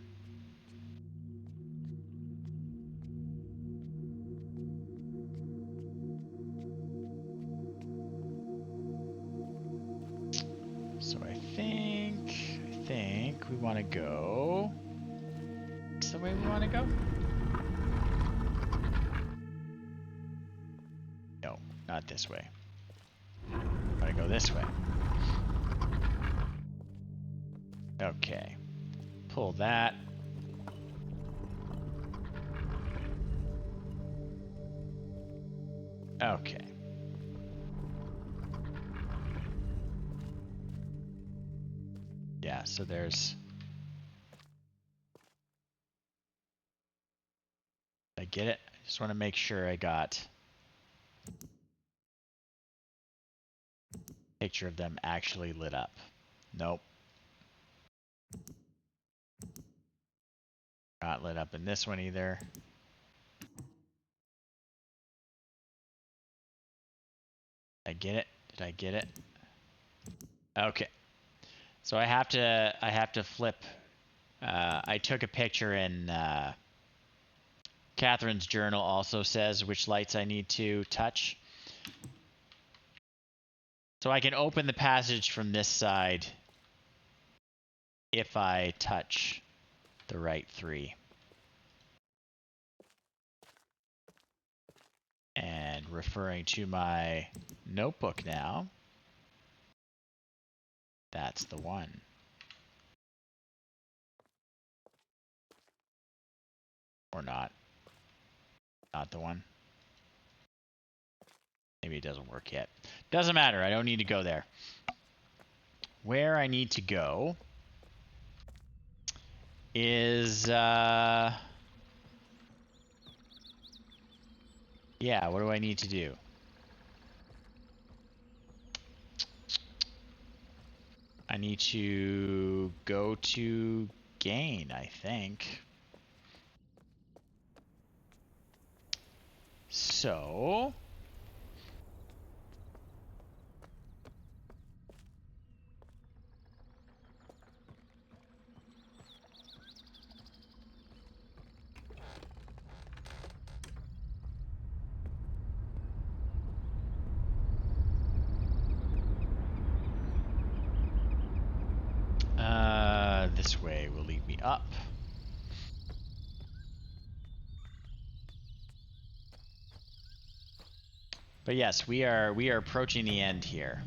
So I think we want to go... Is the way we want to go? No, not this way. I want to go this way. Okay. Pull that. Okay. Yeah, so there's... Did I get it? I just want to make sure I got a picture of them actually lit up. Nope. Not lit up in this one either. Did I get it? Did I get it? Okay. So I have to flip. I took a picture in Catherine's journal also says which lights I need to touch. So I can open the passage from this side if I touch the right three. And referring to my notebook now, that's the one. Or not. Not the one. Maybe it doesn't work yet. Doesn't matter. I don't need to go there. Where I need to go is... yeah, what do I need to do? I need to go to gain, I think. So... this way will lead me up. But yes, we are approaching the end here.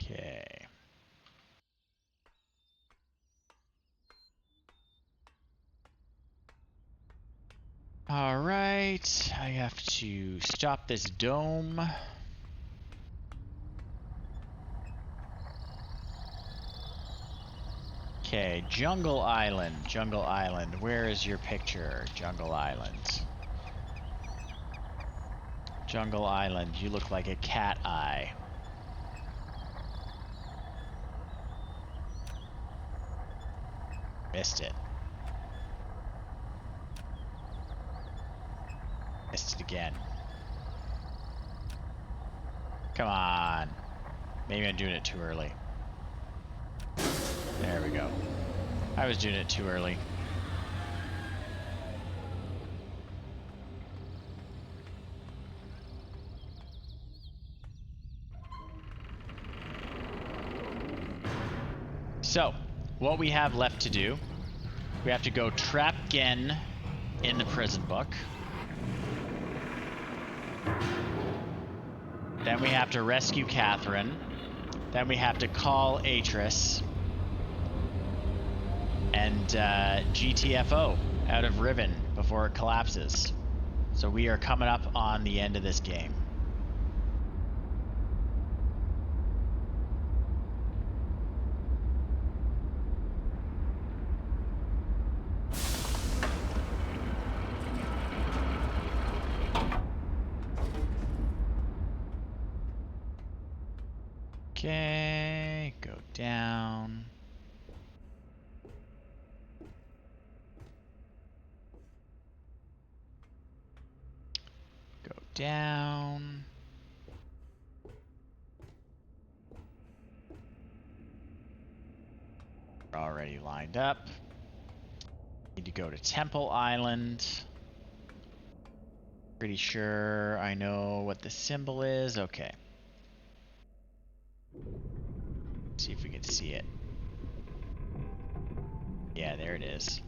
Okay. All right, I have to stop this dome. Okay, Jungle Island. Jungle Island. Where is your picture? Jungle Island. Jungle Island. You look like a cat eye. Missed it. Missed it again. Come on. Maybe I'm doing it too early. There we go. I was doing it too early. So, what we have left to do, we have to go trap Gen in the prison book. Then we have to rescue Catherine. Then we have to call Atris. And GTFO out of Riven before it collapses. So we are coming up on the end of this game. Okay, go down. Go down. We're already lined up. Need to go to Temple Island. Pretty sure I know what the symbol is. Okay. See if we can see it. Yeah, there it is.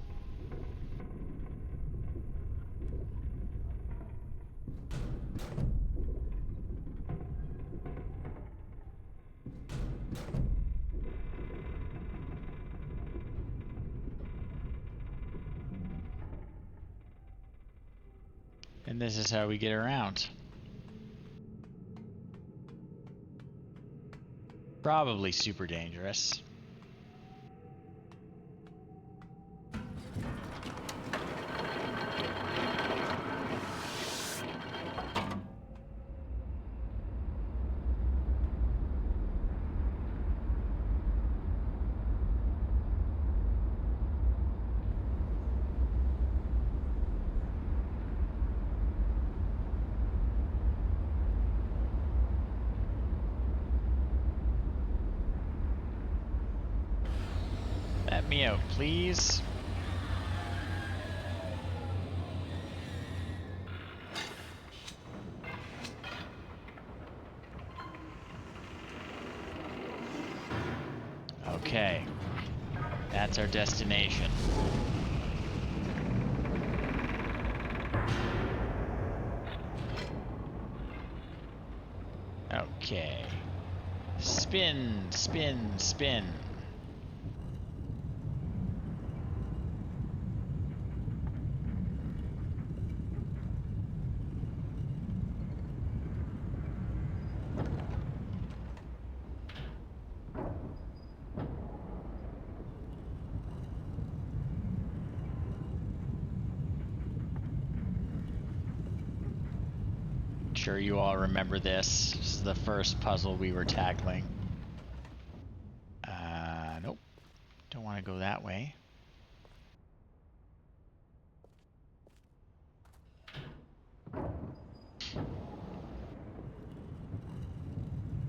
And this is how we get around. Probably super dangerous. Let me out, please. Okay. That's our destination. Okay. Spin, spin, spin. Sure you all remember this. This is the first puzzle we were tackling. Nope. Don't want to go that way.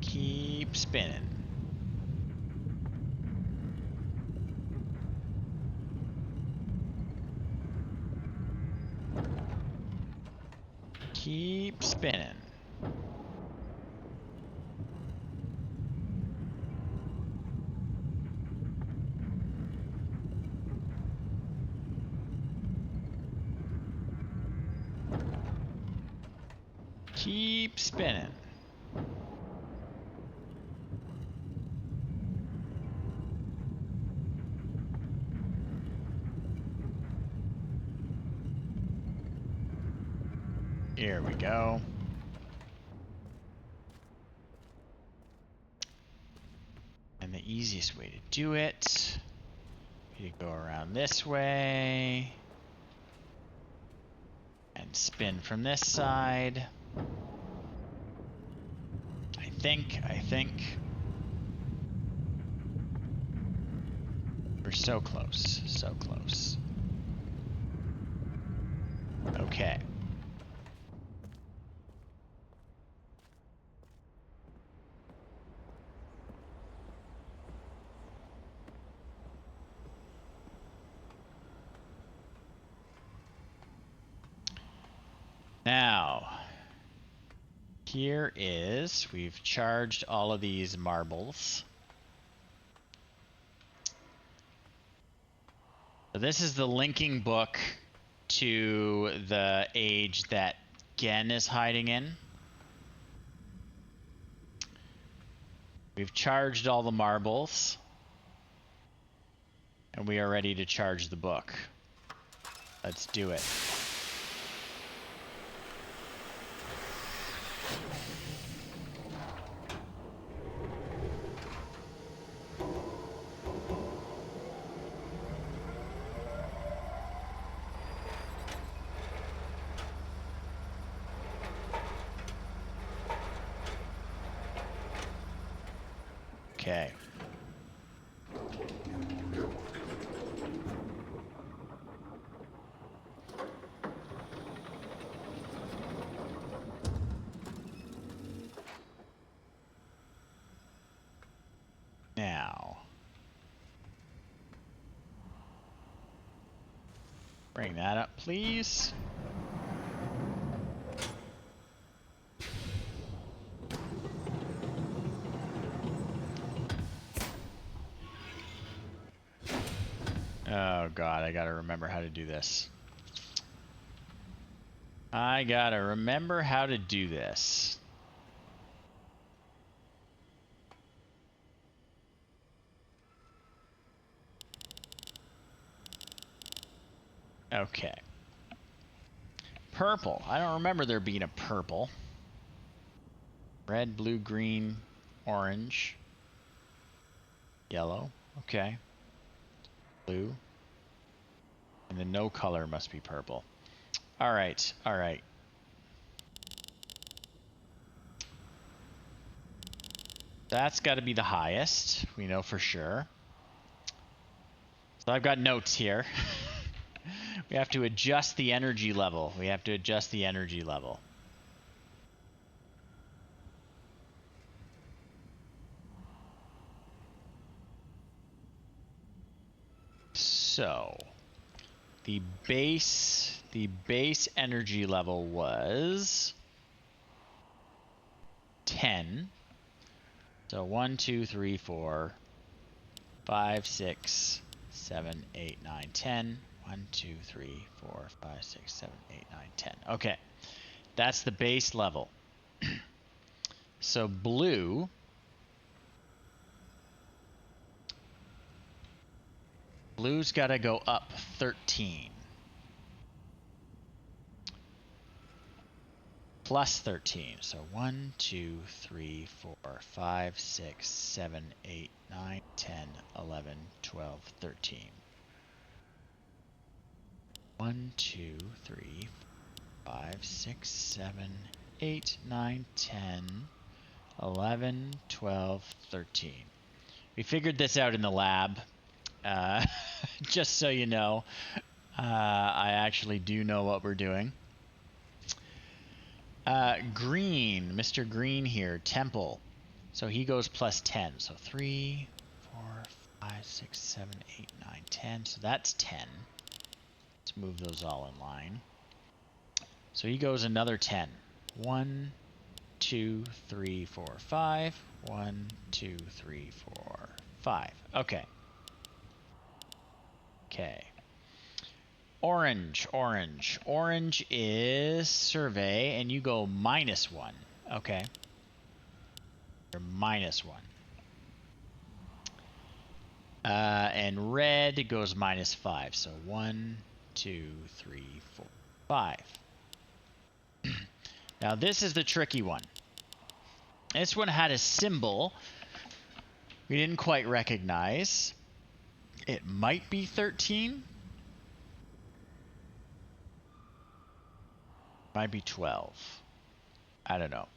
Keep spinning. Keep spinning. Keep spinning. Here we go. And the easiest way to do it, you go around this way and spin from this side. I think. We're so close, so close. Okay. Now, here is, we've charged all of these marbles. So this is the linking book to the age that Gen is hiding in. We've charged all the marbles. And we are ready to charge the book. Let's do it. Okay. Now, bring that up, please. Oh God, I gotta remember how to do this. I gotta remember how to do this. Okay. Purple. I don't remember there being a purple. Red, blue, green, orange. Yellow. Okay. Blue. And the no color must be purple. Alright, alright. That's got to be the highest. We know for sure. So I've got notes here. We have to adjust the energy level. We have to adjust the energy level. So the base energy level was 10. So 1, 2, 3, 4, 5, 6, 7, 8, 9, 10. 1, 2, 3, 4, 5, 6, 7, 8, 9, 10. Okay. That's the base level. So Blue's got to go up 13. Plus 13. So 1, 2, 3, 4, 5, 6, 7, 8, 9, 10, 11, 12, 13. 1, 2, 3, 5, 6, 7, 8, 9, 10, 11, 12, 13. We figured this out in the lab. Just so you know, I actually do know what we're doing. Green, Mr. Green here, Temple. So he goes plus 10. So 3, 4, 5, 6, 7, 8, 9, 10. So that's 10. Let's move those all in line. So he goes another 10. 1, 2, 3, 4, 5. 1, 2, 3, 4, 5. Okay. Okay. Orange, orange. Orange is survey, and you go -1. Okay. You're -1. And red goes -5. So 1, 2, 3, 4, 5. Now this is the tricky one. This one had a symbol we didn't quite recognize. It might be 13. Might be 12. I don't know.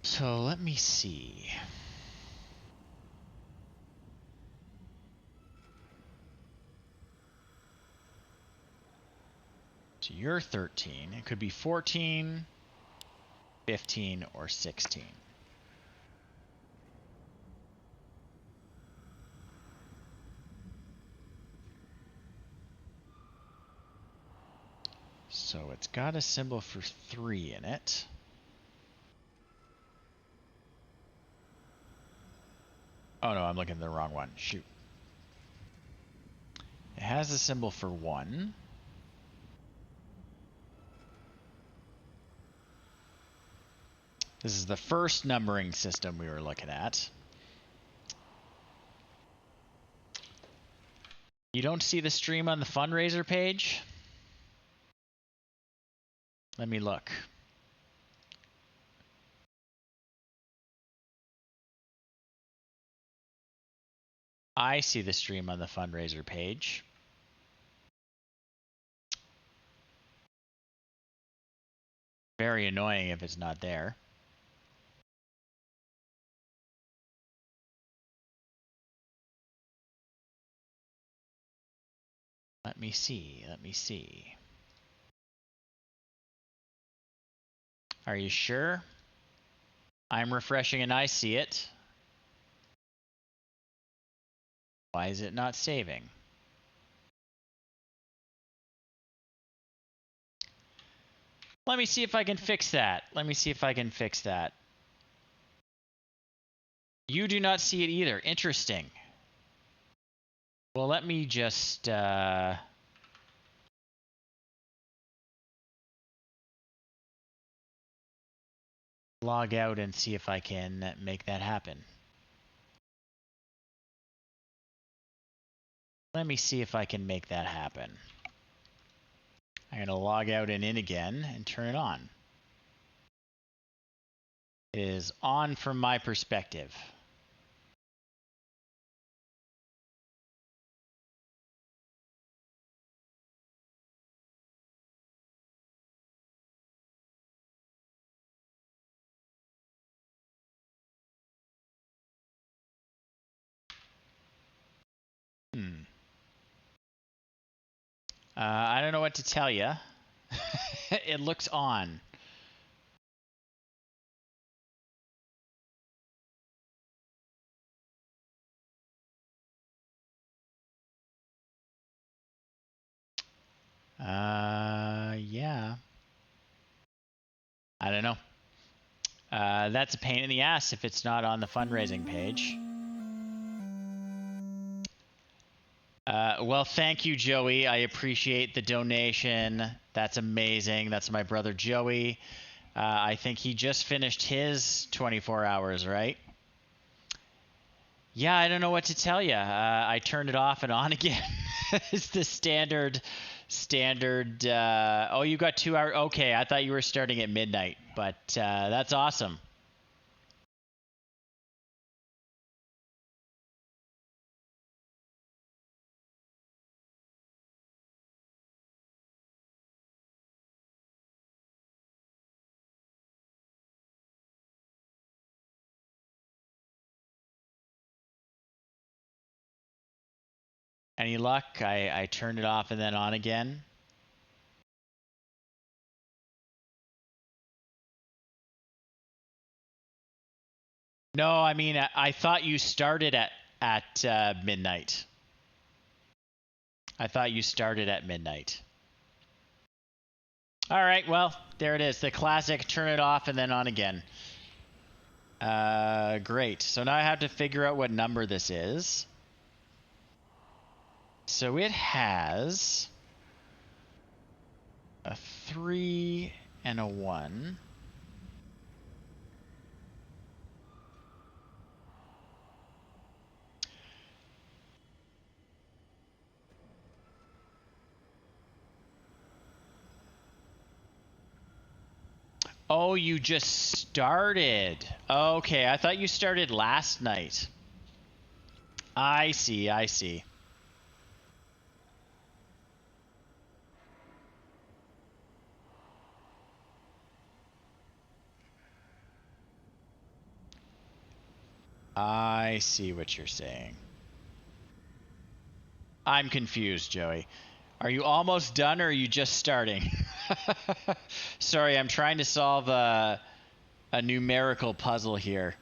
So let me see. So you're 13. It could be 14, 15, or 16. So it's got a symbol for 3 in it. Oh no, I'm looking at the wrong one. Shoot. It has a symbol for 1. This is the first numbering system we were looking at. You don't see the stream on the fundraiser page? Let me look. I see the stream on the fundraiser page. Very annoying if it's not there. Let me see. Let me see. Are you sure? I'm refreshing and I see it. Why is it not saving? Let me see if I can fix that. Let me see if I can fix that. You do not see it either. Interesting. Well, let me just log out and see if I can make that happen. Let me see if I can make that happen. I'm going to log out and in again and turn it on. It is on from my perspective. I don't know what to tell you. It looks on. Yeah. I don't know. That's a pain in the ass if it's not on the fundraising page. Well, thank you, Joey. I appreciate the donation. That's amazing. That's my brother, Joey. I think he just finished his 24 hours, right? Yeah, I don't know what to tell you. I turned it off and on again. It's the standard. Oh, you got 2 hours. Okay, I thought you were starting at midnight, but that's awesome. Any luck? I turned it off and then on again. No, I mean, I thought you started at midnight. I thought you started at midnight. All right, well, there it is. The classic turn it off and then on again. Great. So now I have to figure out what number this is. So it has a 3 and a 1. Oh, you just started. Okay, I thought you started last night. I see, I see. I see what you're saying. I'm confused, Joey. Are you almost done or are you just starting? Sorry, I'm trying to solve a numerical puzzle here.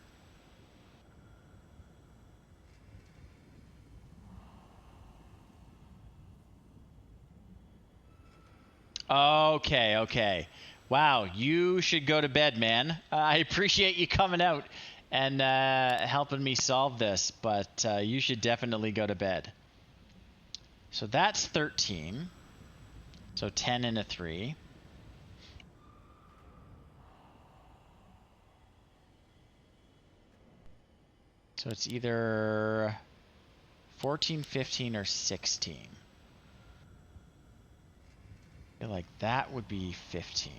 Okay, okay. Wow, you should go to bed, man. I appreciate you coming out and helping me solve this, but you should definitely go to bed. So that's 13. So 10 and a 3. So it's either 14, 15, or 16. I feel like that would be 15.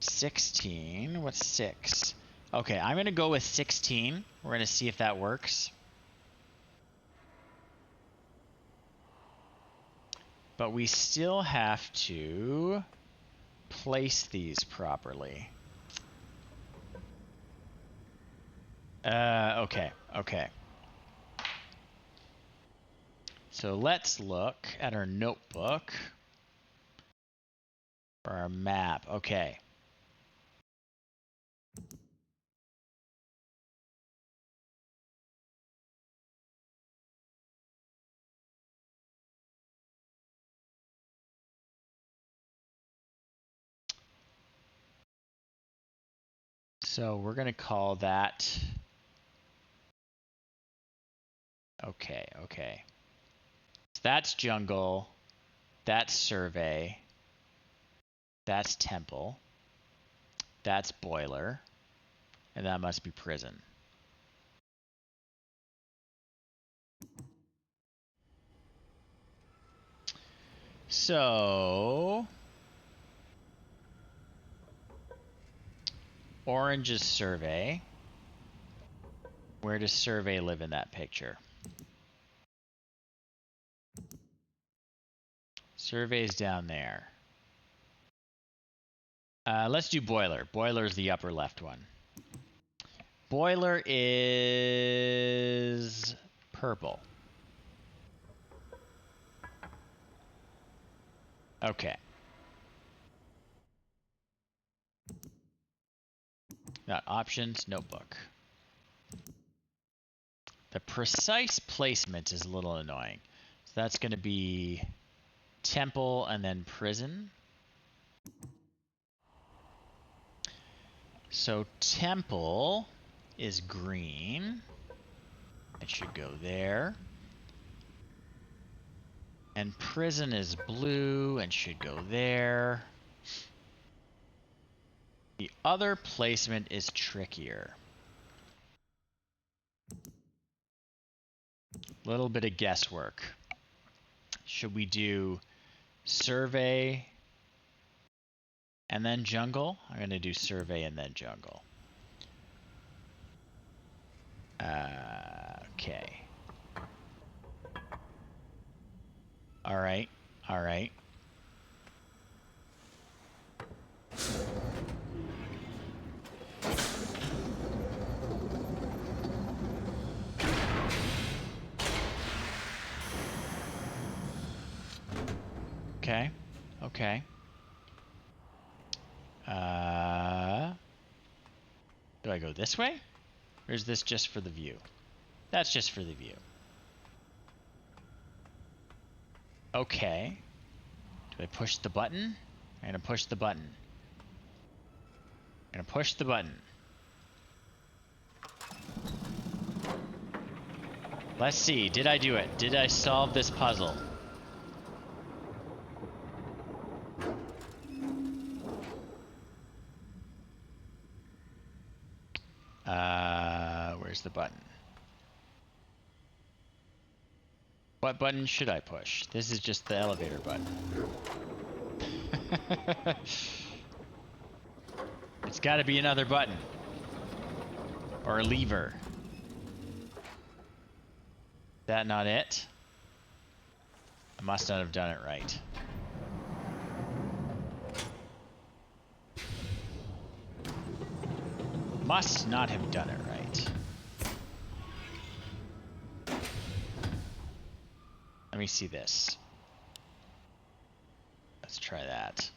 16. What's 6? Okay, I'm going to go with 16. We're going to see if that works. But we still have to place these properly. Okay, okay. So let's look at our notebook for our map. Okay. So we're going to call that... Okay, okay. So that's jungle. That's survey. That's temple. That's boiler. And that must be prison. So... Orange is survey. Where does survey live in that picture? Survey's down there. Let's do boiler. Boiler is the upper left one. Boiler is purple. Okay. Got options, notebook. The precise placement is a little annoying. So that's going to be temple and then prison. So temple is green. It should go there. And prison is blue and should go there. The other placement is trickier. Little bit of guesswork. Should we do survey and then jungle? I'm going to do survey and then jungle. Okay. All right. All right. Okay. Okay. Do I go this way? Or is this just for the view? That's just for the view. Okay. Do I push the button? I'm gonna push the button. I'm gonna push the button. Let's see. Did I do it? Did I solve this puzzle? Where's the button? What button should I push? This is just the elevator button. It's got to be another button. Or a lever. That not it? I must not have done it right. Must not have done it right. Let me see this. Let's try that.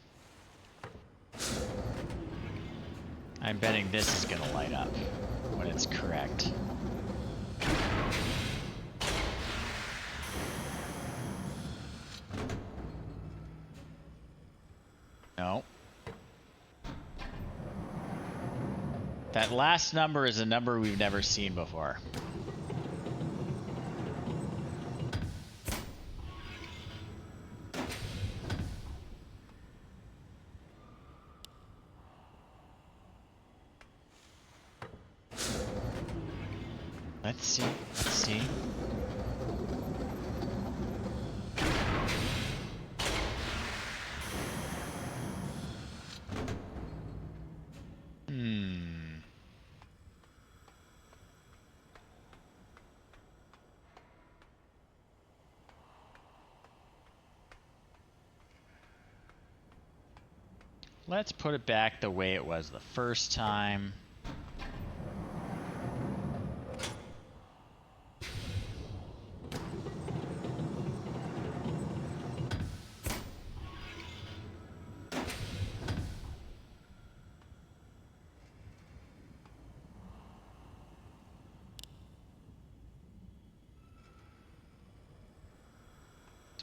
I'm betting this is gonna light up when it's correct. That last number is a number we've never seen before. Let's see. Let's see. Let's put it back the way it was the first time.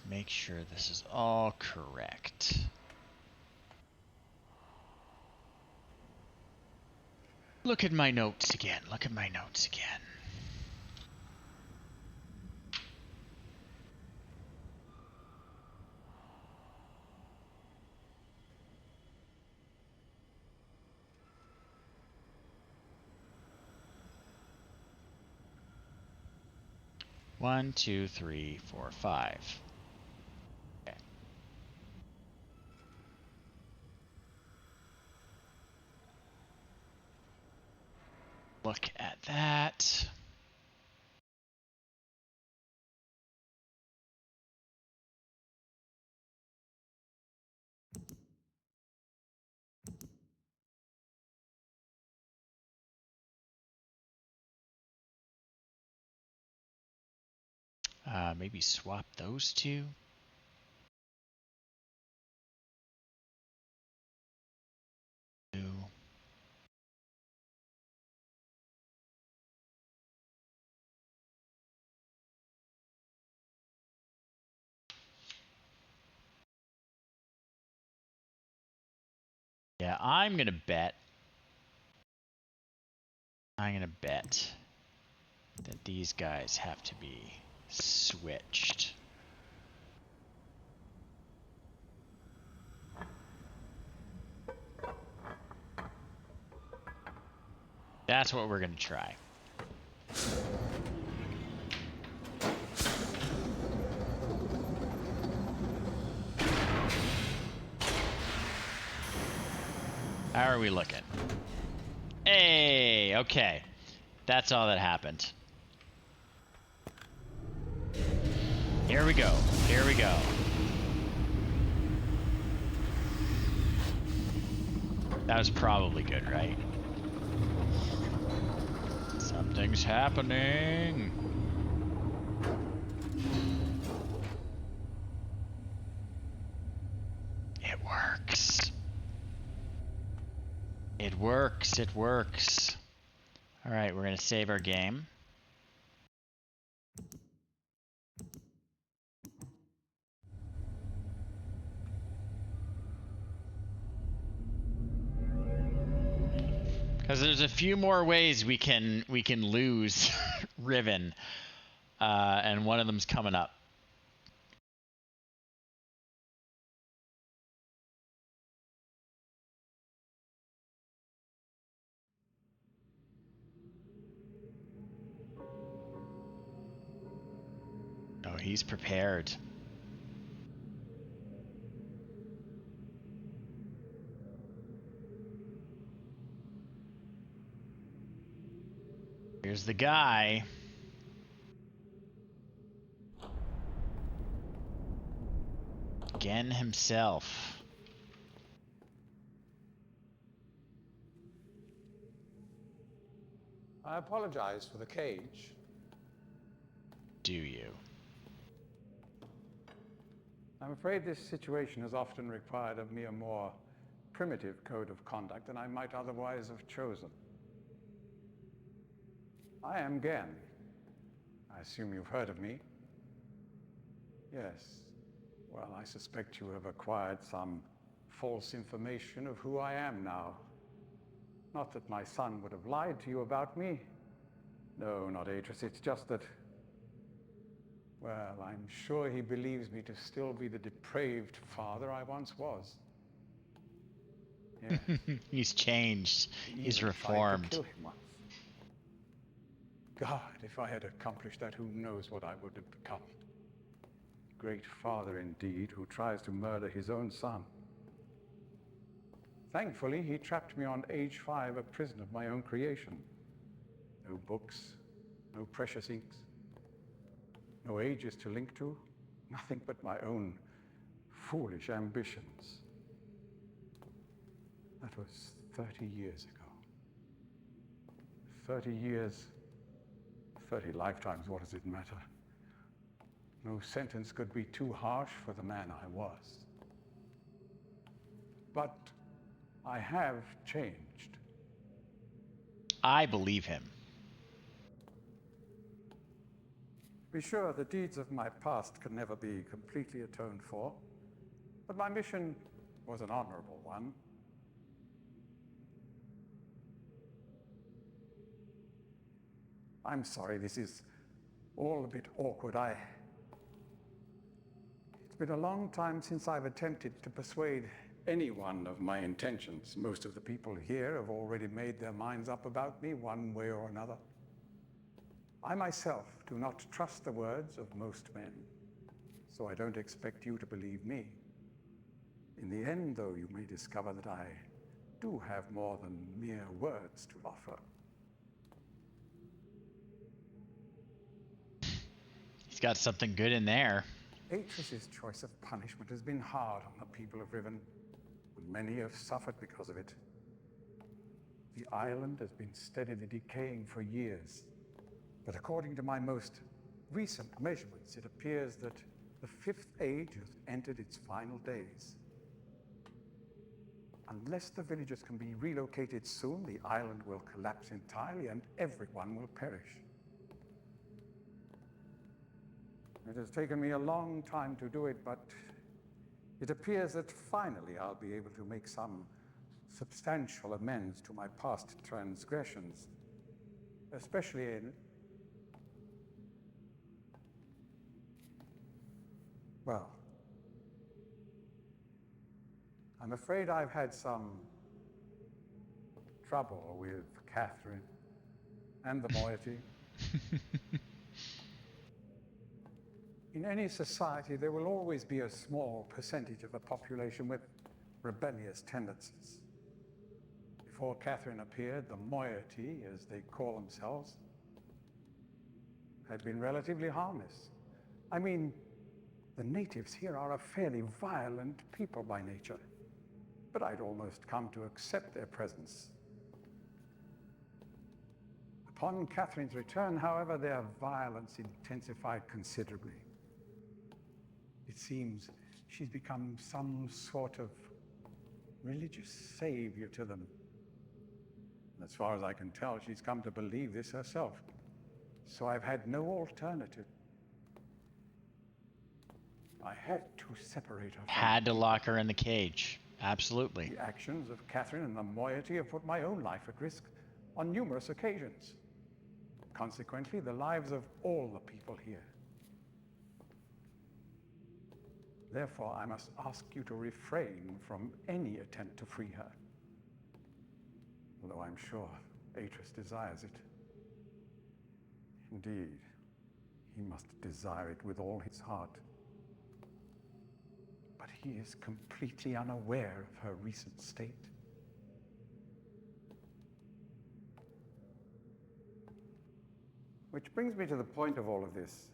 Make sure this is all correct. Look at my notes again. Look at my notes again. One, two, three, four, five. Okay. Look at that. Maybe swap those two. Yeah, I'm gonna bet that these guys have to be switched. That's what we're gonna try. How are we looking? Hey, okay. That's all that happened. Here we go. Here we go. That was probably good, right? Something's happening. It works. It works. It works. All right, we're going to save our game. Because there's a few more ways we can lose Riven, and one of them's coming up. Oh, he's prepared. Here's the guy. Gen himself. I apologize for the cage. Do you? I'm afraid this situation has often required a more primitive code of conduct than I might otherwise have chosen. I am Gen. I assume you've heard of me. Yes. Well, I suspect you have acquired some false information of who I am now. Not that my son would have lied to you about me. No, not Atris. It's just that, well, I'm sure he believes me to still be the depraved father I once was. Yes. He's changed. He He's even tried reformed. to kill him once. God, if I had accomplished that, who knows what I would have become. Great father indeed, who tries to murder his own son. Thankfully, he trapped me on age 5, a prison of my own creation. No books, no precious inks, no ages to link to, nothing but my own foolish ambitions. That was 30 years ago. 30 years, 30 lifetimes, what does it matter? No sentence could be too harsh for the man I was. But I have changed. I believe him. Be sure the deeds of my past can never be completely atoned for, but my mission was an honorable one. I'm sorry, this is all a bit awkward. It's been a long time since I've attempted to persuade anyone of my intentions. Most of the people here have already made their minds up about me one way or another. I myself do not trust the words of most men, so I don't expect you to believe me. In the end, though, you may discover that I do have more than mere words to offer. He's got something good in there. Atris's choice of punishment has been hard on the people of Riven, and many have suffered because of it. The island has been steadily decaying for years, but according to my most recent measurements, it appears that the 5th age has entered its final days. Unless the villagers can be relocated soon, the island will collapse entirely and everyone will perish. It has taken me a long time to do it, but it appears that finally I'll be able to make some substantial amends to my past transgressions, especially in... Well, I'm afraid I've had some trouble with Catherine and the moiety. In any society, there will always be a small percentage of the population with rebellious tendencies. Before Catherine appeared, the moiety, as they call themselves, had been relatively harmless. I mean, the natives here are a fairly violent people by nature, but I'd almost come to accept their presence. Upon Catherine's return, however, their violence intensified considerably. It seems she's become some sort of religious savior to them. And as far as I can tell, she's come to believe this herself. So I've had no alternative. I had to separate her from Had to lock her in the cage. Absolutely. the actions of Catherine and the moiety have put my own life at risk on numerous occasions. Consequently, the lives of all the people here. Therefore, I must ask you to refrain from any attempt to free her. Although I'm sure Atris desires it. Indeed, he must desire it with all his heart. But he is completely unaware of her recent state. Which brings me to the point of all of this.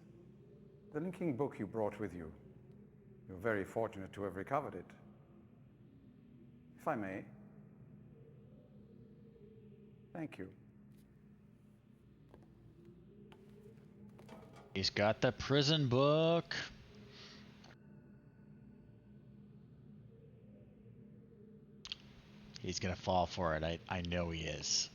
The linking book you brought with you. You're very fortunate to have recovered it. If I may. Thank you. He's got the prison book. He's gonna fall for it. I know he is.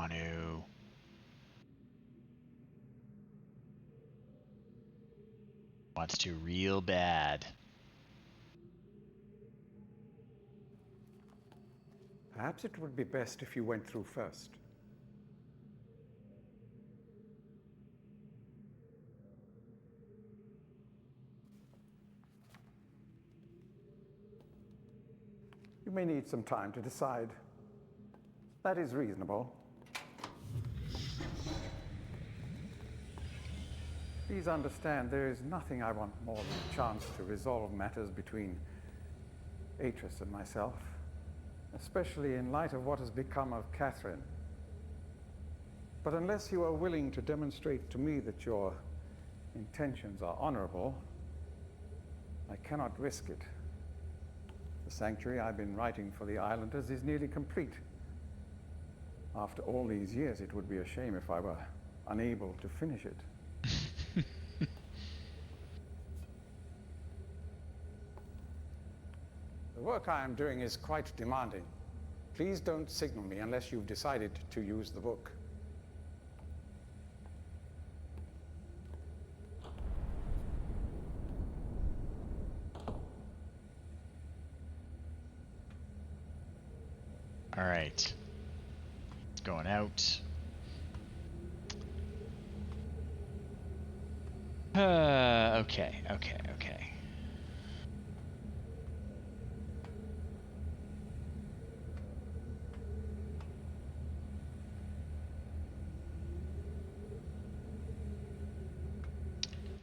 want to. Wants to real bad. Perhaps it would be best if you went through first. You may need some time to decide. That is reasonable. Please understand, there is nothing I want more than a chance to resolve matters between Atris and myself, especially in light of what has become of Catherine. But unless you are willing to demonstrate to me that your intentions are honorable, I cannot risk it. The sanctuary I've been writing for the islanders is nearly complete. After all these years, it would be a shame if I were unable to finish it. The work I am doing is quite demanding. Please don't signal me unless you've decided to use the book. All right. It's going out. Okay.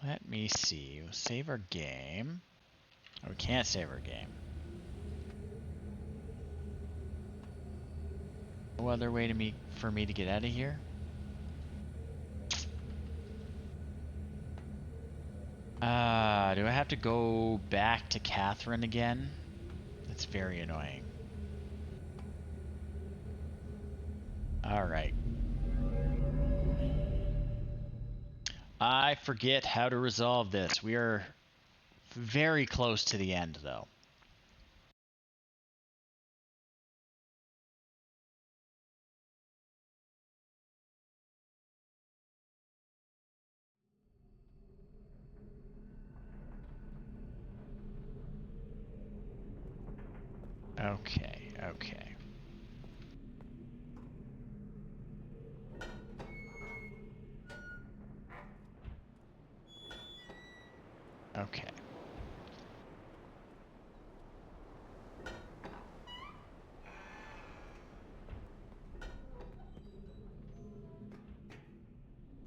Let me see. We'll save our game. Oh, we can't save our game. No other way for me to get out of here? Do I have to go back to Catherine again? That's very annoying. Alright. I forget how to resolve this. We are very close to the end, though. Okay.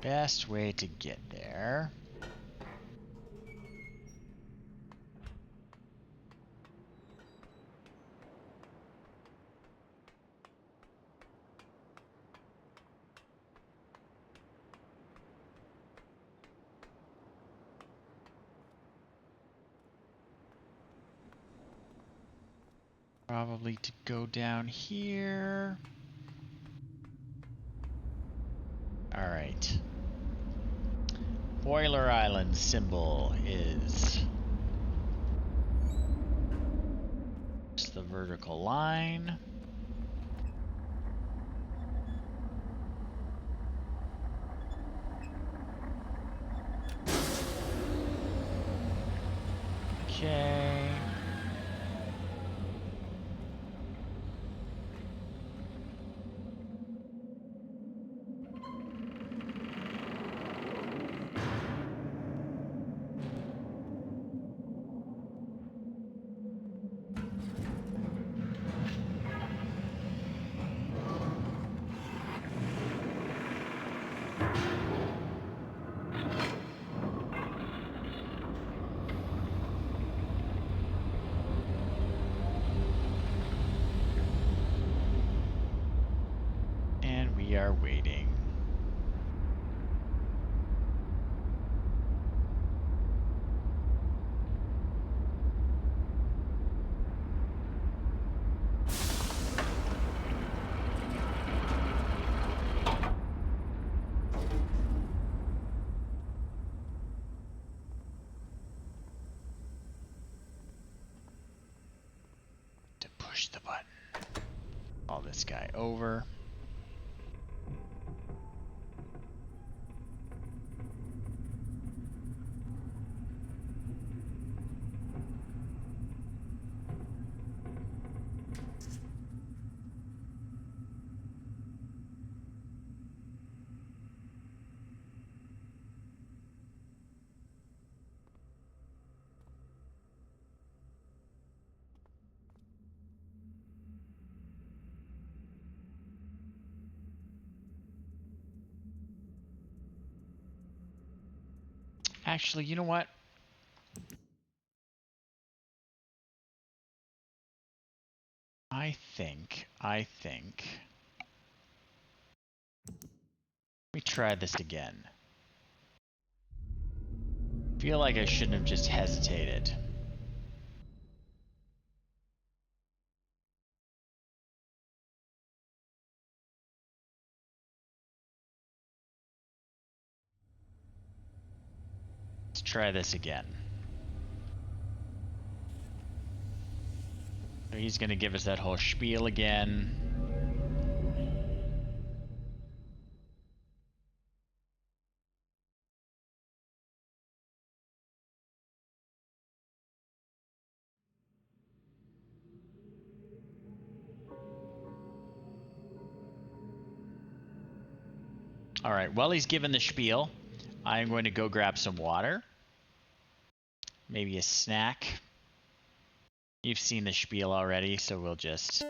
Best way to get there. Probably to go down here. Alright. Boiler Island symbol is just the vertical line. Okay. And we are waiting. To push the button. Call this guy over. Actually, you know what? I think. Let me try this again. Feel like I shouldn't have just hesitated. Let's try this again. He's gonna give us that whole spiel again. All right, while he's giving the spiel, I'm going to go grab some water. Maybe a snack. You've seen the spiel already, so we'll just...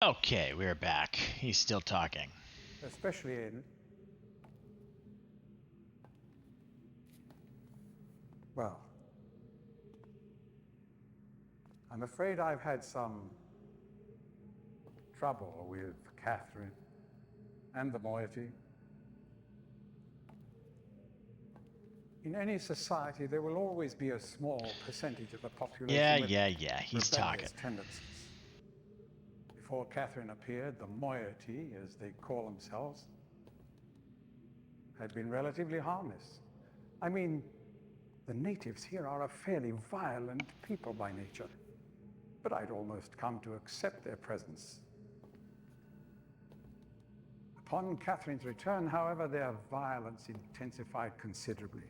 Okay, we're back. He's still talking. Especially in, well, I'm afraid I've had some trouble with Catherine and the moiety. In any society, there will always be a small percentage of the population with he's talking. rebellious tendencies. Before Catherine appeared, the moiety, as they call themselves, had been relatively harmless. I mean, the natives here are a fairly violent people by nature. but I'd almost come to accept their presence. Upon Catherine's return, however, their violence intensified considerably.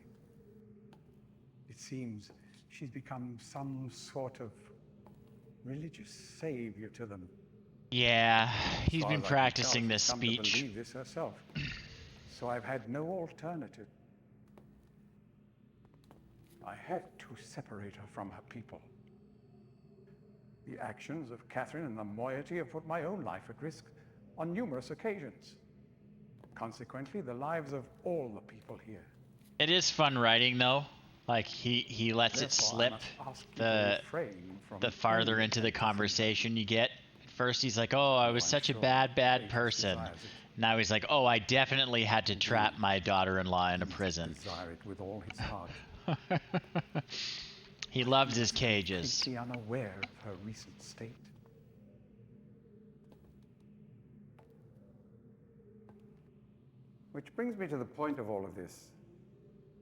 It seems she's become some sort of religious savior to them. Yeah, he's As far been as I can practicing tell, this she's come to speech. believe this herself. So I've had no alternative. I had to separate her from her people. The actions of Catherine and the moiety have put my own life at risk on numerous occasions. Consequently, the lives of all the people here. It is fun writing, though. Like, he lets it Therefore, I slip must ask you to the refrain from farther any into the attempt to conversation you get. At first he's like, oh, I Though was I'm such a sure bad fate person. desires it. Now he's like, oh, I definitely had to trap my daughter-in-law in a He prison. desire it with all his heart. He loves He his is cages. completely unaware of her recent state. Which brings me to the point of all of this.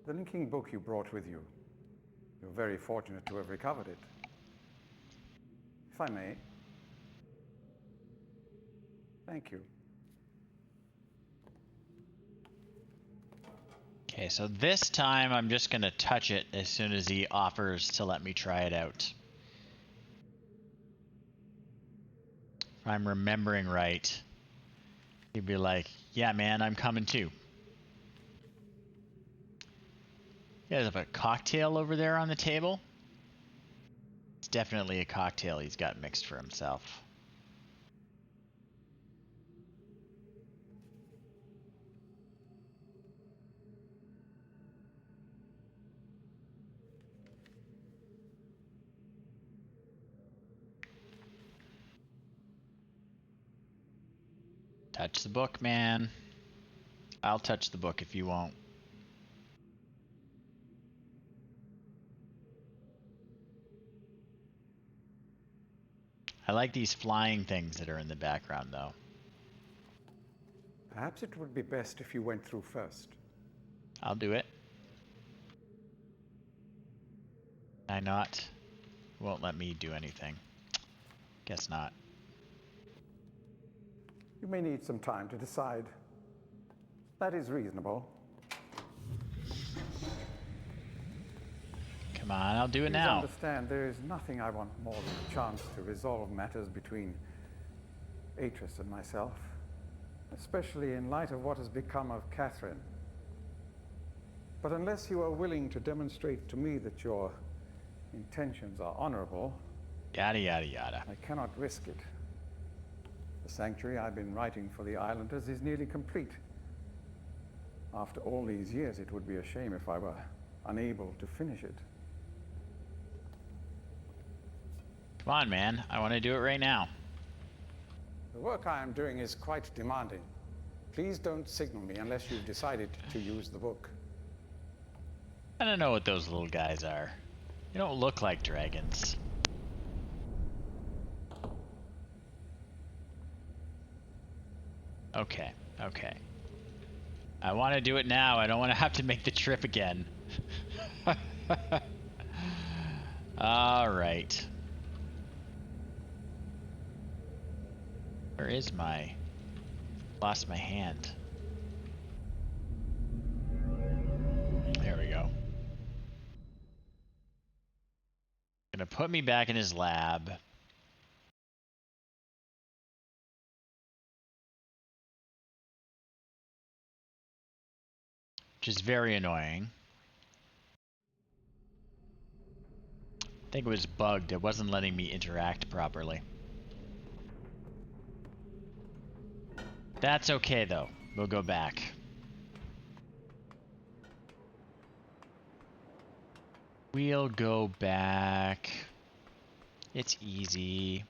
The linking book you brought with you. You're very fortunate to have recovered it. If I may. Thank you. Okay, so this time I'm just going to touch it as soon as he offers to let me try it out. If I'm remembering right, he'd be like, yeah, man, I'm coming too. You guys have a cocktail over there on the table? It's definitely a cocktail he's got mixed for himself. Touch the book, man. I'll touch the book if you won't. I like these flying things that are in the background, though. Perhaps it would be best if you went through first. I'll do it. Can I not? Won't let me do anything. Guess not. You may need some time to decide. That is reasonable. Come on, I'll do it Please now. understand, there is nothing I want more than a chance to resolve matters between Atris and myself, especially in light of what has become of Catherine. But unless you are willing to demonstrate to me that your intentions are honorable, Yada, yada, yada. I cannot risk it. The sanctuary I've been writing for the islanders is nearly complete. After all these years, it would be a shame if I were unable to finish it. Come on, man. I want to do it right now. The work I am doing is quite demanding. Please don't signal me unless you've decided to use the book. I don't know what those little guys are. They don't look like dragons. Okay, okay. I want to do it now. I don't want to have to make the trip again. All right. Where is my... Lost my hand. There we go. Gonna put me back in his lab. Which is very annoying. I think it was bugged. It wasn't letting me interact properly. That's okay, though. We'll go back. We'll go back. It's easy.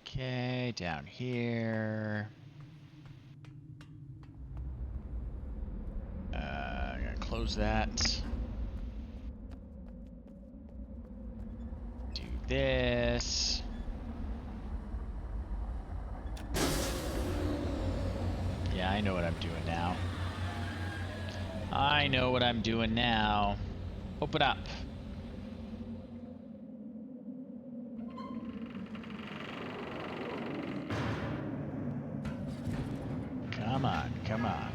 Okay, down here. I'm gonna close that. Do this. Yeah, I know what I'm doing now. I know what I'm doing now. Open up. Come on, come on.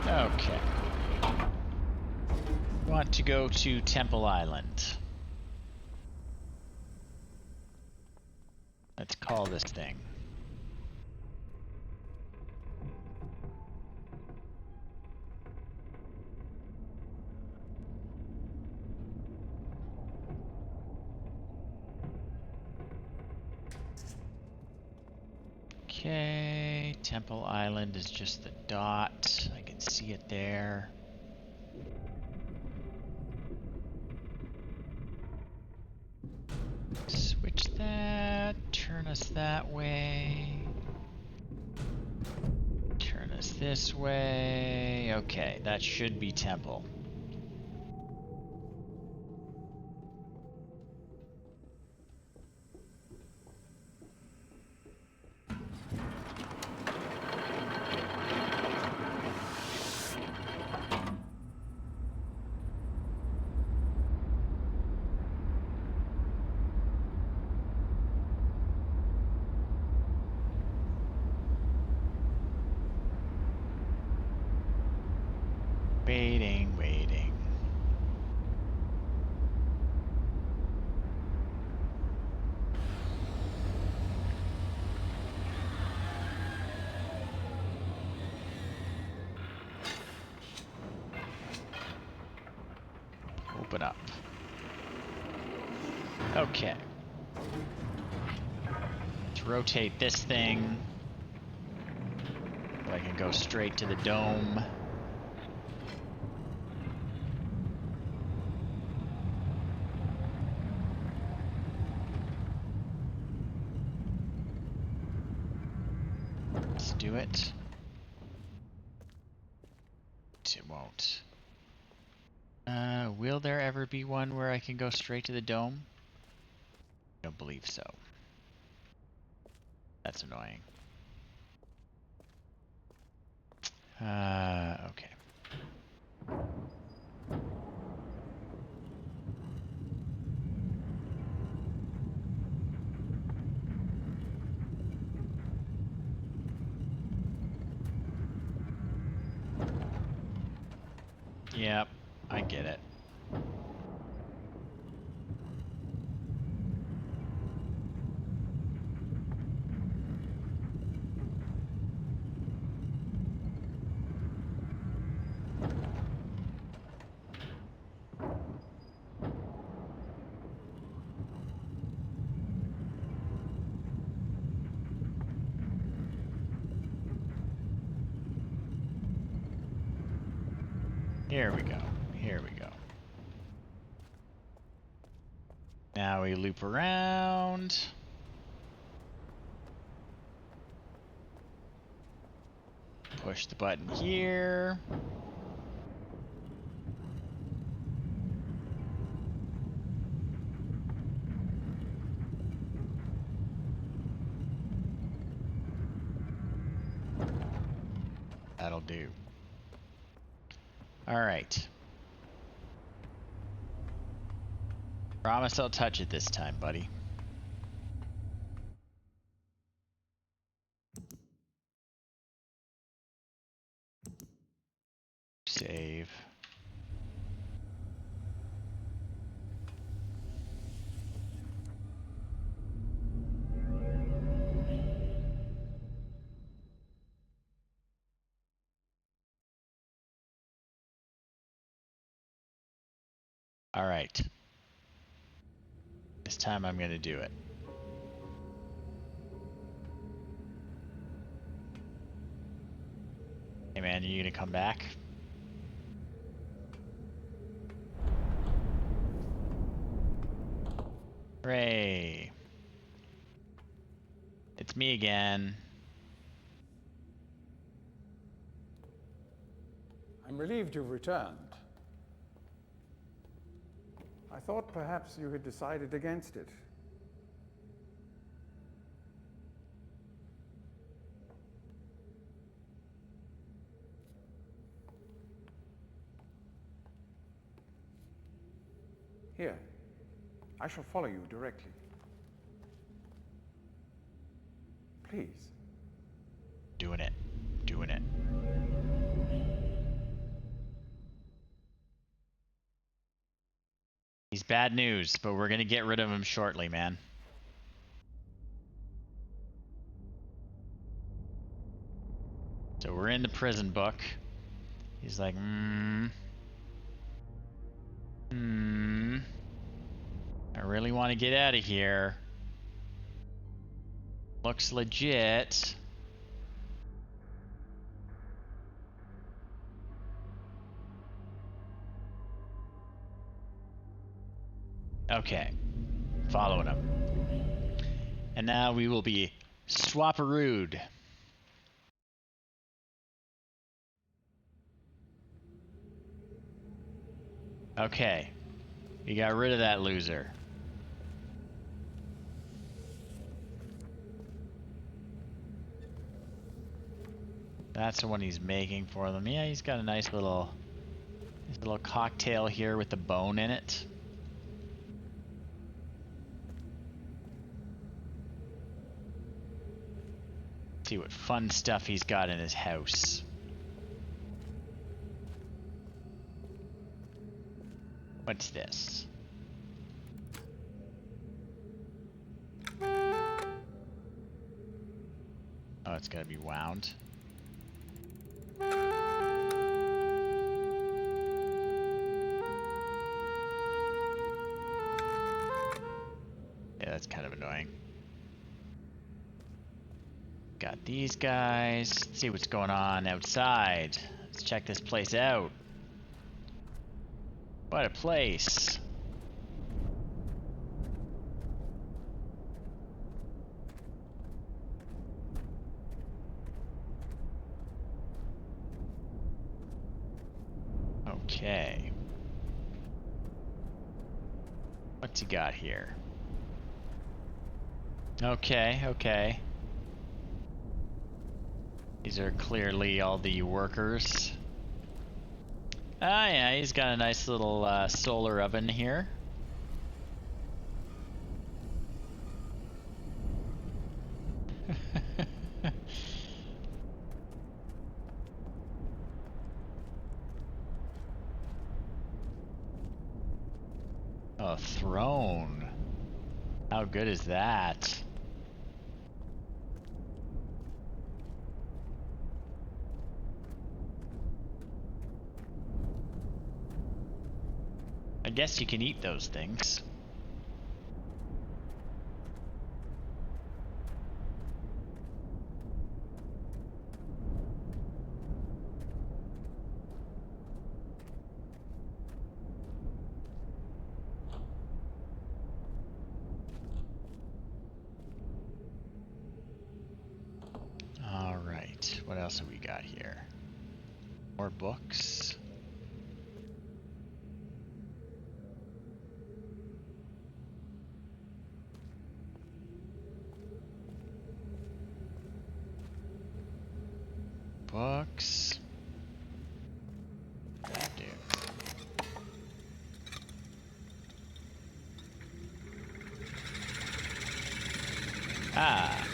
Okay. Want to go to Temple Island. Let's call this thing. Okay, Temple Island is just the dot. I can see it there. Switch that, turn us that way. Turn us this way. Okay, that should be Temple. Waiting, waiting. Open up. Okay. Let's rotate this thing. So I can go straight to the dome. Let's do it. It won't. Will there ever be one where I can go straight to the dome? I don't believe so. That's annoying. Okay. Yep, I get it. Here we go. Here we go. Now we loop around. Push the button here. That'll do. All right. Promise I'll touch it this time, buddy. Save. All right. This time I'm going to do it. Hey man, are you going to come back? It's me again. I'm relieved you've returned. I thought perhaps you had decided against it. Here, I shall follow you directly. Please. Doing it. Doing it. He's bad news, but we're gonna get rid of him shortly, man. So we're in the prison book. He's like, I really want to get out of here. Looks legit. Okay. Following him. And now we will be swapperooed. Okay. We got rid of that loser. That's the one he's making for them. Yeah, he's got a nice little cocktail here with the bone in it. See what fun stuff he's got in his house. What's this? Oh, it's gotta be wound. Yeah, that's kind of annoying. Got these guys. Let's see what's going on outside. Let's check this place out. What a place. Okay. What's he got here? Okay, okay. These are clearly all the workers. Ah, yeah, he's got a nice little solar oven here. A throne. How good is that? I guess you can eat those things. All right, what else have we got here? More books. Books. That'll do. Ah.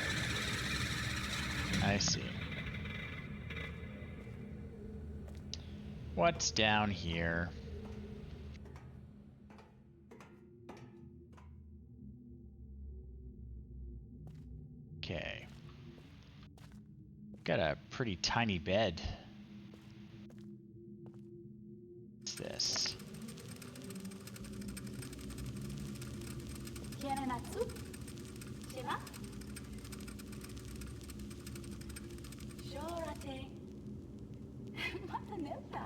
I see. What's down here? Okay. Got a pretty tiny bed. What's this? Natsu? Shima? Shorate. Mata neta.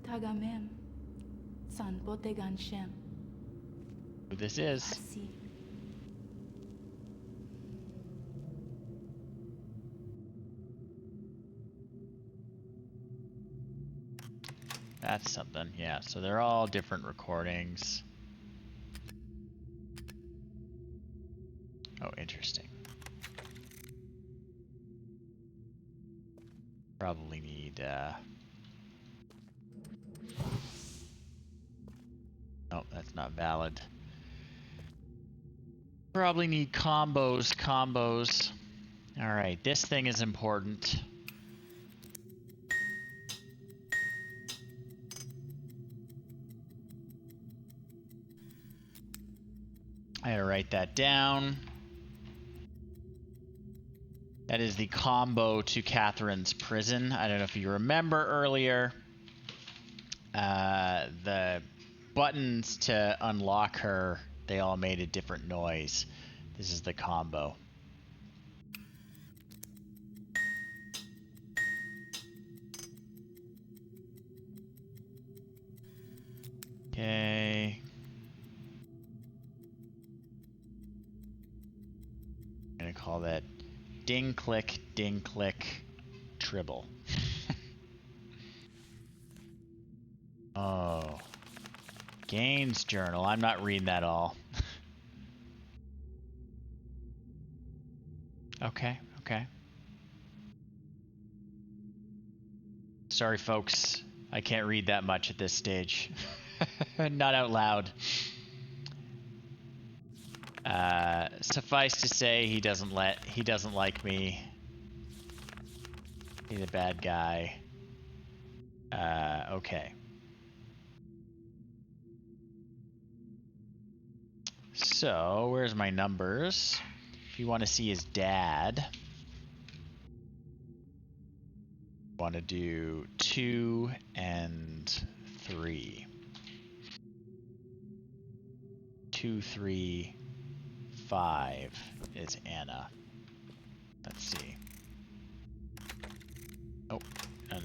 Tagamem. San Botegan Shem. Who this is? Asi. That's something, yeah. So they're all different recordings. Oh, interesting. Probably need, oh, that's not valid. Probably need combos. Alright, this thing is important. I gotta write that down. That is the combo to Catherine's prison. I don't know if you remember earlier. The buttons to unlock her, they all made a different noise. This is the combo. Okay. I'm gonna call that ding click tribble. Oh. Gaines journal. I'm not reading that all. Okay. Sorry, folks. I can't read that much at this stage. Not out loud. Suffice to say, he doesn't like me. He's a bad guy. Okay. So, where's my numbers? If you want to see his dad, want to do 2 and 3. 2, 3, 5 is Anna. Let's see. Oh, no.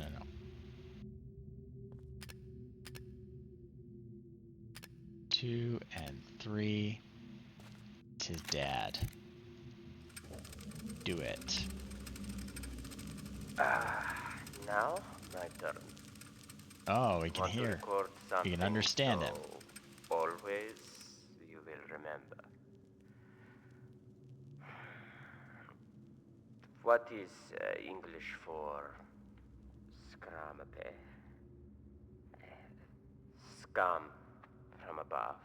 2 and 3. It's his dad. Do it. Now, my turn. Oh, we can Want to hear. record We something can understand so him. Always, you will remember. What is English for scramape? Scum from above.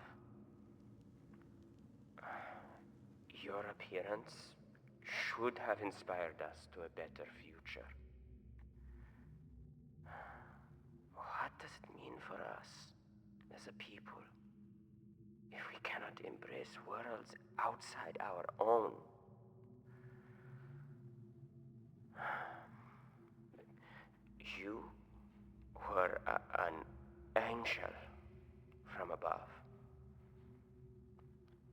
Your appearance should have inspired us to a better future. What does it mean for us as a people if we cannot embrace worlds outside our own? You were an angel from above.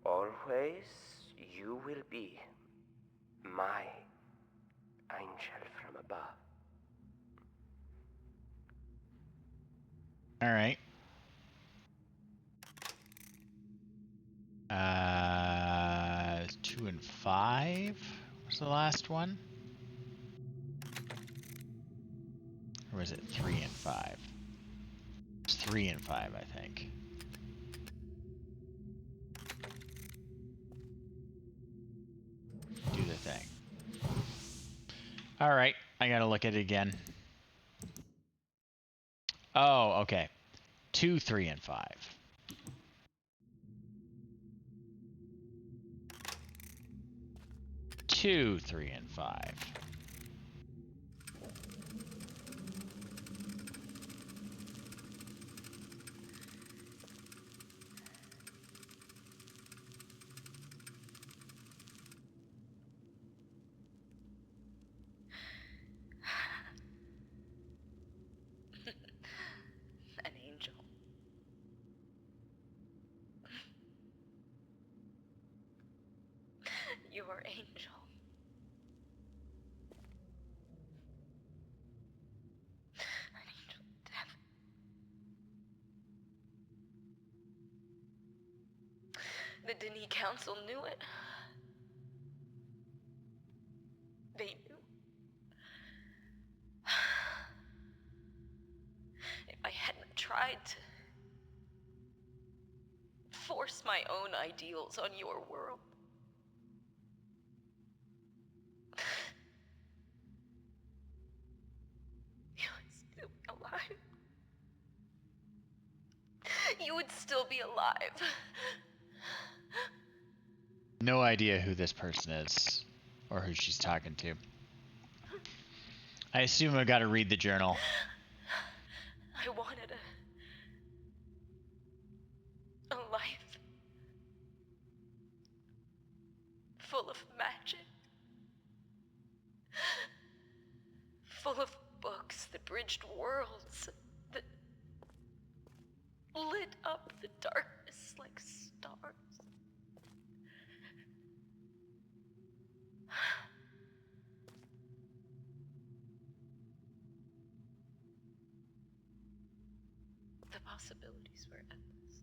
Always you will be my angel from above. All right. 2 and 5 was the last one? Or was it 3 and 5? It's 3 and 5, I think. Do the thing. All right, I gotta look at it again. Oh, okay. 2, 3, and 5. 2, 3, and 5. An angel. Your angel. An angel of death. The Denis Council knew it. They knew. If I hadn't tried to force my own ideals on your world, you would still be alive. You would still be alive. No idea who this person is or who she's talking to. I assume I gotta read the journal. I wanted a life full of magic, full of books that bridged worlds, that lit up the darkness like stars. The possibilities were endless.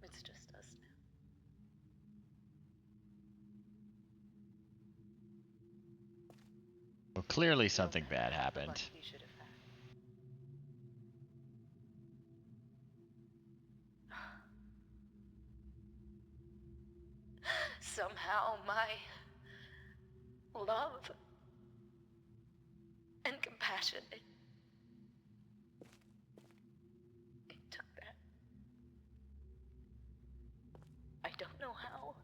It's just us now. Well, clearly something bad The happened. life you should have had. Somehow my love and compassion, it took that. I don't know how.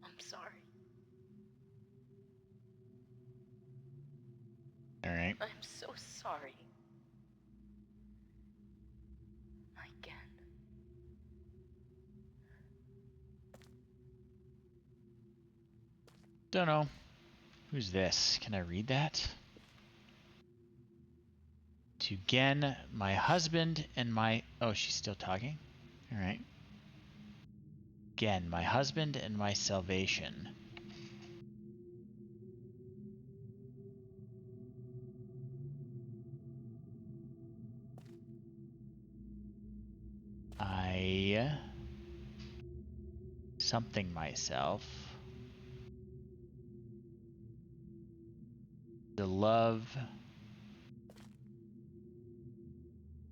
I'm sorry. All right. I'm so sorry. Again. Don't know. Who's this? Can I read that? To Gen, my husband and my... Oh, she's still talking? All right. Gen, my husband and my salvation. I... something myself. The love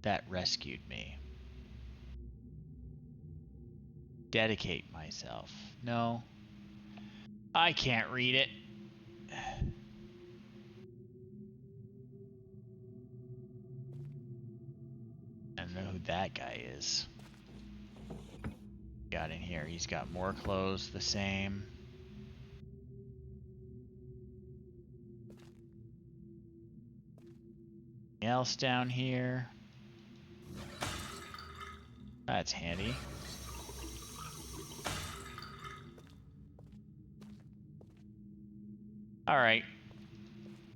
that rescued me. Dedicate myself. No. I can't read it. I don't know who that guy is. Got in here. He's got more clothes the same. Anything else down here? That's handy. All right.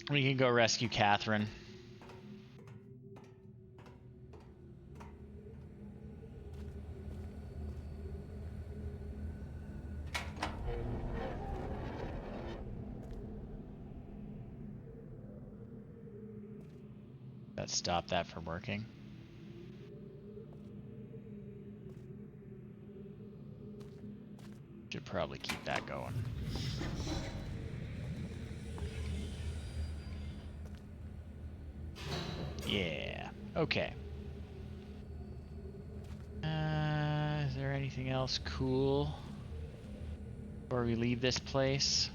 We can go rescue Catherine. That stopped that from working. Should probably keep that going. Yeah. Okay. Is there anything else cool before we leave this place?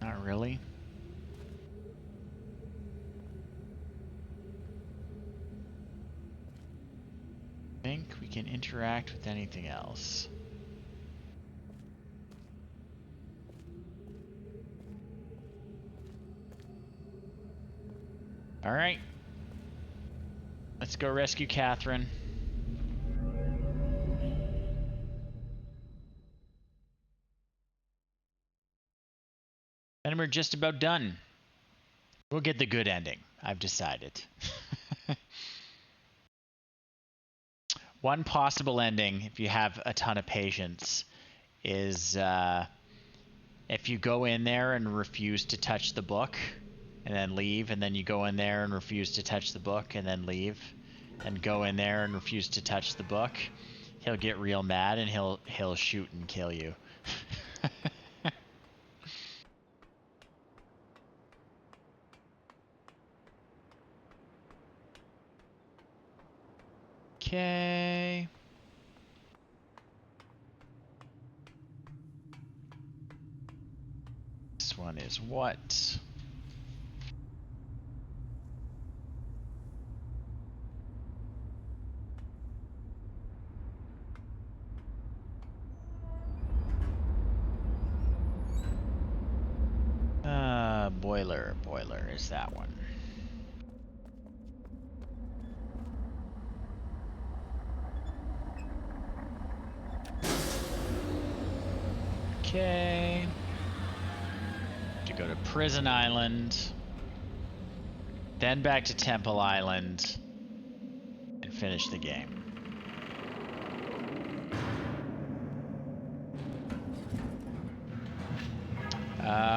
Not really. Think we can interact with anything else. All right. Let's go rescue Catherine. And we're just about done. We'll get the good ending. I've decided. One possible ending, if you have a ton of patience, is if you go in there and refuse to touch the book and then leave, and then you go in there and refuse to touch the book and then leave, and go in there and refuse to touch the book, he'll get real mad and he'll shoot and kill you. Okay. This one is what? Boiler is that one. Okay. To go to Prison Island, then back to Temple Island, and finish the game.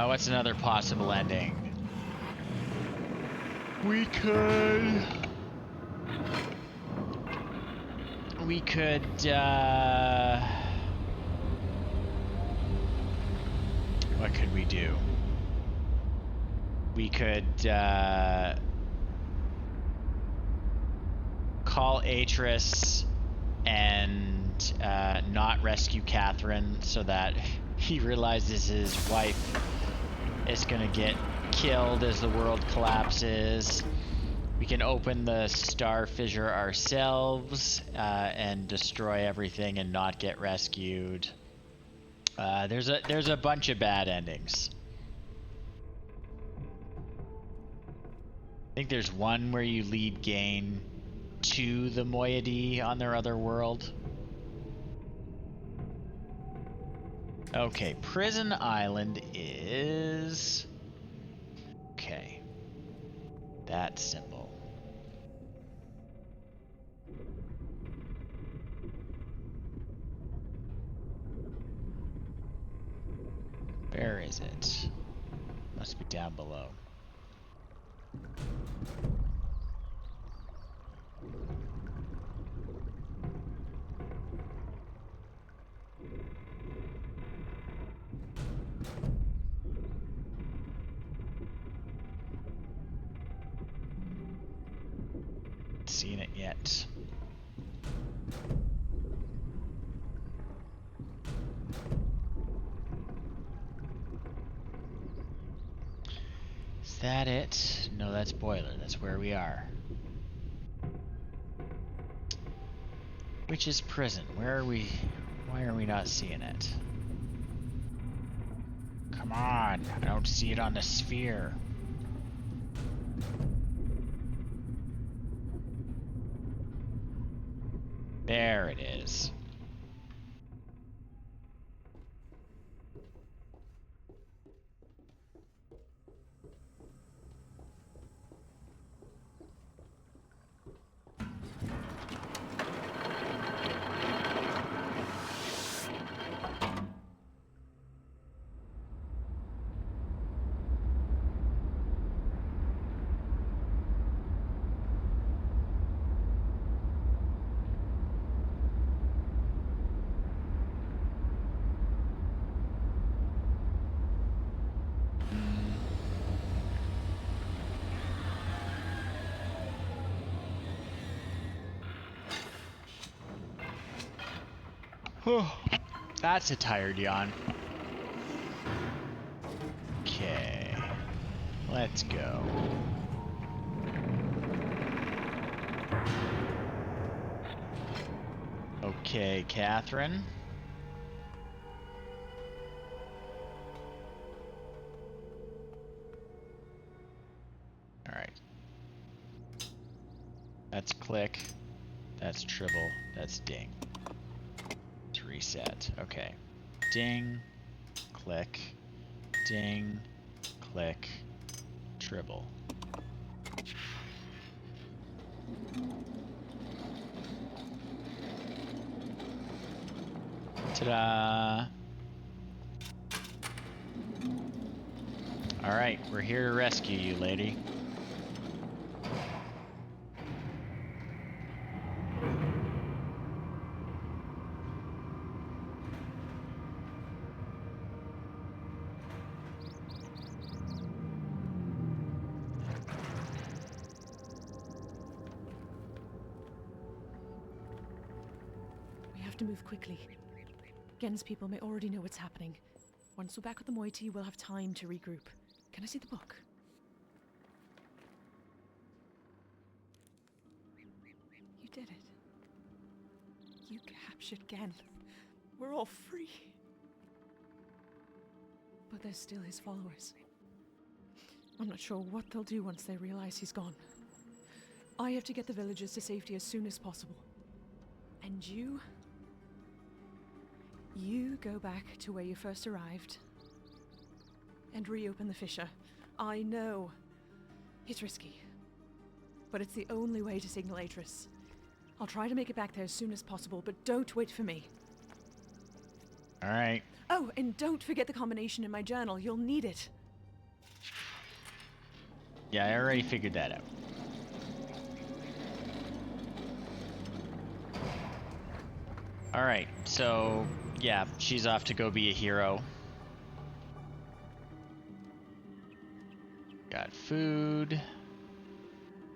What's another possible ending? We could, what could we do? We could, call Atris and, not rescue Catherine so that he realizes his wife is gonna get killed as the world collapses. We can open the star fissure ourselves and destroy everything and not get rescued. There's a bunch of bad endings. I think there's one where you lead Gain to the Moiety on their other world. Okay, Prison Island is... Okay. That symbol. Where is it? Must be down below. Seen it yet. Is that it? No, that's Boiler. That's where we are. Which is Prison? Where are we? Why are we not seeing it? Come on, I don't see it on the sphere. There it is. That's a tired yawn. Okay. Let's go. Okay, Catherine. Alright. That's click. That's tribble. That's ding. Reset. Okay. Ding, click, ding, click, tribble. Ta-da! Alright, we're here to rescue you, lady. We have to move quickly. Gen's people may already know what's happening. Once we're back with the moiety, we'll have time to regroup. Can I see the book? You did it. You captured Gen. We're all free. But there's still his followers. I'm not sure what they'll do once they realize he's gone. I have to get the villagers to safety as soon as possible. And you go back to where you first arrived and reopen the fissure. I know it's risky, but it's the only way to signal Atris. I'll try to make it back there as soon as possible, but don't wait for me. All right. Oh, and don't forget the combination in my journal. You'll need it. Yeah, I already figured that out. All right, so yeah, she's off to go be a hero. Got food. A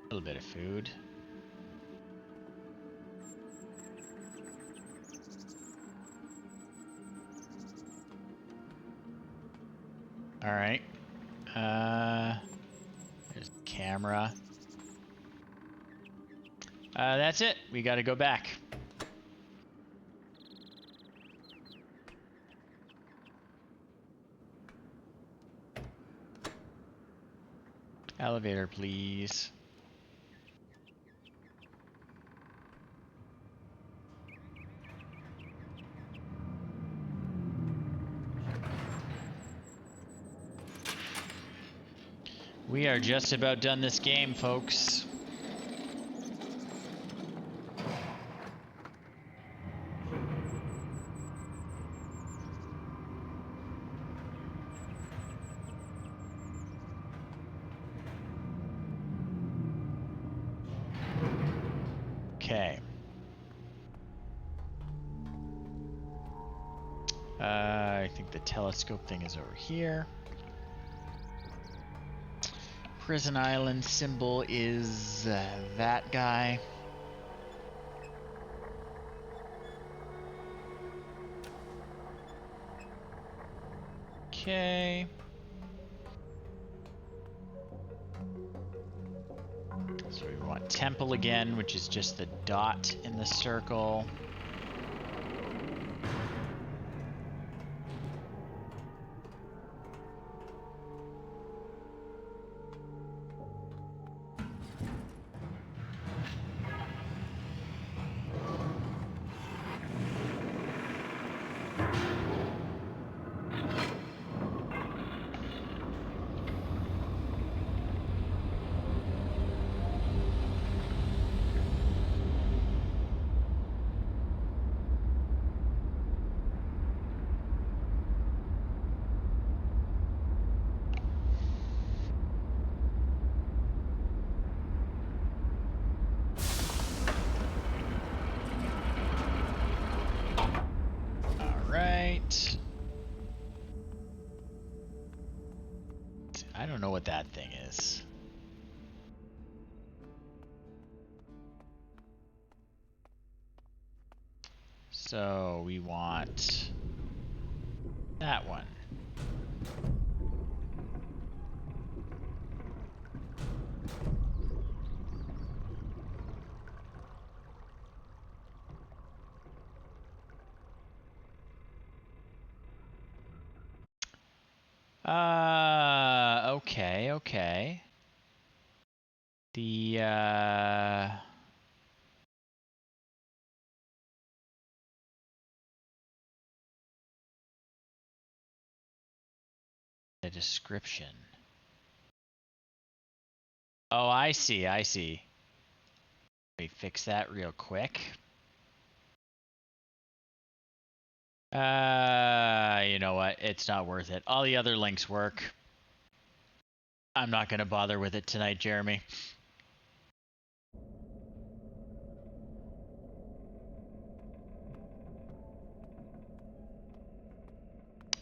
little bit of food. All right. There's the camera. That's it. We got to go back. Elevator, please. We are just about done this game, folks. Okay. I think the telescope thing is over here. Prison Island symbol is that guy. Okay. So we want temple again, which is just the dot in the circle. I don't know what that thing is. So we want that one. Okay. The description. Oh, I see. Let me fix that real quick. You know what? It's not worth it. All the other links work. I'm not going to bother with it tonight, Jeremy.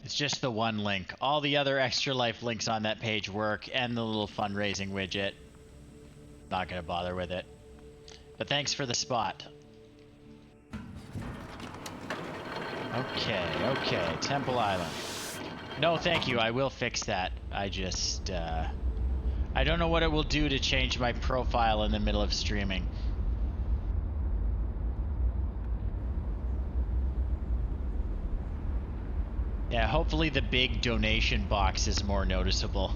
It's just the one link. All the other Extra Life links on that page work, and the little fundraising widget. Not going to bother with it. But thanks for the spot. Okay, Temple Island. No, thank you, I will fix that. I just, I don't know what it will do to change my profile in the middle of streaming. Yeah, hopefully the big donation box is more noticeable.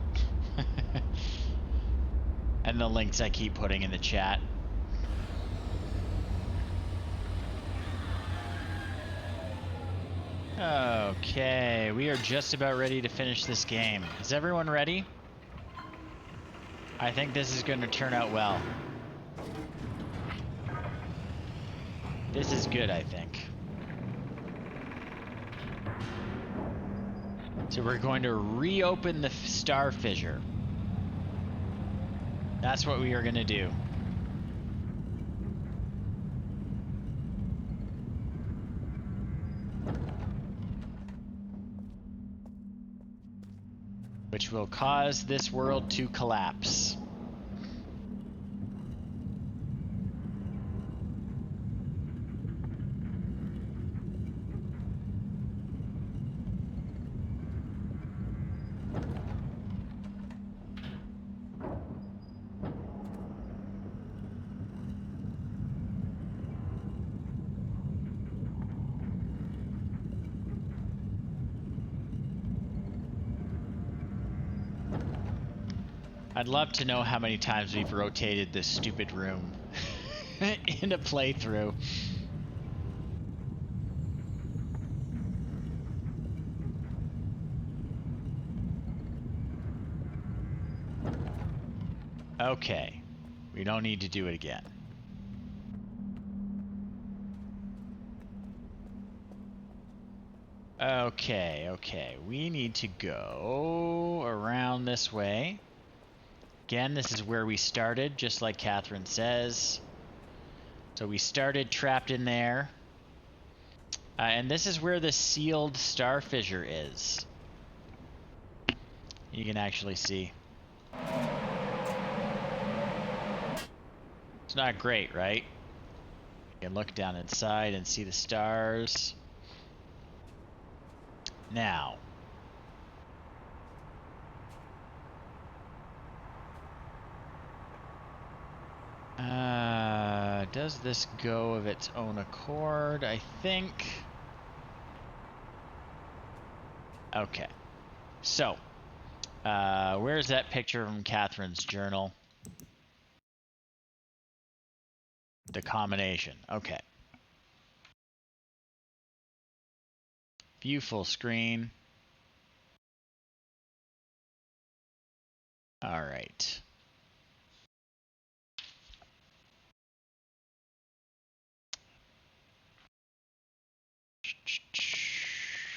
And the links I keep putting in the chat. Okay, we are just about ready to finish this game. Is everyone ready? I think this is going to turn out well. This is good, I think. So we're going to reopen the star fissure. That's what we are going to do. Which will cause this world to collapse. I'd love to know how many times we've rotated this stupid room in a playthrough. Okay, we don't need to do it again. Okay, we need to go around this way. Again, this is where we started, just like Catherine says. So we started trapped in there. And this is where the sealed star fissure is. You can actually see. It's not great, right? You can look down inside and see the stars. Now. Does this go of its own accord? I think. Okay. So, where's that picture from Catherine's journal? The combination. Okay. View full screen. All right.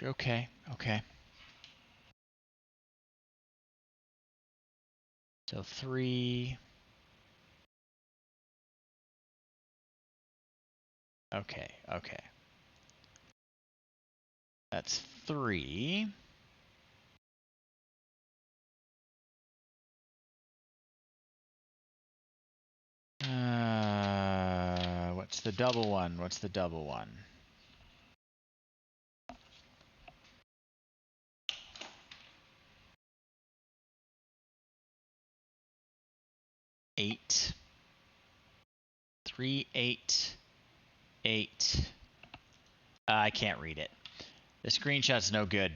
Okay. So 3. Okay. That's 3. What's the double one? 8. 3, 8, 8. I can't read it. The screenshot's no good.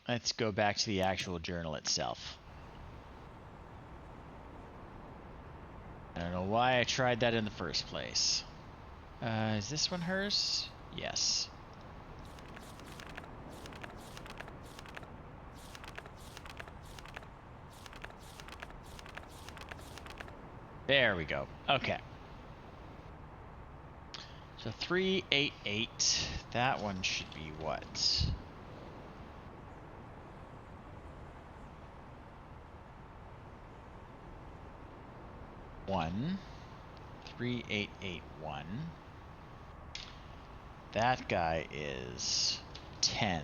Let's go back to the actual journal itself. I don't know why I tried that in the first place. Is this one hers? Yes. There we go. Okay. So 388. That one should be what? One. 3881. That guy is 10.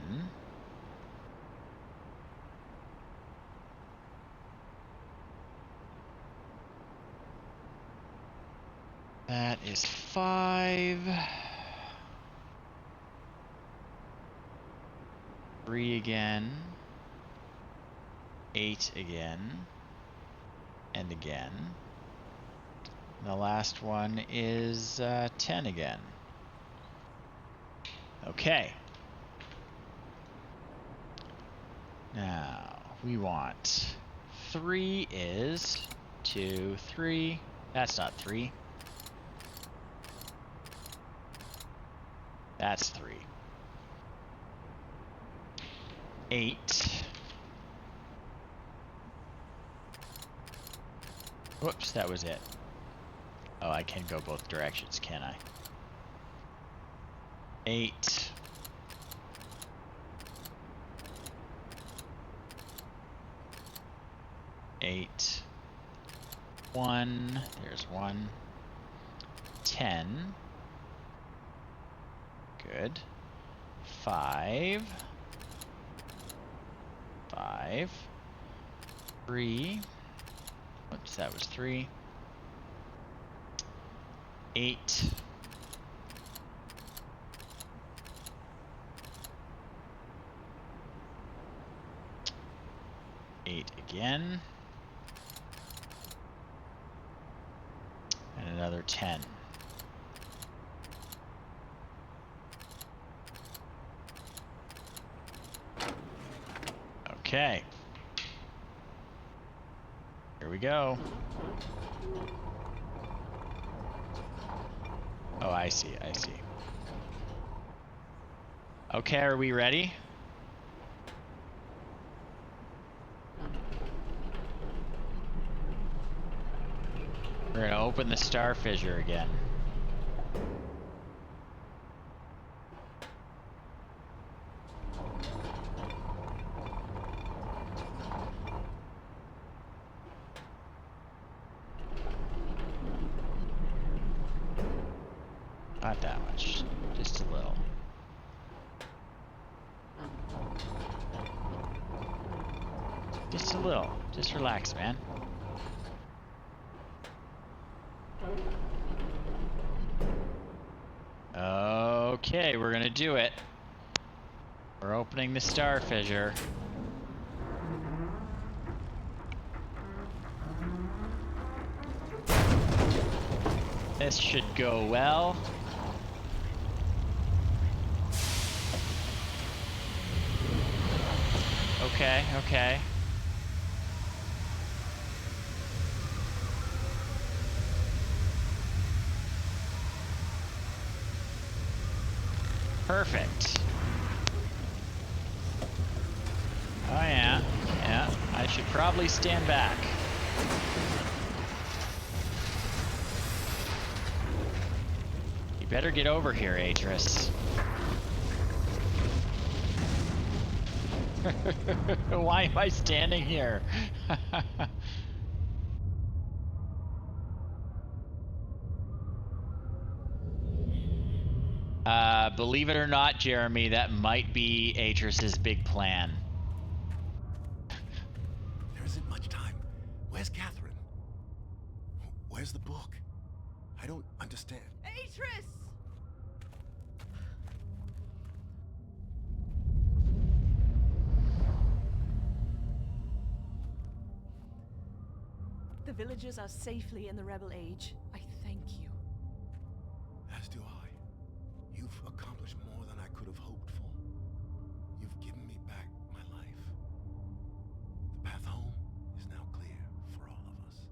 That is 5. 3 again. 8 again. And again. And the last one is 10 again. Okay. Now, we want 3 is 2, 3. That's not 3. That's 3. 8. Whoops, that was it. Oh, I can go both directions, can I? 8. 8. 1. There's 1. 10. Good. 5. 5. 3. Whoops, that was 3. 8. 8 again. And another 10. Okay. Here we go. Oh, I see, I see. Okay, are we ready? We're gonna open the star fissure again. Not that much, just a little. Just a little, just relax, man. Okay, we're gonna do it. We're opening the star fissure. This should go well. Okay, okay. Perfect. Oh yeah, yeah. I should probably stand back. You better get over here, Atris. Why am I standing here? Believe it or not, Jeremy, that might be Atris's big plan. There isn't much time. Where's Catherine? Where's the book? I don't understand. Atris! The villagers are safely in the Rebel Age. I thank you. As do I. You've accomplished more than I could have hoped for. You've given me back my life. The path home is now clear for all of us.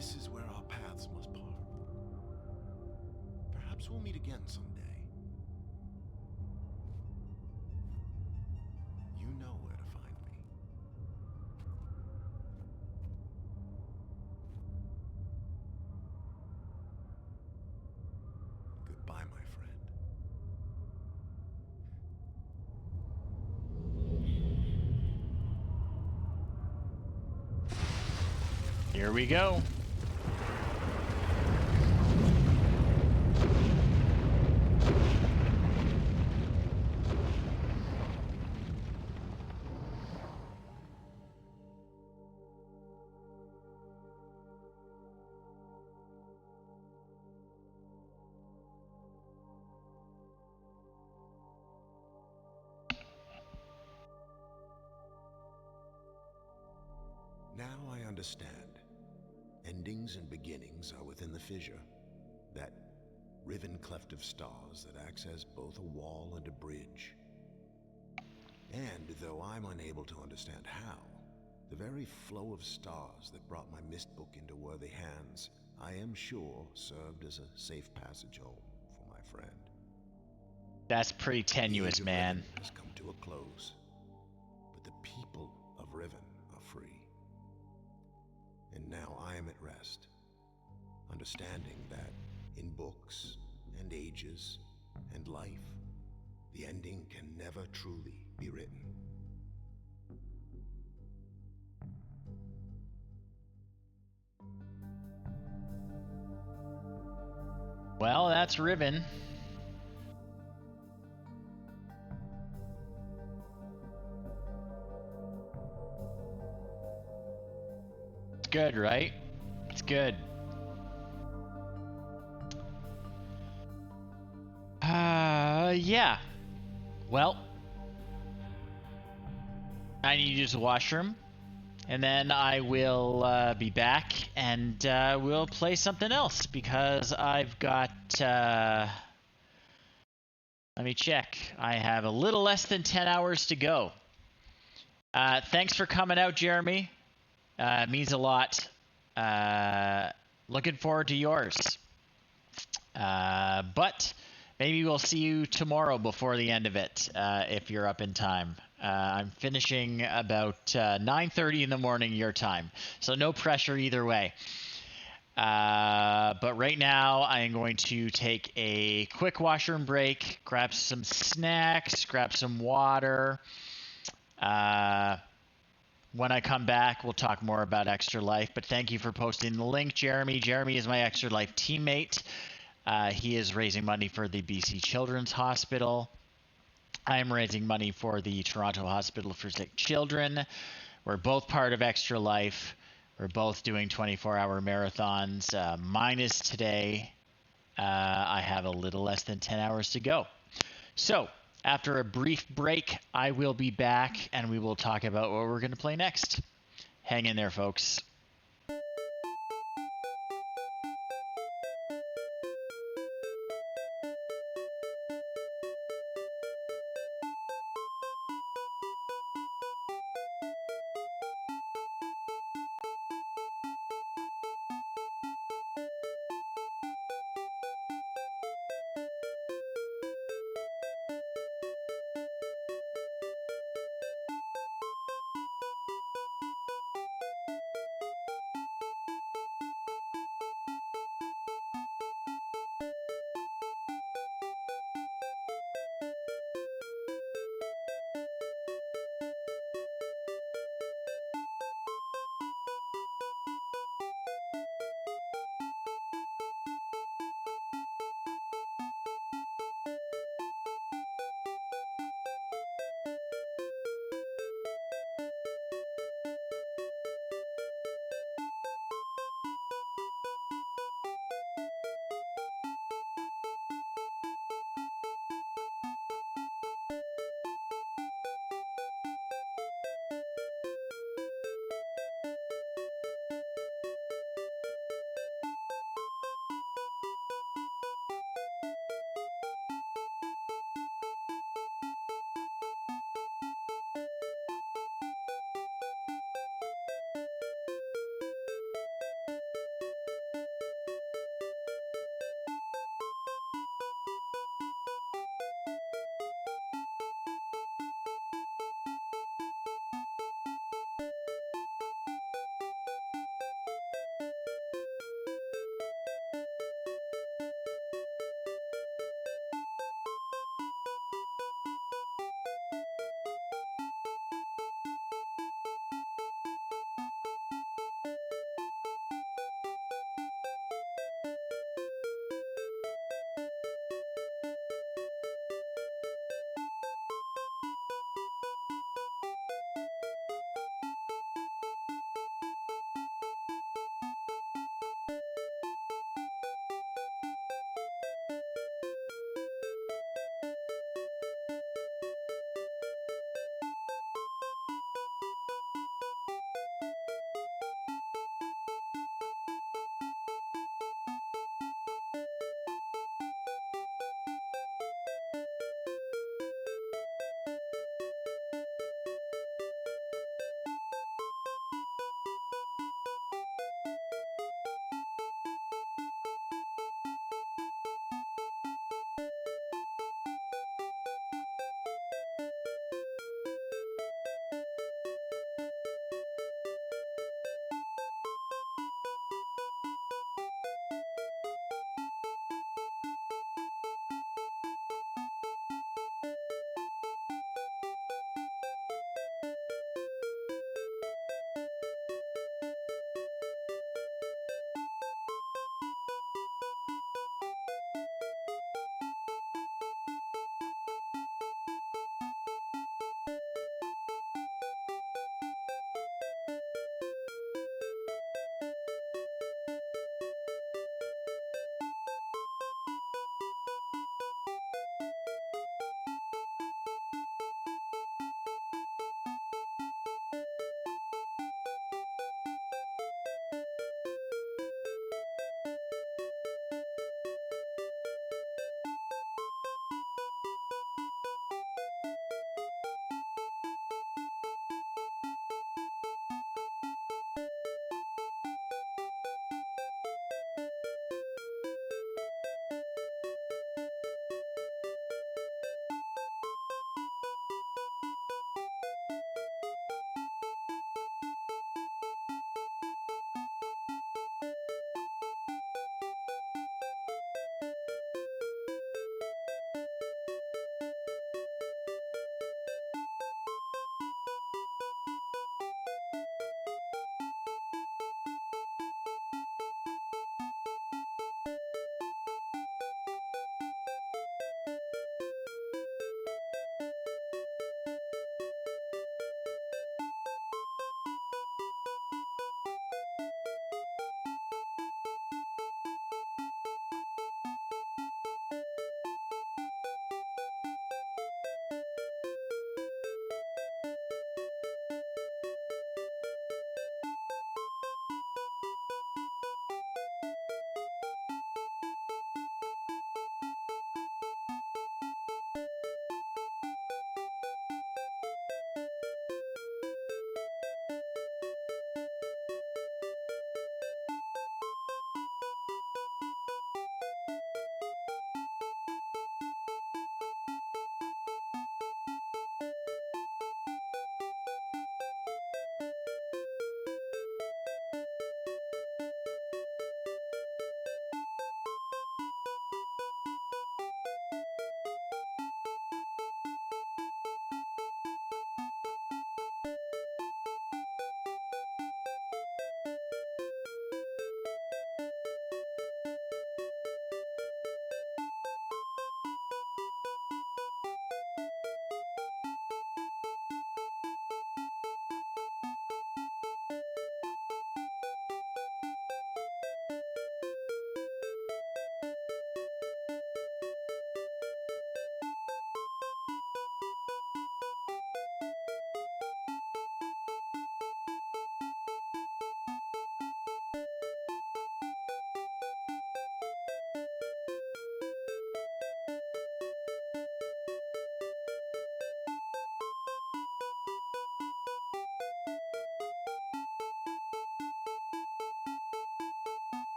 this is where our paths must part. Perhaps we'll meet again someday. You know where to find me. Goodbye, my friend. Here we go. Now I understand. Endings and beginnings are within the fissure. That riven cleft of stars that acts as both a wall and a bridge. And though I'm unable to understand how, the very flow of stars that brought my mist book into worthy hands, I am sure served as a safe passage home for my friend. That's pretty The tenuous, age of man. Riven has come to a close, but the people of Riven are free. And now I am at rest, understanding that in books and ages and life, the ending can never truly be written. Well, that's Riven. It's good, right? It's good. Yeah. Well, I need to use the washroom, and then I will be back, and we'll play something else because I've got. Let me check. I have a little less than 10 hours to go. Thanks for coming out, Jeremy. It means a lot. Looking forward to yours. But maybe we'll see you tomorrow before the end of it, if you're up in time. I'm finishing about 9:30 in the morning your time, so no pressure either way. But right now, I am going to take a quick washroom break, grab some snacks, grab some water. When I come back, we'll talk more about Extra Life. But thank you for posting the link, Jeremy. Jeremy is my Extra Life teammate. He is raising money for the BC Children's Hospital. I am raising money for the Toronto Hospital for Sick Children. We're both part of Extra Life. We're both doing 24-hour marathons. Mine is today. I have a little less than 10 hours to go. So, after a brief break, I will be back and we will talk about what we're going to play next. Hang in there, folks.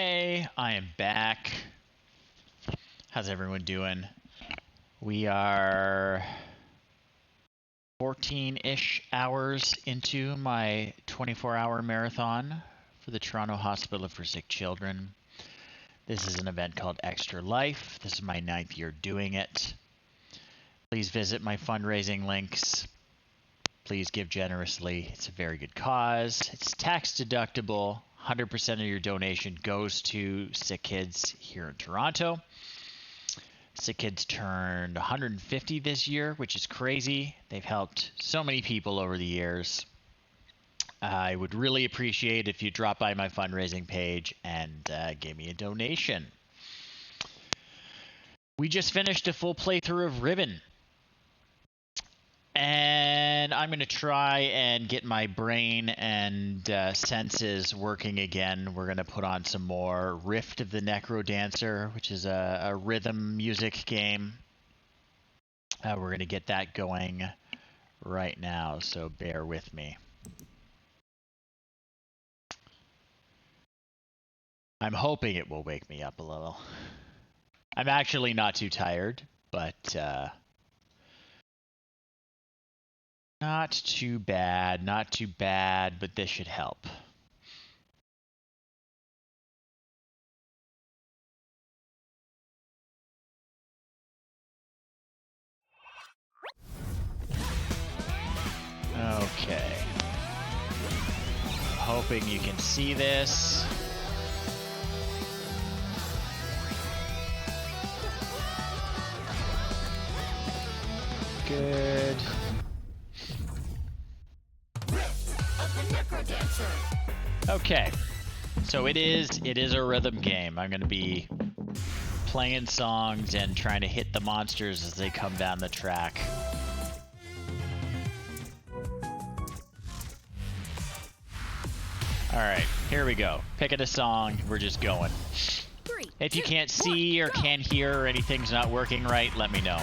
Hey, I am back. How's everyone doing? We are 14-ish hours into my 24-hour marathon for the Toronto Hospital for Sick Children. This is an event called Extra Life. This is my 9th year doing it. Please visit my fundraising links. Please give generously. It's a very good cause. It's tax deductible. 100% of your donation goes to sick kids here in Toronto. Sick Kids turned 150 this year, which is crazy. They've helped so many people over the years. I would really appreciate if you drop by my fundraising page and gave me a donation. We just finished a full playthrough of Riven. And I'm going to try and get my brain and senses working again. We're going to put on some more Rift of the Necrodancer, which is a rhythm music game. We're going to get that going right now, so bear with me. I'm hoping it will wake me up a little. I'm actually not too tired, but not too bad, but this should help. Okay. Hoping you can see this. Good. Okay. So it is a rhythm game. I'm going to be playing songs and trying to hit the monsters as they come down the track. Alright, here we go. Picking a song, we're just going. If you can't see or can't hear or anything's not working right, let me know.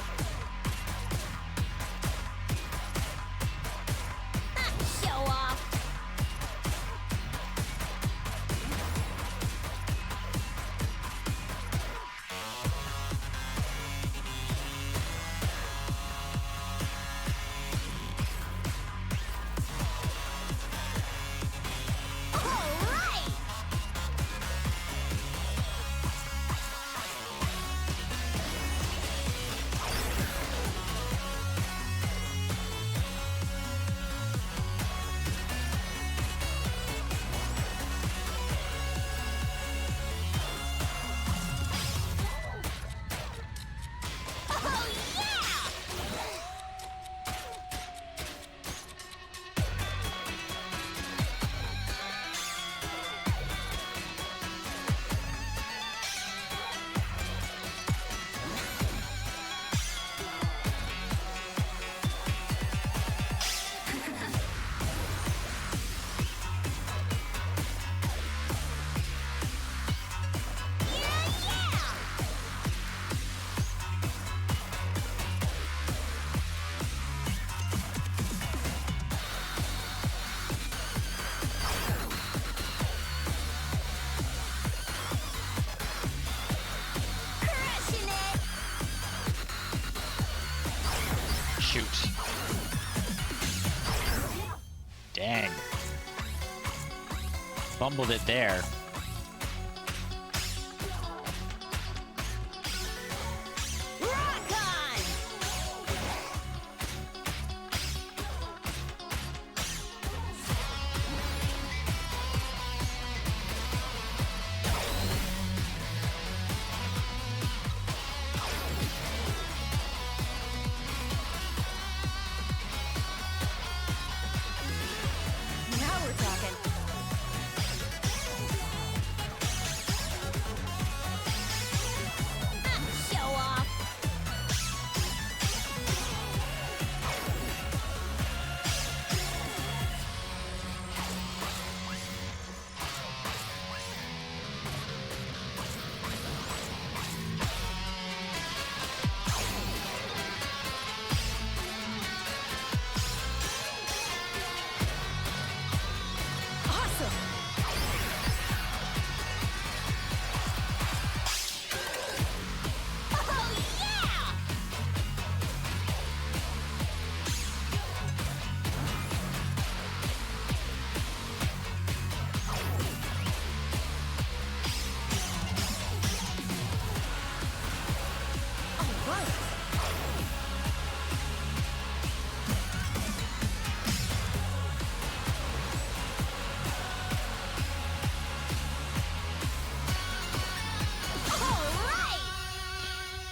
Dang. Fumbled it there.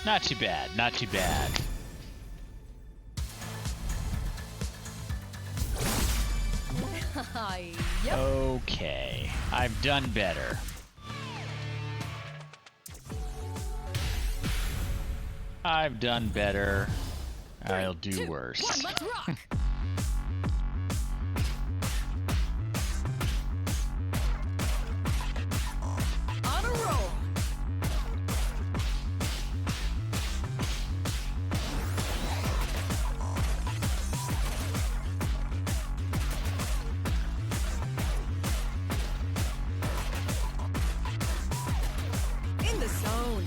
Not too bad, not too bad. Yep. Okay, I've done better. I've done better. I'll do worse. Let's rock. On a roll. In the zone.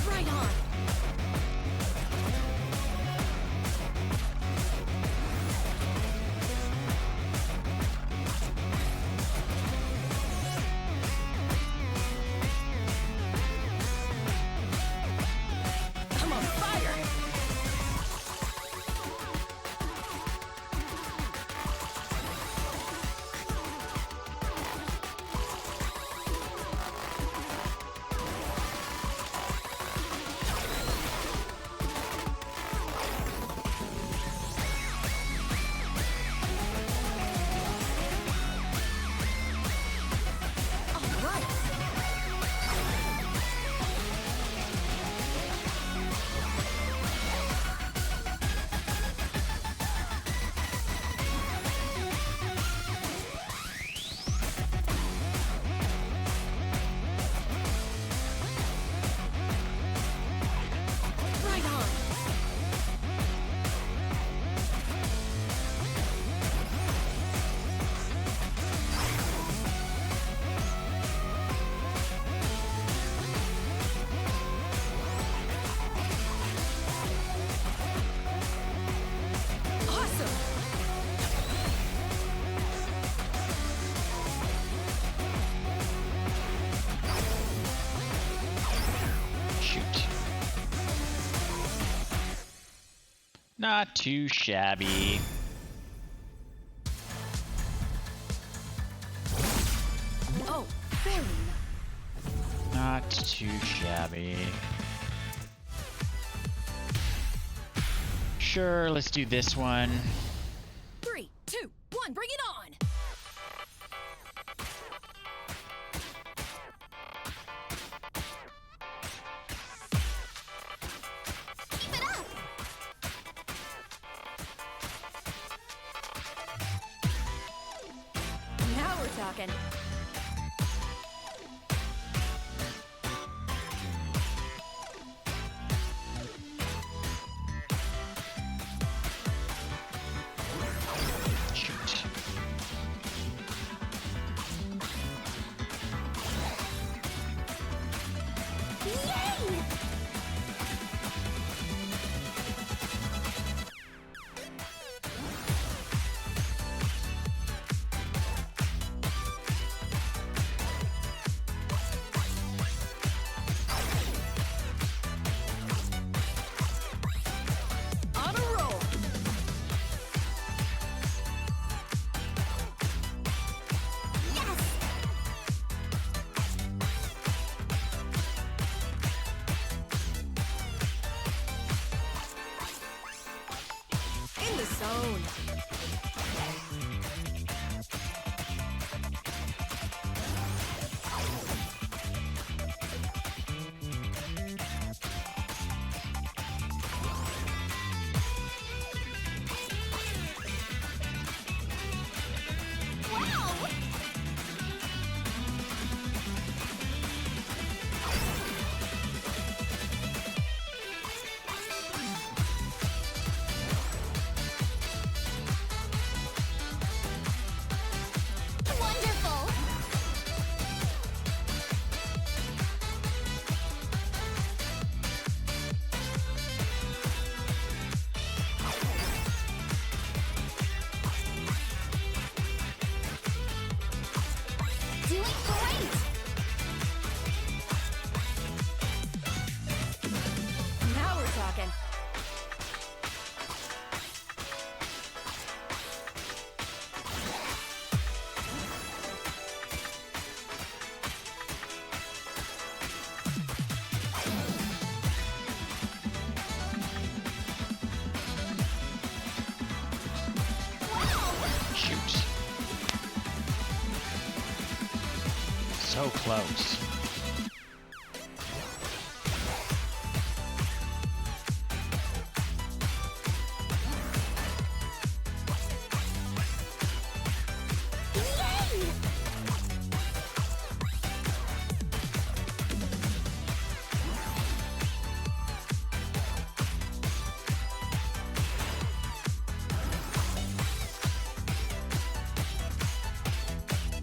Right on. I'm on fire. All right. Right on. Awesome. Shoot. Not too shabby. Oh, very nice. Not too shabby. Sure, let's do this one. 3, 2, 1, bring it on. Keep it up. Now we're talking. Shoot. Yay! On a roll. Yes! In the zone. doing great! Now we're talking. Shoot. So close. Yay!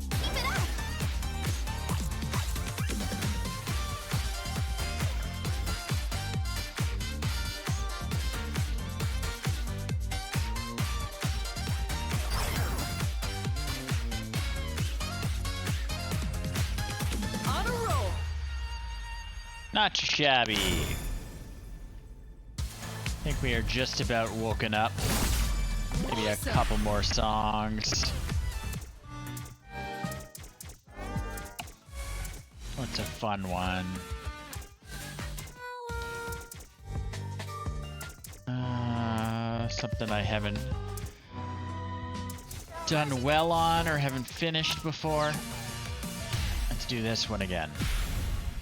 Keep it up! On a roll. Not too shabby. I think we are just about woken up. Maybe a Awesome. couple more songs. What's a fun one? Something I haven't done well on or haven't finished before. Let's do this one again.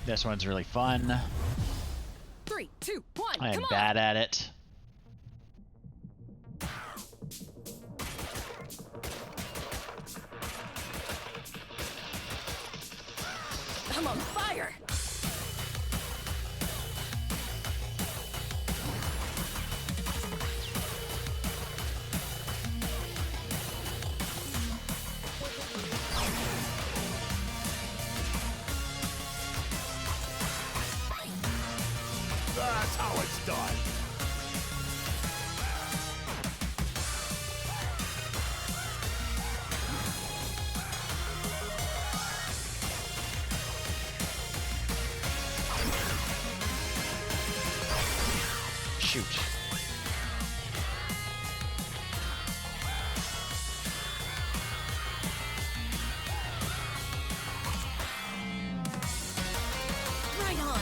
This one's really fun. 3, 2, 1, I am come on! bad at it. I'm on fire! That's how it's done. Shoot. Right on!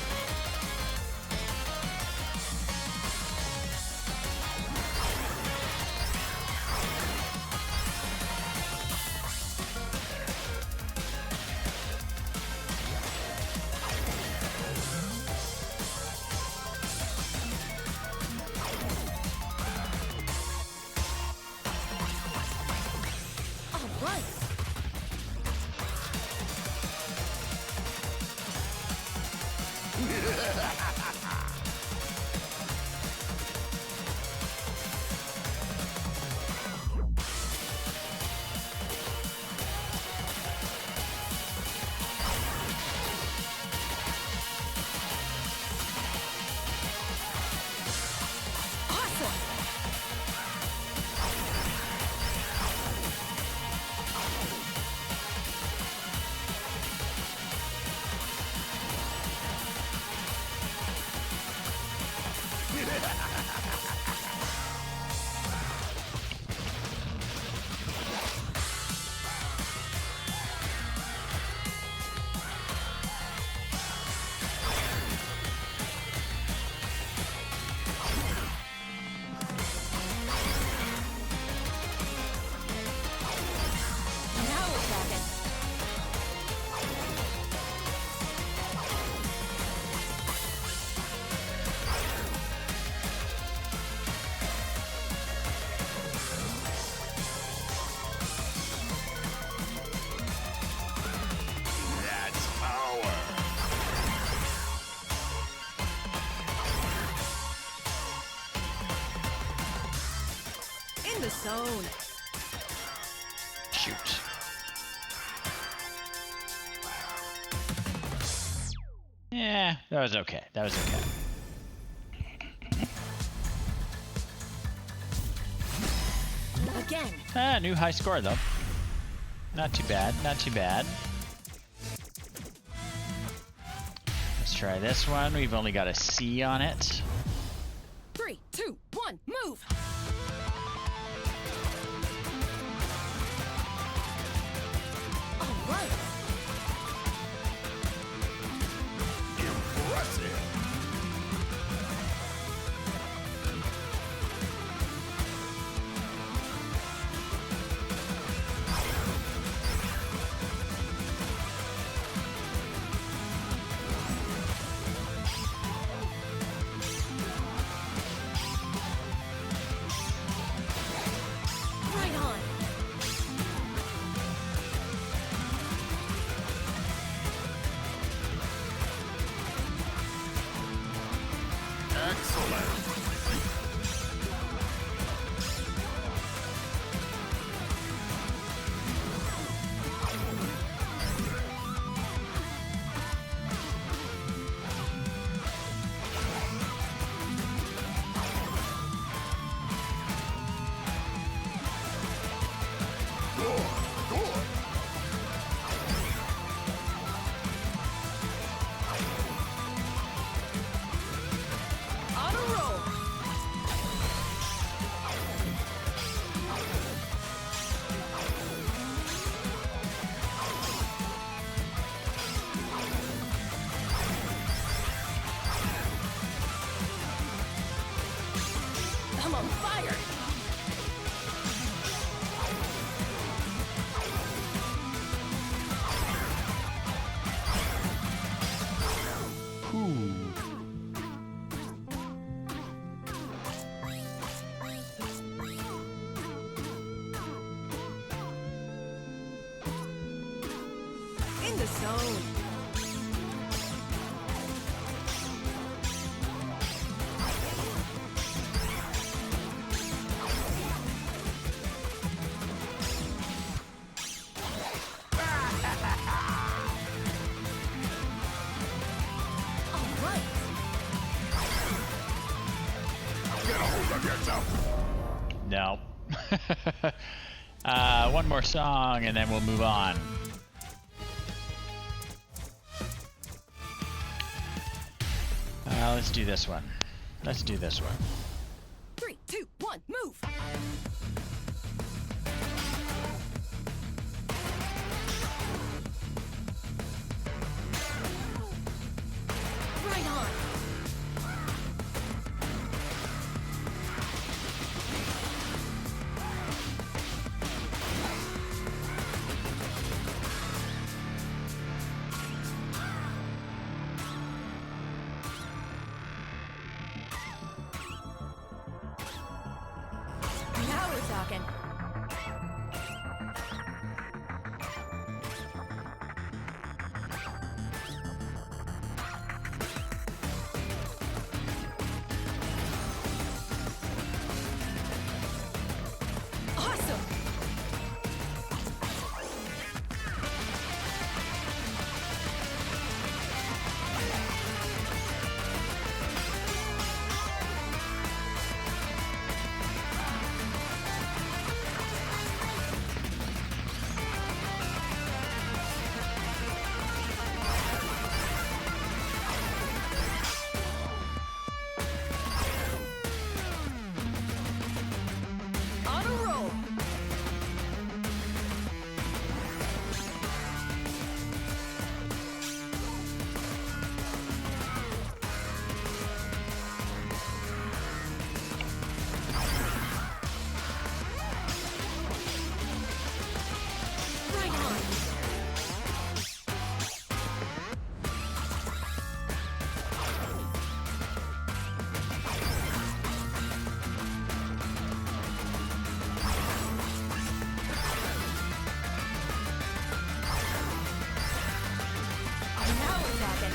All right! Awesome! Now we're talking. That's power. In the zone. Shoot. Yeah, that was okay. That was okay. Again. New high score though. Not too bad, not too bad. try this one. We've only got a C on it. 3, 2, 1, move! All right. Impressive. Right on. Excellent. On a roll. I'm on fire. In the zone. All right. Get a hold of yourself. No. One more song and then we'll move on. Let's do this one. Let's do this one. 3, 2, 1, move! Right on! Now we're talking. Awesome! On a roll! Right on! Now we're talking.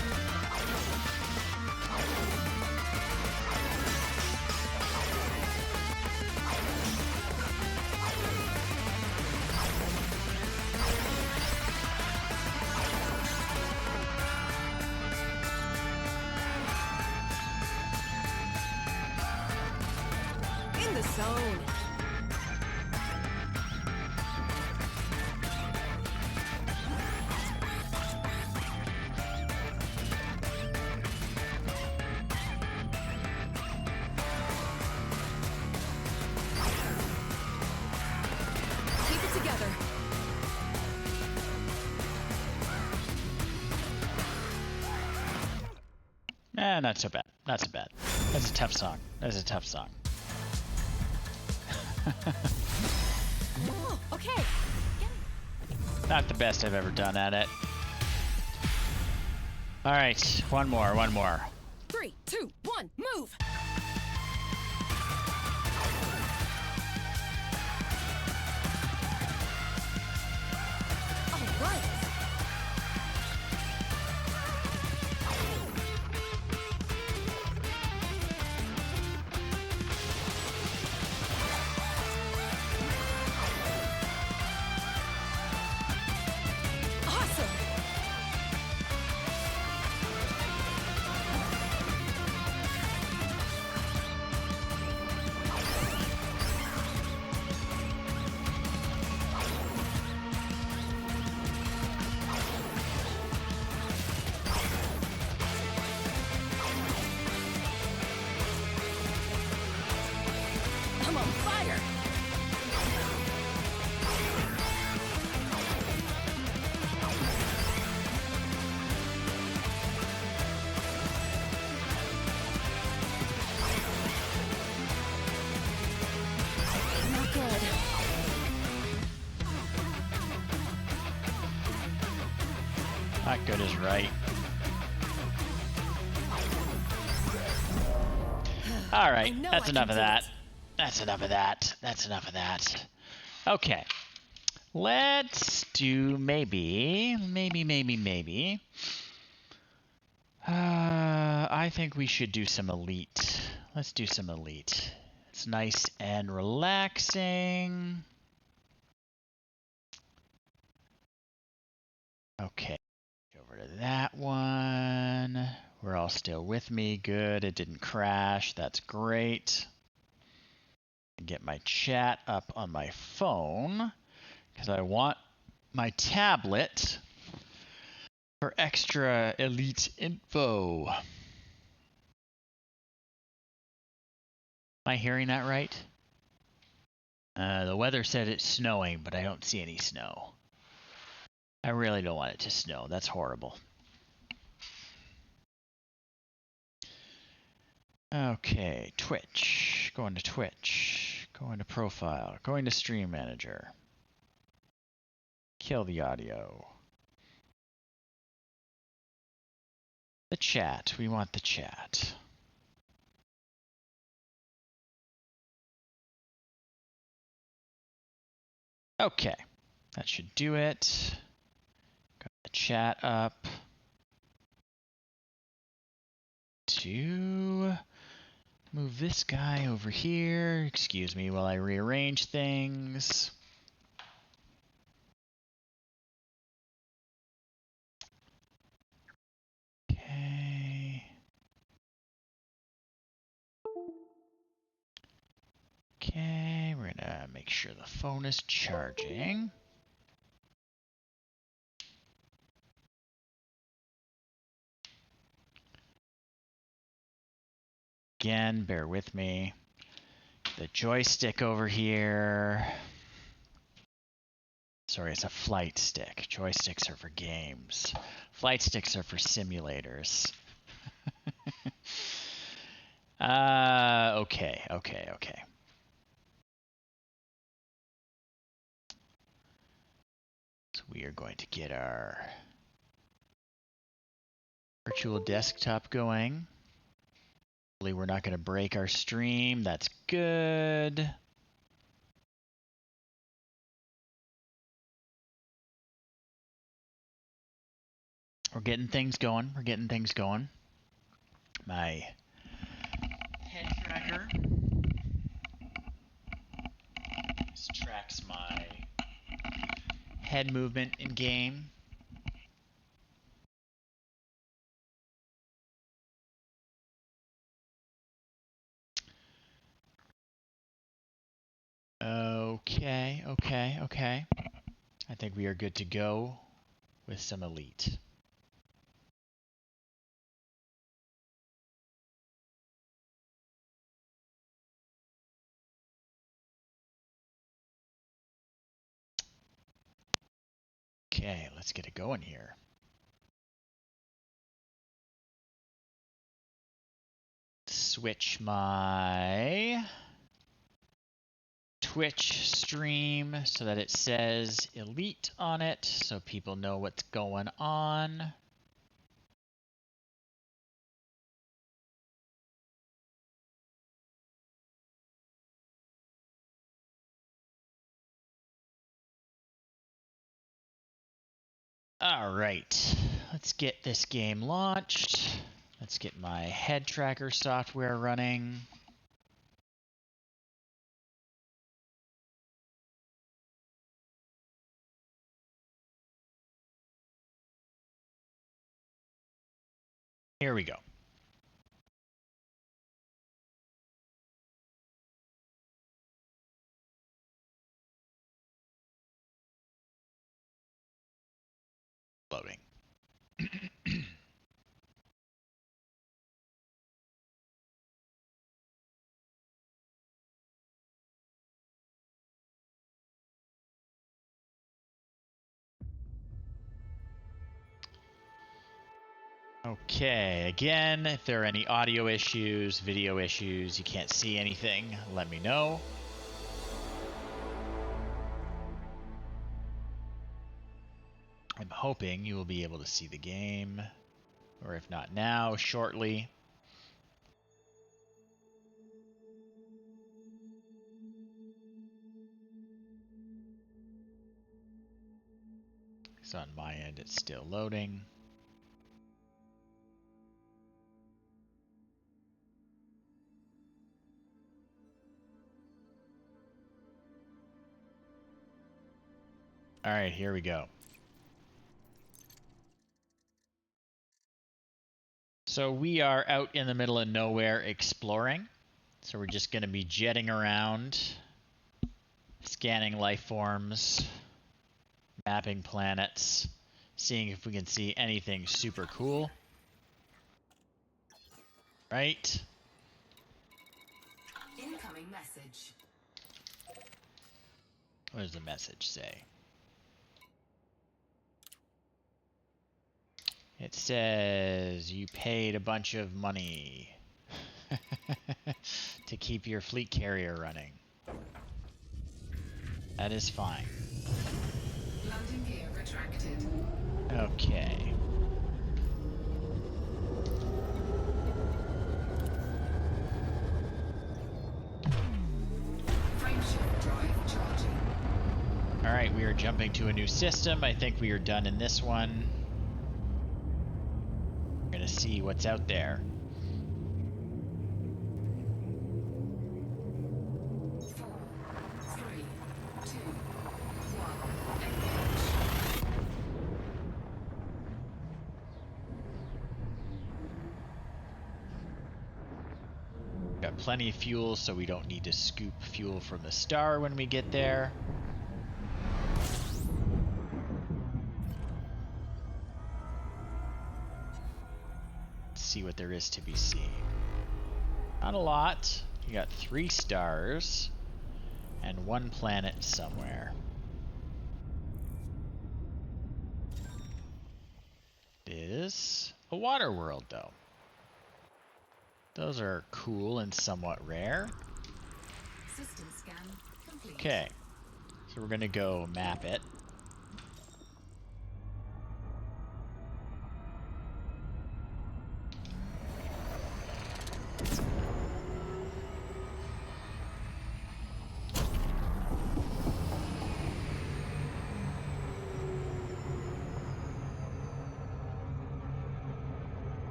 In the zone. Not so bad. Not so bad. That's a tough song. That's a tough song. Oh, okay. Not the best I've ever done at it. All right, one more, one more. 3, 2, 1, move! All right. Awesome! I'm on fire! Not good. Not good is right. All right, I know that's I enough can of do that. it. That's enough of that. That's enough of that. Okay. Let's do maybe. I think we should do some elite. Let's do some elite. It's nice and relaxing. Okay. Over to that one. We're all still with me. Good. It didn't crash. That's great. Get my chat up on my phone because I want my tablet for extra elite info. Am I hearing that right? The weather said it's snowing, but I don't see any snow. I really don't want it to snow. That's horrible. Okay, Twitch. Going to Twitch. Going to profile. Going to stream manager. Kill the audio. The chat. We want the chat. Okay. That should do it. Got the chat up. To move this guy over here. Excuse me while I rearrange things. Okay. Okay, we're gonna make sure the phone is charging. Again, bear with me. The joystick over here. Sorry, it's a flight stick. Joysticks are for games. Flight sticks are for simulators. Okay. So we are going to get our virtual desktop going. Hopefully we're not going to break our stream. That's good. We're getting things going. My head tracker. This tracks my head movement in game. Okay. I think we are good to go with some elite. Okay, let's get it going here. switch my Twitch stream so that it says Elite on it so people know what's going on. All right, let's get this game launched. Let's get my head tracker software running. Here we go. Loading. Okay, again, if there are any audio issues, video issues, you can't see anything, let me know. I'm hoping you will be able to see the game, or if not now, shortly. So on my end, it's still loading. All right, here we go. So we are out in the middle of nowhere exploring. So we're just going to be jetting around, scanning life forms, mapping planets, seeing if we can see anything super cool. Right? Incoming message. What does the message say? It says you paid a bunch of money to keep your fleet carrier running. That is fine. Landing gear retracted. Okay. Frameshift drive charging. All right, we are jumping to a new system. I think we are done in this one. We're gonna see what's out there. 4, 3, 2, 1, engage. Got plenty of fuel, so we don't need to scoop fuel from the star when we get there. See what there is to be seen. Not a lot. You got 3 stars and 1 planet somewhere. It is a water world, though. Those are cool and somewhat rare. System scan complete. Okay, so we're gonna go map it.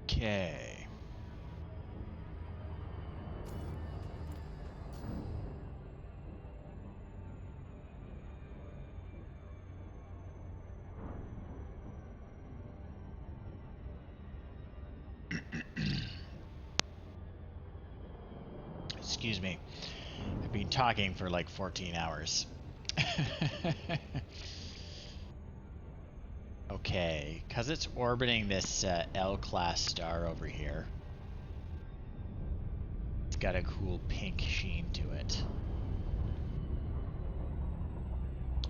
Okay. Excuse me. I've been talking for like 14 hours. okay, because it's orbiting this L-class star over here. It's got a cool pink sheen to it.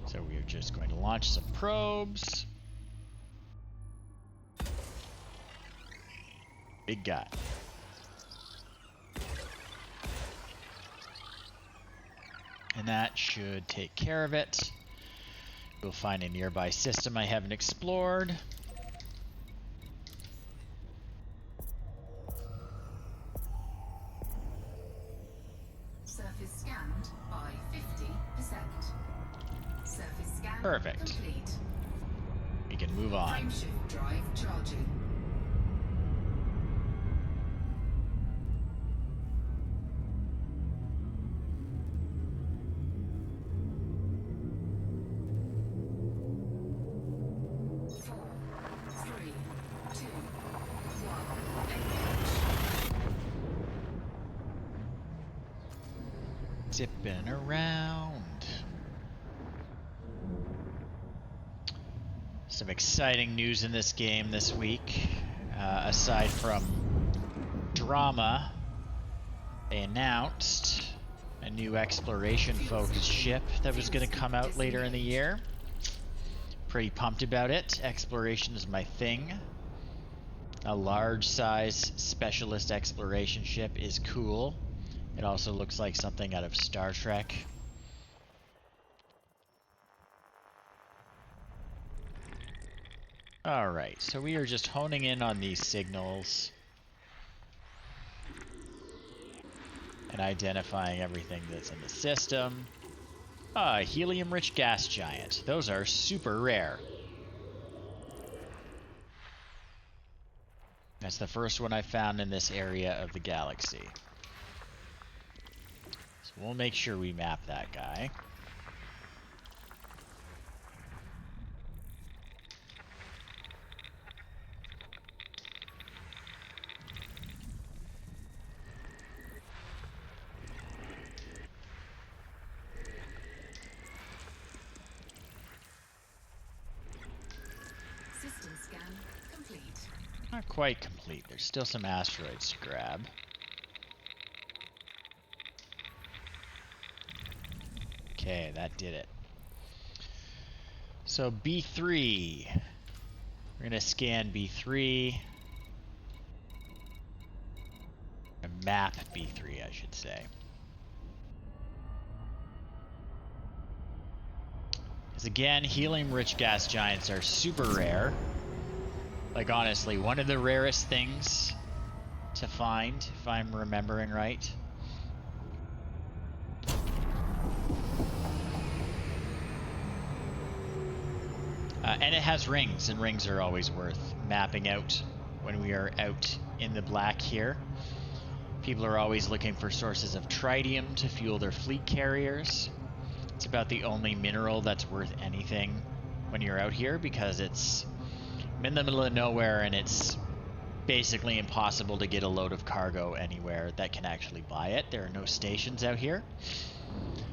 So we are just going to launch some probes. Big guy. And that should take care of it. We'll find a nearby system I haven't explored. Surface scanned by 50%. Surface scan Perfect. complete. We can move on. Frameshift drive charging. Zipping around. Some exciting news in this game this week. Aside from drama, they announced a new exploration-focused ship that was going to come out later in the year. Pretty pumped about it. Exploration is my thing. A large-size specialist exploration ship is cool. It also looks like something out of Star Trek. Alright, so we are just honing in on these signals and identifying everything that's in the system. Ah, helium-rich gas giant. Those are super rare. That's the first one I found in this area of the galaxy. So we'll make sure we map that guy. System scan complete. Not quite complete. There's still some asteroids to grab. Okay, that did it. So B3. We're gonna scan B3. Map B3, I should say. Because again, helium-rich gas giants are super rare. Like honestly, one of the rarest things to find, if I'm remembering right. And it has rings, and rings are always worth mapping out when we are out in the black here. People are always looking for sources of tritium to fuel their fleet carriers. It's about the only mineral that's worth anything when you're out here because it's in the middle of nowhere and it's basically impossible to get a load of cargo anywhere that can actually buy it. There are no stations out here.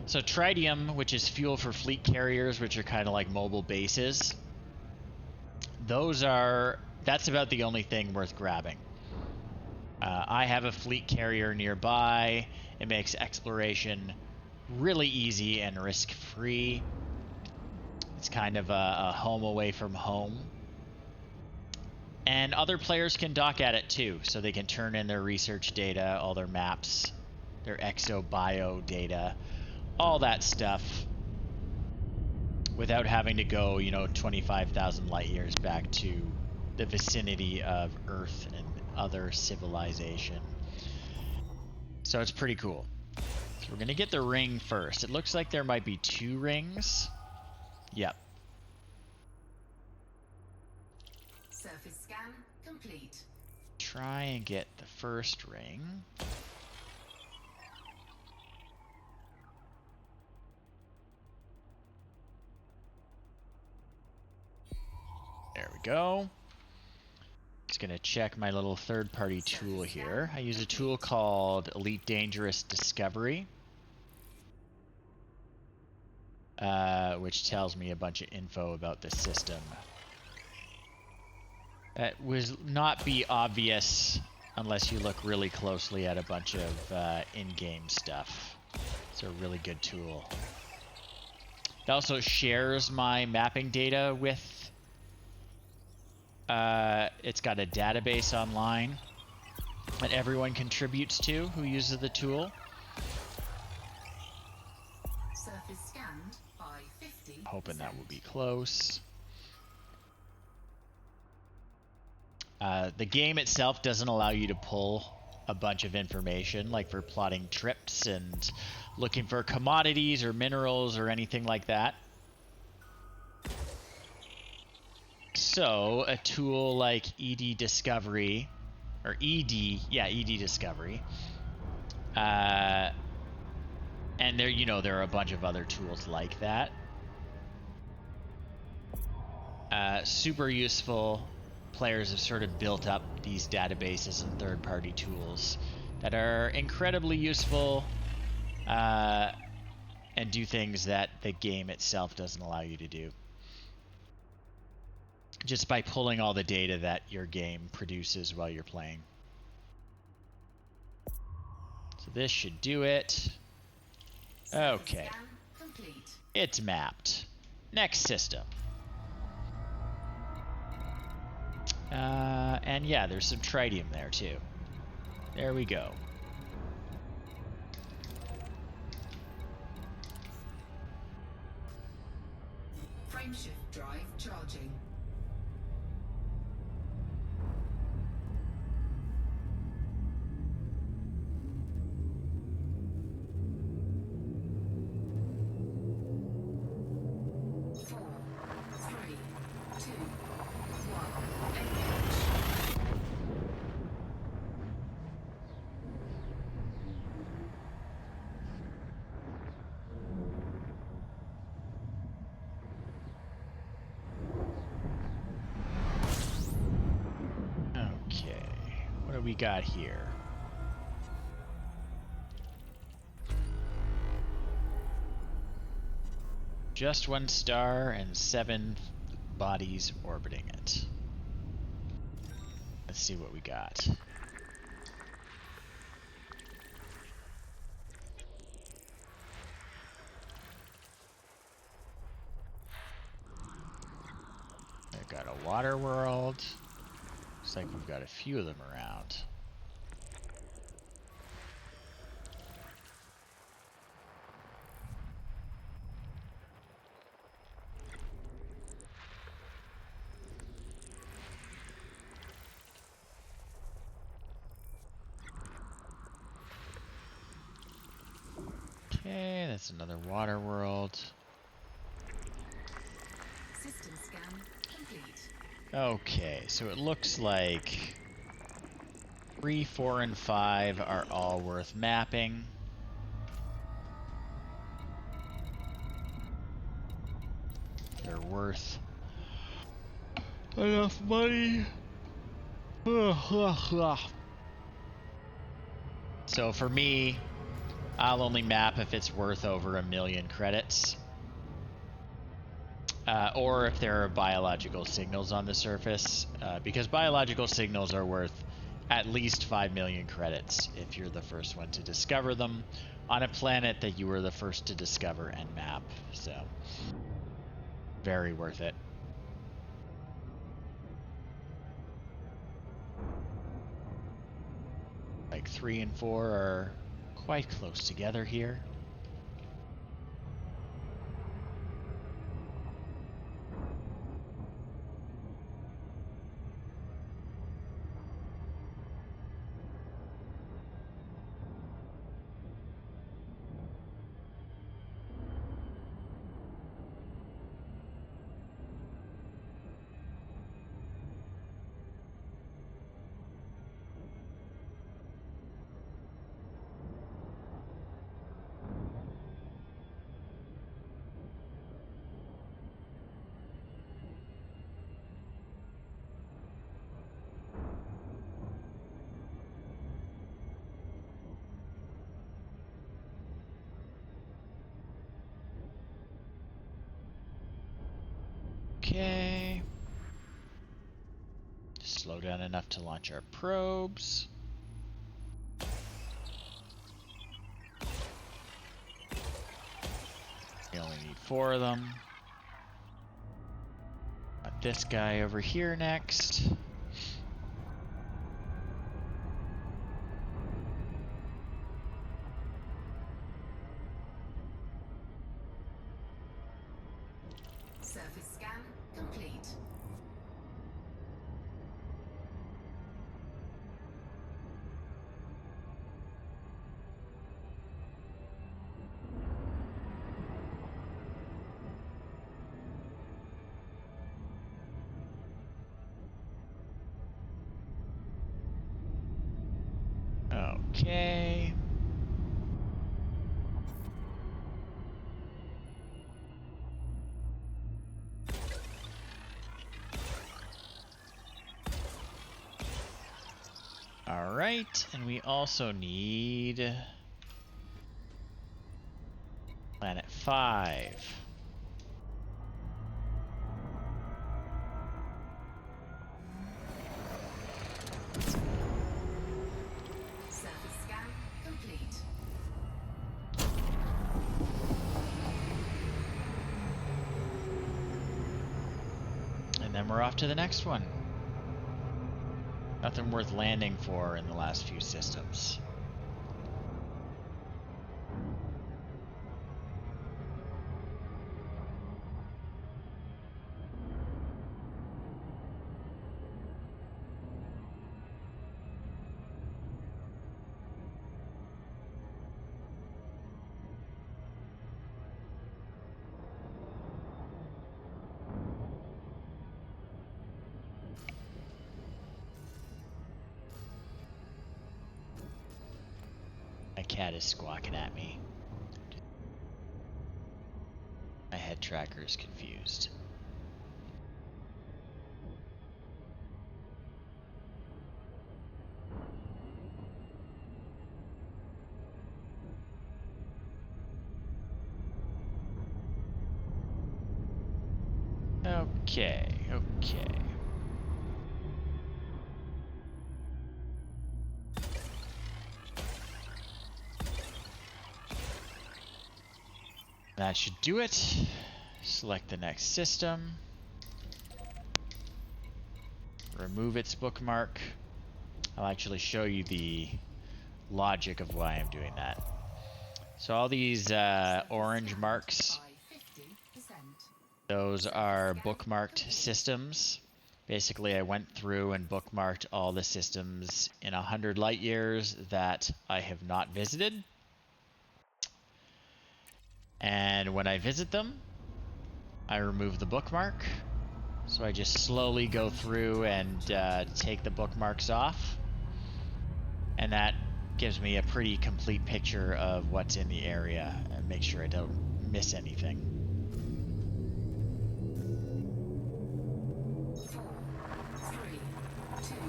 So tritium, which is fuel for fleet carriers, which are kind of like mobile bases, that's about the only thing worth grabbing. I have a fleet carrier nearby. It makes exploration really easy and risk-free. It's kind of a home away from home. And other players can dock at it too, so they can turn in their research data, all their maps, their exobio data, all that stuff, without having to go, 25,000 light years back to the vicinity of Earth and other civilization. So it's pretty cool. So we're gonna get the ring first. It looks like there might be 2 rings. Yep. Surface scan complete. Try and get the first ring. There we go. Just gonna check my little third-party tool here. I use a tool called Elite Dangerous Discovery, which tells me a bunch of info about the system. That would not be obvious unless you look really closely at a bunch of in-game stuff. It's a really good tool. It also shares my mapping data with... it's got a database online that everyone contributes to who uses the tool. Surface scanned by 50%. Hoping that will be close. The game itself doesn't allow you to pull a bunch of information, like for plotting trips and looking for commodities or minerals or anything like that. So a tool like ED Discovery, or ED Discovery, and there are a bunch of other tools like that. Super useful. Players have sort of built up these databases and third-party tools that are incredibly useful and do things that the game itself doesn't allow you to do. Just by pulling all the data that your game produces while you're playing. So this should do it. Okay. It's mapped. Next system. And yeah, there's some tritium there too. There we go. Frameshift drive charging. We got here. Just 1 star and 7 bodies orbiting it. Let's see what we got. I've got a water world. Looks like we've got a few of them around. Okay, that's another water world. System scan complete. Okay, so it looks like 3, 4, and 5 are all worth mapping. They're worth enough money. So for me, I'll only map if it's worth over 1 million credits. Or if there are biological signals on the surface, because biological signals are worth at least 5 million credits if you're the first one to discover them on a planet that you were the first to discover and map. So, very worth it. Like 3 and 4 are quite close together here. Okay. slow down enough to launch our probes. We only need 4 of them. Got this guy over here next. Surface scan complete. Okay. All right, and we also need Planet 5. Surface scan complete. And then we're off to the next one. Nothing worth landing for in the last few systems. My cat is squawking at me. My head tracker is confused. Okay, okay. That should do it. Select the next system. Remove its bookmark. I'll actually show you the logic of why I'm doing that. So all these orange marks, those are bookmarked systems. Basically, I went through and bookmarked all the systems in 100 light years that I have not visited. And when I visit them, I remove the bookmark. So I just slowly go through and take the bookmarks off. And that gives me a pretty complete picture of what's in the area and make sure I don't miss anything. 4, 3, 2, 1.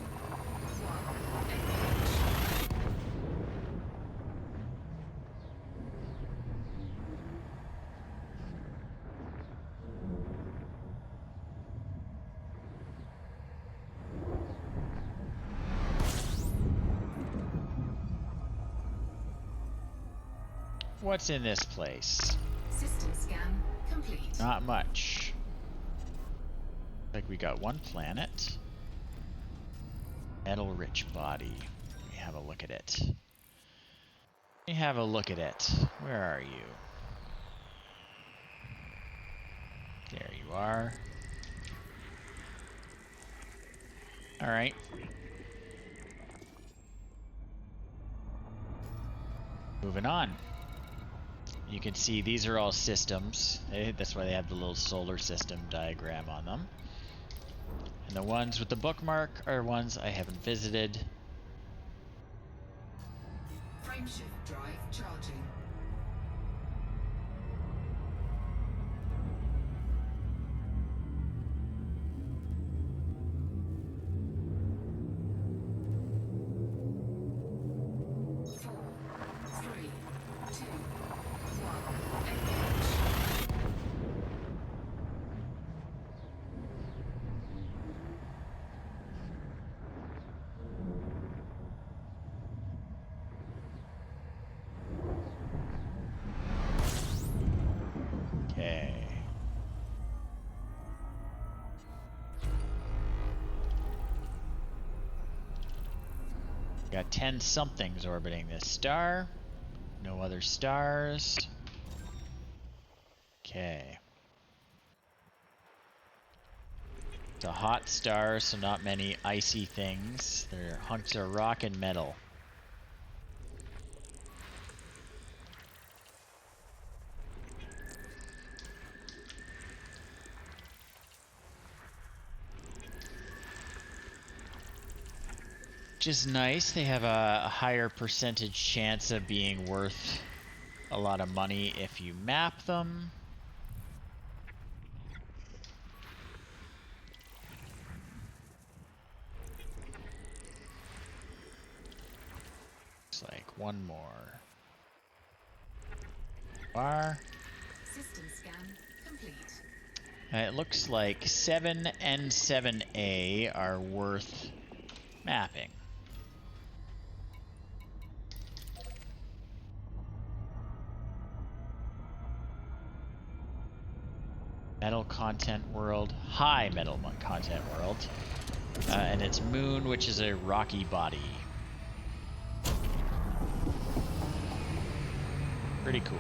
What's in this place? System scan complete. Not much. Like we got one planet. Metal rich body. Let me have a look at it. Let me have a look at it. Where are you? There you are. Alright. Moving on. You can see these are all systems. That's why they have the little solar system diagram on them. And the ones with the bookmark are ones I haven't visited. Frameshift drive charging. Got 10 somethings orbiting this star. No other stars. Okay. It's a hot star, so not many icy things. They're hunks of rock and metal. Which is nice. They have a higher percentage chance of being worth a lot of money if you map them. Looks like one more. Bar. System scan complete. It looks like 7 and 7A are worth mapping. Metal content world, high metal content world, and it's moon, which is a rocky body. Pretty cool.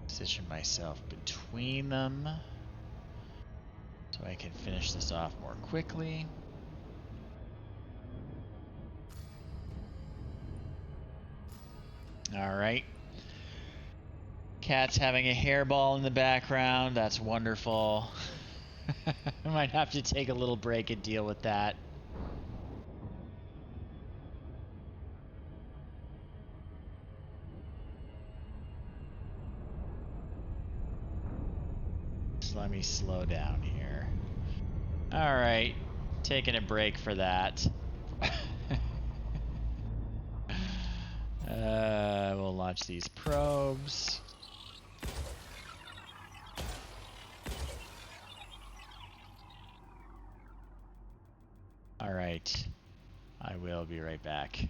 Position myself between them so I can finish this off more quickly. All right. Cat's having a hairball in the background. That's wonderful. I might have to take a little break and deal with that. Just let me slow down here. All right. Taking a break for that. We'll launch these probes. All right. I will be right back.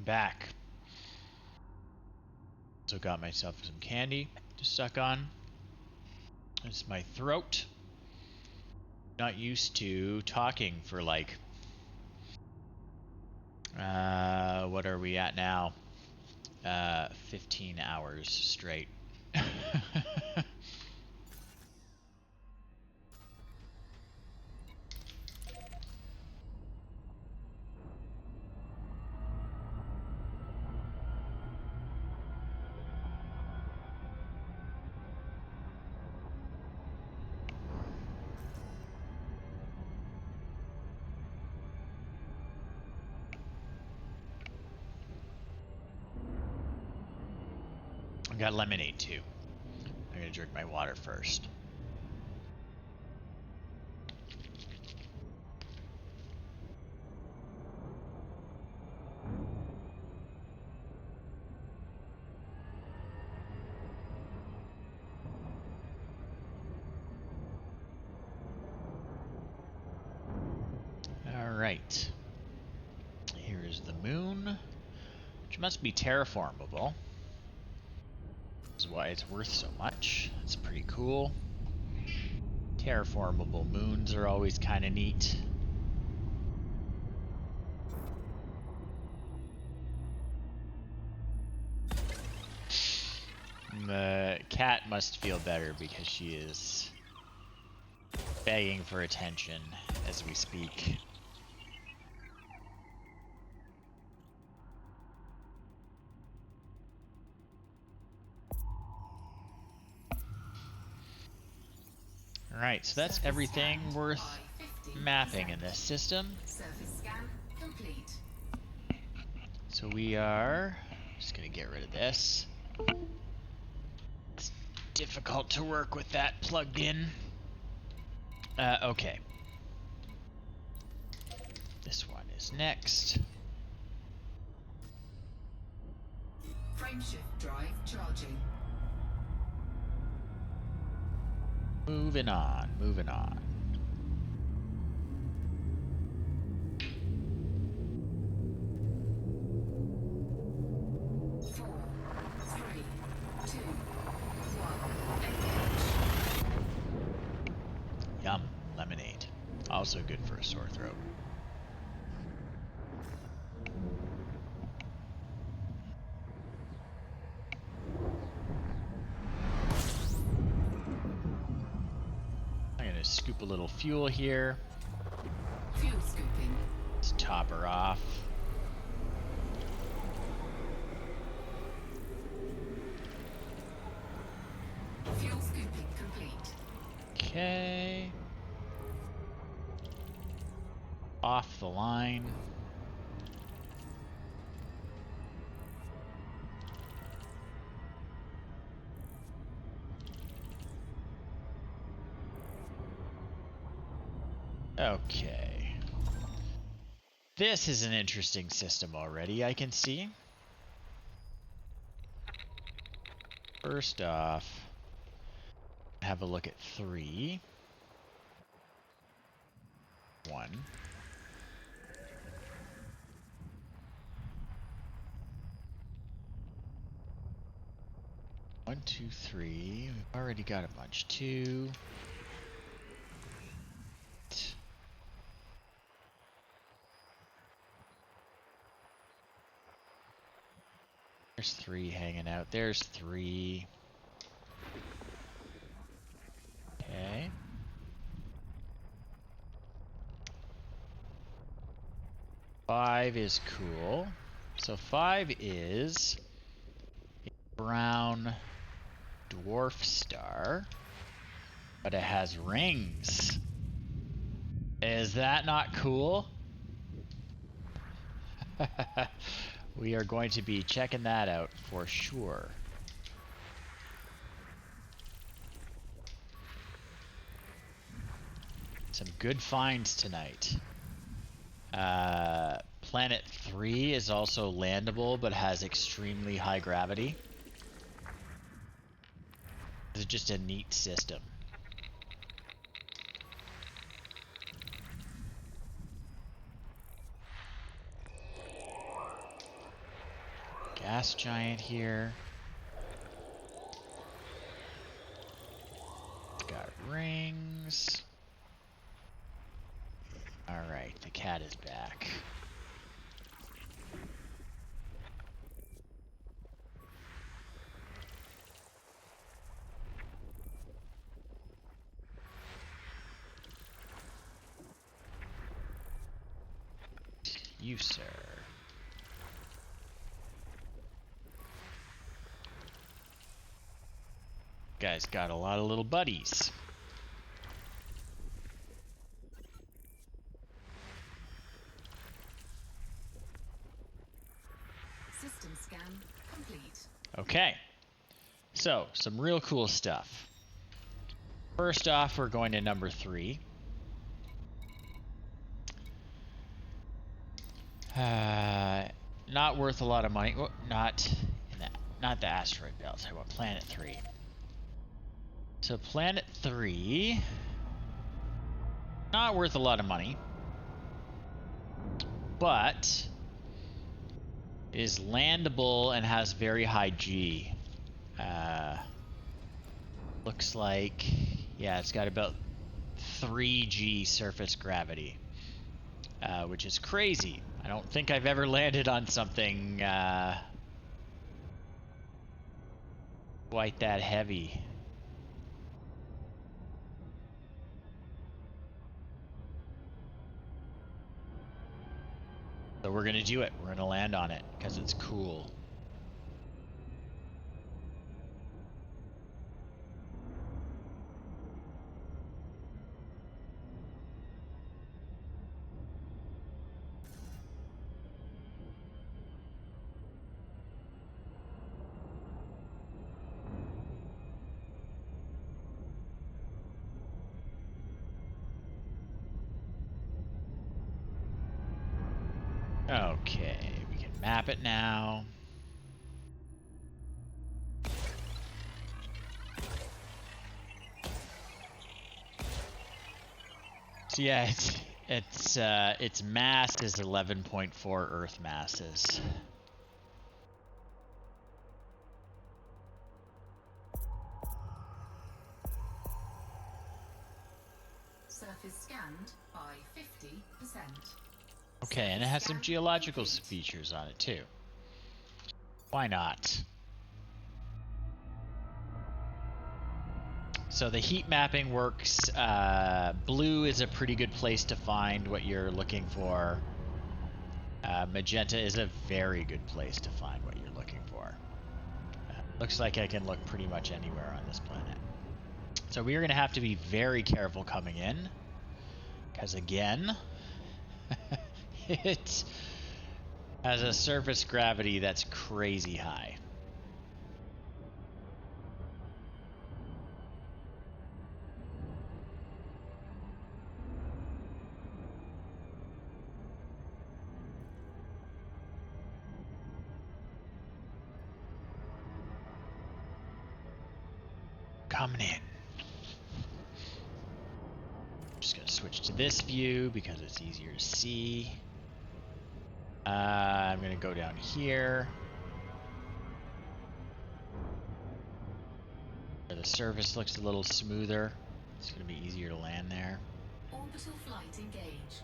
back. So got myself some candy to suck on. It's my throat. Not used to talking for like what are we at now? 15 hours straight. I got lemonade too. I'm gonna drink my water first. Alright. Here is the moon, which must be terraformable. This is why it's worth so much. It's pretty cool. Terraformable moons are always kind of neat. The cat must feel better because she is begging for attention as we speak. Alright, so that's everything worth mapping in this system. Surface scan complete. So we are just gonna get rid of this. It's difficult to work with that plugged in. Okay. This one is next. Frameshift drive charging. Moving on, moving on. Yum, lemonade. Also good for a sore throat. I'm gonna scoop a little fuel here. Fuel scooping. Let's top her off. Fuel scooping complete. Okay. Off the line. Okay. This is an interesting system already, I can see. First off, have a look at 3. 1. One, 2, 3. We've already got a bunch. 2. There's 3 hanging out. There's 3. Okay. Five is cool. So 5 is a brown dwarf star, but it has rings. Is that not cool? We are going to be checking that out for sure. Some good finds tonight. Planet 3 is also landable, but has extremely high gravity. It's just a neat system. gas giant here. Got rings. Alright, the cat is back. You, sir. Guy's got a lot of little buddies. System scan complete. Okay. So, some real cool stuff. First off, we're going to number 3. Not worth a lot of money. Oh, not the asteroid belt. I want planet 3. So planet 3, not worth a lot of money, but is landable and has very high G. Looks like, yeah, it's got about 3G surface gravity, which is crazy. I don't think I've ever landed on something quite that heavy. So we're gonna do it. We're gonna land on it because it's cool. Okay, we can map it now. So yeah, its mass is 11.4 Earth masses. Surface scanned by 50%. Okay, and it has some geological features on it too. Why not? So the heat mapping works. Blue is a pretty good place to find what you're looking for. Magenta is a very good place to find what you're looking for. Looks like I can look pretty much anywhere on this planet. So we are going to have to be very careful coming in, because again, it has a surface gravity that's crazy high. Coming in. I'm just going to switch to this view because it's easier to see. I'm going to go down here. Where the surface looks a little smoother. It's going to be easier to land there. Orbital flight engaged.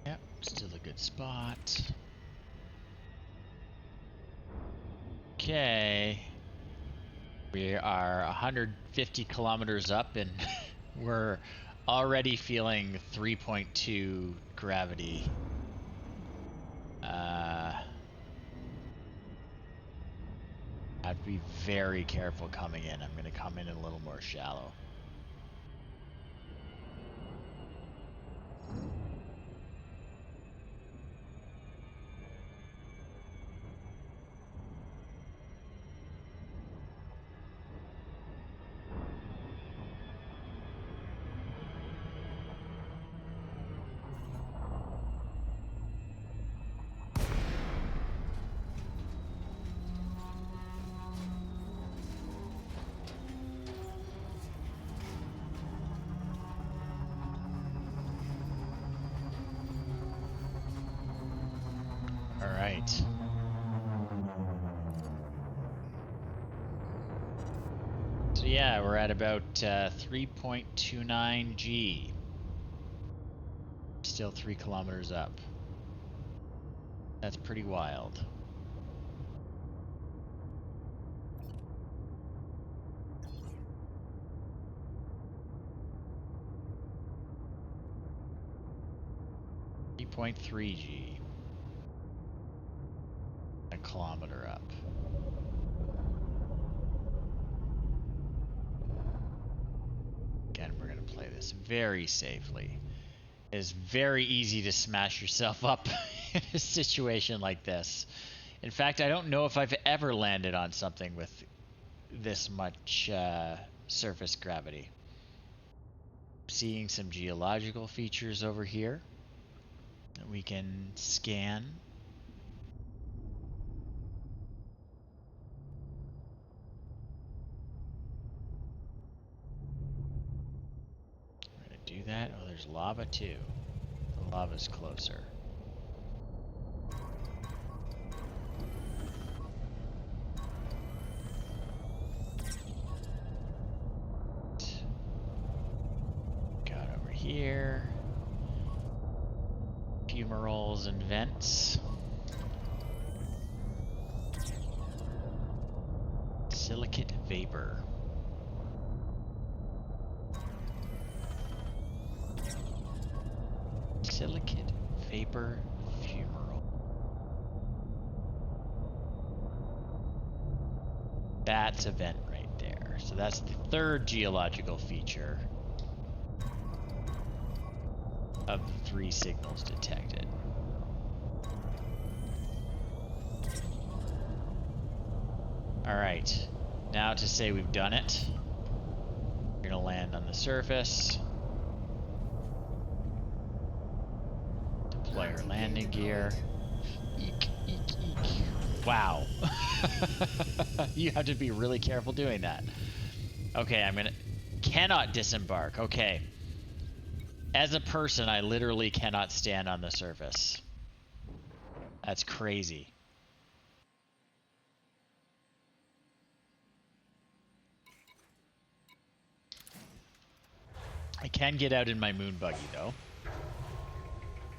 Yep, still a good spot. Okay. We are 150 kilometers up and we're already feeling 3.2 gravity. I'd be very careful coming in. I'm going to come in a little more shallow. right. So yeah, we're at about 3.29 G. Still 3 kilometers up. That's pretty wild. .3 G. A kilometer up. Again, we're going to play this very safely. It is very easy to smash yourself up in a situation like this. In fact, I don't know if I've ever landed on something with this much surface gravity. Seeing some geological features over here that we can scan. We're going to do that. Oh, there's lava too. The lava's closer. Got over here. Fumaroles and vents. Silicate vapor. Silicate vapor fumarole. That's a vent right there. So that's the third geological feature of the 3 signals detected. Alright, now to say we've done it. We're gonna land on the surface. Deploy our landing gear. Eek, eek, eek. Wow. You have to be really careful doing that. Okay, cannot disembark. Okay. As a person, I literally cannot stand on the surface. That's crazy. I can get out in my moon buggy though.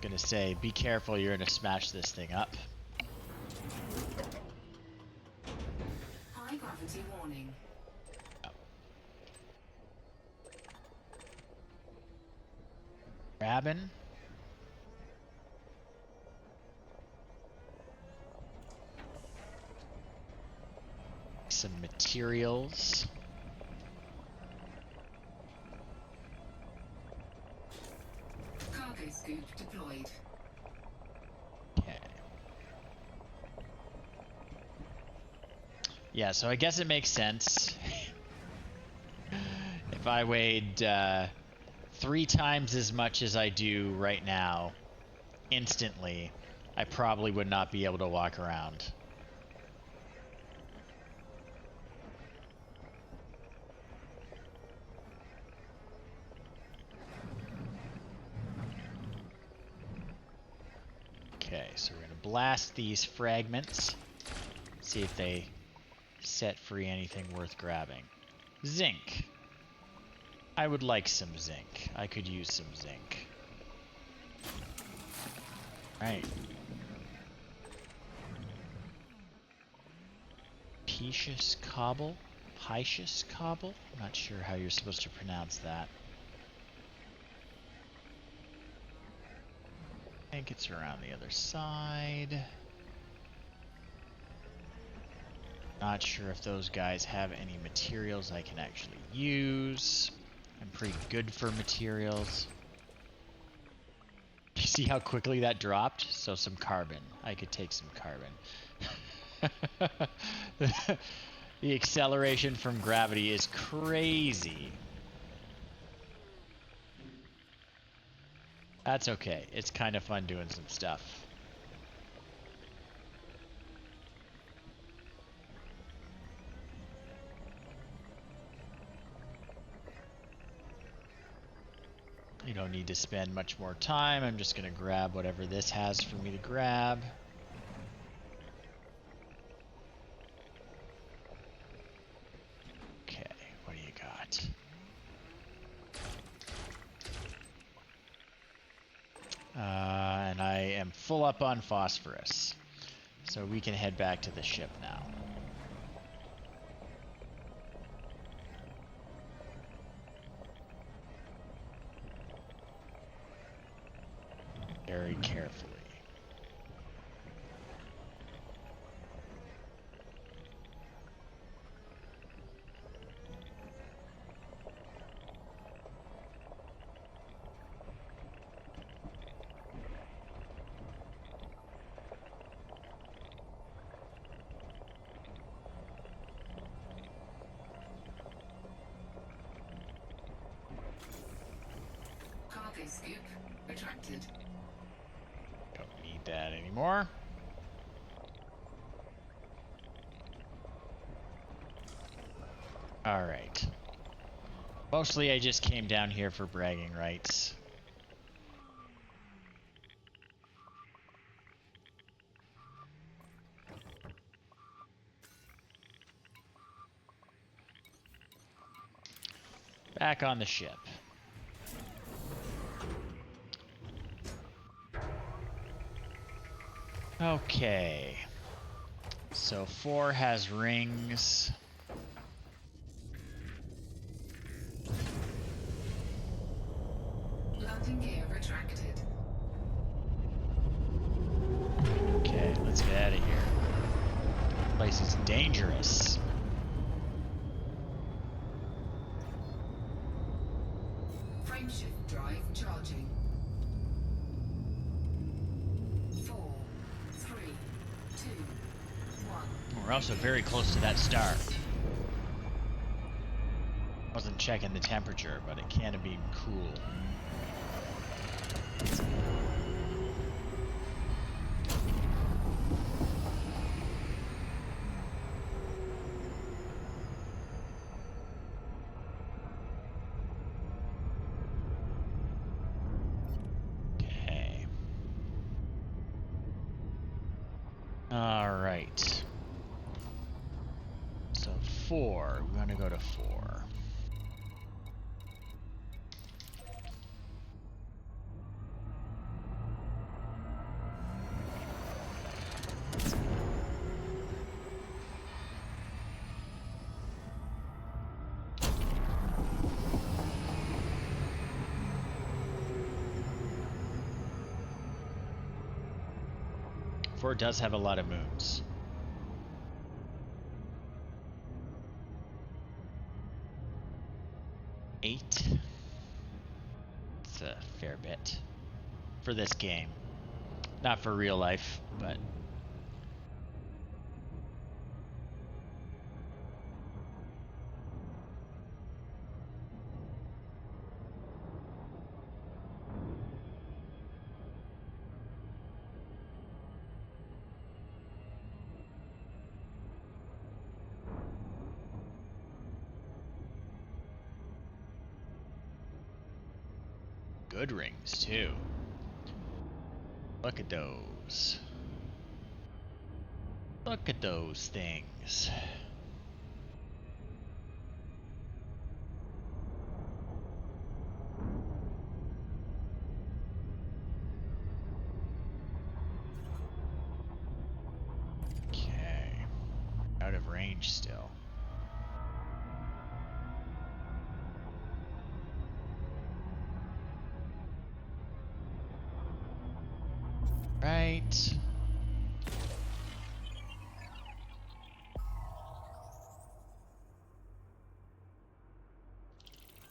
Gonna say, be careful, you're gonna smash this thing up. High gravity warning. Oh. Grabbing. Some materials. Cargo scoop deployed. Okay. Yeah, so I guess it makes sense. If I weighed 3 times as much as I do right now, instantly, I probably would not be able to walk around. Okay, so we're going to blast these fragments. See if they set free anything worth grabbing. Zinc. I would like some zinc. I could use some zinc. Right. Piscious cobble? Piscious cobble? I'm not sure how you're supposed to pronounce that. I think it's around the other side. Not sure if those guys have any materials I can actually use. I'm pretty good for materials. You see how quickly that dropped? So some carbon. I could take some carbon. The acceleration from gravity is crazy. That's okay. It's kind of fun doing some stuff. You don't need to spend much more time. I'm just going to grab whatever this has for me to grab. full up on phosphorus. So we can head back to the ship now. Very carefully. Cargo scoop retracted. Don't need that anymore. Alright. Mostly I just came down here for bragging rights. Back on the ship. Okay. So 4 has rings. Landing gear retracted. Okay, let's get out of here. This place is dangerous. Frameshift drive charging. 4, 3, 2, 1. We're also very close to that star. Wasn't checking the temperature, but it can't have been cool. Okay. All right. So 4. We're gonna go to 4. Four does have a lot of moons. Eight. It's a fair bit for this game. Not for real life, but good rings too. Look at those. Look at those things. Okay. Out of range still. Right.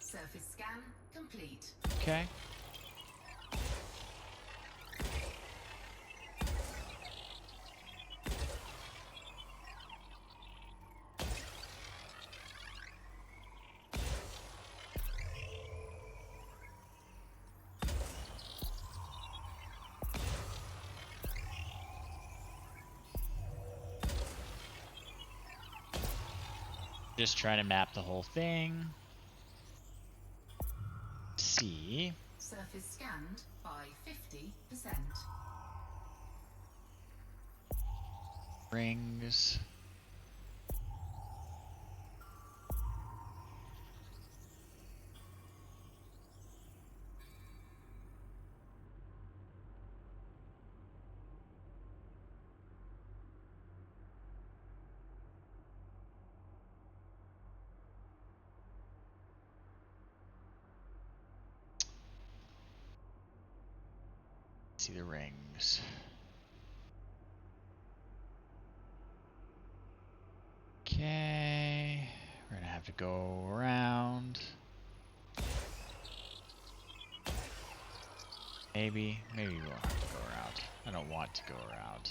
Surface scan complete. Okay. Just trying to map the whole thing. See. Surface scanned by 50%. Rings. see the rings. Okay, we're gonna have to go around. Maybe we won't have to go around. I don't want to go around.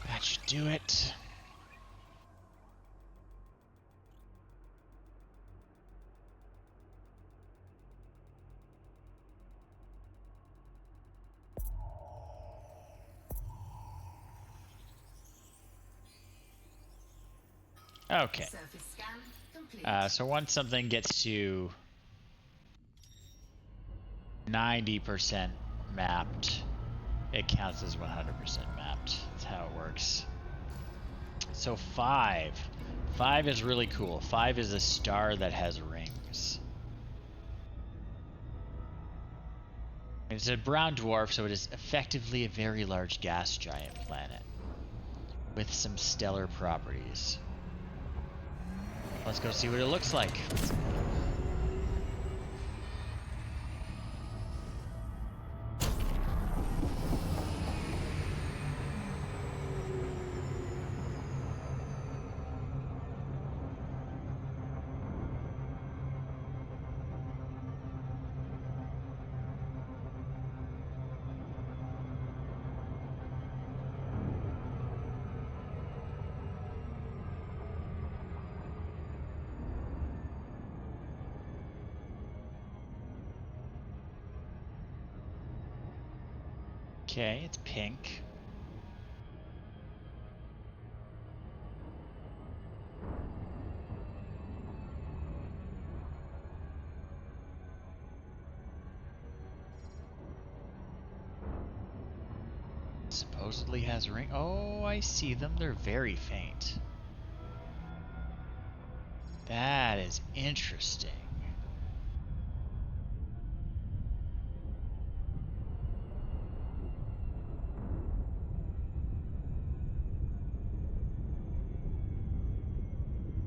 That should do it. Okay. Surface scan complete. So once something gets to 90% mapped, it counts as 100% mapped. That's how it works. So 5. 5 is really cool. 5 is a star that has rings. It's a brown dwarf, so it is effectively a very large gas giant planet with some stellar properties. Let's go see what it looks like. Okay, it's pink. Supposedly has a ring. Oh, I see them. They're very faint. That is interesting.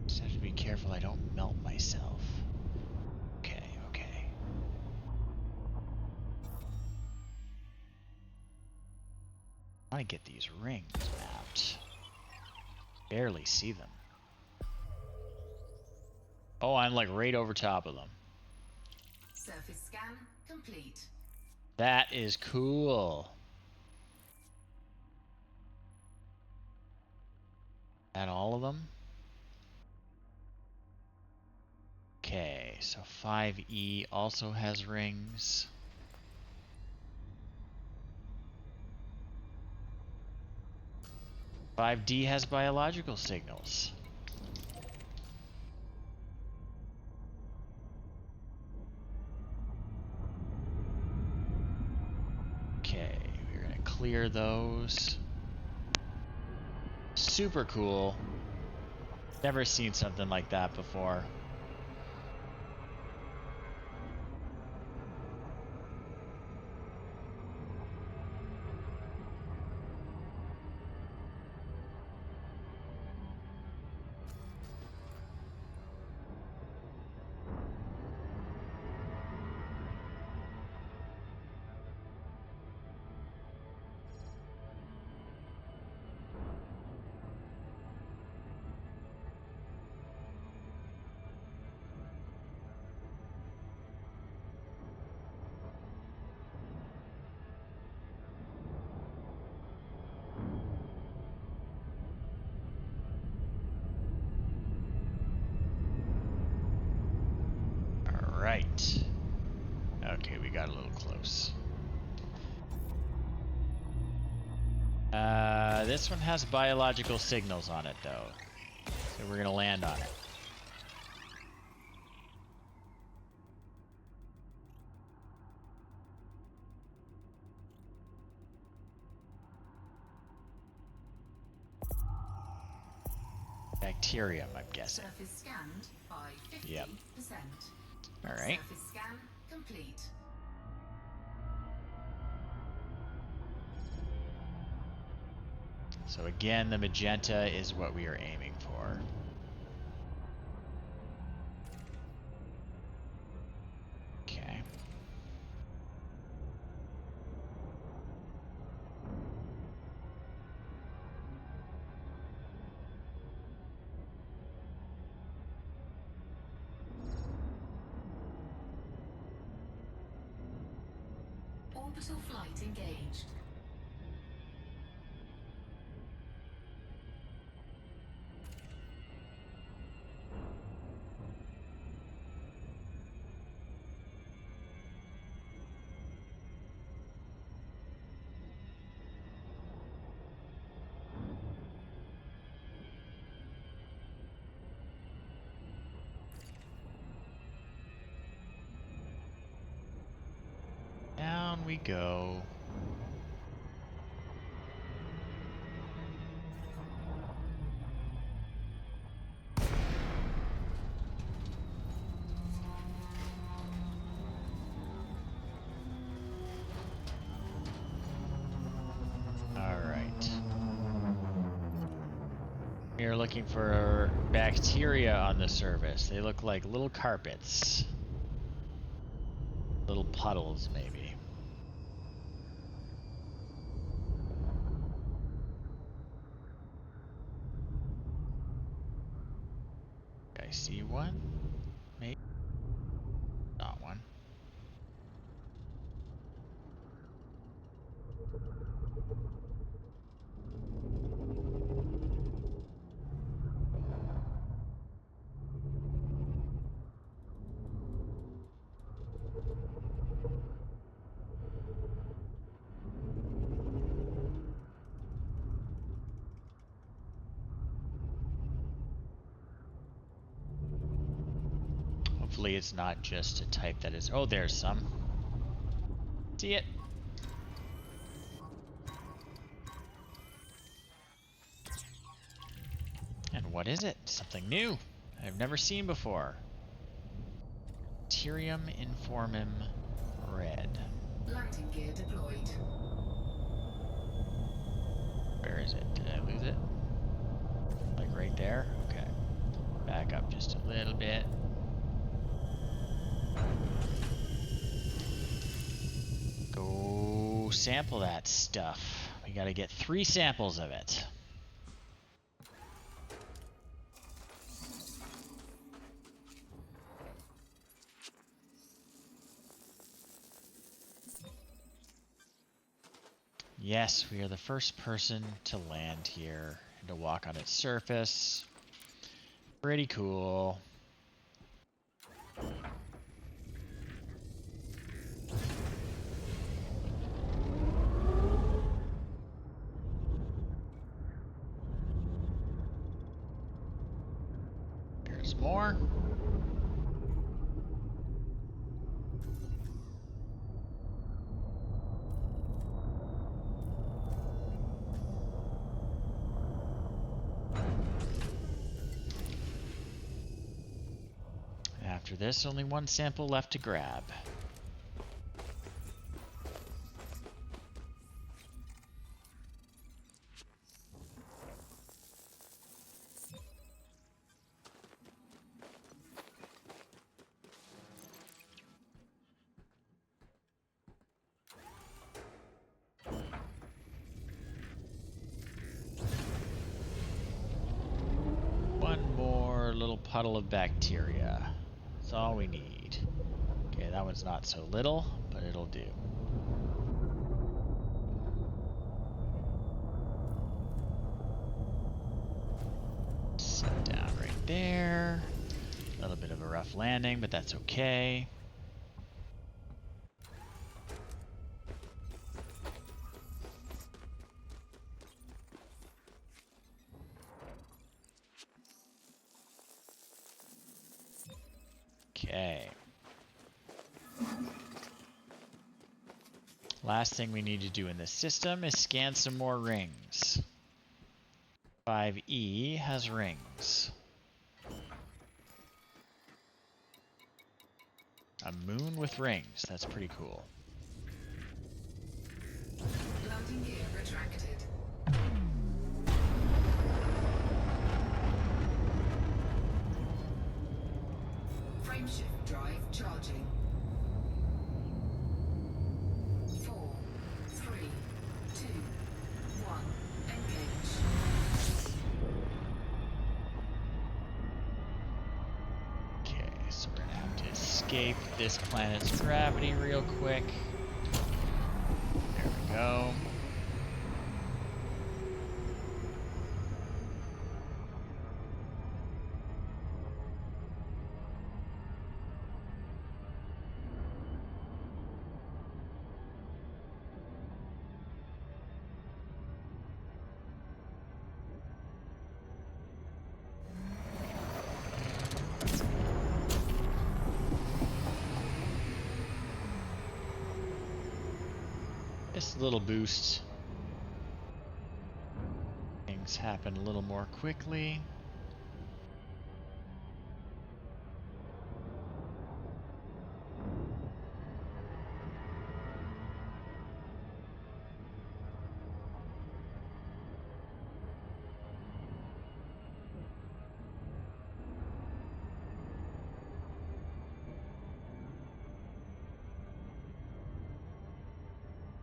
Just have to be careful I don't melt myself. Okay, okay. I want to get these rings mapped. Barely see them. Oh, I'm like right over top of them. Surface scan complete. That is cool. At all of them? Okay, so 5E also has rings. "5D has biological signals. Okay, we're gonna clear those. Super cool. Never seen something like that before. Right. Okay, we got a little close. This one has biological signals on it, though. So we're gonna land on it. Bacterium, I'm guessing. Surface scanned by 50%. Yep. All right. Surface scan complete. So again, the magenta is what we are aiming for. Okay. Orbital flight engaged. Down we go. We're looking for bacteria on the surface. They look like little carpets. Little puddles, maybe. I see one. Maybe. Not one. Hopefully it's not just a type that is... Oh, there's some. See it? And what is it? Something new I've never seen before. Bacterium informum red. Landing gear deployed. Where is it? Did I lose it? Like right there? Okay. Back up just a little bit. Go sample that stuff. We gotta get 3 samples of it. Yes, we are the first person to land here and to walk on its surface. Pretty cool. There's more. After this, only 1 sample left to grab. One more little puddle of bacteria. That's all we need. Okay, that one's not so little, but it'll do. Sit down right there. A little bit of a rough landing, but that's okay. Okay. Last thing we need to do in this system is scan some more rings. 5E has rings. A moon with rings. That's pretty cool. Landing gear retracted. Frameshift drive charging. 4, 3, 2, 1. Engage. Okay, so we're gonna have to escape this planet's gravity real quick. There we go. Just a little boost. Things happen a little more quickly.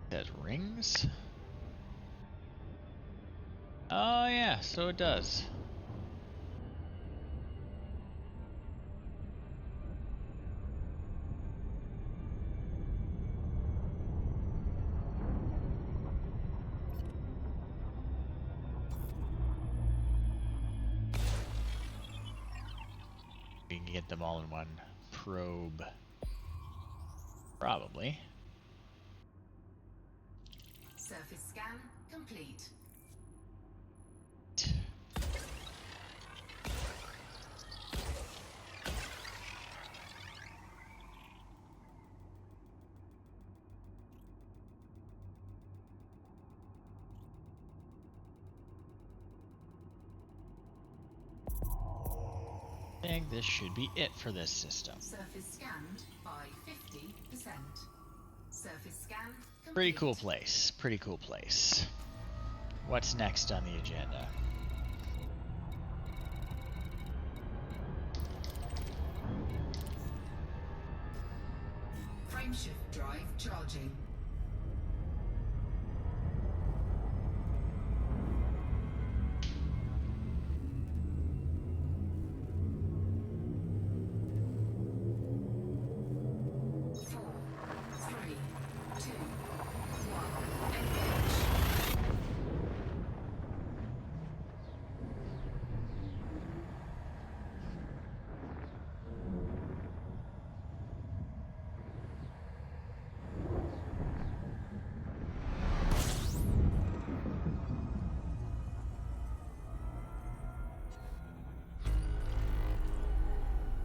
That rings? Oh yeah, so it does. We can get them all in one probe. Probably. Surface scan complete. I think this should be it for this system. Surface scanned by 50%. Surface scan complete. Pretty cool place. Pretty cool place. What's next on the agenda? Frameshift drive charging.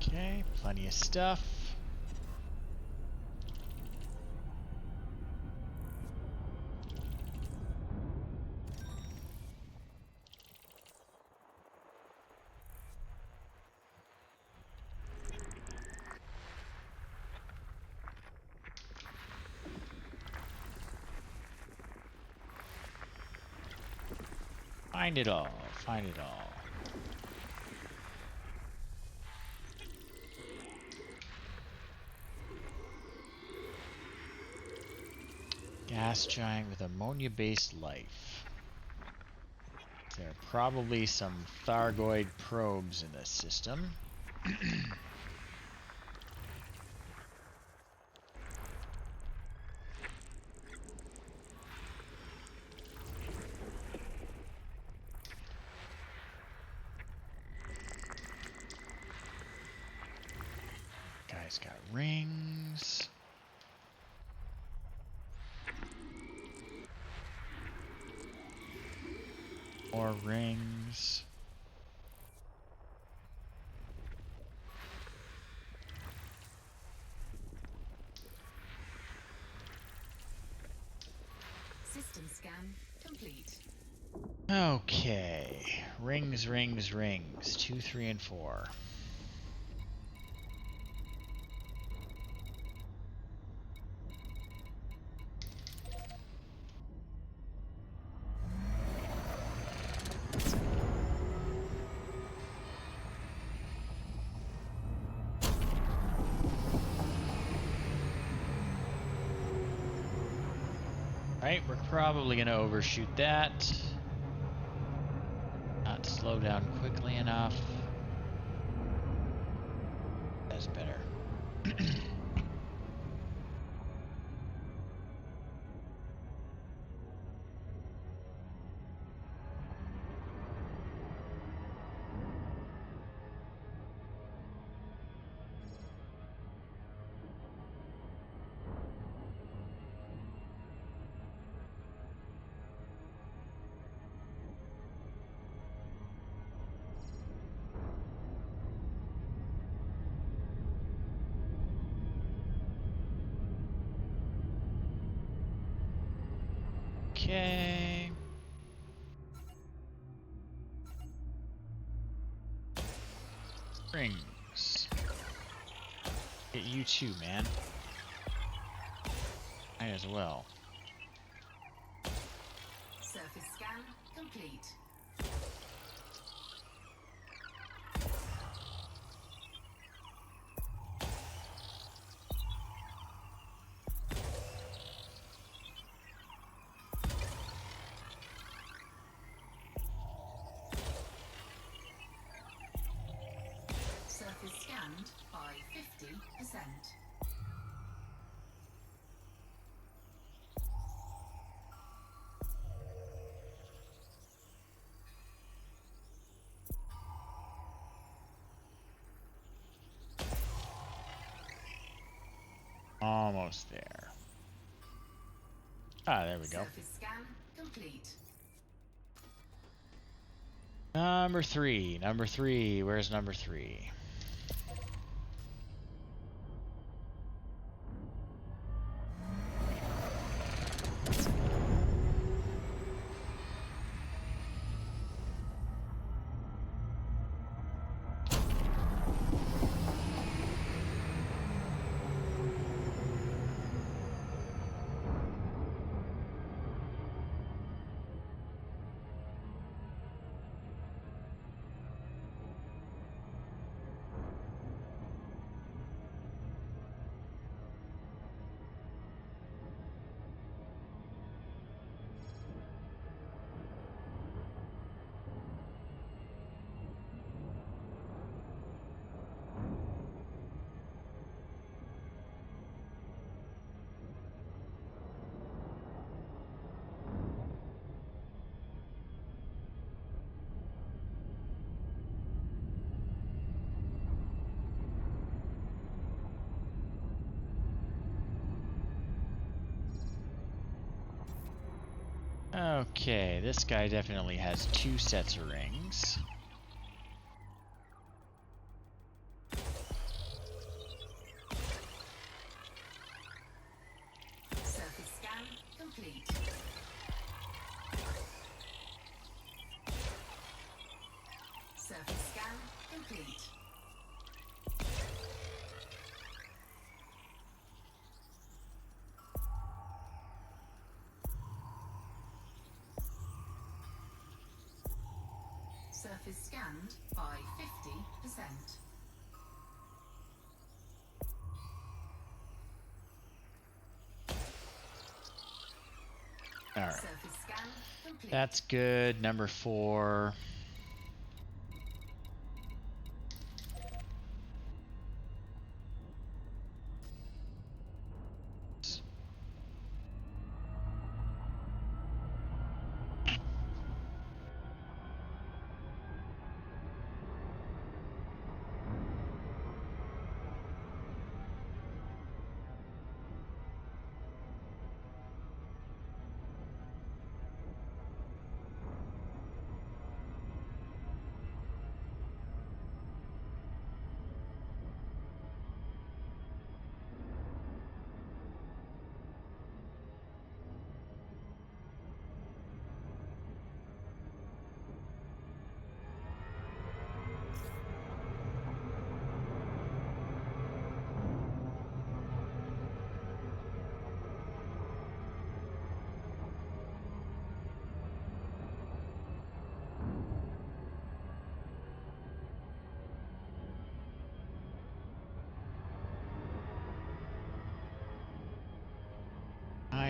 Okay, plenty of stuff. Find it all, find it all. Gas giant with ammonia-based life. There are probably some Thargoid probes in this system. Guy's got rings. More rings. System scan complete. Okay. Rings, rings, rings. 2, 3, and 4. Right, we're probably going to overshoot that. Not slow down quickly enough. That's better. Okay. Rings. Get you too, man. Might as well. Surface scan complete. Surface scanned by 50%. Almost there. Ah, there we go. Surface scan complete. Number 3. Number 3. Where's number 3? Okay, this guy definitely has 2 sets of rings. Surface scan complete. Surface scan complete. Surface scanned by 50%. All right. Surface scan complete. That's good. Number 4.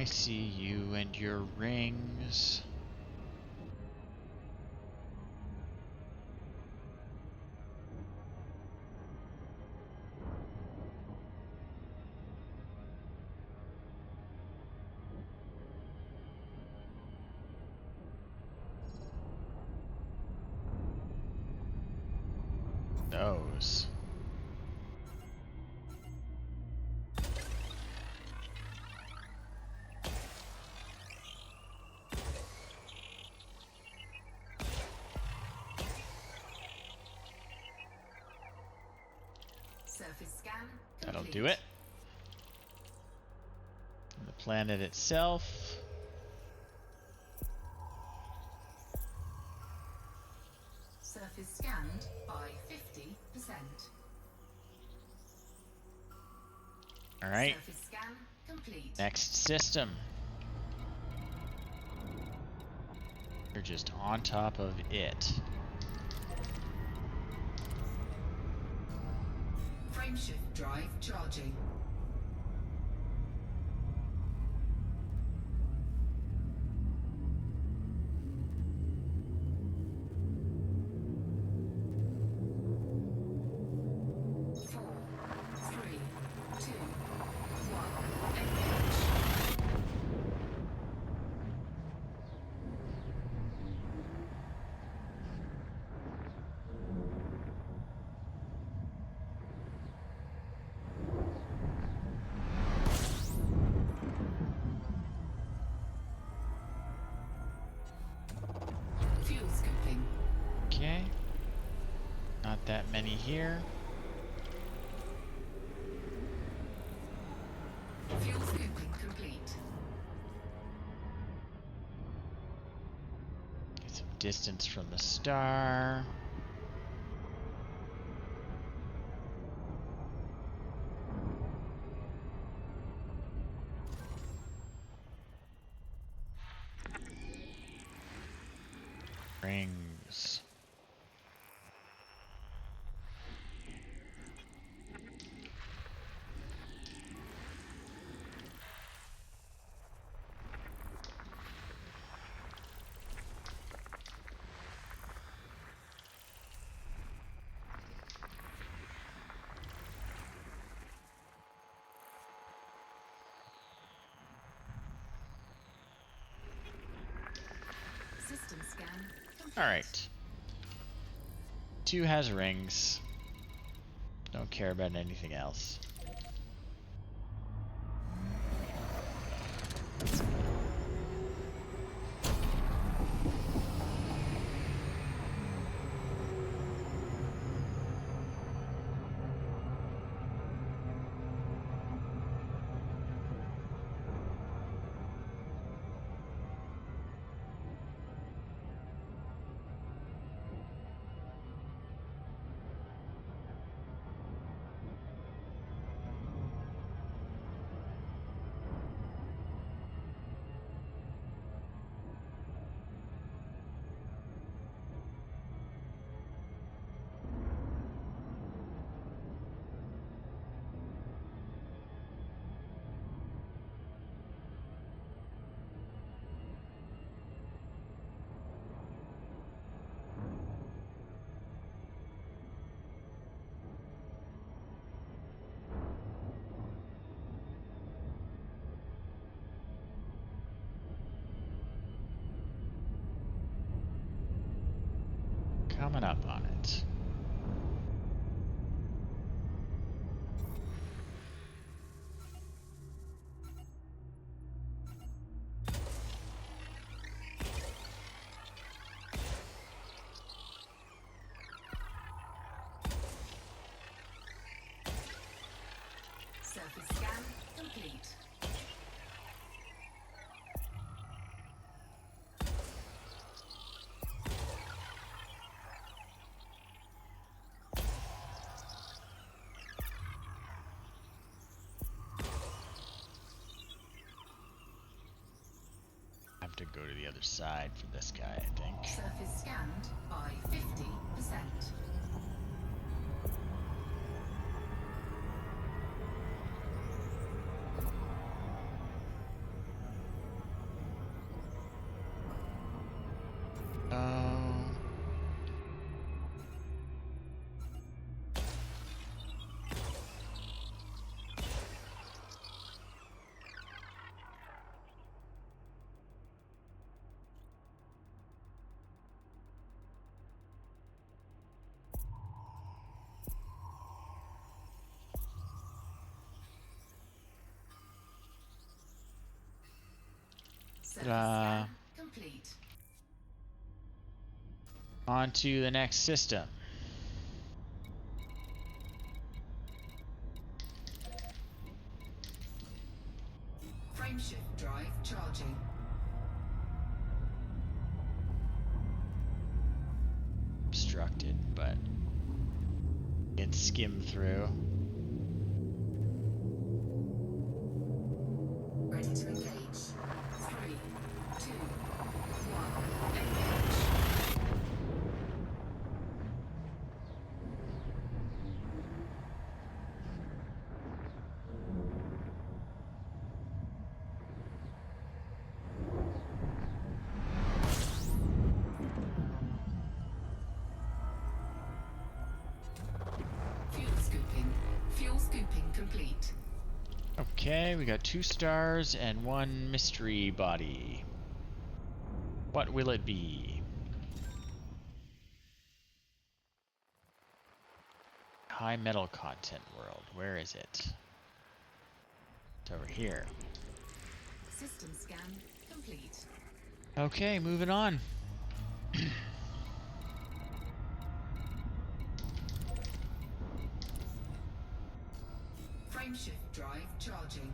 see you and your rings. Those. Surface scan That'll complete. do it. And the planet itself. Surface scanned by 50%. All right. Surface scan complete. Next system. You're just on top of it. Frameshift drive charging. Fuel scooping. Okay. Not that many here. Fuel scooping complete. Get some distance from the star. Rings. System scan complete. All right. 2 has rings. Don't care about anything else. Coming up on it. Surface scan complete. I have to go to the other side for this guy, I think. Surface scanned by 50%. Surface scan complete. On to the next system. Frameshift drive charging. Obstructed, but it skimmed through. Ready to engage. 3, 2, 1, engage. Fuel scooping complete. Okay, we got 2 stars and 1 mystery body. What will it be? High metal content world. Where is it? It's over here. System scan complete. Okay, moving on. Frameshift drive charging.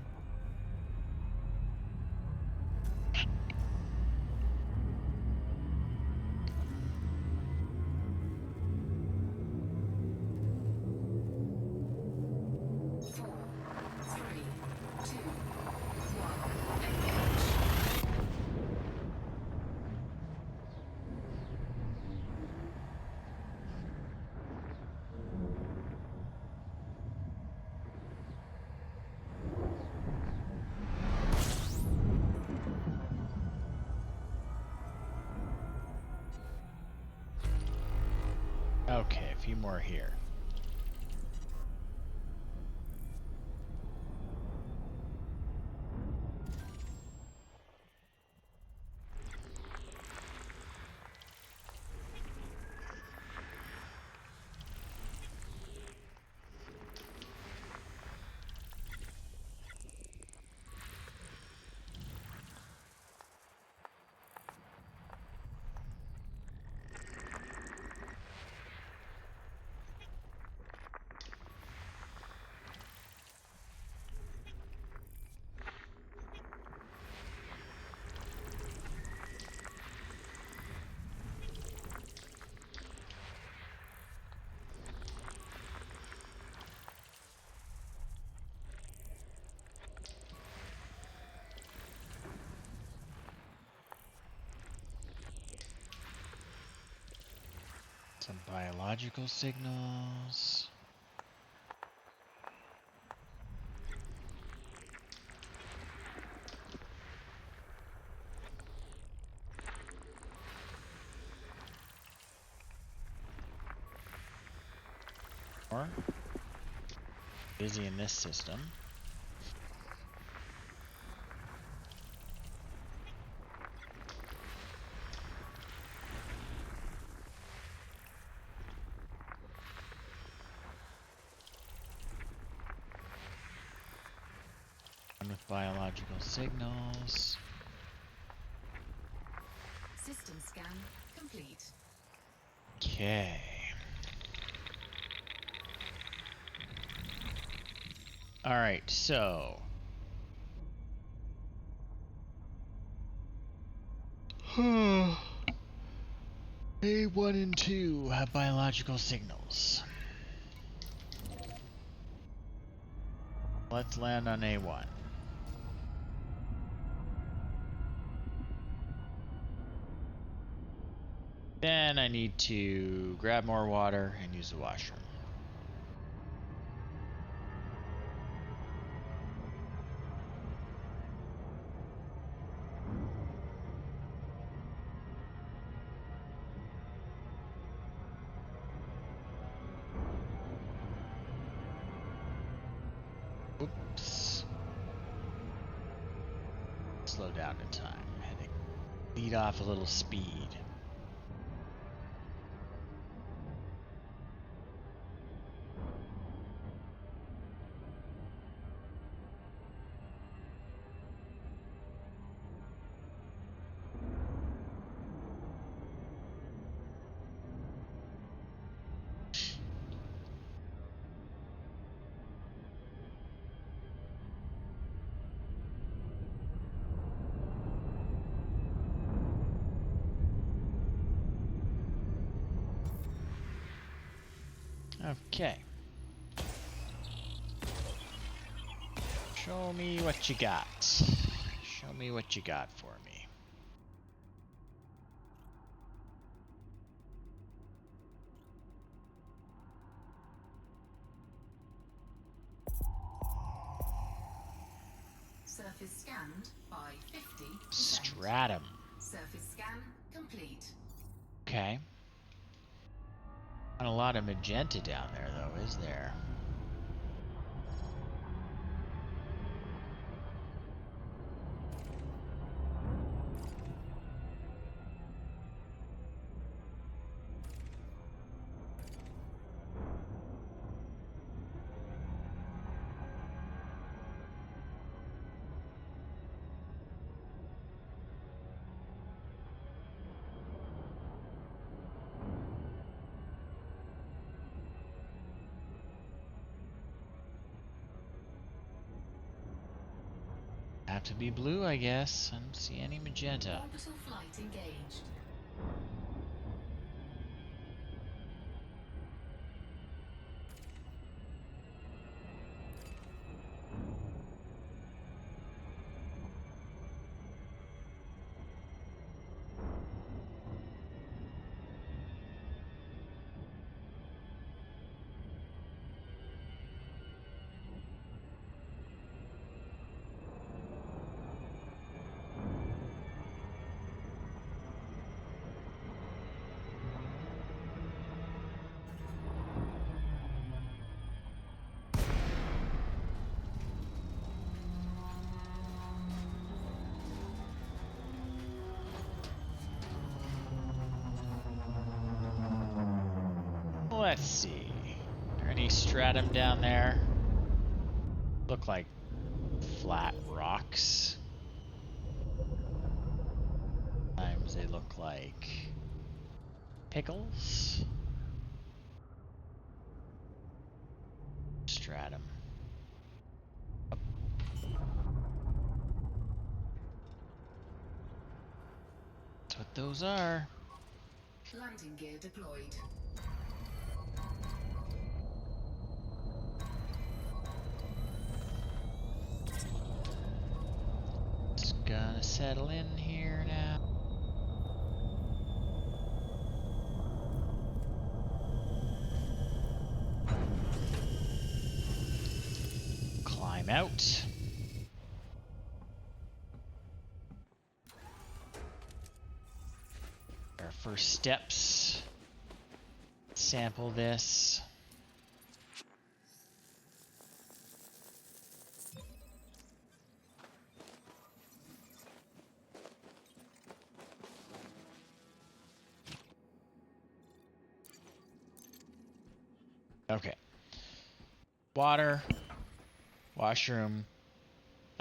Okay, a few more here. Some biological signals. More. Busy in this system. With biological signals. System scan complete. Okay. All right, so A1 and 2 have biological signals. Let's land on A1. Then I need to grab more water and use the washroom. Oops. Slow down in time. I had to lead off a little speed. Okay. Show me what you got. Show me what you got for me. Surface scanned by 50%. Stratum. Surface scan complete. Okay. Not a lot of magenta down there, though, is there? Have to be blue, I guess. I don't see any magenta. Orbital flight engaged. Let's see. Are there any stratum down there? Look like flat rocks. Sometimes they look like pickles. Stratum. That's what those are. Landing gear deployed. Just gonna settle in here now. Climb out. Our first steps. Sample this. Okay. Water. Washroom.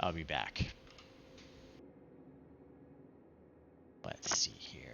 I'll be back. Let's see here.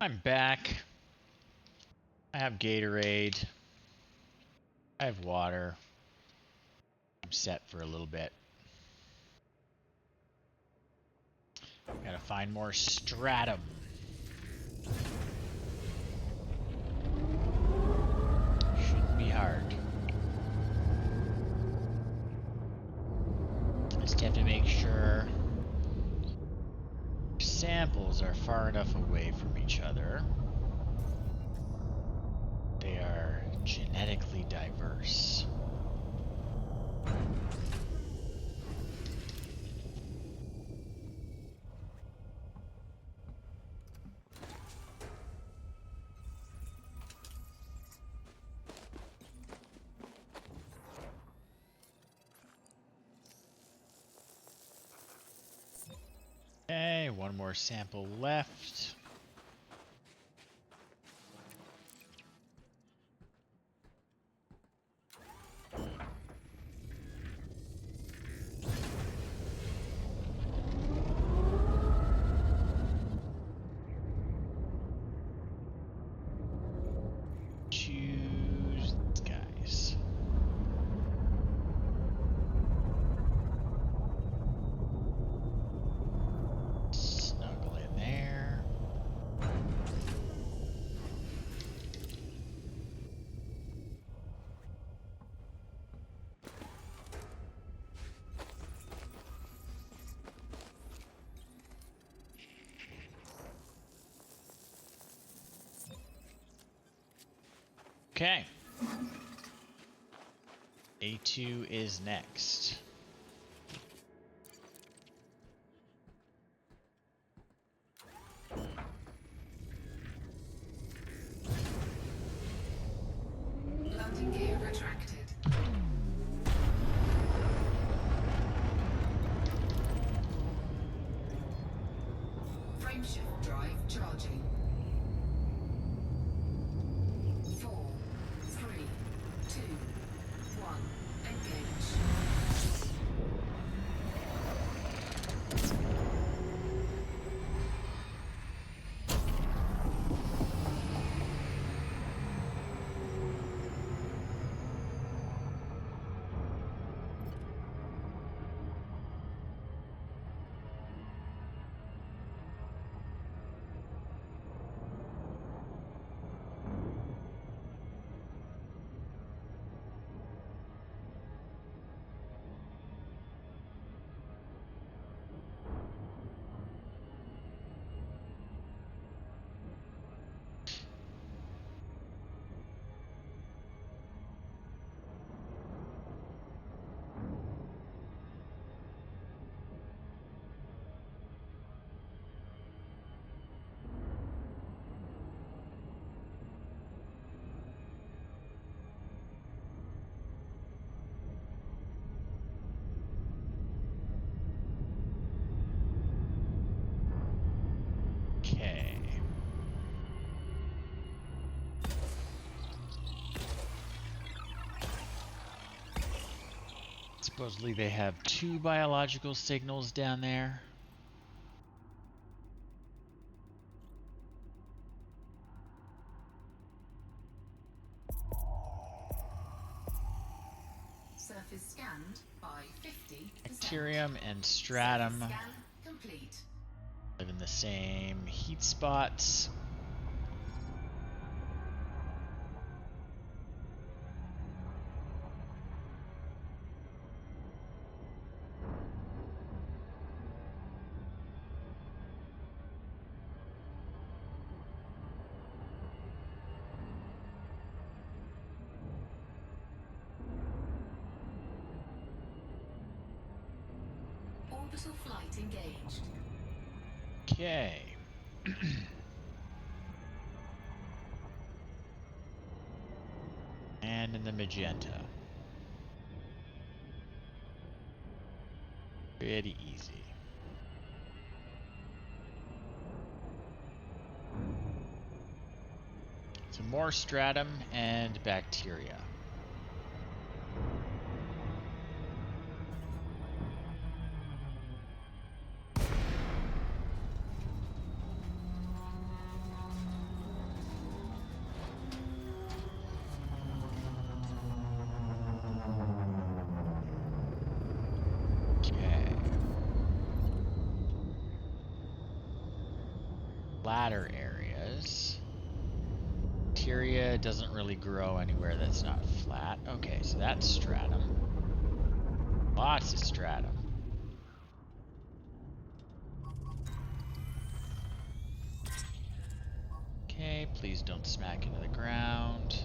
I'm back. I have Gatorade. I have water. I'm set for a little bit. Gotta find more stratum. Shouldn't be hard. Just have to make sure samples are far enough away from each other. They are genetically diverse. Okay, one more sample left. Choose these guys. Snuggle in there. Okay. A2 is next. Landing gear retracted. Frameshift drive charging. 4, 3, 2, 1. Engage. Okay. Supposedly they have 2 biological signals down there. Surface scanned by 50%. Bacterium and stratum Scan complete. live in the same heat spots. Orbital flight engaged. Okay. And in the magenta. Pretty easy. Some more stratum and bacteria. Okay. Flatter areas. Bacteria doesn't really grow anywhere that's not flat. Okay, so that's stratum. Lots of stratum. Okay, please don't smack into the ground.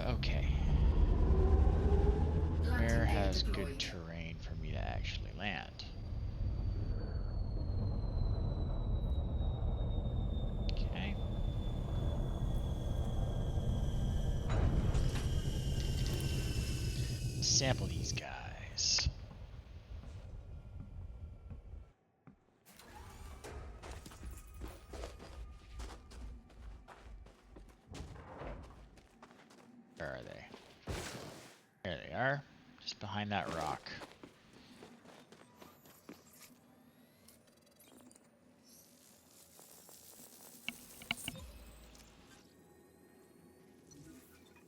Okay. Where has good terrain for me to actually land? Okay. Sample these guys. Where are they? There they are, just behind that rock.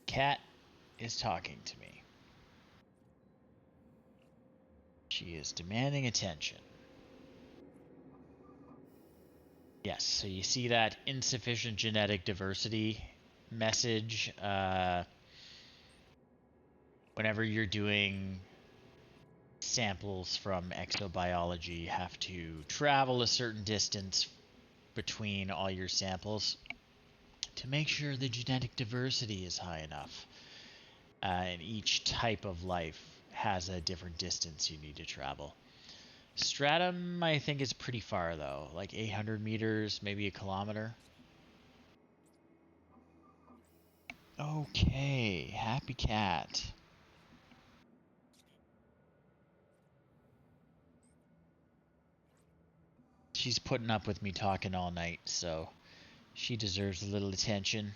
Cat is talking to me. She is demanding attention. Yes, so you see that insufficient genetic diversity message whenever you're doing samples from exobiology. You have to travel a certain distance between all your samples to make sure the genetic diversity is high enough. And each type of life has a different distance you need to travel. Stratum, I think, is pretty far, though. Like 800 meters, maybe a kilometer. Okay, happy cat. She's putting up with me talking all night, so she deserves a little attention.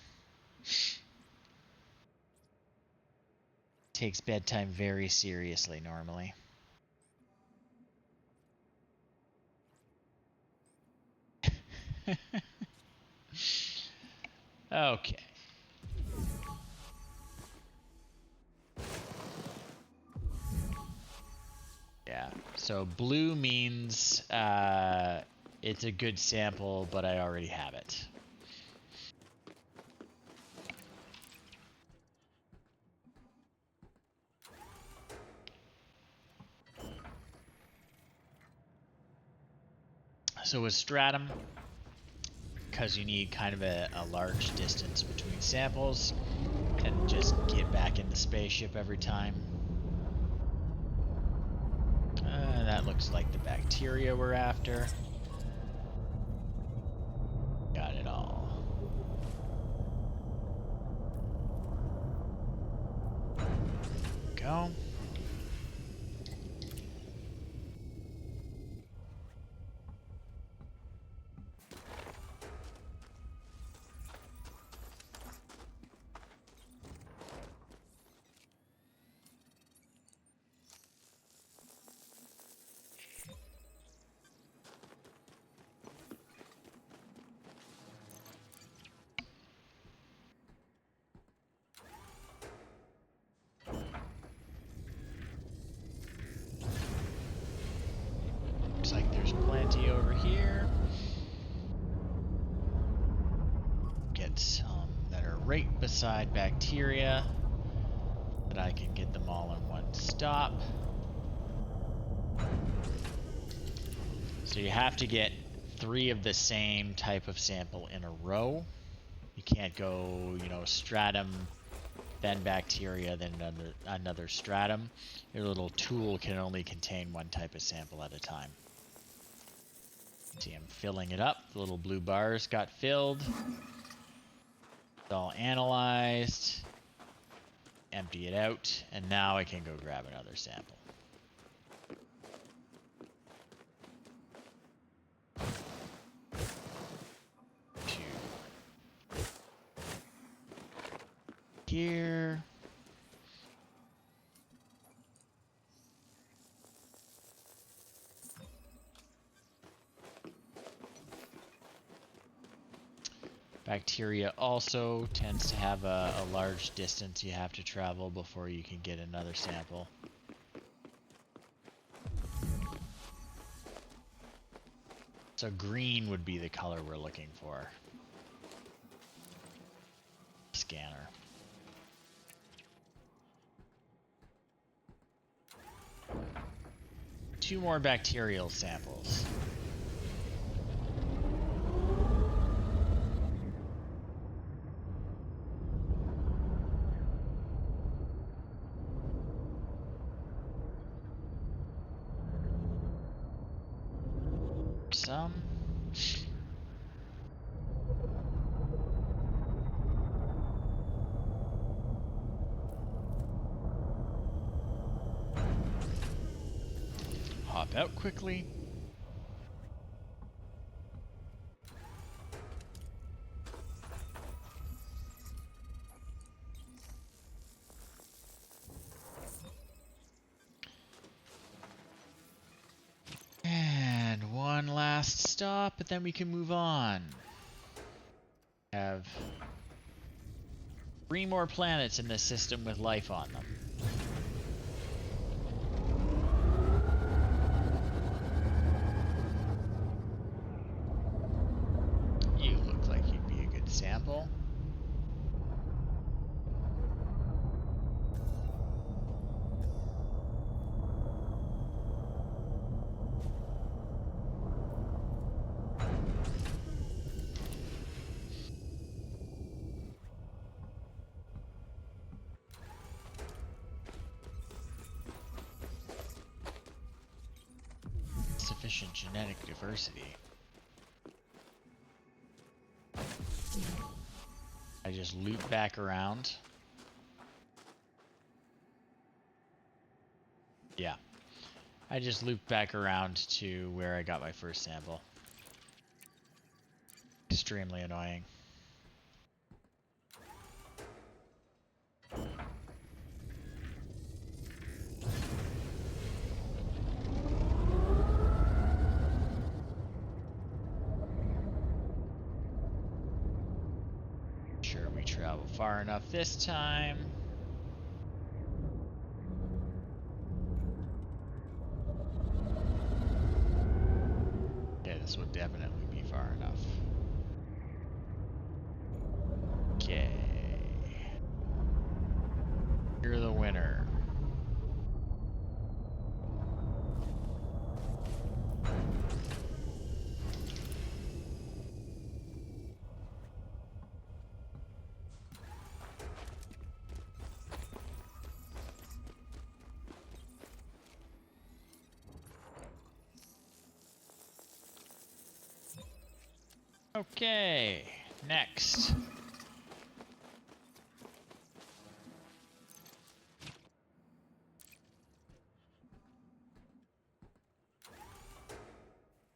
Takes bedtime very seriously normally. Okay. Yeah, so blue means it's a good sample, but I already have it. So with stratum, because you need kind of a large distance between samples, and just get back in the spaceship every time. That looks like the bacteria we're after. Got it all. Go. Looks like there's plenty over here. Get some that are right beside bacteria, that I can get them all in one stop. So you have to get 3 of the same type of sample in a row. You can't go, stratum, then bacteria, then another stratum. Your little tool can only contain one type of sample at a time. See, I'm filling it up. The little blue bars got filled. It's all analyzed. Empty it out, and now I can go grab another sample. Here. Bacteria also tends to have a large distance you have to travel before you can get another sample. So green would be the color we're looking for. Scanner. Two more bacterial samples. Some. Hop out quickly. And one last stop, but then we can move on. Have 3 more planets in this system with life on them. You look like you'd be a good sample. Sufficient genetic diversity. I just loop back around. Yeah. I just looped back around to where I got my first sample. Extremely annoying. Sure we travel far enough this time. Yeah, this would definitely be far enough. Okay. You're the winner. Okay, next.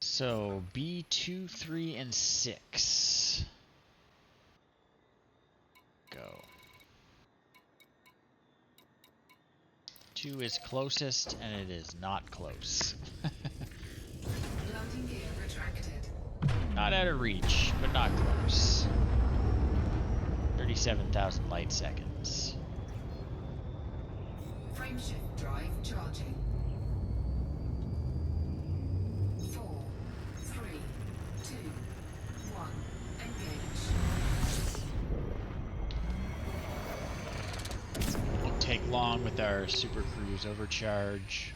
So B2, 3, and 6. Go. 2 is closest, and it is not close. Landing gear retracted. Not out of reach, but not close. 37,000 light seconds. Frameshift drive charging. 4, 3, 2, 1. Engage. Won't take long with our super cruise overcharge.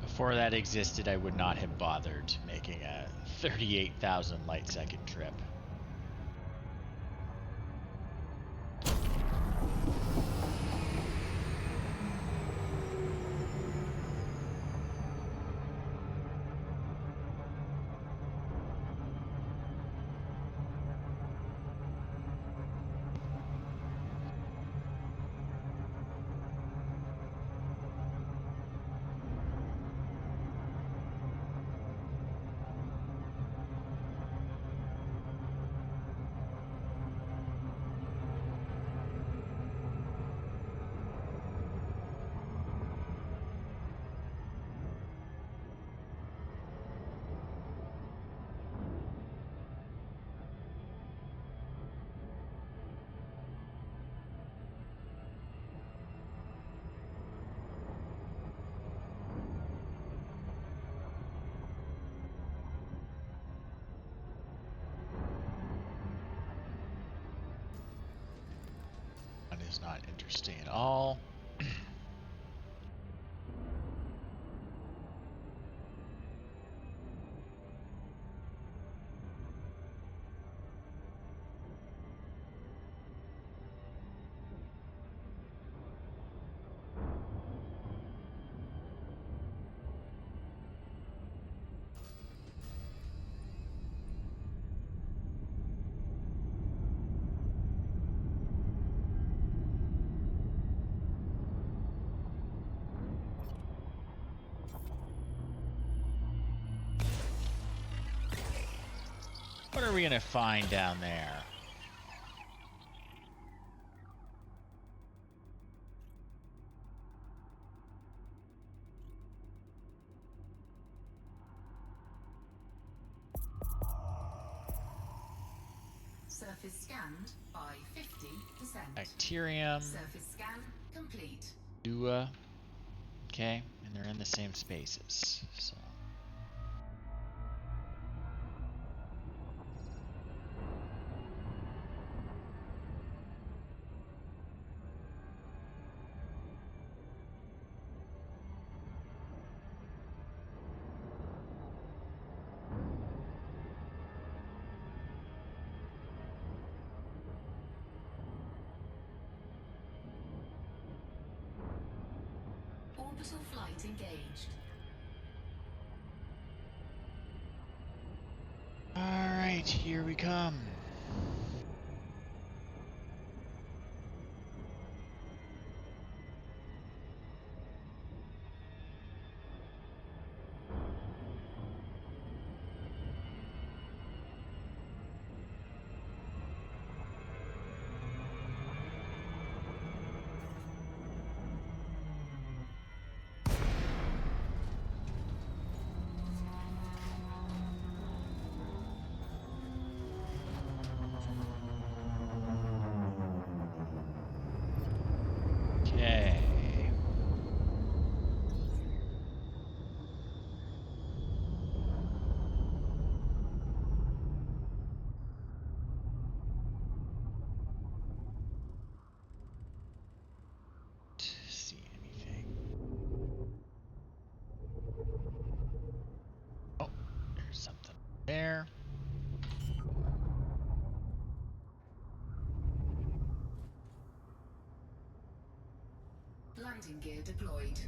Before that existed, I would not have bothered making a 38,000 light second trip. not interesting at all. What are we gonna find down there? Surface scanned by 50%. Bacterium. Surface scan complete. Dua. Okay, and they're in the same spaces. So. Orbital flight engaged. Alright, here we come. Okay. See anything? Oh, there's something there. Landing gear deployed.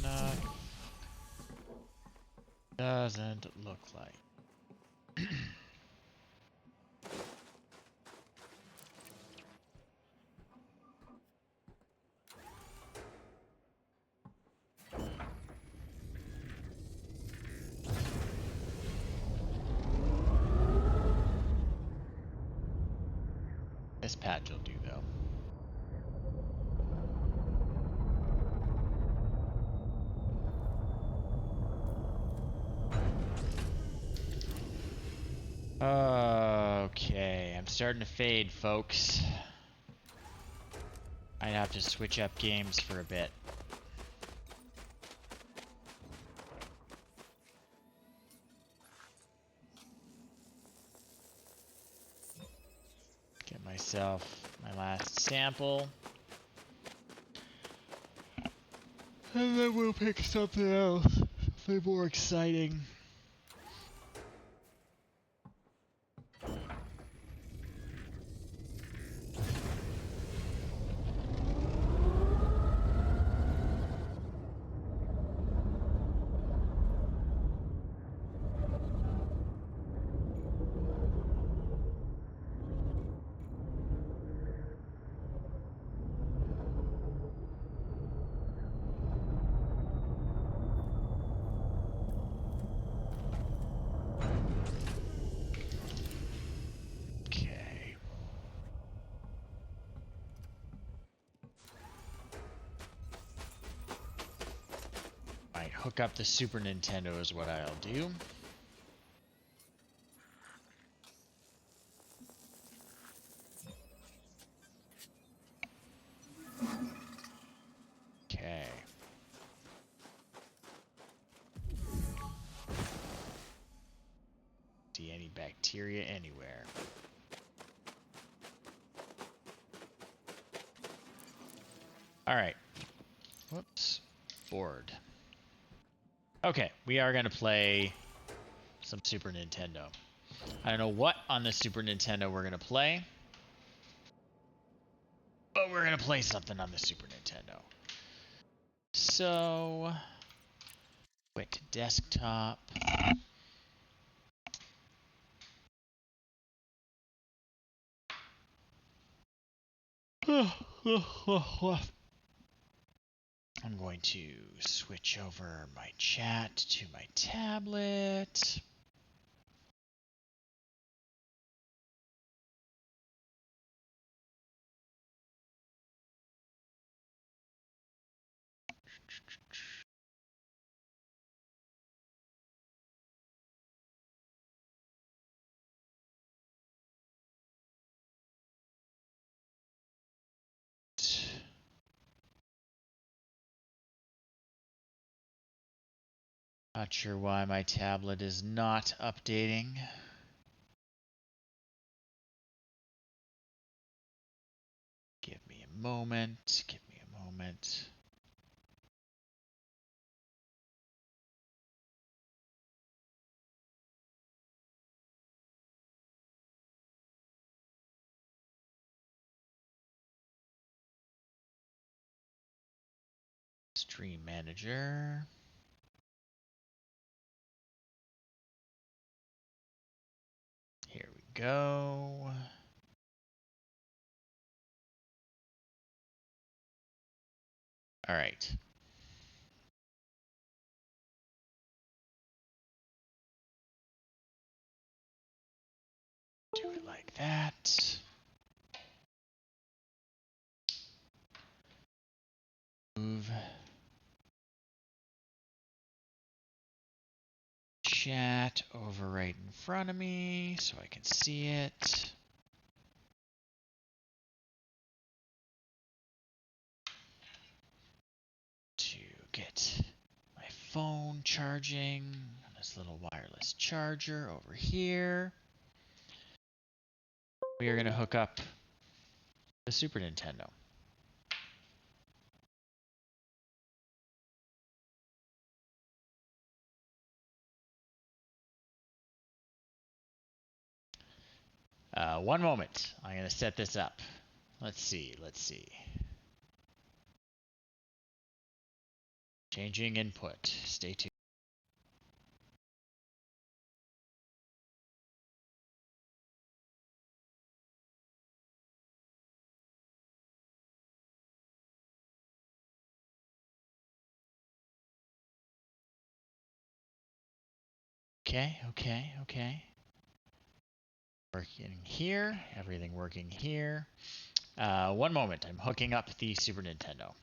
Enough. Doesn't look like. This patch will do though. Okay, I'm starting to fade, folks. I'd have to switch up games for a bit. Get myself my last sample. And then we'll pick something else. Something more exciting. hook up the Super Nintendo is what I'll do. Okay. See any bacteria anywhere. All right. Whoops. Board. Okay, we are going to play some Super Nintendo. I don't know what on the Super Nintendo we're going to play, but we're going to play something on the Super Nintendo. So, quit to desktop. I'm going to switch over my chat to my tablet. Not sure why my tablet is not updating. Give me a moment. Give me a moment. Stream manager. Here we go. All right. Do it like that. Move chat over right in front of me so I can see it. To get my phone charging on this little wireless charger over here. We are going to hook up the Super Nintendo. One moment. I'm going to set this up. Let's see. Changing input. Stay tuned. Okay. Working here. Everything working here. One moment. I'm hooking up the Super Nintendo.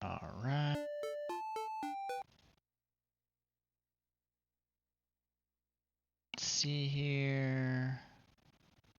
All right. Let's see here.